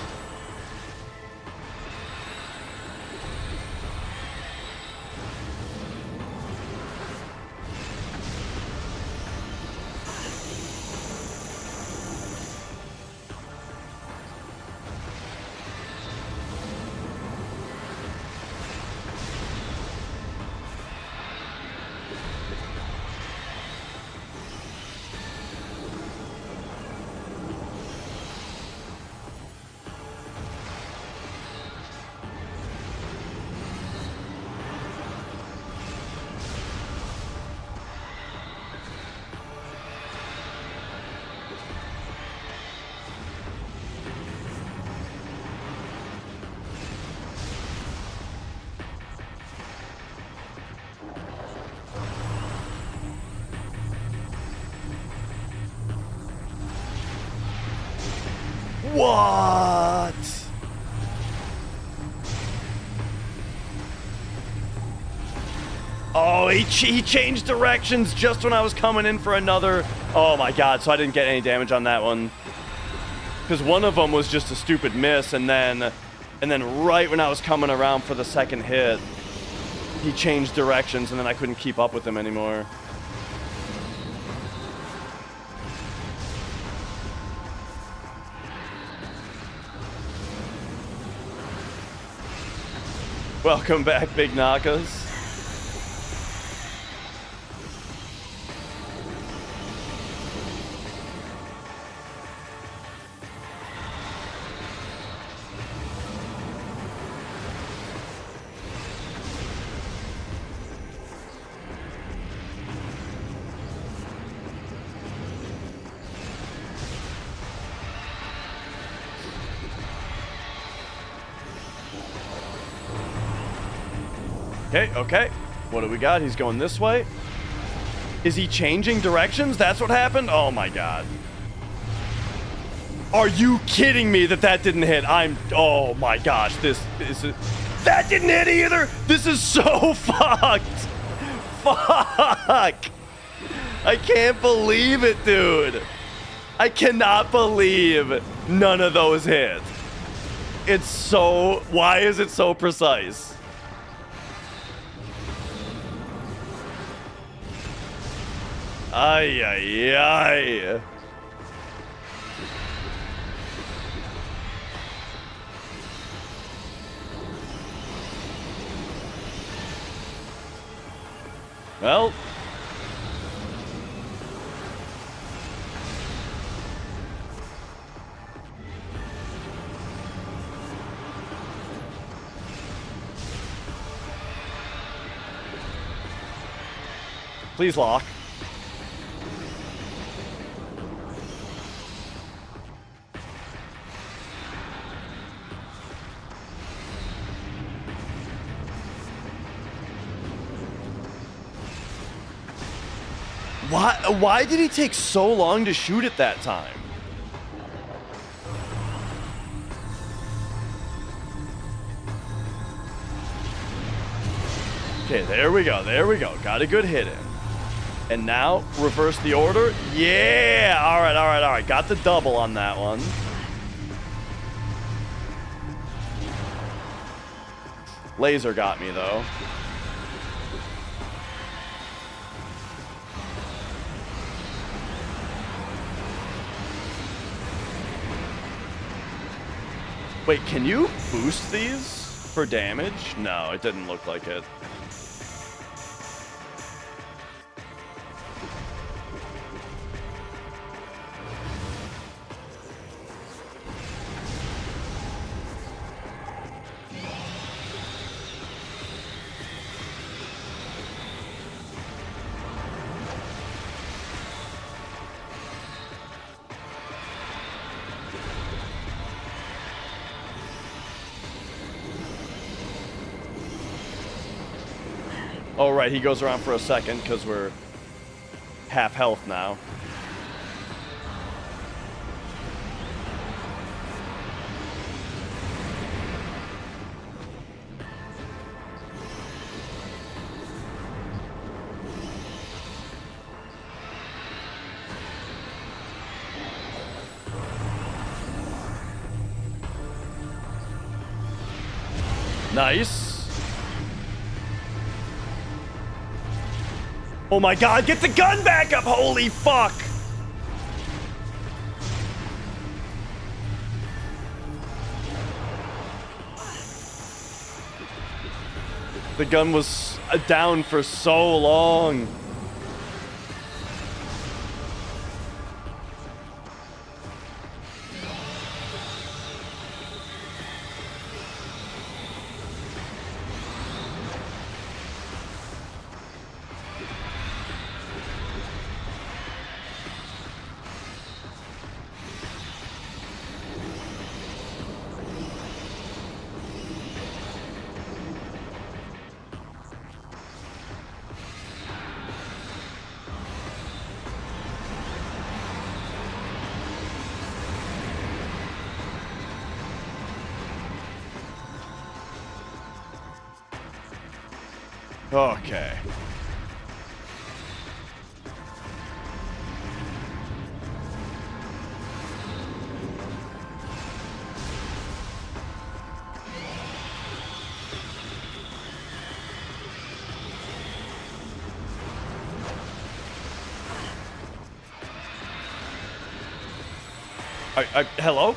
What? Oh, he changed directions just when I was coming in for another. Oh my god, so I didn't get any damage on that one. Because one of them was just a stupid miss, and then right when I was coming around for the second hit, he changed directions, and then I couldn't keep up with him anymore. Welcome back, Big Nakas. Okay. What do we got? He's going this way. Is he changing directions? That's what happened? Oh my god. Are you kidding me that didn't hit? Oh my gosh. That didn't hit either. This is so fucked. Fuck. I can't believe it, dude. I cannot believe none of those hit. Why is it so precise? Ay, ay, ay. Well. Please lock. Why did he take so long to shoot it that time? Okay, there we go. Got a good hit in. And now, reverse the order. Yeah! All right. Got the double on that one. Laser got me, though. Wait, can you boost these for damage? No, it didn't look like it. Oh, right, he goes around for a second because we're half health now. Nice. Oh my god, get the gun back up! Holy fuck! The gun was down for so long. Okay. Hello?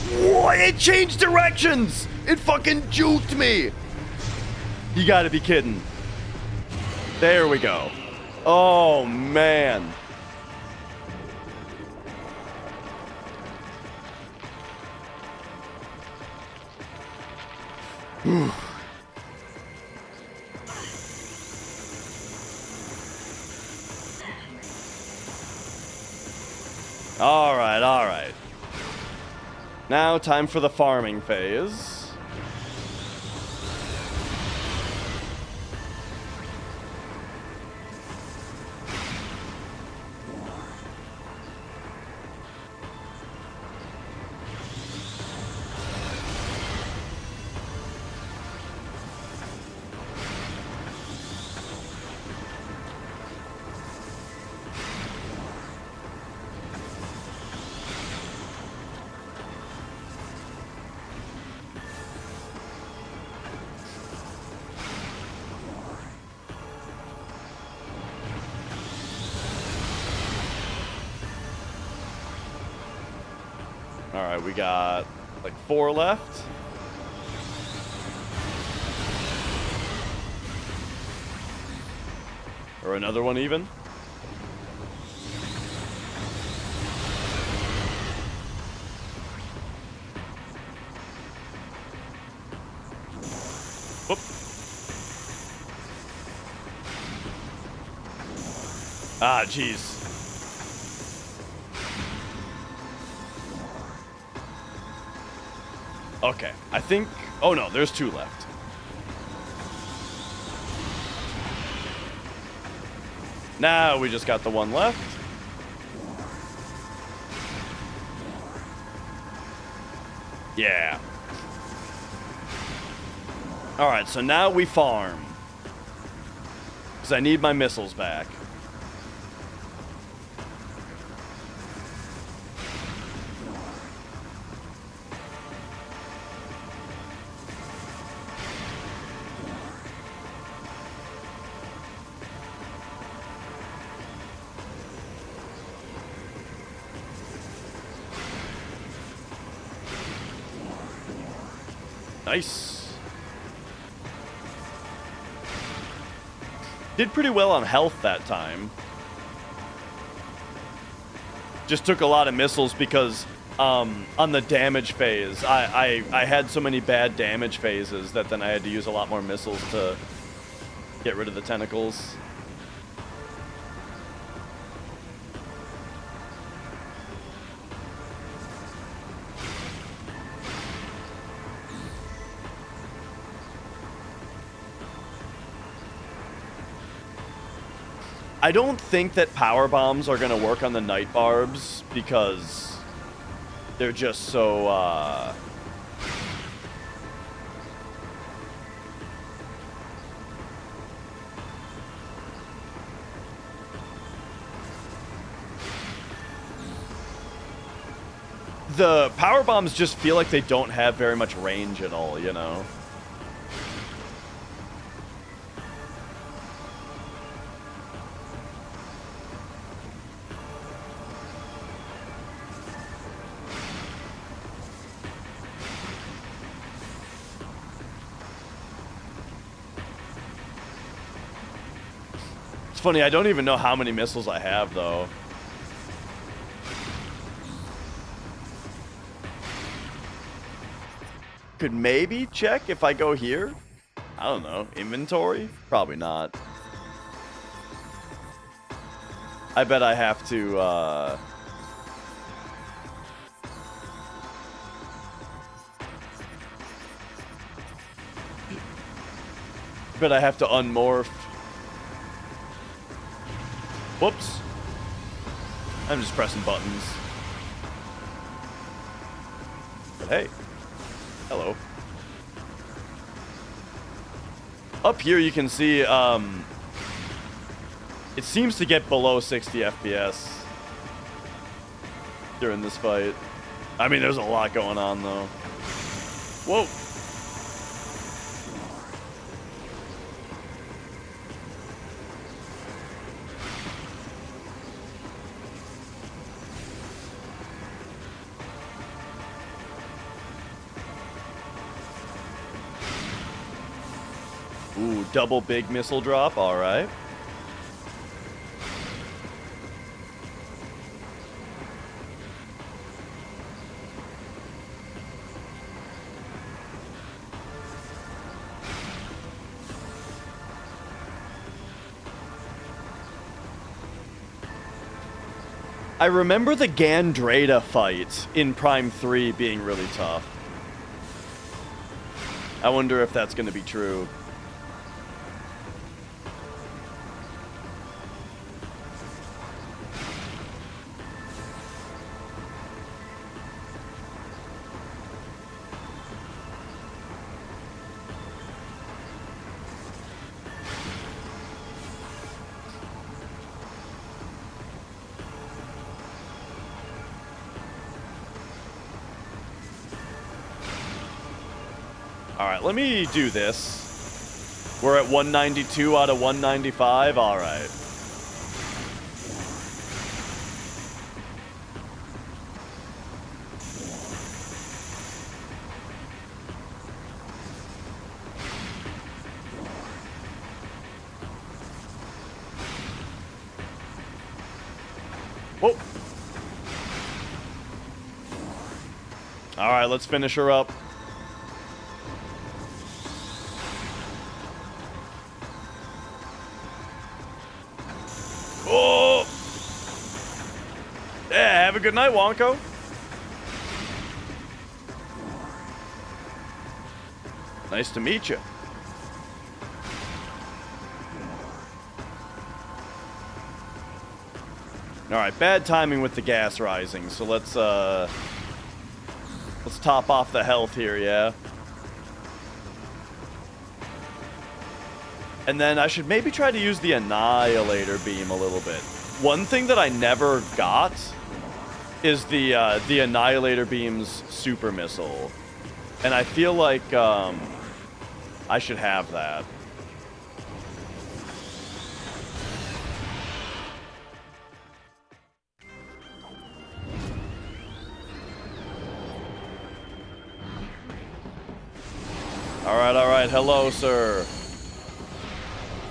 What? It changed directions! It fucking juked me! You gotta be kidding. There we go. Oh, man. All right. Now, time for the farming phase. All right, we got like 4 left. Or another one even. Whoop. Ah, jeez. Okay, I think... Oh no, there's 2 left. Now we just got the 1 left. Yeah. Alright, so now we farm. Because I need my missiles back. Nice. Did pretty well on health that time. Just took a lot of missiles because on the damage phase, I had so many bad damage phases that then I had to use a lot more missiles to get rid of the tentacles. I don't think that power bombs are going to work on the night barbs because they're just so, the power bombs just feel like they don't have very much range at all, you know? Funny, I don't even know how many missiles I have, though. Could maybe check if I go here. I don't know. Inventory? Probably not. I bet I have to, bet I have to unmorph. Whoops. I'm just pressing buttons. But hey. Hello. Up here you can see, it seems to get below 60 FPS during this fight. I mean, there's a lot going on, though. Whoa. Double big missile drop, alright. I remember the Gandrada fight in Prime 3 being really tough. I wonder if that's going to be true. Alright, let me do this. We're at 192 out of 195. Alright. Whoa. Alright, let's finish her up. Oh! Yeah, have a good night, Wonko. Nice to meet you. Alright, bad timing with the gas rising, so let's top off the health here, yeah? And then I should maybe try to use the Annihilator Beam a little bit. One thing that I never got is the Annihilator Beam's Super Missile. And I feel like I should have that. Alright, hello, sir.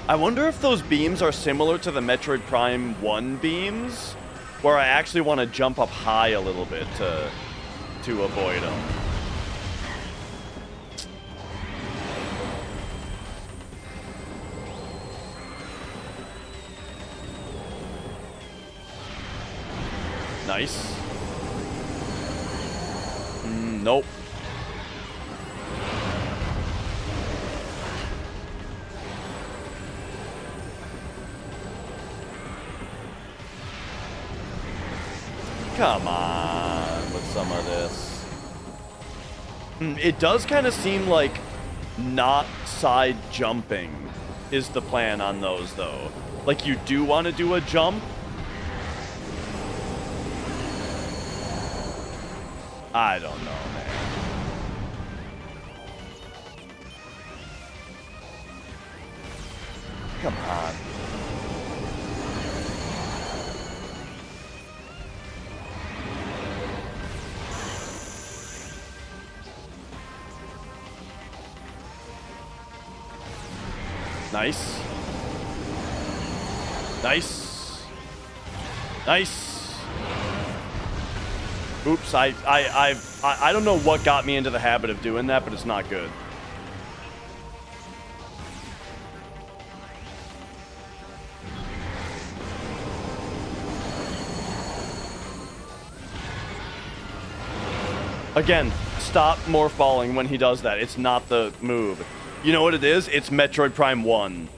I wonder if those beams are similar to the Metroid Prime 1 beams, where I actually want to jump up high a little bit to avoid them. Nice. Nope. Come on with some of this. It does kind of seem like not side jumping is the plan on those, though. Like, you do want to do a jump. I don't know, man. Come on. Nice. Nice. Nice. Oops, I don't know what got me into the habit of doing that, but it's not good. Again, stop morph balling when he does that. It's not the move. You know what it is? It's Metroid Prime 1.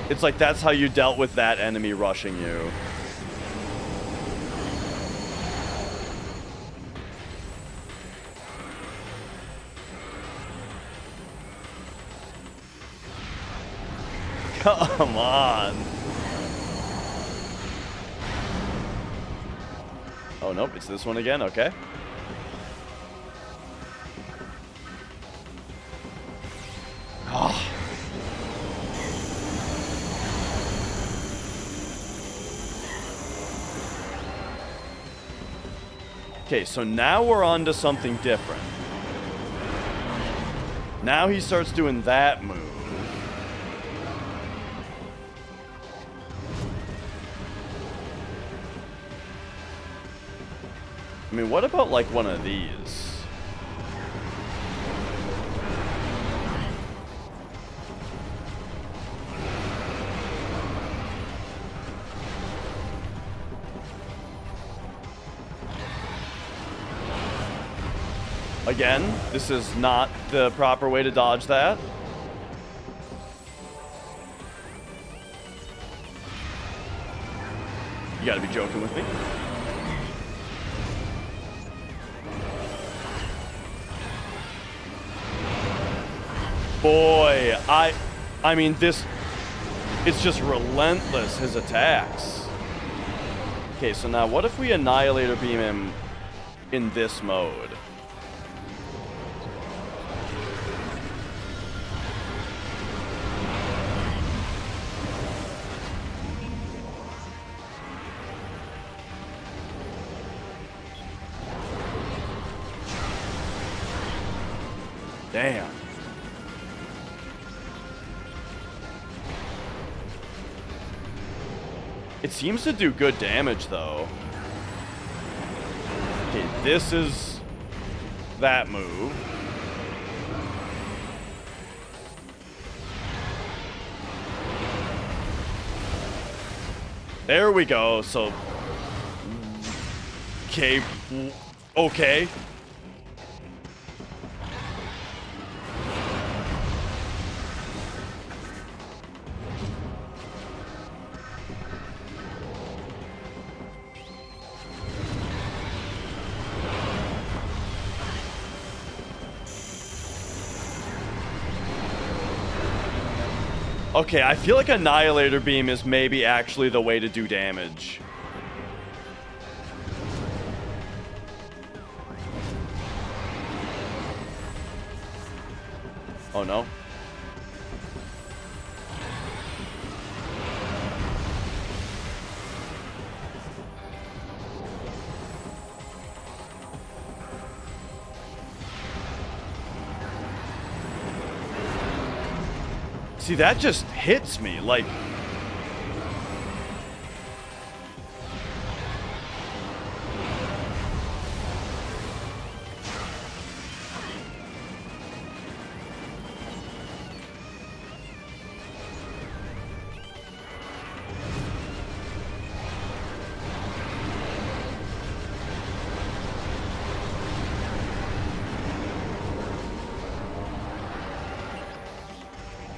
It's like that's how you dealt with that enemy rushing you. Come on. Oh, nope. It's this one again. Okay. Oh. Okay, so now we're on to something different. Now he starts doing that move. I mean, what about like one of these? Again, this is not the proper way to dodge that. You gotta be joking with me. Boy, I mean this, it's just relentless, his attacks. Okay, so now what if we Annihilator Beam him in this mode? Damn. It seems to do good damage, though. Okay, this is that move. There we go. So, okay, okay. Okay, I feel like Annihilator Beam is maybe actually the way to do damage. Oh no. See, that just hits me, like...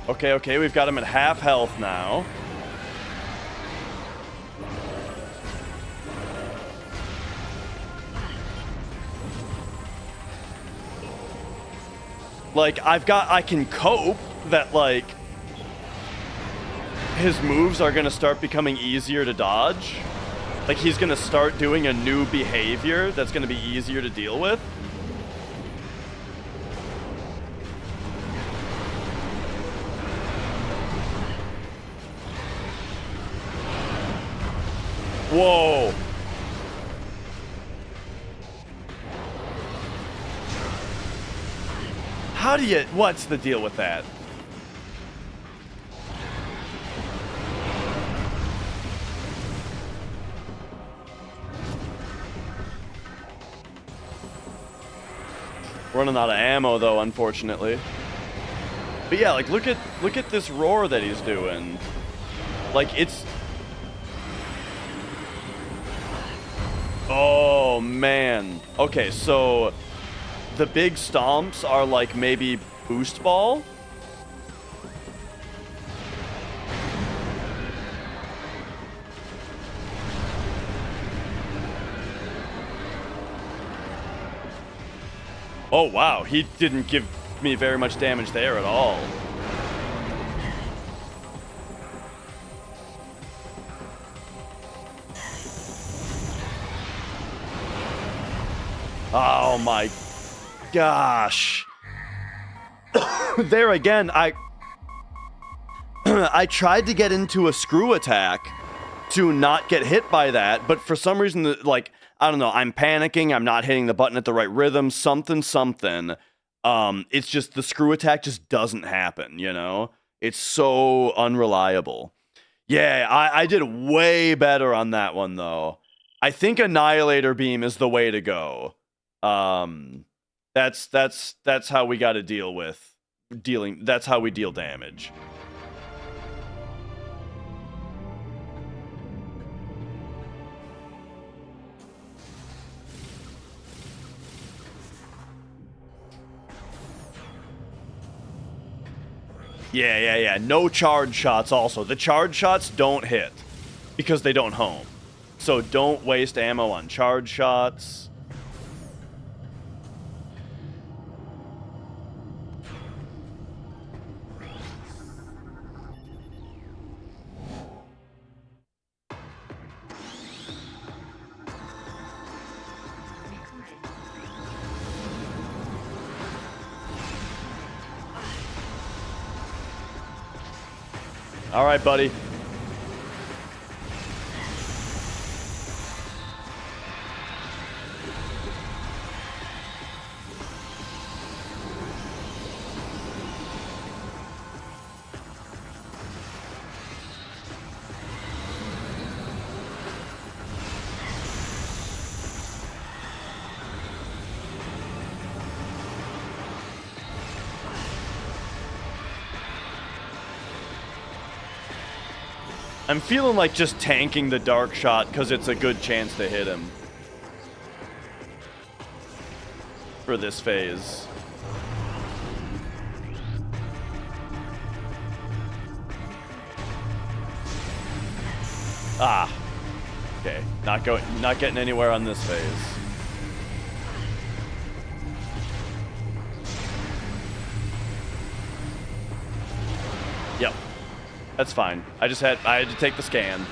Okay, okay, we've got him at half health now. Like, I can cope that, like, his moves are gonna start becoming easier to dodge. Like, he's gonna start doing a new behavior that's gonna be easier to deal with. Whoa. How do you... What's the deal with that? Running out of ammo, though, unfortunately. But yeah, like, look at this roar that he's doing. Like, it's... Oh, man. Okay, so the big stomps are like maybe boost ball? Oh, wow. He didn't give me very much damage there at all. Oh my gosh. There again, I tried to get into a screw attack to not get hit by that, but for some reason, like, I don't know, I'm panicking, I'm not hitting the button at the right rhythm, something. It's just the screw attack just doesn't happen, you know? It's so unreliable. Yeah, I did way better on that one though. I think Annihilator Beam is the way to go. That's how we got to deal with dealing. That's how we deal damage. Yeah. No charge shots also. The charge shots don't hit because they don't home. So don't waste ammo on charge shots. All right, buddy. I'm feeling like just tanking the dark shot because it's a good chance to hit him for this phase. Ah. Okay. Not getting anywhere on this phase. Yep. That's fine. I had to take the scan.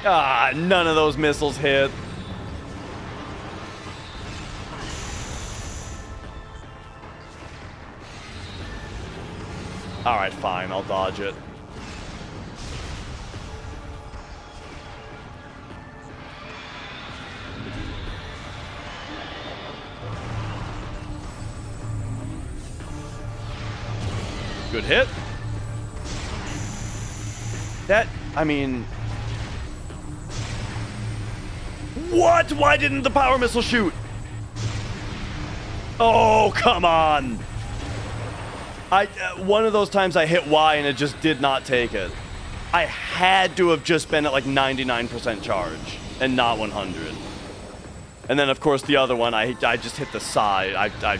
Ah, none of those missiles hit. Alright, fine. I'll dodge it. Good hit. I mean... What? Why didn't the power missile shoot? Oh, come on. One of those times I hit Y and it just did not take it. I had to have just been at like 99% charge and not 100. And then of course the other one, I just hit the side. I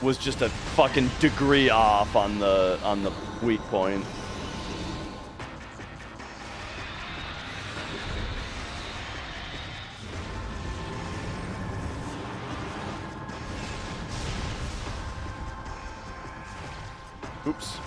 was just a fucking degree off on the weak point. Oops.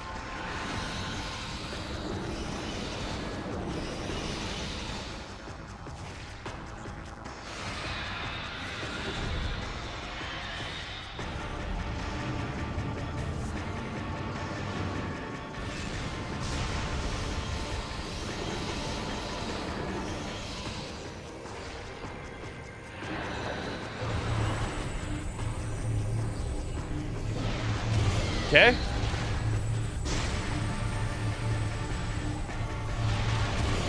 Okay.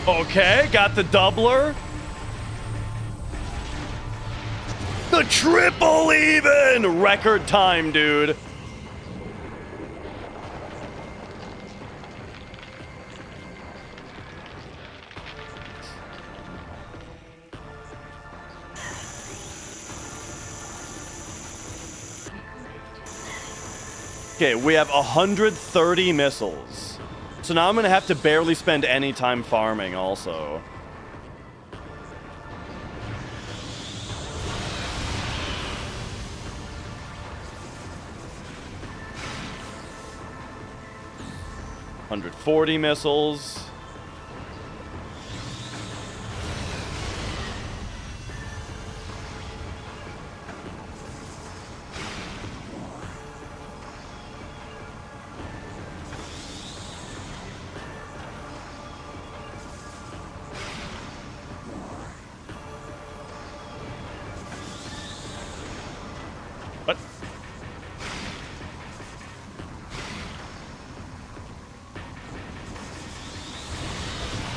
Okay, got the doubler. The triple even! Record time, dude. Okay, we have 130 missiles. So now I'm going to have to barely spend any time farming also. $140 missiles. What?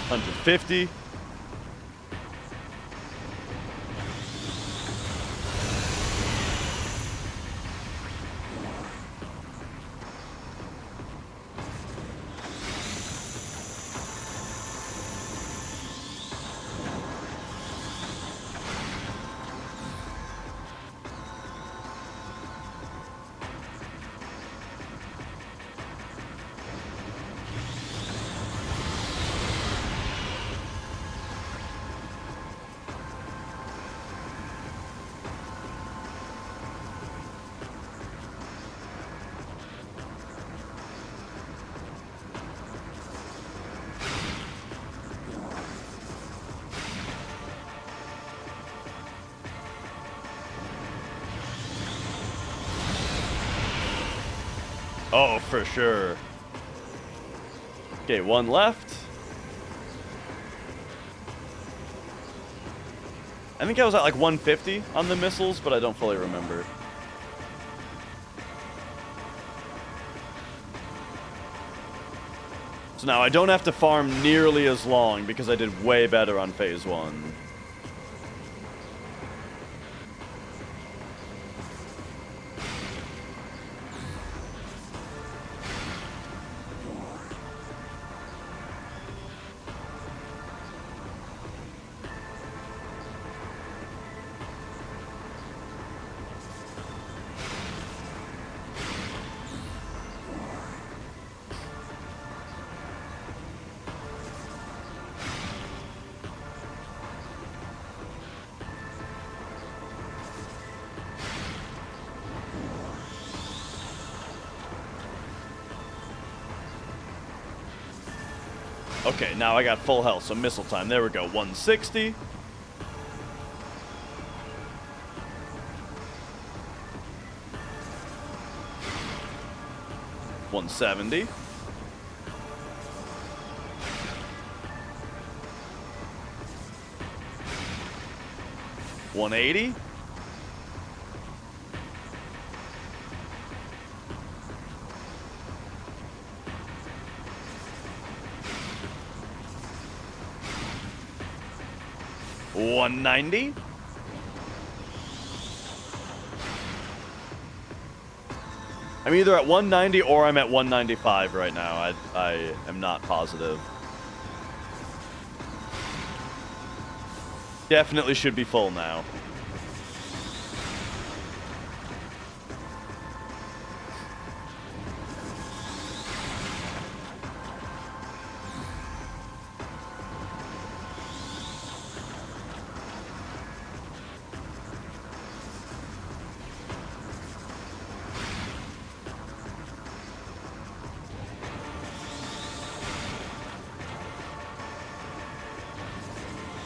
$150. Oh, for sure. Okay, one left. I think I was at like 150 on the missiles, but I don't fully remember. So now I don't have to farm nearly as long because I did way better on phase 1. Okay, now I got full health, so missile time. There we go. 160. $170. $180. $190. I'm either at 190 or I'm at 195 right now. I am not positive. Definitely should be full now.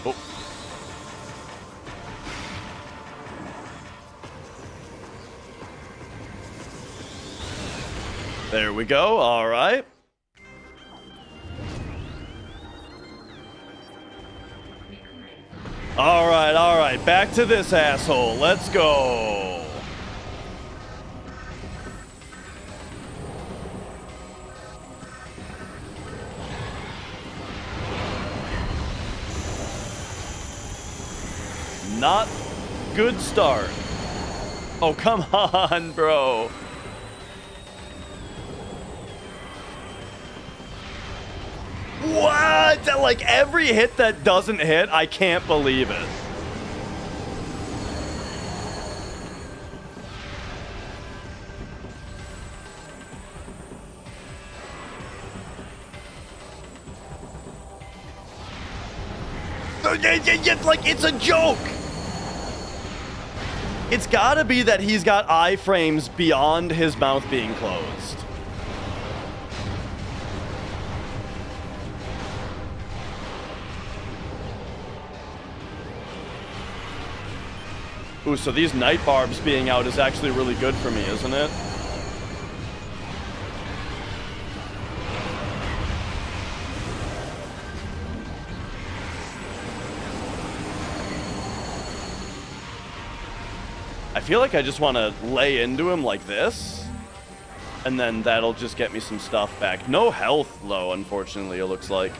Oh. There we go. All right. All right, all right. Back to this asshole. Let's go. Not good start. Oh, come on, bro. What? Like every hit that doesn't hit, I can't believe it. Like, it's a joke. It's gotta be that he's got iframes beyond his mouth being closed. Ooh, so these night barbs being out is actually really good for me, isn't it? I feel like I just want to lay into him like this, and then that'll just get me some stuff back. No health, though, unfortunately, it looks like.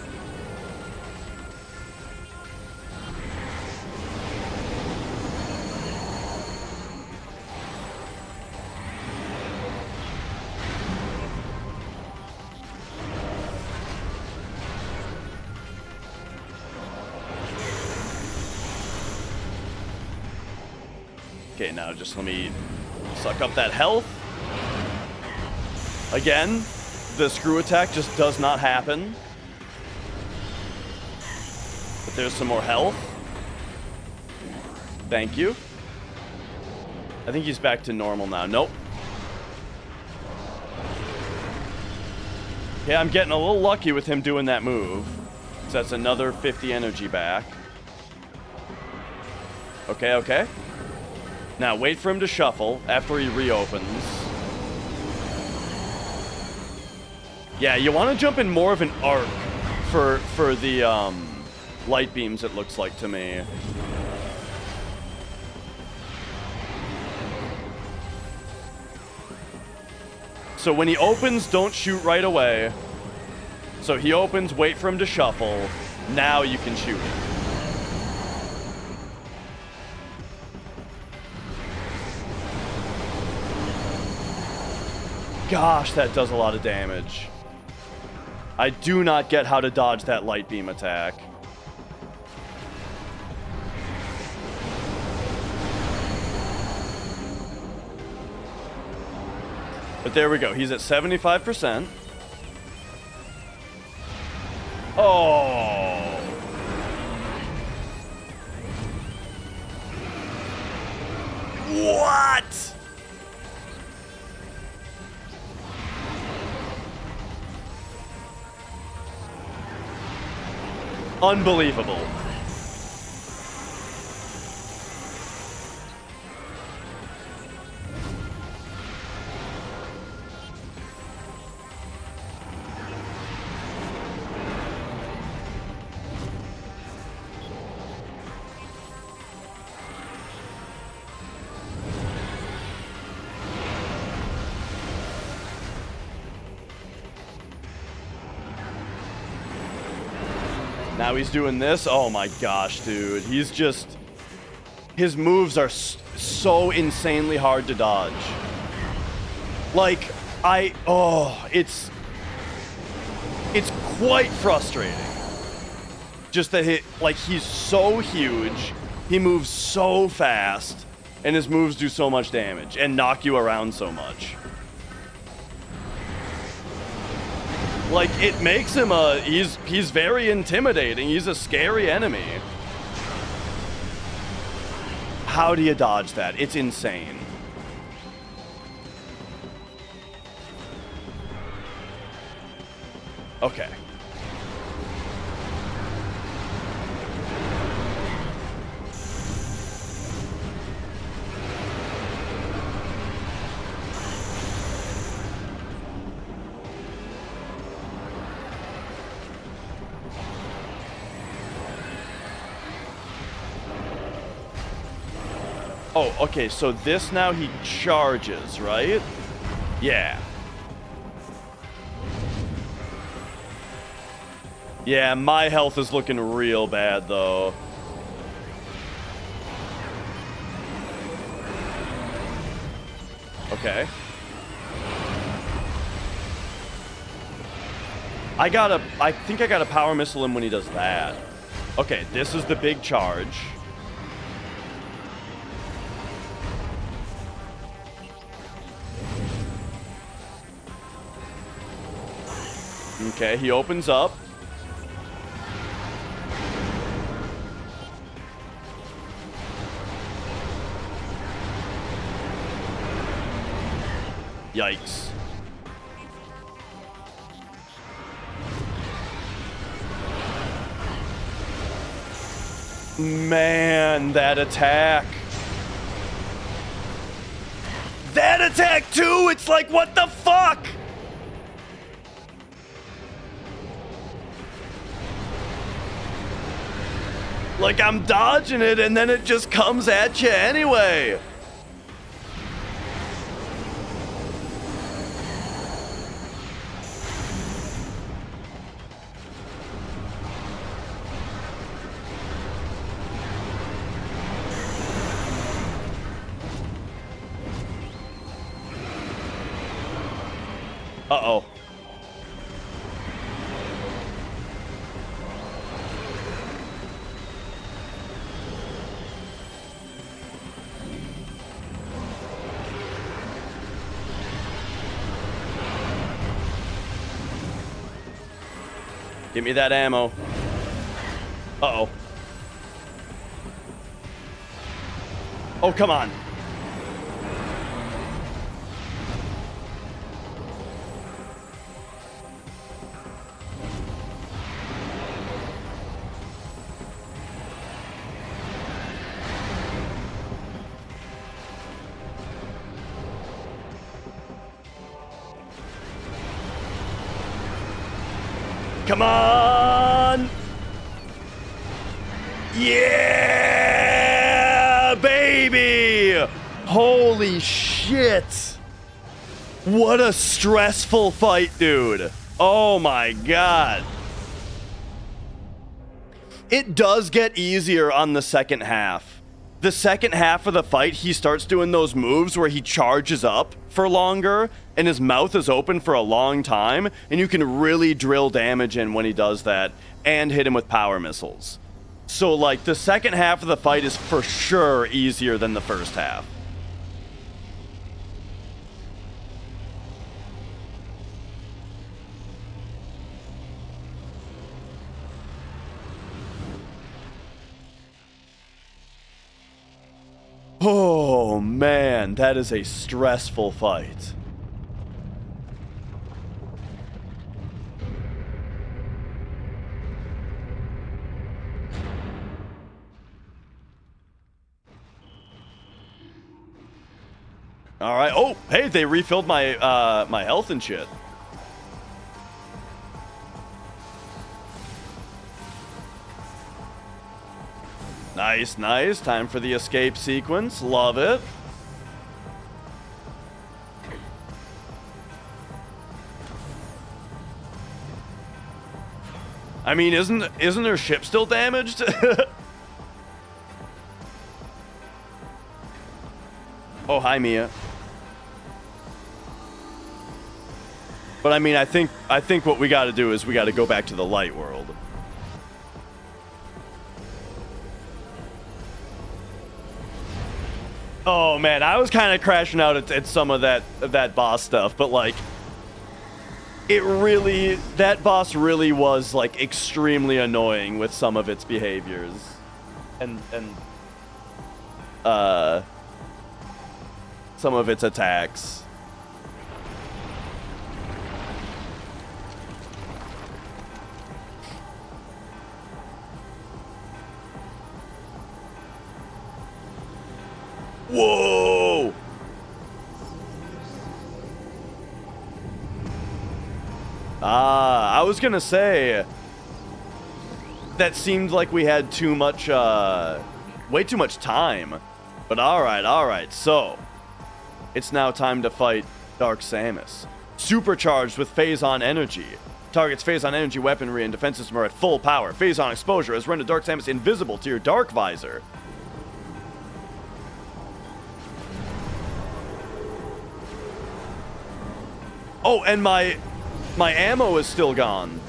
Okay, now just let me suck up that health. Again, the screw attack just does not happen. But there's some more health. Thank you. I think he's back to normal now. Nope. Yeah, I'm getting a little lucky with him doing that move. So that's another 50 energy back. Okay, okay. Now, wait for him to shuffle after he reopens. Yeah, you want to jump in more of an arc for the light beams, it looks like to me. So when he opens, don't shoot right away. So he opens, wait for him to shuffle. Now you can shoot him. Gosh, that does a lot of damage. I do not get how to dodge that light beam attack. But there we go. He's at 75%. Oh. What? Unbelievable. Now he's doing this. Oh my gosh, dude. He's just... His moves are so insanely hard to dodge. Like, it's quite frustrating. Just that he's so huge, he moves so fast, and his moves do so much damage and knock you around so much. Like, it makes him he's very intimidating. He's a scary enemy. How do you dodge that? It's insane. Okay. Oh, okay, so this now he charges, right? Yeah. Yeah, my health is looking real bad, though. Okay. I think I gotta power missile him when he does that. Okay, this is the big charge. Okay, he opens up. Yikes. Man, that attack. That attack too! It's like, what the fuck? Like, I'm dodging it, and then it just comes at you anyway. Uh-oh. Give me that ammo. Uh-oh. Oh, come on. Come on! Yeah, baby! Holy shit! What a stressful fight, dude. Oh my god. It does get easier on the second half. The second half of the fight, he starts doing those moves where he charges up for longer and his mouth is open for a long time, and you can really drill damage in when he does that and hit him with power missiles. So, like, the second half of the fight is for sure easier than the first half. Oh, man, that is a stressful fight. All right. Oh, hey, they refilled my my health and shit. Nice, nice. Time for the escape sequence. Love it. I mean, isn't her ship still damaged? Oh, hi, Mia. But I mean, I think what we got to do is we got to go back to the light world. Oh man, I was kind of crashing out at some of that boss stuff, but like, that boss really was like extremely annoying with some of its behaviors, and some of its attacks. Whoa! I was gonna say that seemed like we had too much, way too much time. But all right. So it's now time to fight Dark Samus, supercharged with Phazon energy. Target's Phazon energy weaponry and defense system are at full power. Phazon exposure has rendered Dark Samus invisible to your dark visor. Oh, and my ammo is still gone.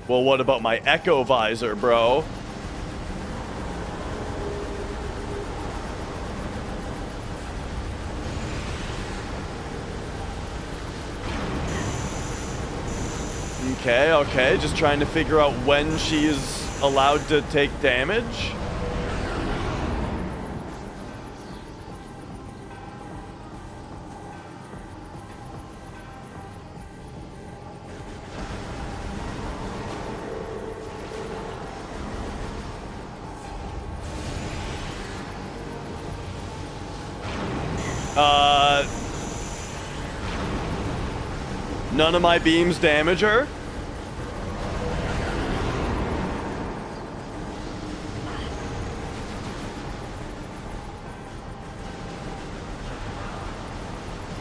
Well, what about my Echo visor, bro? Okay, just trying to figure out when she's allowed to take damage. None of my beams damage her.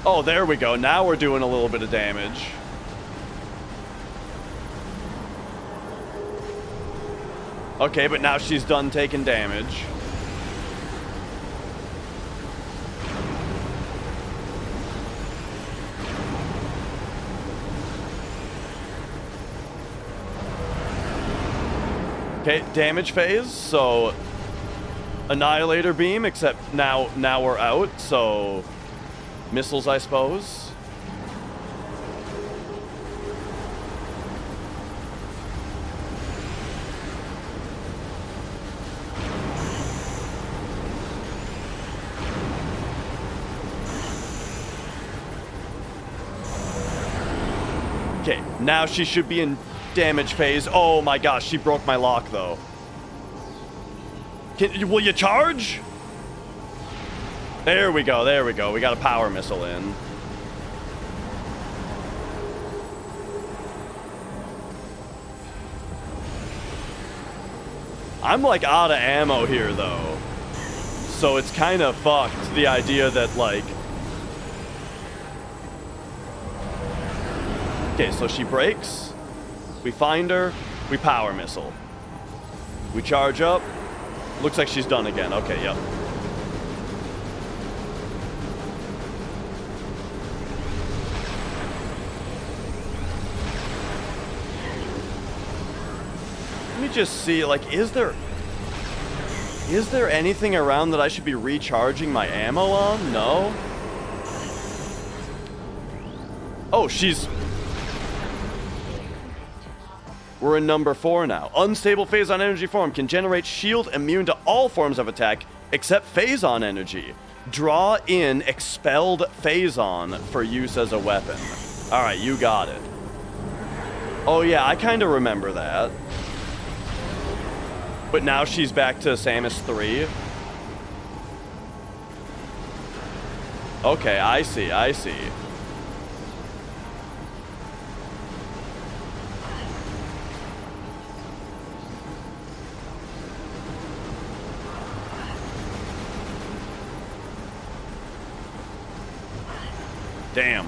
Oh, there we go. Now we're doing a little bit of damage. Okay, but now she's done taking damage. Okay, damage phase, so Annihilator beam, except now we're out, so missiles, I suppose. Okay, now she should be in damage phase. Oh my gosh, she broke my lock though. Will you charge? There we go, there we go. We got a power missile in. I'm like out of ammo here though. So it's kind of fucked, the idea that like... Okay, so she breaks. We find her. We power missile. We charge up. Looks like she's done again. Okay, yep. Let me just see, like, is there anything around that I should be recharging my ammo on? No. Oh, she's... We're in number 4 now. Unstable phase-on energy form can generate shield immune to all forms of attack except phase-on energy. Draw in expelled phase-on for use as a weapon. Alright, you got it. Oh yeah, I kind of remember that. But now she's back to Samus 3. Okay, I see, I see. Damn.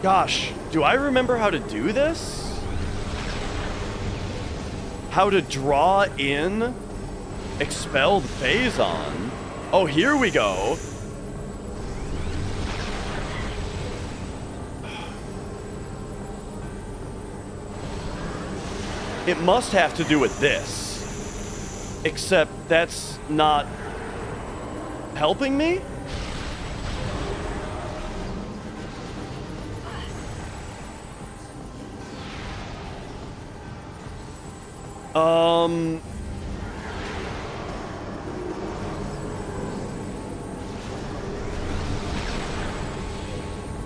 Gosh, do I remember how to do this? How to draw in expelled phase-on? Oh, here we go. It must have to do with this. Except that's not helping me?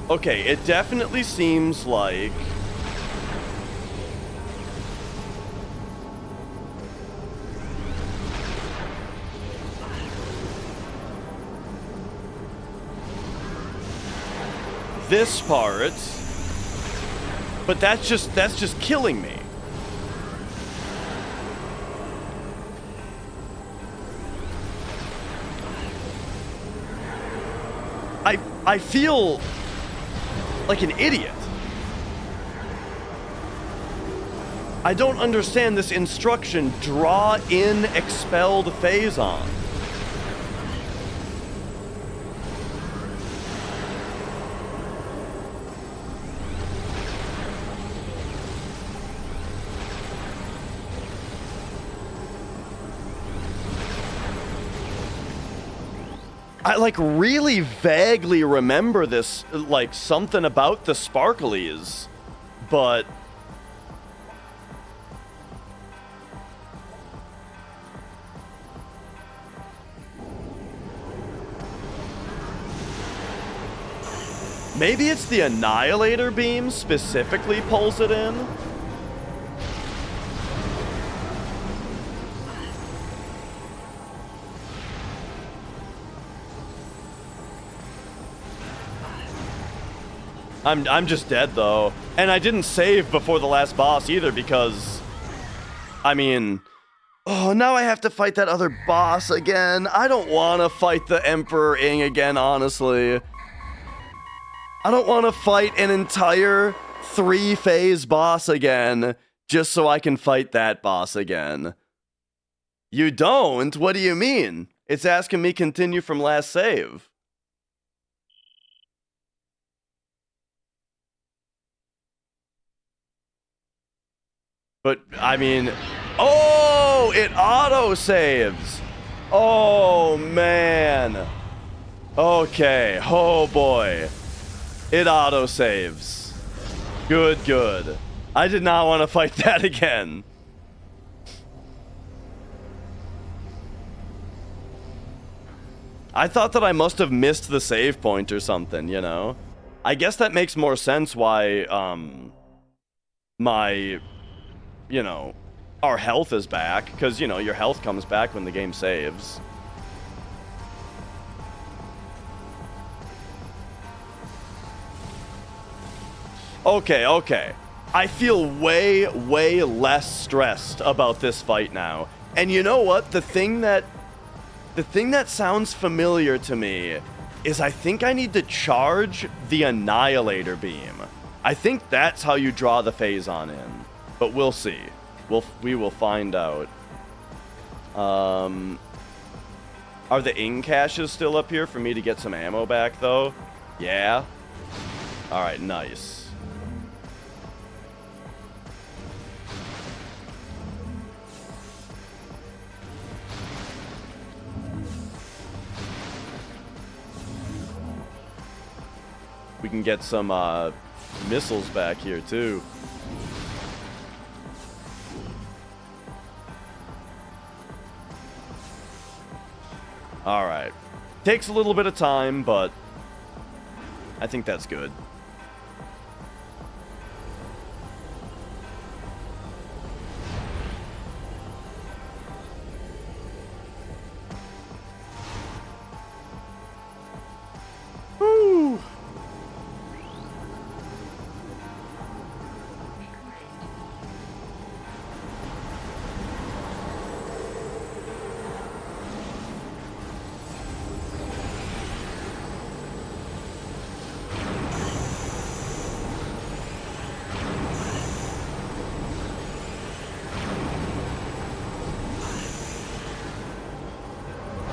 Okay, it definitely seems like... this part... But that's just killing me. I feel like an idiot. I don't understand this instruction, draw in expelled phase-on. I, like, really vaguely remember this, like, something about the sparklies, but... maybe it's the Annihilator beam specifically pulls it in? I'm just dead though. And I didn't save before the last boss either because I mean, oh, now I have to fight that other boss again. I don't want to fight the Emperor Ing again, honestly. I don't want to fight an entire 3-phase boss again just so I can fight that boss again. You don't? What do you mean? It's asking me continue from last save. But, I mean... Oh! It auto-saves! Oh, man. Okay. Oh, boy. It auto-saves. Good, good. I did not want to fight that again. I thought that I must have missed the save point or something, you know? I guess that makes more sense why, you know, our health is back. Because, you know, your health comes back when the game saves. Okay, okay. I feel way, way less stressed about this fight now. And you know what? The thing that sounds familiar to me is I think I need to charge the Annihilator Beam. I think that's how you draw the Phazon in. But we'll see. We will find out. Are the Ing caches still up here for me to get some ammo back, though? Yeah? Alright, nice. We can get some missiles back here too. All right. Takes a little bit of time, but I think that's good. Woo!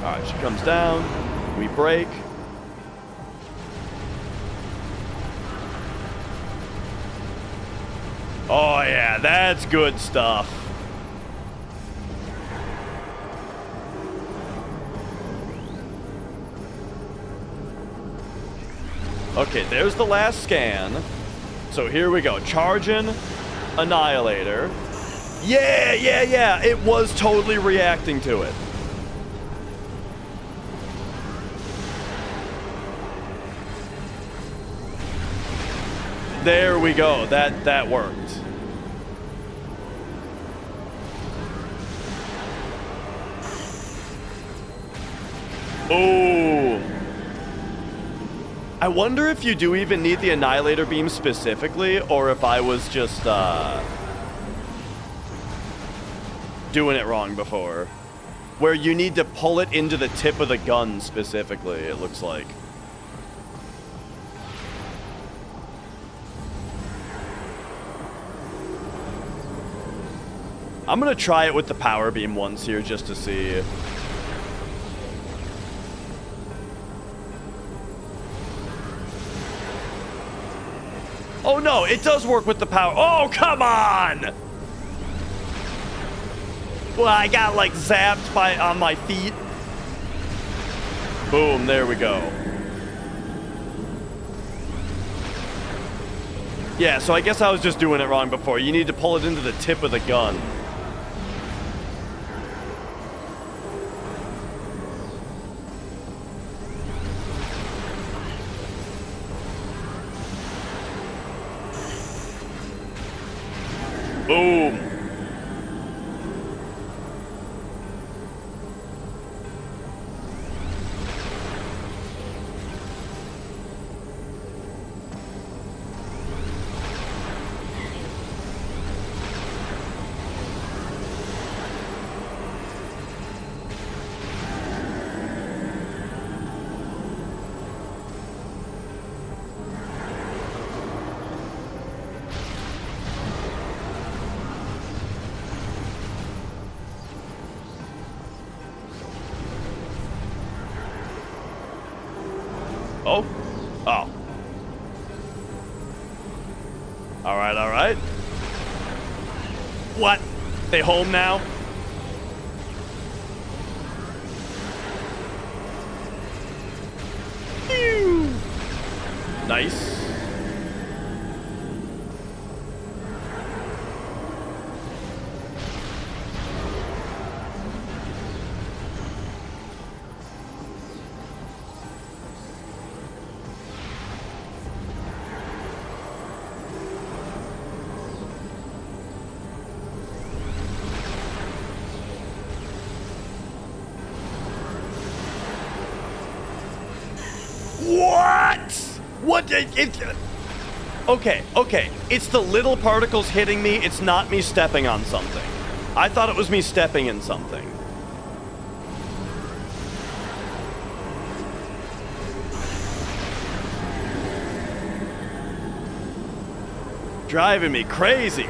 Alright, she comes down. We break. Oh yeah, that's good stuff. Okay, there's the last scan. So here we go. Charging Annihilator. Yeah, yeah, yeah. It was totally reacting to it. There we go. That worked. Oh. I wonder if you do even need the Annihilator Beam specifically, or if I was just doing it wrong before. Where you need to pull it into the tip of the gun specifically, it looks like. I'm gonna try it with the power beam once here just to see. Oh no, it does work with the power. Oh, come on! Well, I got like zapped on my feet. Boom, there we go. Yeah, so I guess I was just doing it wrong before. You need to pull it into the tip of the gun. Boom. Oh. Oh. Alright, alright. What? They home now? Pew! Nice. What? What? Okay, okay. It's the little particles hitting me. It's not me stepping on something. I thought it was me stepping in something. Driving me crazy.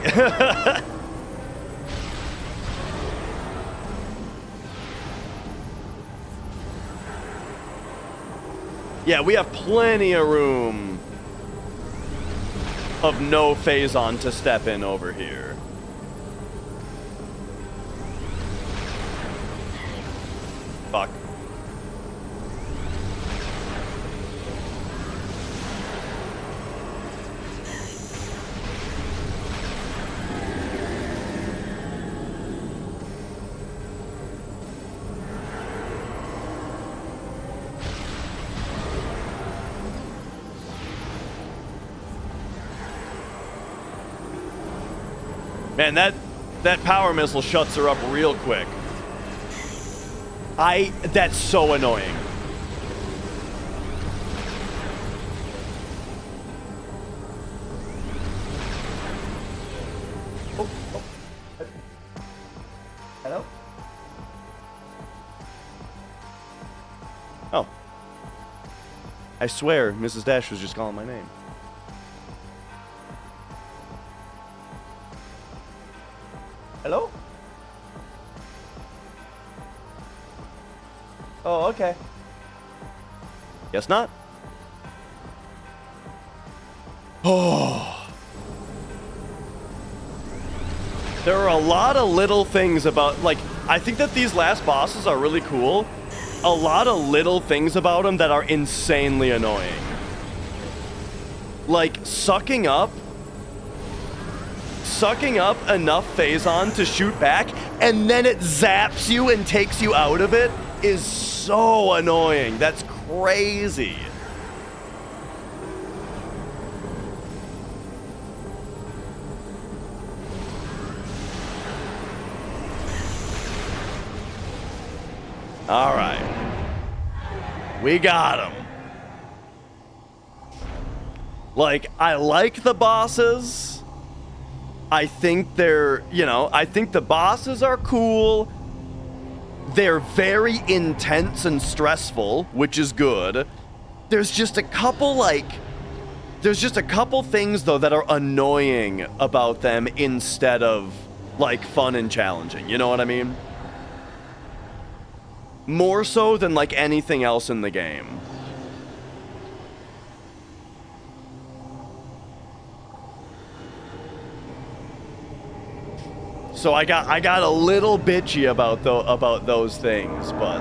Yeah, we have plenty of room of no phase-on to step in over here. Fuck. Man, that power missile shuts her up real quick. That's so annoying. Oh. Hello? Oh. I swear, Mrs. Dash was just calling my name. Hello? Oh, okay. Guess not. Oh. There are a lot of little things about, like, I think that these last bosses are really cool. A lot of little things about them that are insanely annoying. Like, sucking up enough phase-on to shoot back, and then it zaps you and takes you out of it is so annoying. That's crazy. All right. We got him. Like, I like the bosses. I think they're, I think the bosses are cool. They're very intense and stressful, which is good. There's just a couple things, though, that are annoying about them instead of, like, fun and challenging. You know what I mean? More so than, like, anything else in the game. So I got a little bitchy about those things, but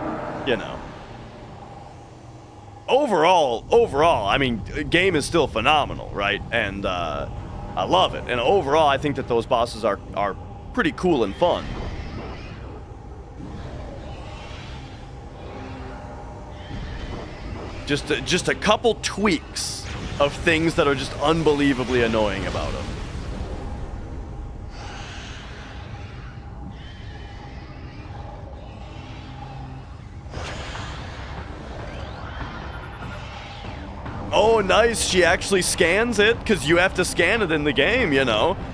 overall, I mean, the game is still phenomenal, right? And I love it. And overall, I think that those bosses are pretty cool and fun. Just a couple tweaks of things that are just unbelievably annoying about them. Oh, nice. She actually scans it, because you have to scan it in the game,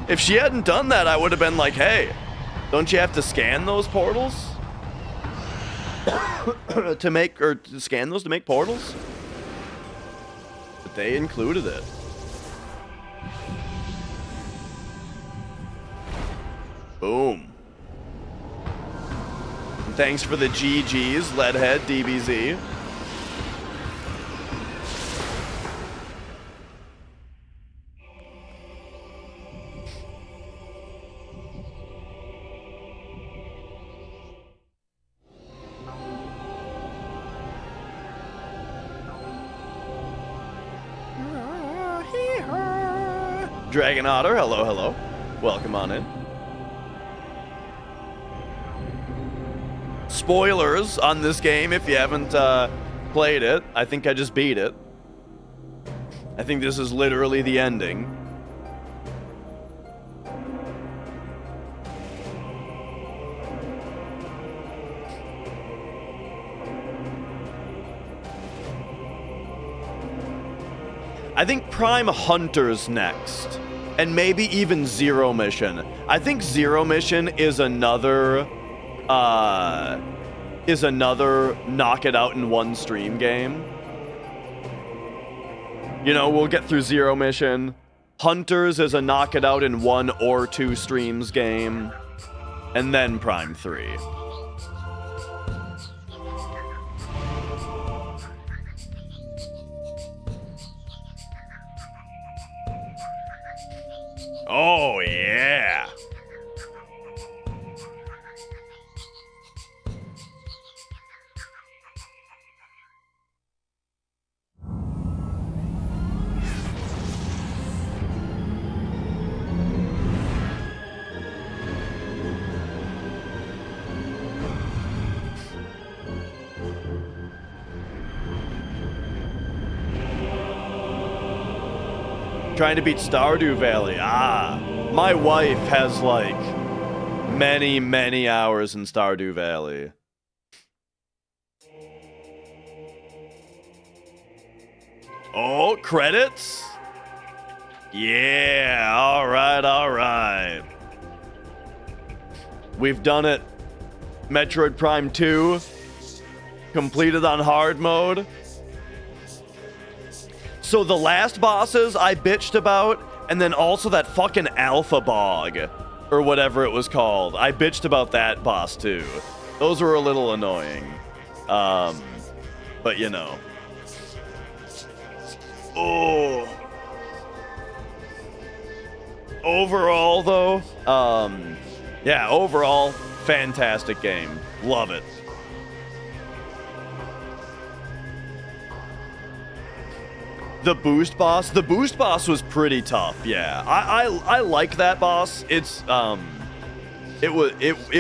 If she hadn't done that, I would have been like, hey, don't you have to scan those portals? to scan those to make portals? But they included it. Boom. And thanks for the GGs, Leadhead, DBZ. Dragon Otter, hello, hello. Welcome on in. Spoilers on this game if you haven't played it. I think I just beat it. I think this is literally the ending. I think Prime Hunter's next. And maybe even Zero Mission. I think Zero Mission is another knock it out in one stream game. You know, we'll get through Zero Mission. Hunters is a knock it out in 1 or 2 streams game. And then Prime 3. Oh, yeah. Trying to beat Stardew Valley. Ah, my wife has like many, many hours in Stardew Valley. Oh, credits? Yeah, all right, all right. We've done it. Metroid Prime 2 completed on hard mode. So the last bosses I bitched about, and then also that fucking Alpha Bog, or whatever it was called. I bitched about that boss too. Those were a little annoying. But you know. Oh. Overall though, yeah, overall, fantastic game. Love it. The boost boss was pretty tough. Yeah, I like that boss. It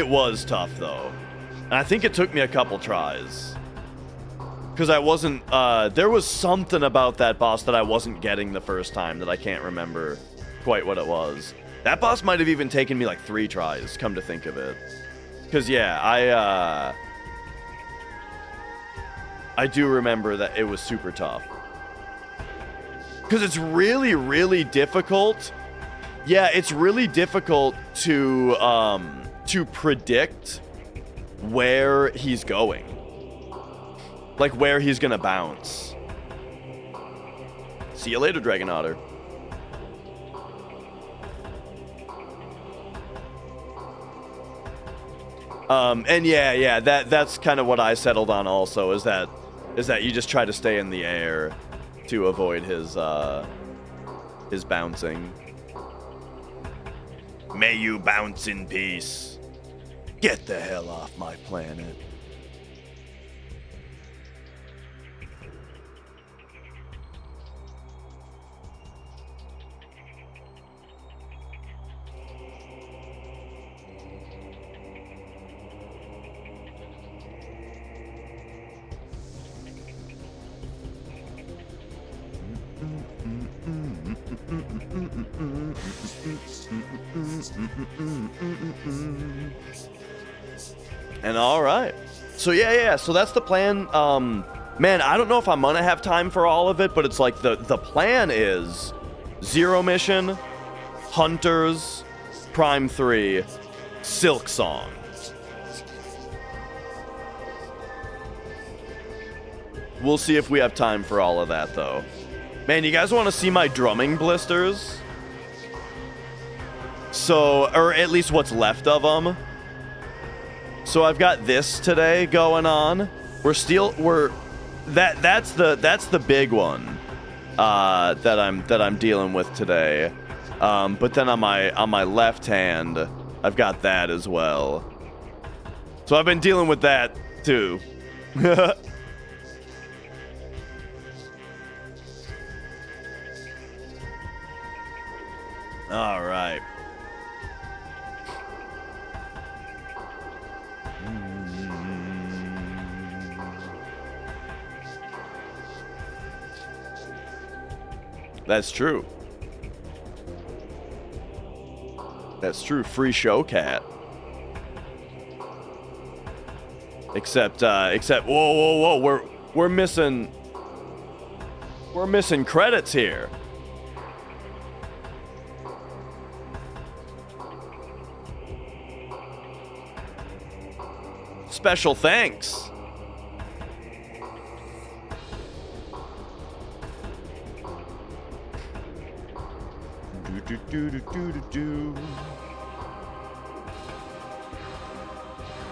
was tough though, and I think it took me a couple tries because I wasn't. There was something about that boss that I wasn't getting the first time that I can't remember quite what it was. That boss might have even taken me like 3 tries. Come to think of it, because yeah, I do remember that it was super tough. Because it's really, really difficult. Yeah, it's really difficult to predict where he's going. Like, where he's gonna bounce. See you later, Dragon Otter. And yeah, that's kind of what I settled on also, is that you just try to stay in the air to avoid his bouncing. May you bounce in peace. Get the hell off my planet. And all right. So yeah, so that's the plan. Man, I don't know if I'm gonna have time for all of it, but it's like the plan is Zero Mission, Hunters, Prime 3, Silk Song. We'll see if we have time for all of that though. Man, you guys want to see my drumming blisters? So, or at least what's left of them. So I've got this today going on. That's the big one that I'm dealing with today. But then on my left hand, I've got that as well. So I've been dealing with that too. All right. That's true. That's true. Free show cat. Except, whoa, we're missing credits here. Special thanks.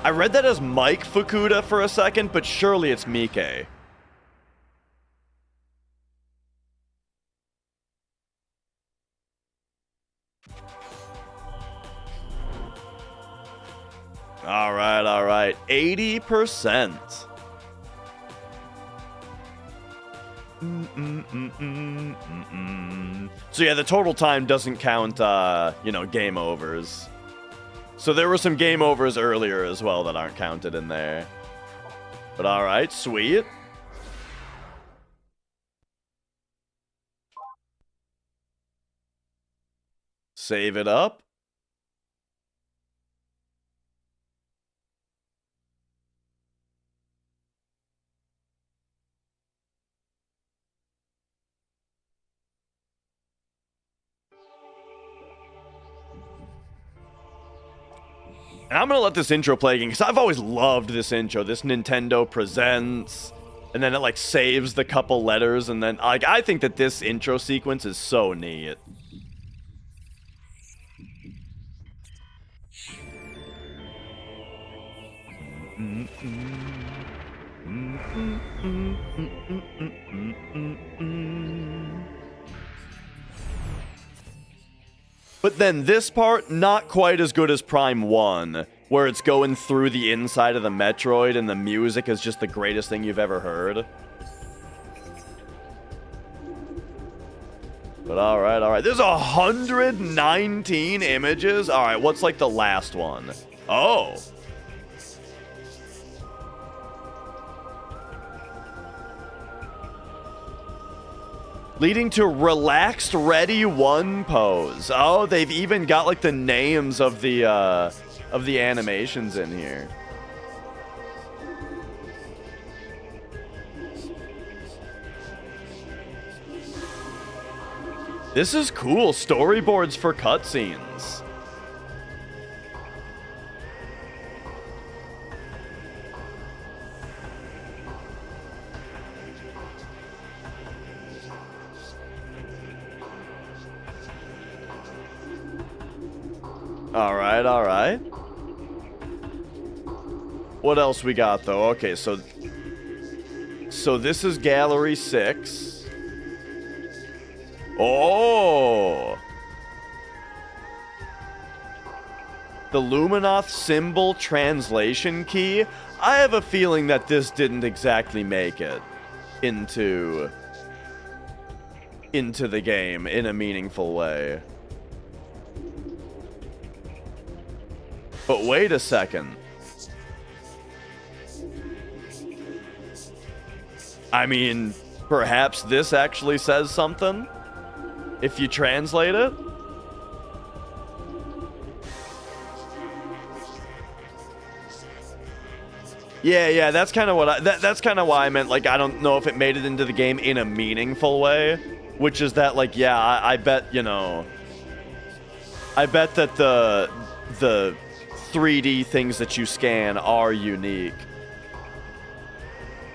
I read that as Mike Fukuda for a second, but surely it's Mike. All right. 80%. So yeah, the total time doesn't count, game overs. So there were some game overs earlier as well that aren't counted in there. But all right, sweet. Save it up. And I'm gonna let this intro play again, because I've always loved this intro. This Nintendo Presents, and then it like saves the couple letters, and then like I think that this intro sequence is so neat. But then this part, not quite as good as Prime 1, where it's going through the inside of the Metroid and the music is just the greatest thing you've ever heard. But alright. There's 119 images? Alright, what's like the last one? Oh. Leading to relaxed ready 1 pose. Oh, they've even got like the names of the animations in here. This is cool. Storyboards for cutscenes. Alright. What else we got, though? Okay, so this is Gallery 6. Oh! The Luminoth symbol translation key. I have a feeling that this didn't exactly make it into the game in a meaningful way. But wait a second. I mean, perhaps this actually says something? If you translate it? Yeah, that's kind of what that's kind of why I meant, like, I don't know if it made it into the game in a meaningful way, which is that, like, yeah, I bet, I bet that the 3D things that you scan are unique.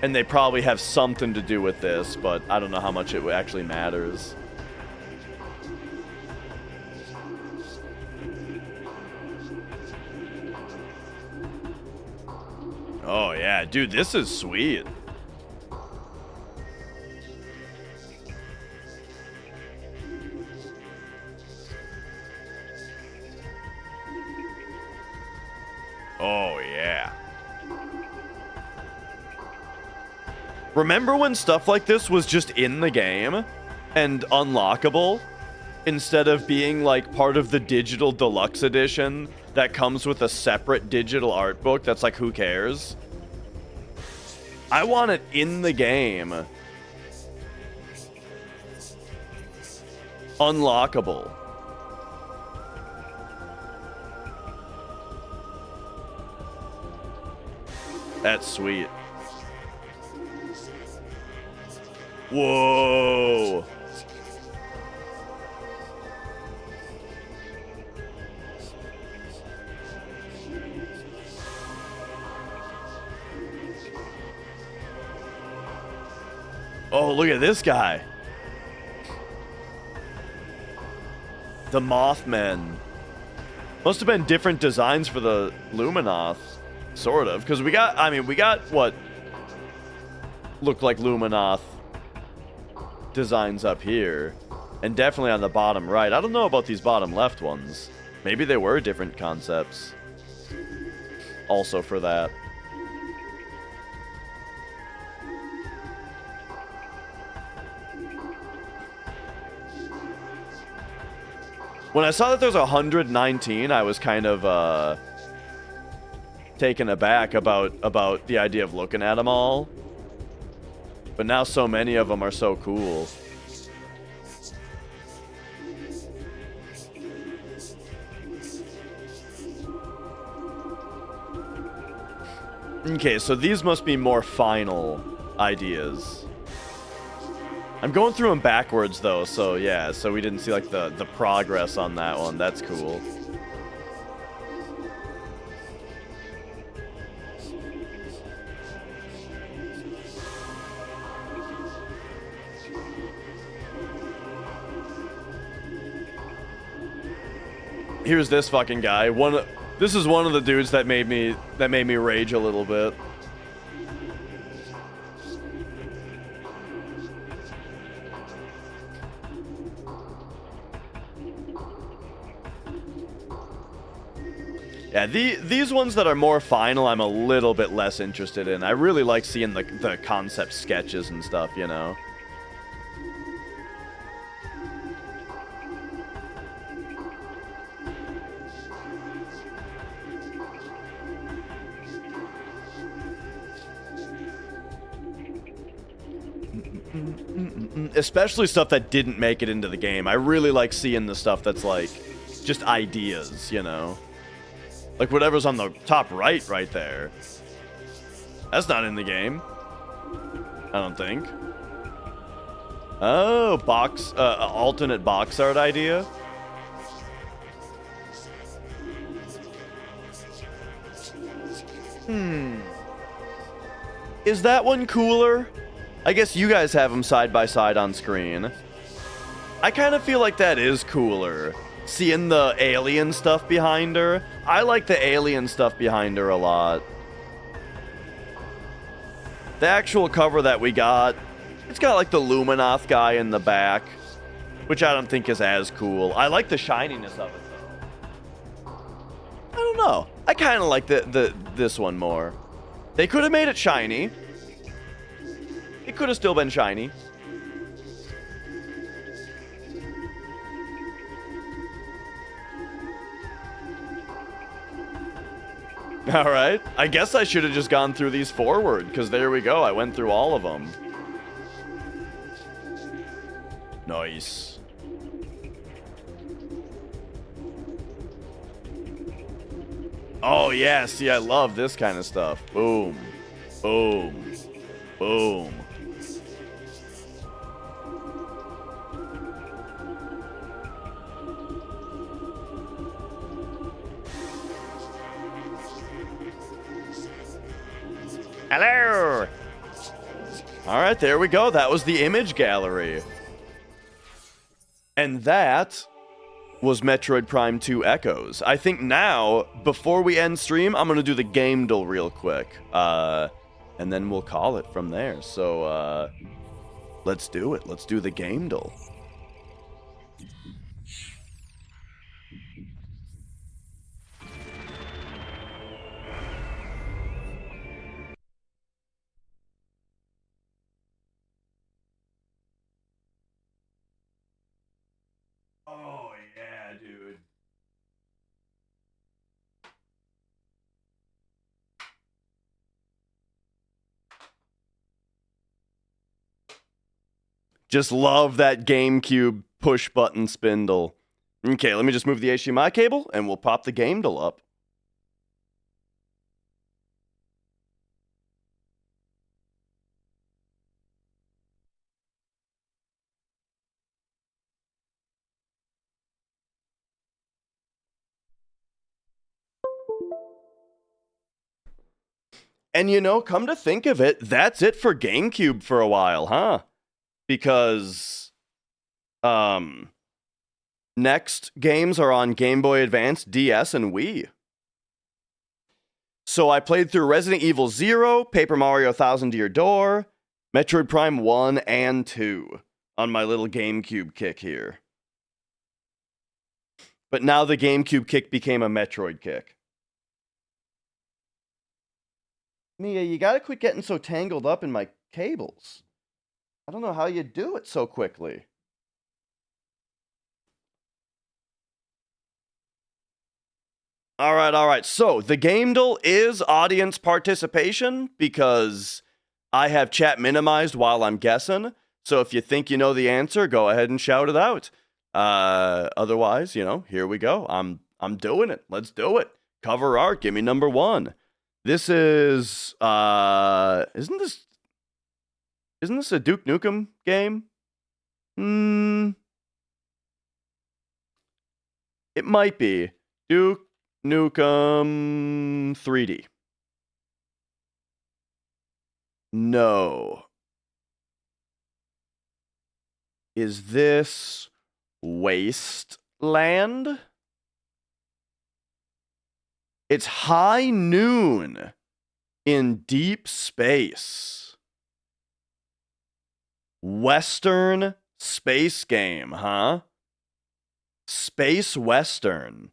And they probably have something to do with this, but I don't know how much it actually matters. Oh yeah, dude, this is sweet. Oh yeah. Remember when stuff like this was just in the game and unlockable? instead of being like part of the digital deluxe edition that comes with a separate digital art book that's like, who cares? I want it in the game. Unlockable. That's sweet. Whoa. Oh, look at this guy. The Mothman. Must have been different designs for the Luminoth. Sort of. Because we got, I mean, we got what looked like Luminoth designs up here. And definitely on the bottom right. I don't know about these bottom left ones. Maybe they were different concepts. Also for that. When I saw that there's 119, I was kind of taken aback about the idea of looking at them all. But now so many of them are so cool. Okay, so these must be more final ideas. I'm going through them backwards though, so yeah, so we didn't see like the progress on that one. That's cool. Here's this fucking guy. This is one of the dudes that made me rage a little bit. Yeah, these ones that are more final, I'm a little bit less interested in. I really like seeing the concept sketches and stuff, you know? Especially stuff that didn't make it into the game. I really like seeing the stuff that's like just ideas, you know? Like whatever's on the top right there. That's not in the game. I don't think. Oh, alternate box art idea. Is that one cooler? I guess you guys have them side by side on screen. I kind of feel like that is cooler. Seeing the alien stuff behind her. I like the alien stuff behind her a lot. The actual cover that we got, it's got like the Luminoth guy in the back, which I don't think is as cool. I like the shininess of it though. I don't know. I kind of like this one more. They could have made it shiny. It could have still been shiny. Alright, I guess I should have just gone through these forward, because there we go, I went through all of them. Nice. Oh yeah, see, I love this kind of stuff. Boom. Boom. Boom. Hello! Alright, there we go. That was the image gallery. And that was Metroid Prime 2 Echoes. I think now, before we end stream, I'm going to do the game duel real quick. And then we'll call it from there. So, let's do it. Let's do the game duel. Just love that GameCube push button spindle. Okay, let me just move the HDMI cable and we'll pop the GameDL up. And you know, come to think of it, that's it for GameCube for a while, huh? Because next games are on Game Boy Advance, DS, and Wii. So I played through Resident Evil 0, Paper Mario Thousand Year Door, Metroid Prime 1 and 2 on my little GameCube kick here. But now the GameCube kick became a Metroid kick. Mia, you gotta quit getting so tangled up in my cables. I don't know how you do it so quickly. All right. So the GameDL is audience participation because I have chat minimized while I'm guessing. So if you think you know the answer, go ahead and shout it out. Otherwise, you know, here we go. I'm doing it. Let's do it. Cover art. Give me number 1. This is isn't this a Duke Nukem game? It might be Duke Nukem 3D. No. Is this Wasteland? It's high noon in deep space. Western space game, huh? Space Western.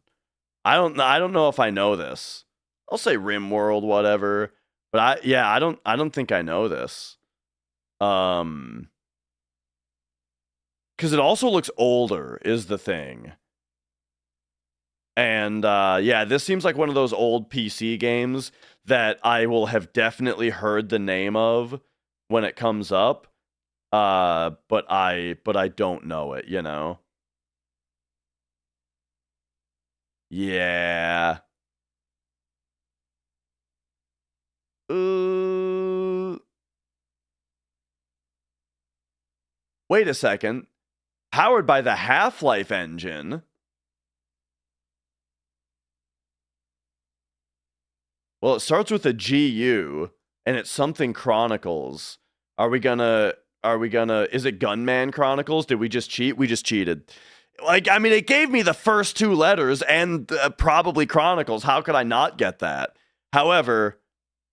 I don't know if I know this. I'll say RimWorld, whatever. But I don't think I know this. Because it also looks older, is the thing. And yeah, this seems like one of those old PC games that I will have definitely heard the name of when it comes up. But I don't know it, you know. Yeah. Wait a second. Powered by the Half-Life engine. Well, it starts with a GU and it's something Chronicles. Are we gonna is it Gunman Chronicles? Did we just cheat? We just cheated. Like, I mean, it gave me the first 2 letters and probably Chronicles. How could I not get that? However,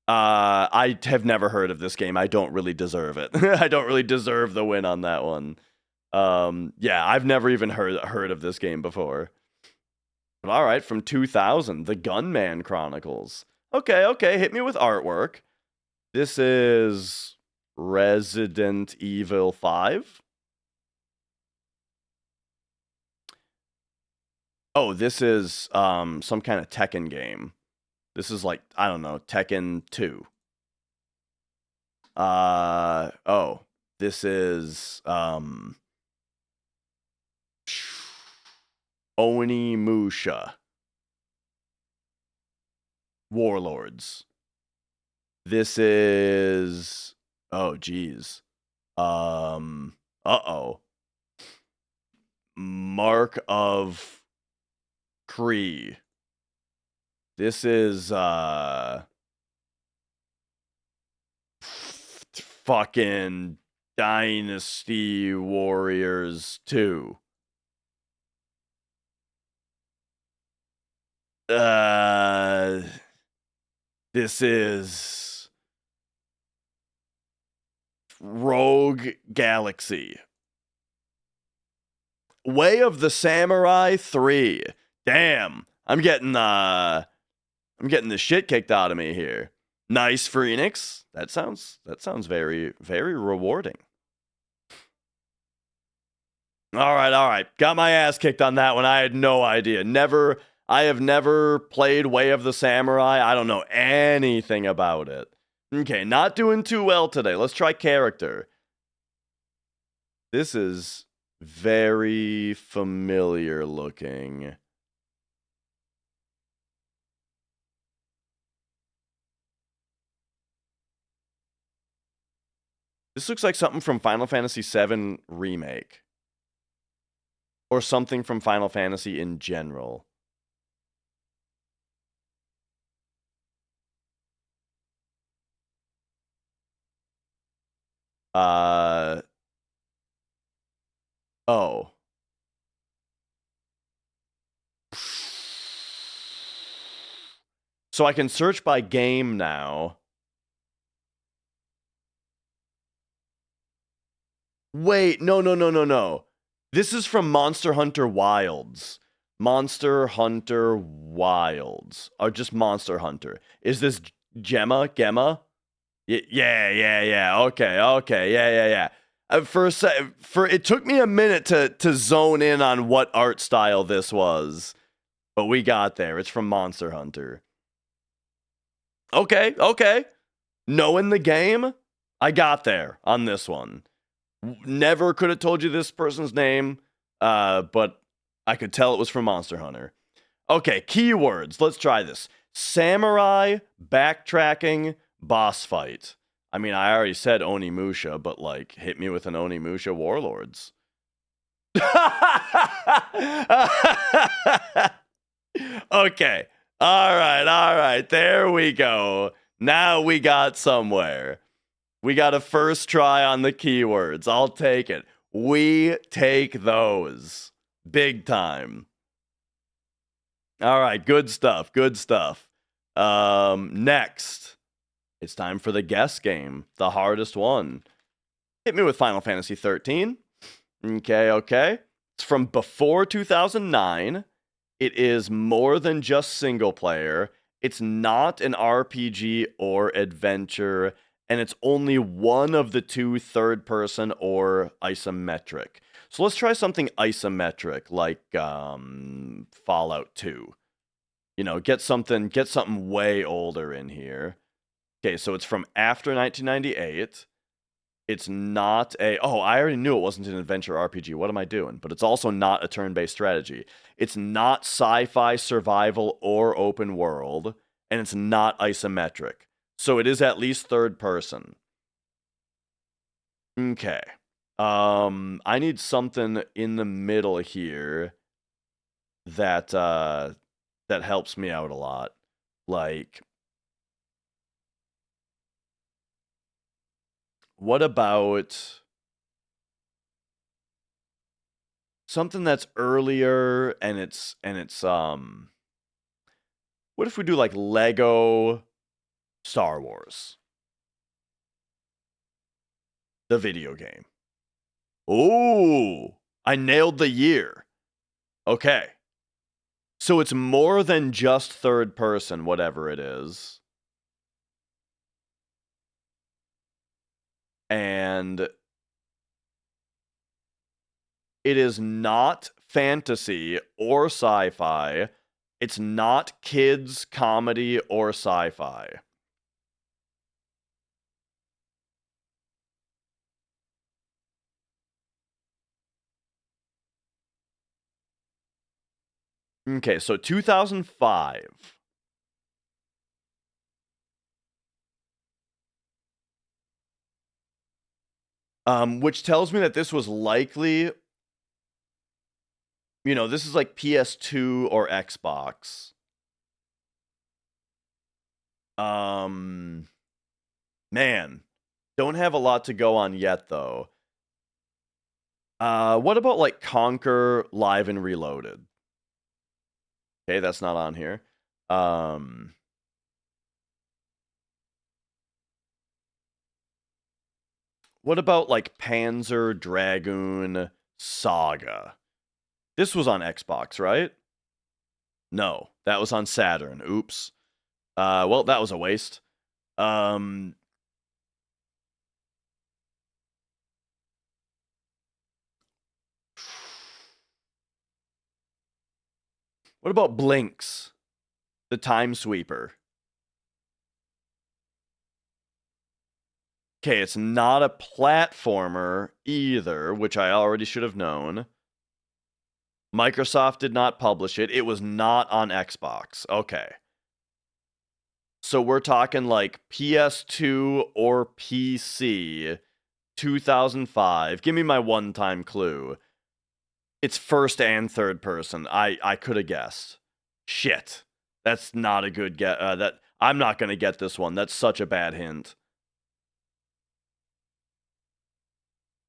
I have never heard of this game. I don't really deserve it. I don't really deserve the win on that one. Yeah, I've never even heard of this game before. But all right, from 2000, The Gunman Chronicles. Okay, hit me with artwork. This is Resident Evil 5. Oh, this is some kind of Tekken game. This is like, I don't know, Tekken 2. Oh, this is Onimusha. Warlords. This is oh geez. Uh-oh. Mark of Kree. This is fucking Dynasty Warriors 2. This is Rogue Galaxy. Way of the Samurai 3. Damn. I'm getting the shit kicked out of me here. Nice Phoenix. That sounds very, very rewarding. All right. Got my ass kicked on that one. I had no idea. I have never played Way of the Samurai. I don't know anything about it. Okay, not doing too well today. Let's try character. This is very familiar looking. This looks like something from Final Fantasy VII Remake. Or something from Final Fantasy in general. Oh. So I can search by game now. Wait, no. This is from Monster Hunter Wilds. Monster Hunter Wilds. Or just Monster Hunter. Is this Gemma? Yeah. Okay. Yeah. For it took me a minute to zone in on what art style this was, but we got there. It's from Monster Hunter. Okay. Knowing the game, I got there on this one. Never could have told you this person's name, but I could tell it was from Monster Hunter. Okay, keywords. Let's try this. Samurai, backtracking, boss fight. I mean, I already said Onimusha, but like, hit me with an Onimusha Warlords. Okay. All right. There we go. Now we got somewhere. We got a first try on the keywords. I'll take it. We take those. Big time. All right, good stuff. Next, it's time for the guess game, the hardest one. Hit me with Final Fantasy 13. Okay. It's from before 2009. It is more than just single player. It's not an RPG or adventure, and it's only one of the two third person or isometric. So let's try something isometric like Fallout 2. You know, get something way older in here. Okay, so it's from after 1998. It's not a... Oh, I already knew it wasn't an adventure RPG. What am I doing? But it's also not a turn-based strategy. It's not sci-fi, survival, or open world. And it's not isometric. So it is at least third person. Okay. I need something in the middle here that that helps me out a lot. Like, what about something that's earlier and it's what if we do like Lego Star Wars? The video game. Ooh, I nailed the year. Okay. So it's more than just third person, whatever it is. And it is not fantasy or sci-fi. It's not kids, comedy, or sci-fi. Okay, so 2005. Which tells me that this was likely, you know, this is like PS2 or Xbox. Man, don't have a lot to go on yet though. What about like Conquer Live and Reloaded? Okay, that's not on here. What about like Panzer Dragoon Saga? This was on Xbox, right? No, that was on Saturn. Oops. Well, that was a waste. What about Blinks, the Time Sweeper? Okay, it's not a platformer either, which I already should have known. Microsoft did not publish it. It was not on Xbox. Okay. So we're talking like PS2 or PC, 2005. Give me my one-time clue. It's first and third person. I could have guessed. Shit. That's not a good get. That I'm not gonna get this one. That's such a bad hint.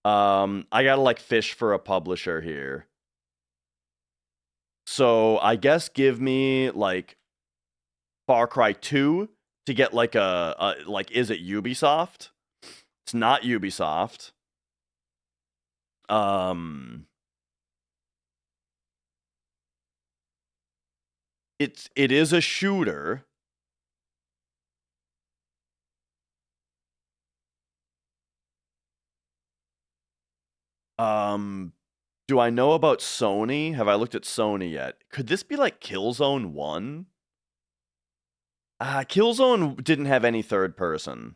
I gotta like fish for a publisher here. So I guess give me like Far Cry 2 to get like a like, is it Ubisoft? It's not Ubisoft. It is a shooter. Do I know about Sony? Have I looked at Sony yet? Could this be like Killzone 1? Killzone didn't have any third person.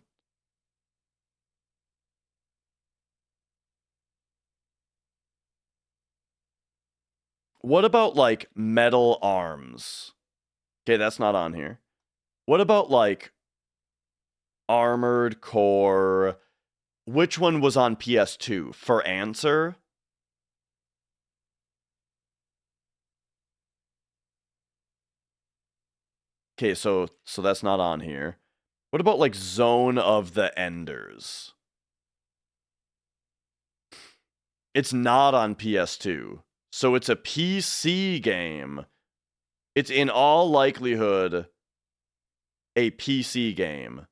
What about like Metal Arms? Okay, that's not on here. What about like Armored Core? Which one was on PS2? For answer? Okay, so that's not on here. What about like Zone of the Enders? It's not on PS2. So it's a PC game. It's in all likelihood a PC game.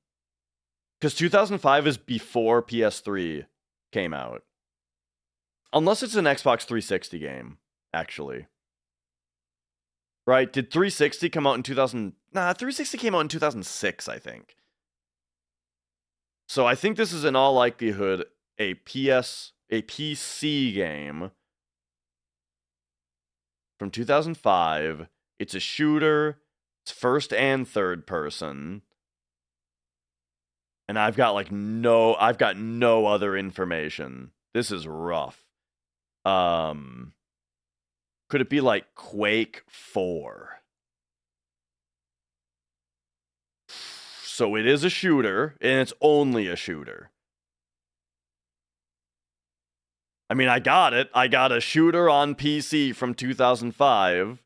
Because 2005 is before PS3 came out. Unless it's an Xbox 360 game, actually. Right? Did 360 come out in 2000? Nah, 360 came out in 2006, I think. So I think this is in all likelihood a PC game from 2005. It's a shooter. It's first and third person. And I've got no other information. This is rough. Could it be like Quake 4? So it is a shooter, and it's only a shooter. I mean, I got it. I got a shooter on PC from 2005.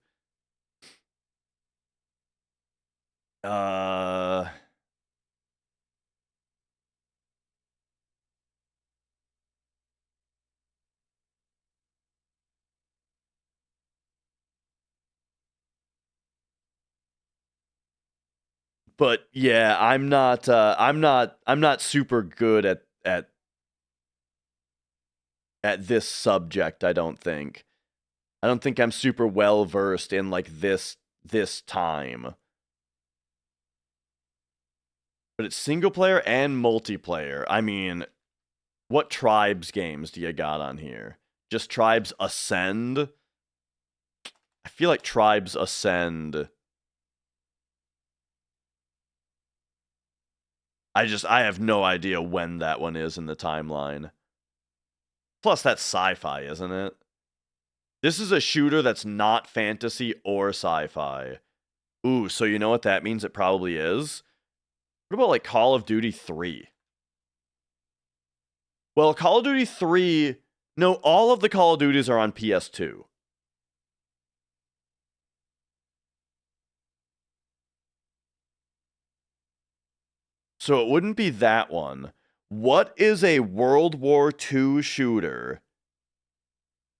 But yeah, I'm not super good at this subject, I don't think. I don't think I'm super well versed in like this time. But it's single player and multiplayer. I mean, what Tribes games do you got on here? Just Tribes Ascend? I feel like Tribes Ascend. I have no idea when that one is in the timeline. Plus, that's sci-fi, isn't it? This is a shooter that's not fantasy or sci-fi. Ooh, so you know what that means it probably is? What about like Call of Duty 3? Well, Call of Duty 3... No, all of the Call of Duties are on PS2. So it wouldn't be that one. What is a World War II shooter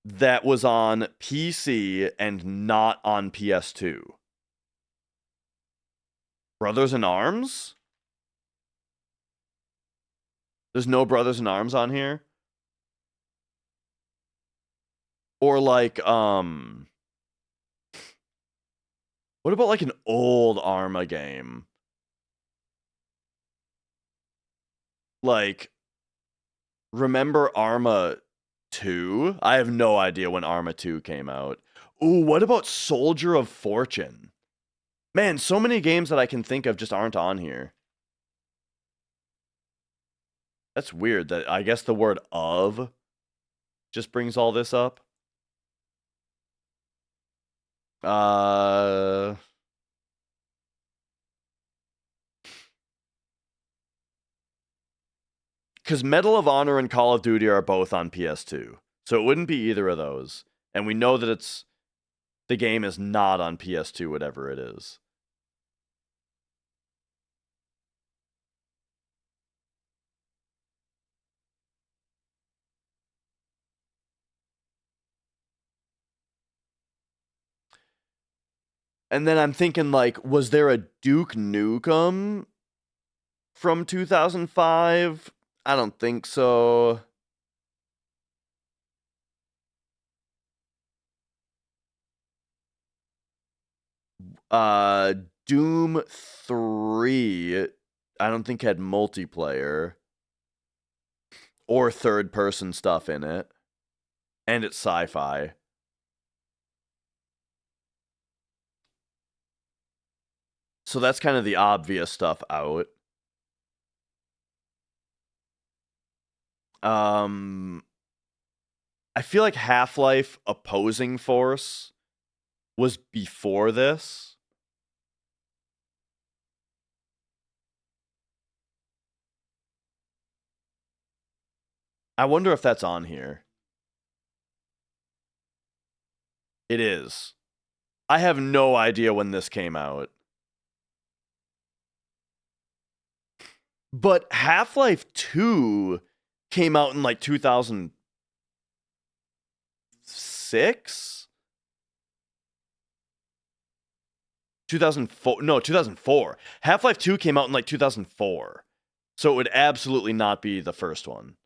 that was on PC and not on PS2? Brothers in Arms? There's no Brothers in Arms on here? Or like, what about like an old Arma game? Like, remember Arma 2? I have no idea when Arma 2 came out. Ooh, what about Soldier of Fortune? Man, so many games that I can think of just aren't on here. That's weird that I guess the word of just brings all this up. Because Medal of Honor and Call of Duty are both on PS2. So it wouldn't be either of those. And we know that the game is not on PS2, whatever it is. And then I'm thinking, like, was there a Duke Nukem from 2005? I don't think so. Doom 3, I don't think had multiplayer or third person stuff in it. And it's sci-fi. So that's kind of the obvious stuff out. I feel like Half-Life Opposing Force was before this. I wonder if that's on here. It is. I have no idea when this came out. But Half-Life 2 came out in like 2006? 2004. No, 2004. Half-Life 2 came out in like 2004. So it would absolutely not be the first one.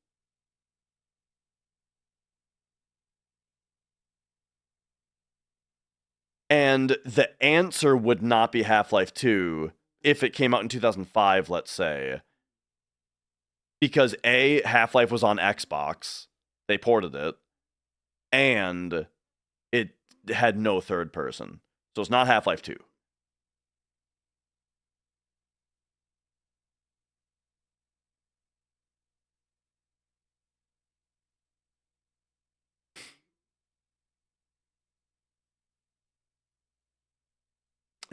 And the answer would not be Half-Life 2 if it came out in 2005, let's say. Because A, Half-Life was on Xbox. They ported it. And it had no third person. So it's not Half-Life 2.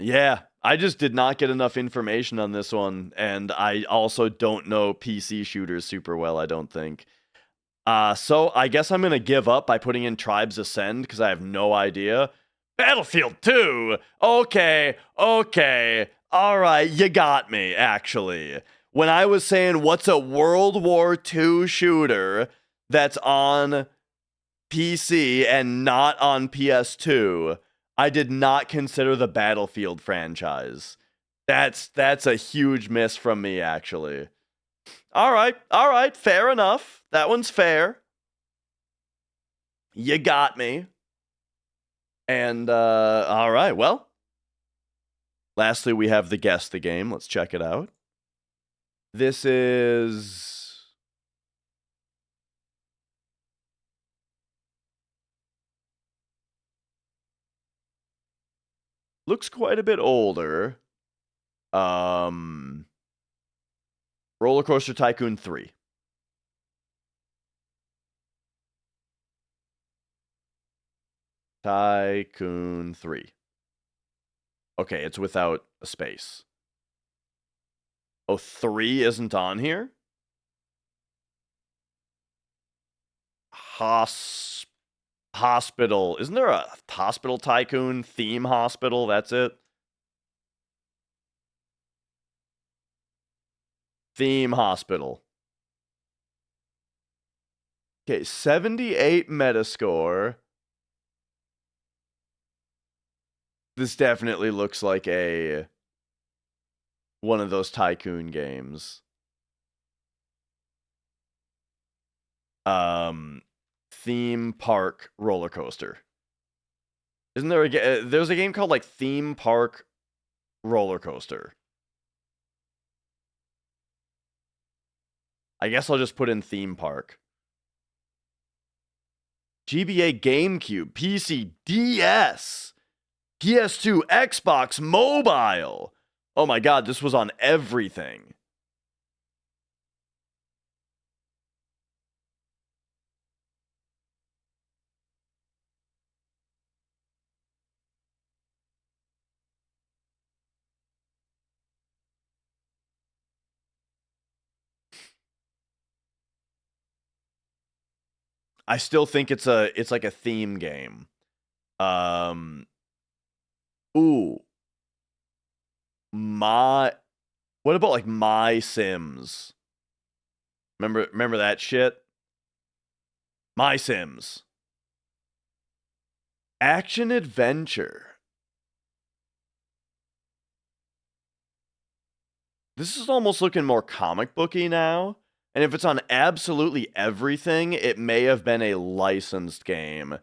Yeah, I just did not get enough information on this one, and I also don't know PC shooters super well, I don't think. So I guess I'm gonna give up by putting in Tribes Ascend, because I have no idea. Battlefield 2? Okay, alright, you got me, actually. When I was saying, what's a World War II shooter that's on PC and not on PS2, I did not consider the Battlefield franchise. That's a huge miss from me, actually. All right, fair enough. That one's fair. You got me. And all right, well. Lastly, we have the Guess the Game. Let's check it out. This is looks quite a bit older. Roller Coaster Tycoon 3. Tycoon 3. Okay, it's without a space. Oh, 3 isn't on here? Hospital. Isn't there a Hospital Tycoon theme hospital? That's it. Theme hospital. Okay, 78 Metascore. This definitely looks like one of those tycoon games. Theme park roller coaster. Isn't there there's a game called like Theme Park Roller Coaster. I guess I'll just put in theme park. GBA GameCube, PC, DS, PS2, Xbox, mobile. Oh my god, this was on everything. I still think it's like a theme game. Ooh. What about like My Sims? Remember that shit? My Sims. Action adventure. This is almost looking more comic booky now. And if it's on absolutely everything, it may have been a licensed game.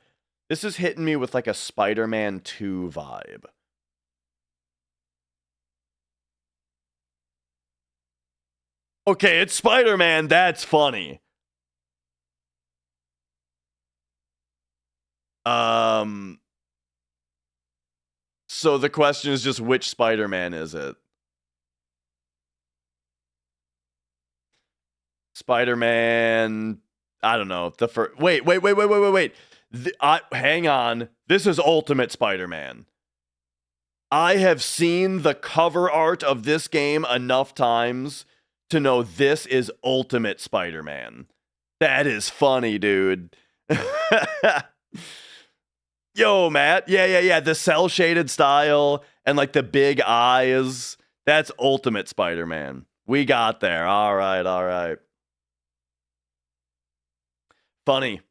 This is hitting me with like a Spider-Man 2 vibe. Okay, it's Spider-Man. That's funny. So the question is just which Spider-Man is it? Spider-Man, I don't know. The first. Wait. Hang on. This is Ultimate Spider-Man. I have seen the cover art of this game enough times to know this is Ultimate Spider-Man. That is funny, dude. Yo, Matt. Yeah. The cel-shaded style and like the big eyes. That's Ultimate Spider-Man. We got there. All right. Funny.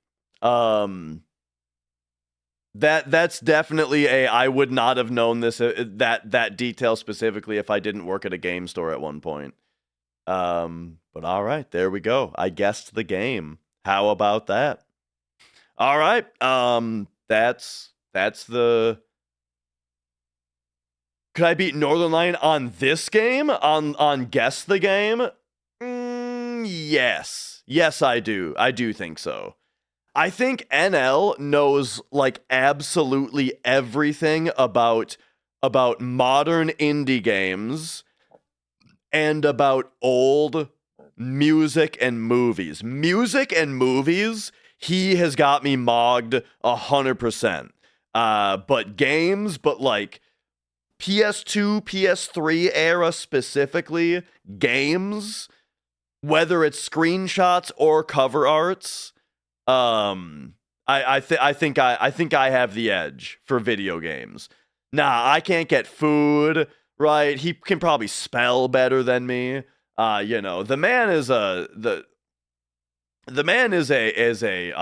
That's definitely I would not have known this that detail specifically if I didn't work at a game store at one point. But all right, there we go. I guessed the game. How about that? All right. That's the. Could I beat Northern Lion on this game? On guess the game? Yes. Yes, I do. I do think so. I think NL knows like absolutely everything about modern indie games and about old music and movies. Music and movies, he has got me mogged 100%. But games, but like PS2, PS3 era specifically, games, whether it's screenshots or cover arts, I think I have the edge for video games. Nah, I can't get food right. He can probably spell better than me. The man is a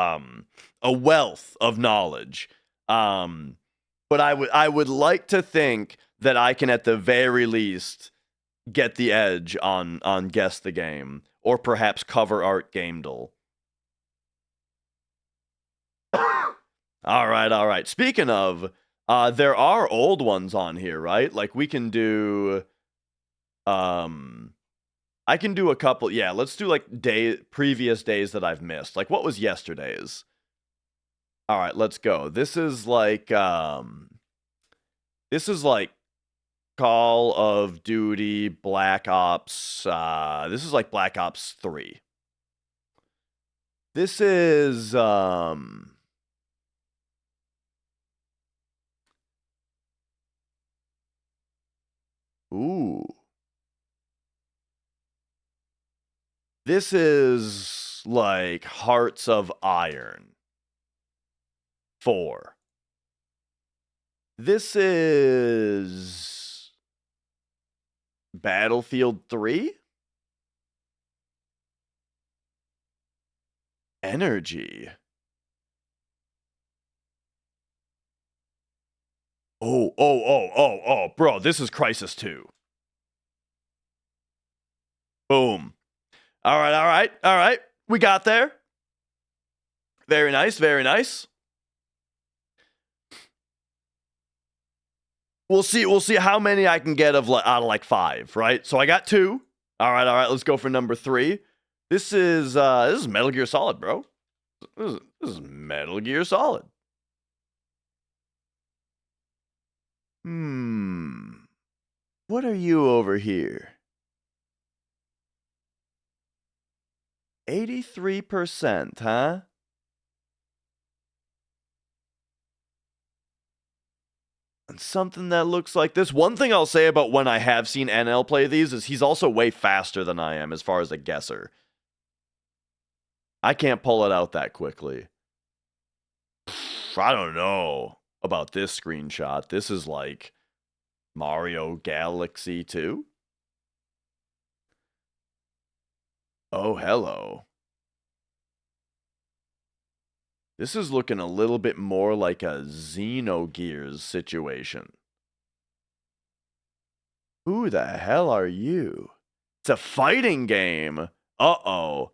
wealth of knowledge. But I would like to think that I can at the very least get the edge on guess the game or perhaps cover art Gamedle. All right. Speaking of, there are old ones on here, right? Like we can do, I can do a couple. Yeah, let's do like previous days that I've missed. Like what was yesterday's? All right, let's go. This is like Call of Duty Black Ops. This is like Black Ops 3. This is ooh. This is like Hearts of Iron 4. This is Battlefield 3? Energy. Oh, bro, this is Crisis 2. Boom. All right. We got there. Very nice. We'll see how many I can get out of like 5, right? So I got 2. All right, let's go for number 3. This is Metal Gear Solid, bro. This is Metal Gear Solid. What are you over here? 83%, huh? And something that looks like this. One thing I'll say about when I have seen NL play these is he's also way faster than I am as far as a guesser. I can't pull it out that quickly. I don't know about this screenshot. This is like Mario Galaxy 2. Oh, hello. This is looking a little bit more like a Xenogears situation. Who the hell are you? It's a fighting game. Uh-oh.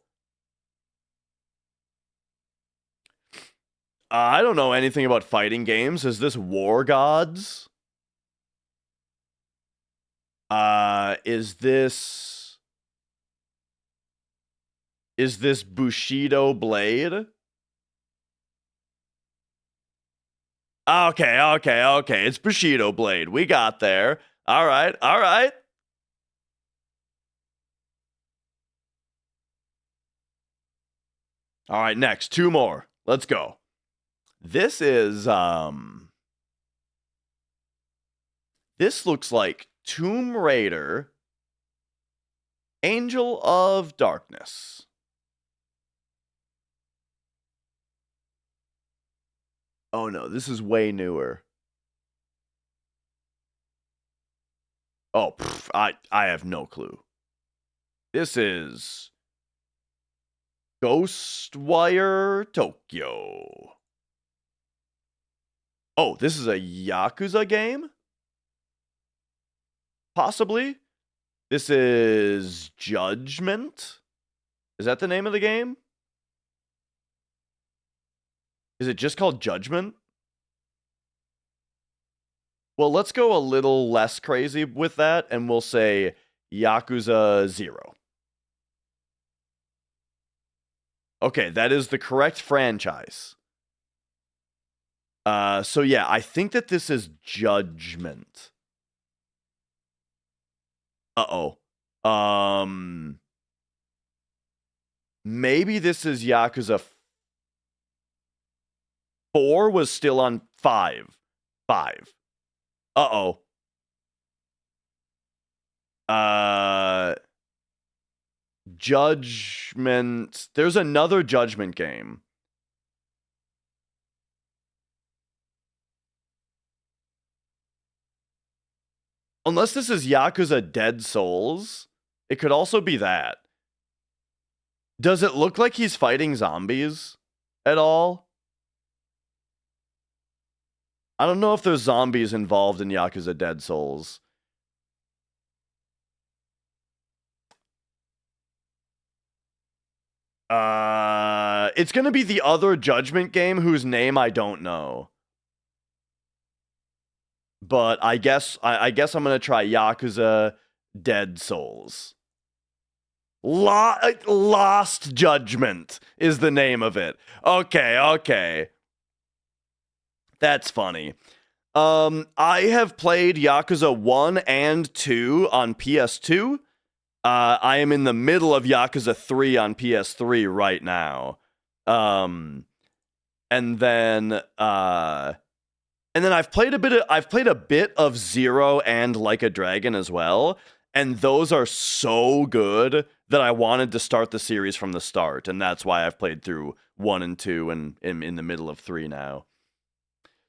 I don't know anything about fighting games. Is this War Gods? Is this Bushido Blade? Okay. It's Bushido Blade. We got there. All right. All right, next. 2 more. Let's go. This is, this looks like Tomb Raider, Angel of Darkness. Oh no, this is way newer. Oh, I have no clue. This is Ghostwire Tokyo. Oh, this is a Yakuza game? Possibly. This is Judgment? Is that the name of the game? Is it just called Judgment? Well, let's go a little less crazy with that, and we'll say Yakuza 0. Okay, that is the correct franchise. So yeah, I think that this is Judgment. Uh-oh. Maybe this is Yakuza 4 was still on 5. Uh-oh. Judgment. There's another Judgment game. Unless this is Yakuza Dead Souls, it could also be that. Does it look like he's fighting zombies at all? I don't know if there's zombies involved in Yakuza Dead Souls. It's gonna be the other Judgment game whose name I don't know. But I guess I'm gonna try Yakuza Dead Souls. Lost Judgment is the name of it. Okay. That's funny. I have played Yakuza 1 and 2 on PS2. I am in the middle of Yakuza 3 on PS3 right now. And then I've played a bit of 0 and Like a Dragon as well, and those are so good that I wanted to start the series from the start, and that's why I've played through 1 and 2 and in the middle of 3 now.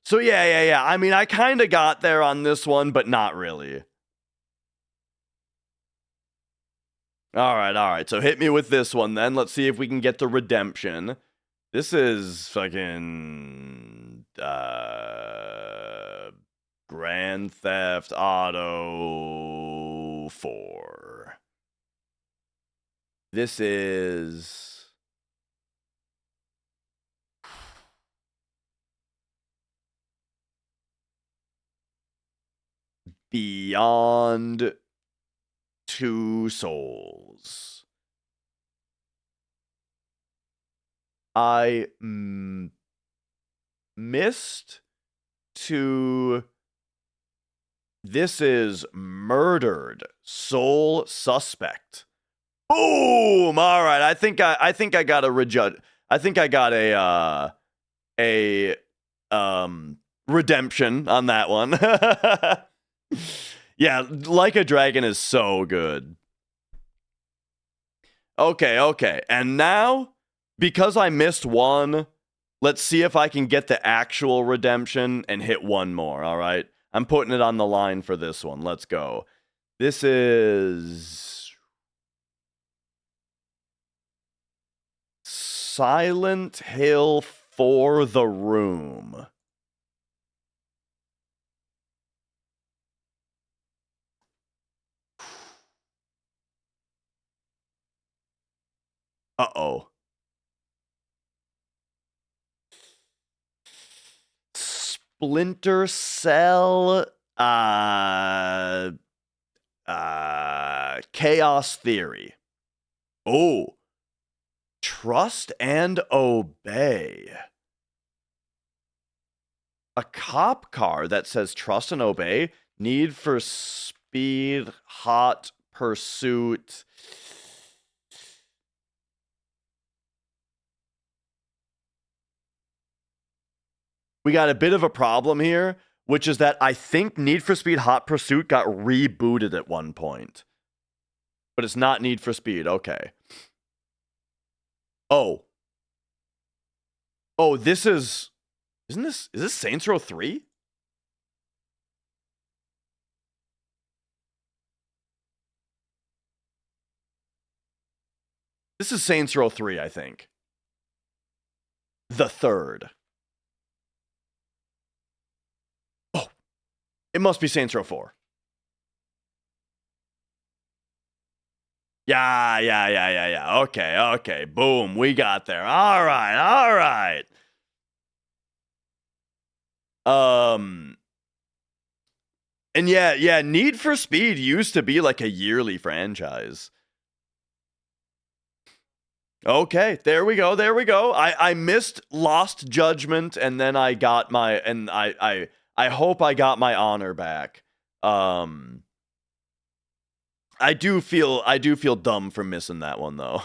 So yeah. I mean, I kind of got there on this one, but not really. All right. So hit me with this one then. Let's see if we can get the redemption. This is fucking Grand Theft Auto 4. This is Beyond Two Souls. I missed to. This is Murdered Soul Suspect. Boom! All right, I think I got a redemption on that one. Yeah, Like a Dragon is so good. Okay. And now, because I missed one, Let's see if I can get the actual redemption and hit one more, all right? I'm putting it on the line for this one. Let's go. This is Silent Hill for the Room. Uh-oh. Splinter Cell, Chaos Theory. Oh, Trust and Obey. A cop car that says Trust and Obey. Need for Speed, Hot Pursuit. We got a bit of a problem here, which is that I think Need for Speed Hot Pursuit got rebooted at one point. But it's not Need for Speed. Okay. Oh. Oh, this is... Is this Saints Row 3? This is Saints Row 3, I think. The third. Oh. It must be Saints Row 4. Yeah. Okay. Boom. We got there. All right. And yeah, Need for Speed used to be like a yearly franchise. Okay, there we go. I missed Lost Judgment, and then I got my, and I hope I got my honor back. I do feel dumb for missing that one though.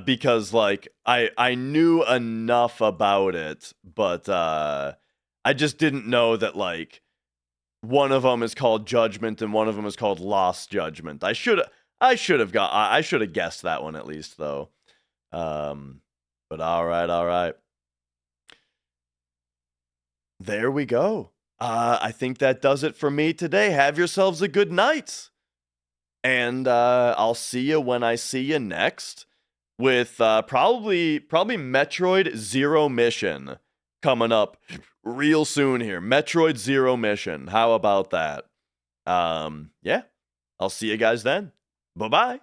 Because like I knew enough about it, but I just didn't know that like one of them is called Judgment and one of them is called Lost Judgment. I should have guessed that one at least though. But all right. There we go. I think that does it for me today. Have yourselves a good night. And I'll see you when I see you next with probably Metroid Zero Mission coming up real soon here. Metroid Zero Mission. How about that? Yeah. I'll see you guys then. Bye-bye.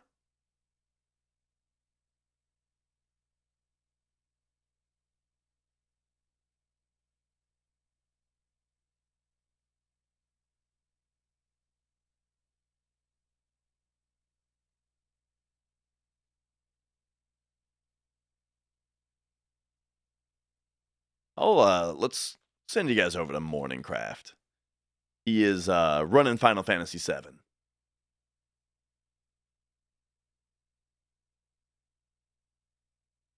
Let's send you guys over to Morning Craft. He is running Final Fantasy VII.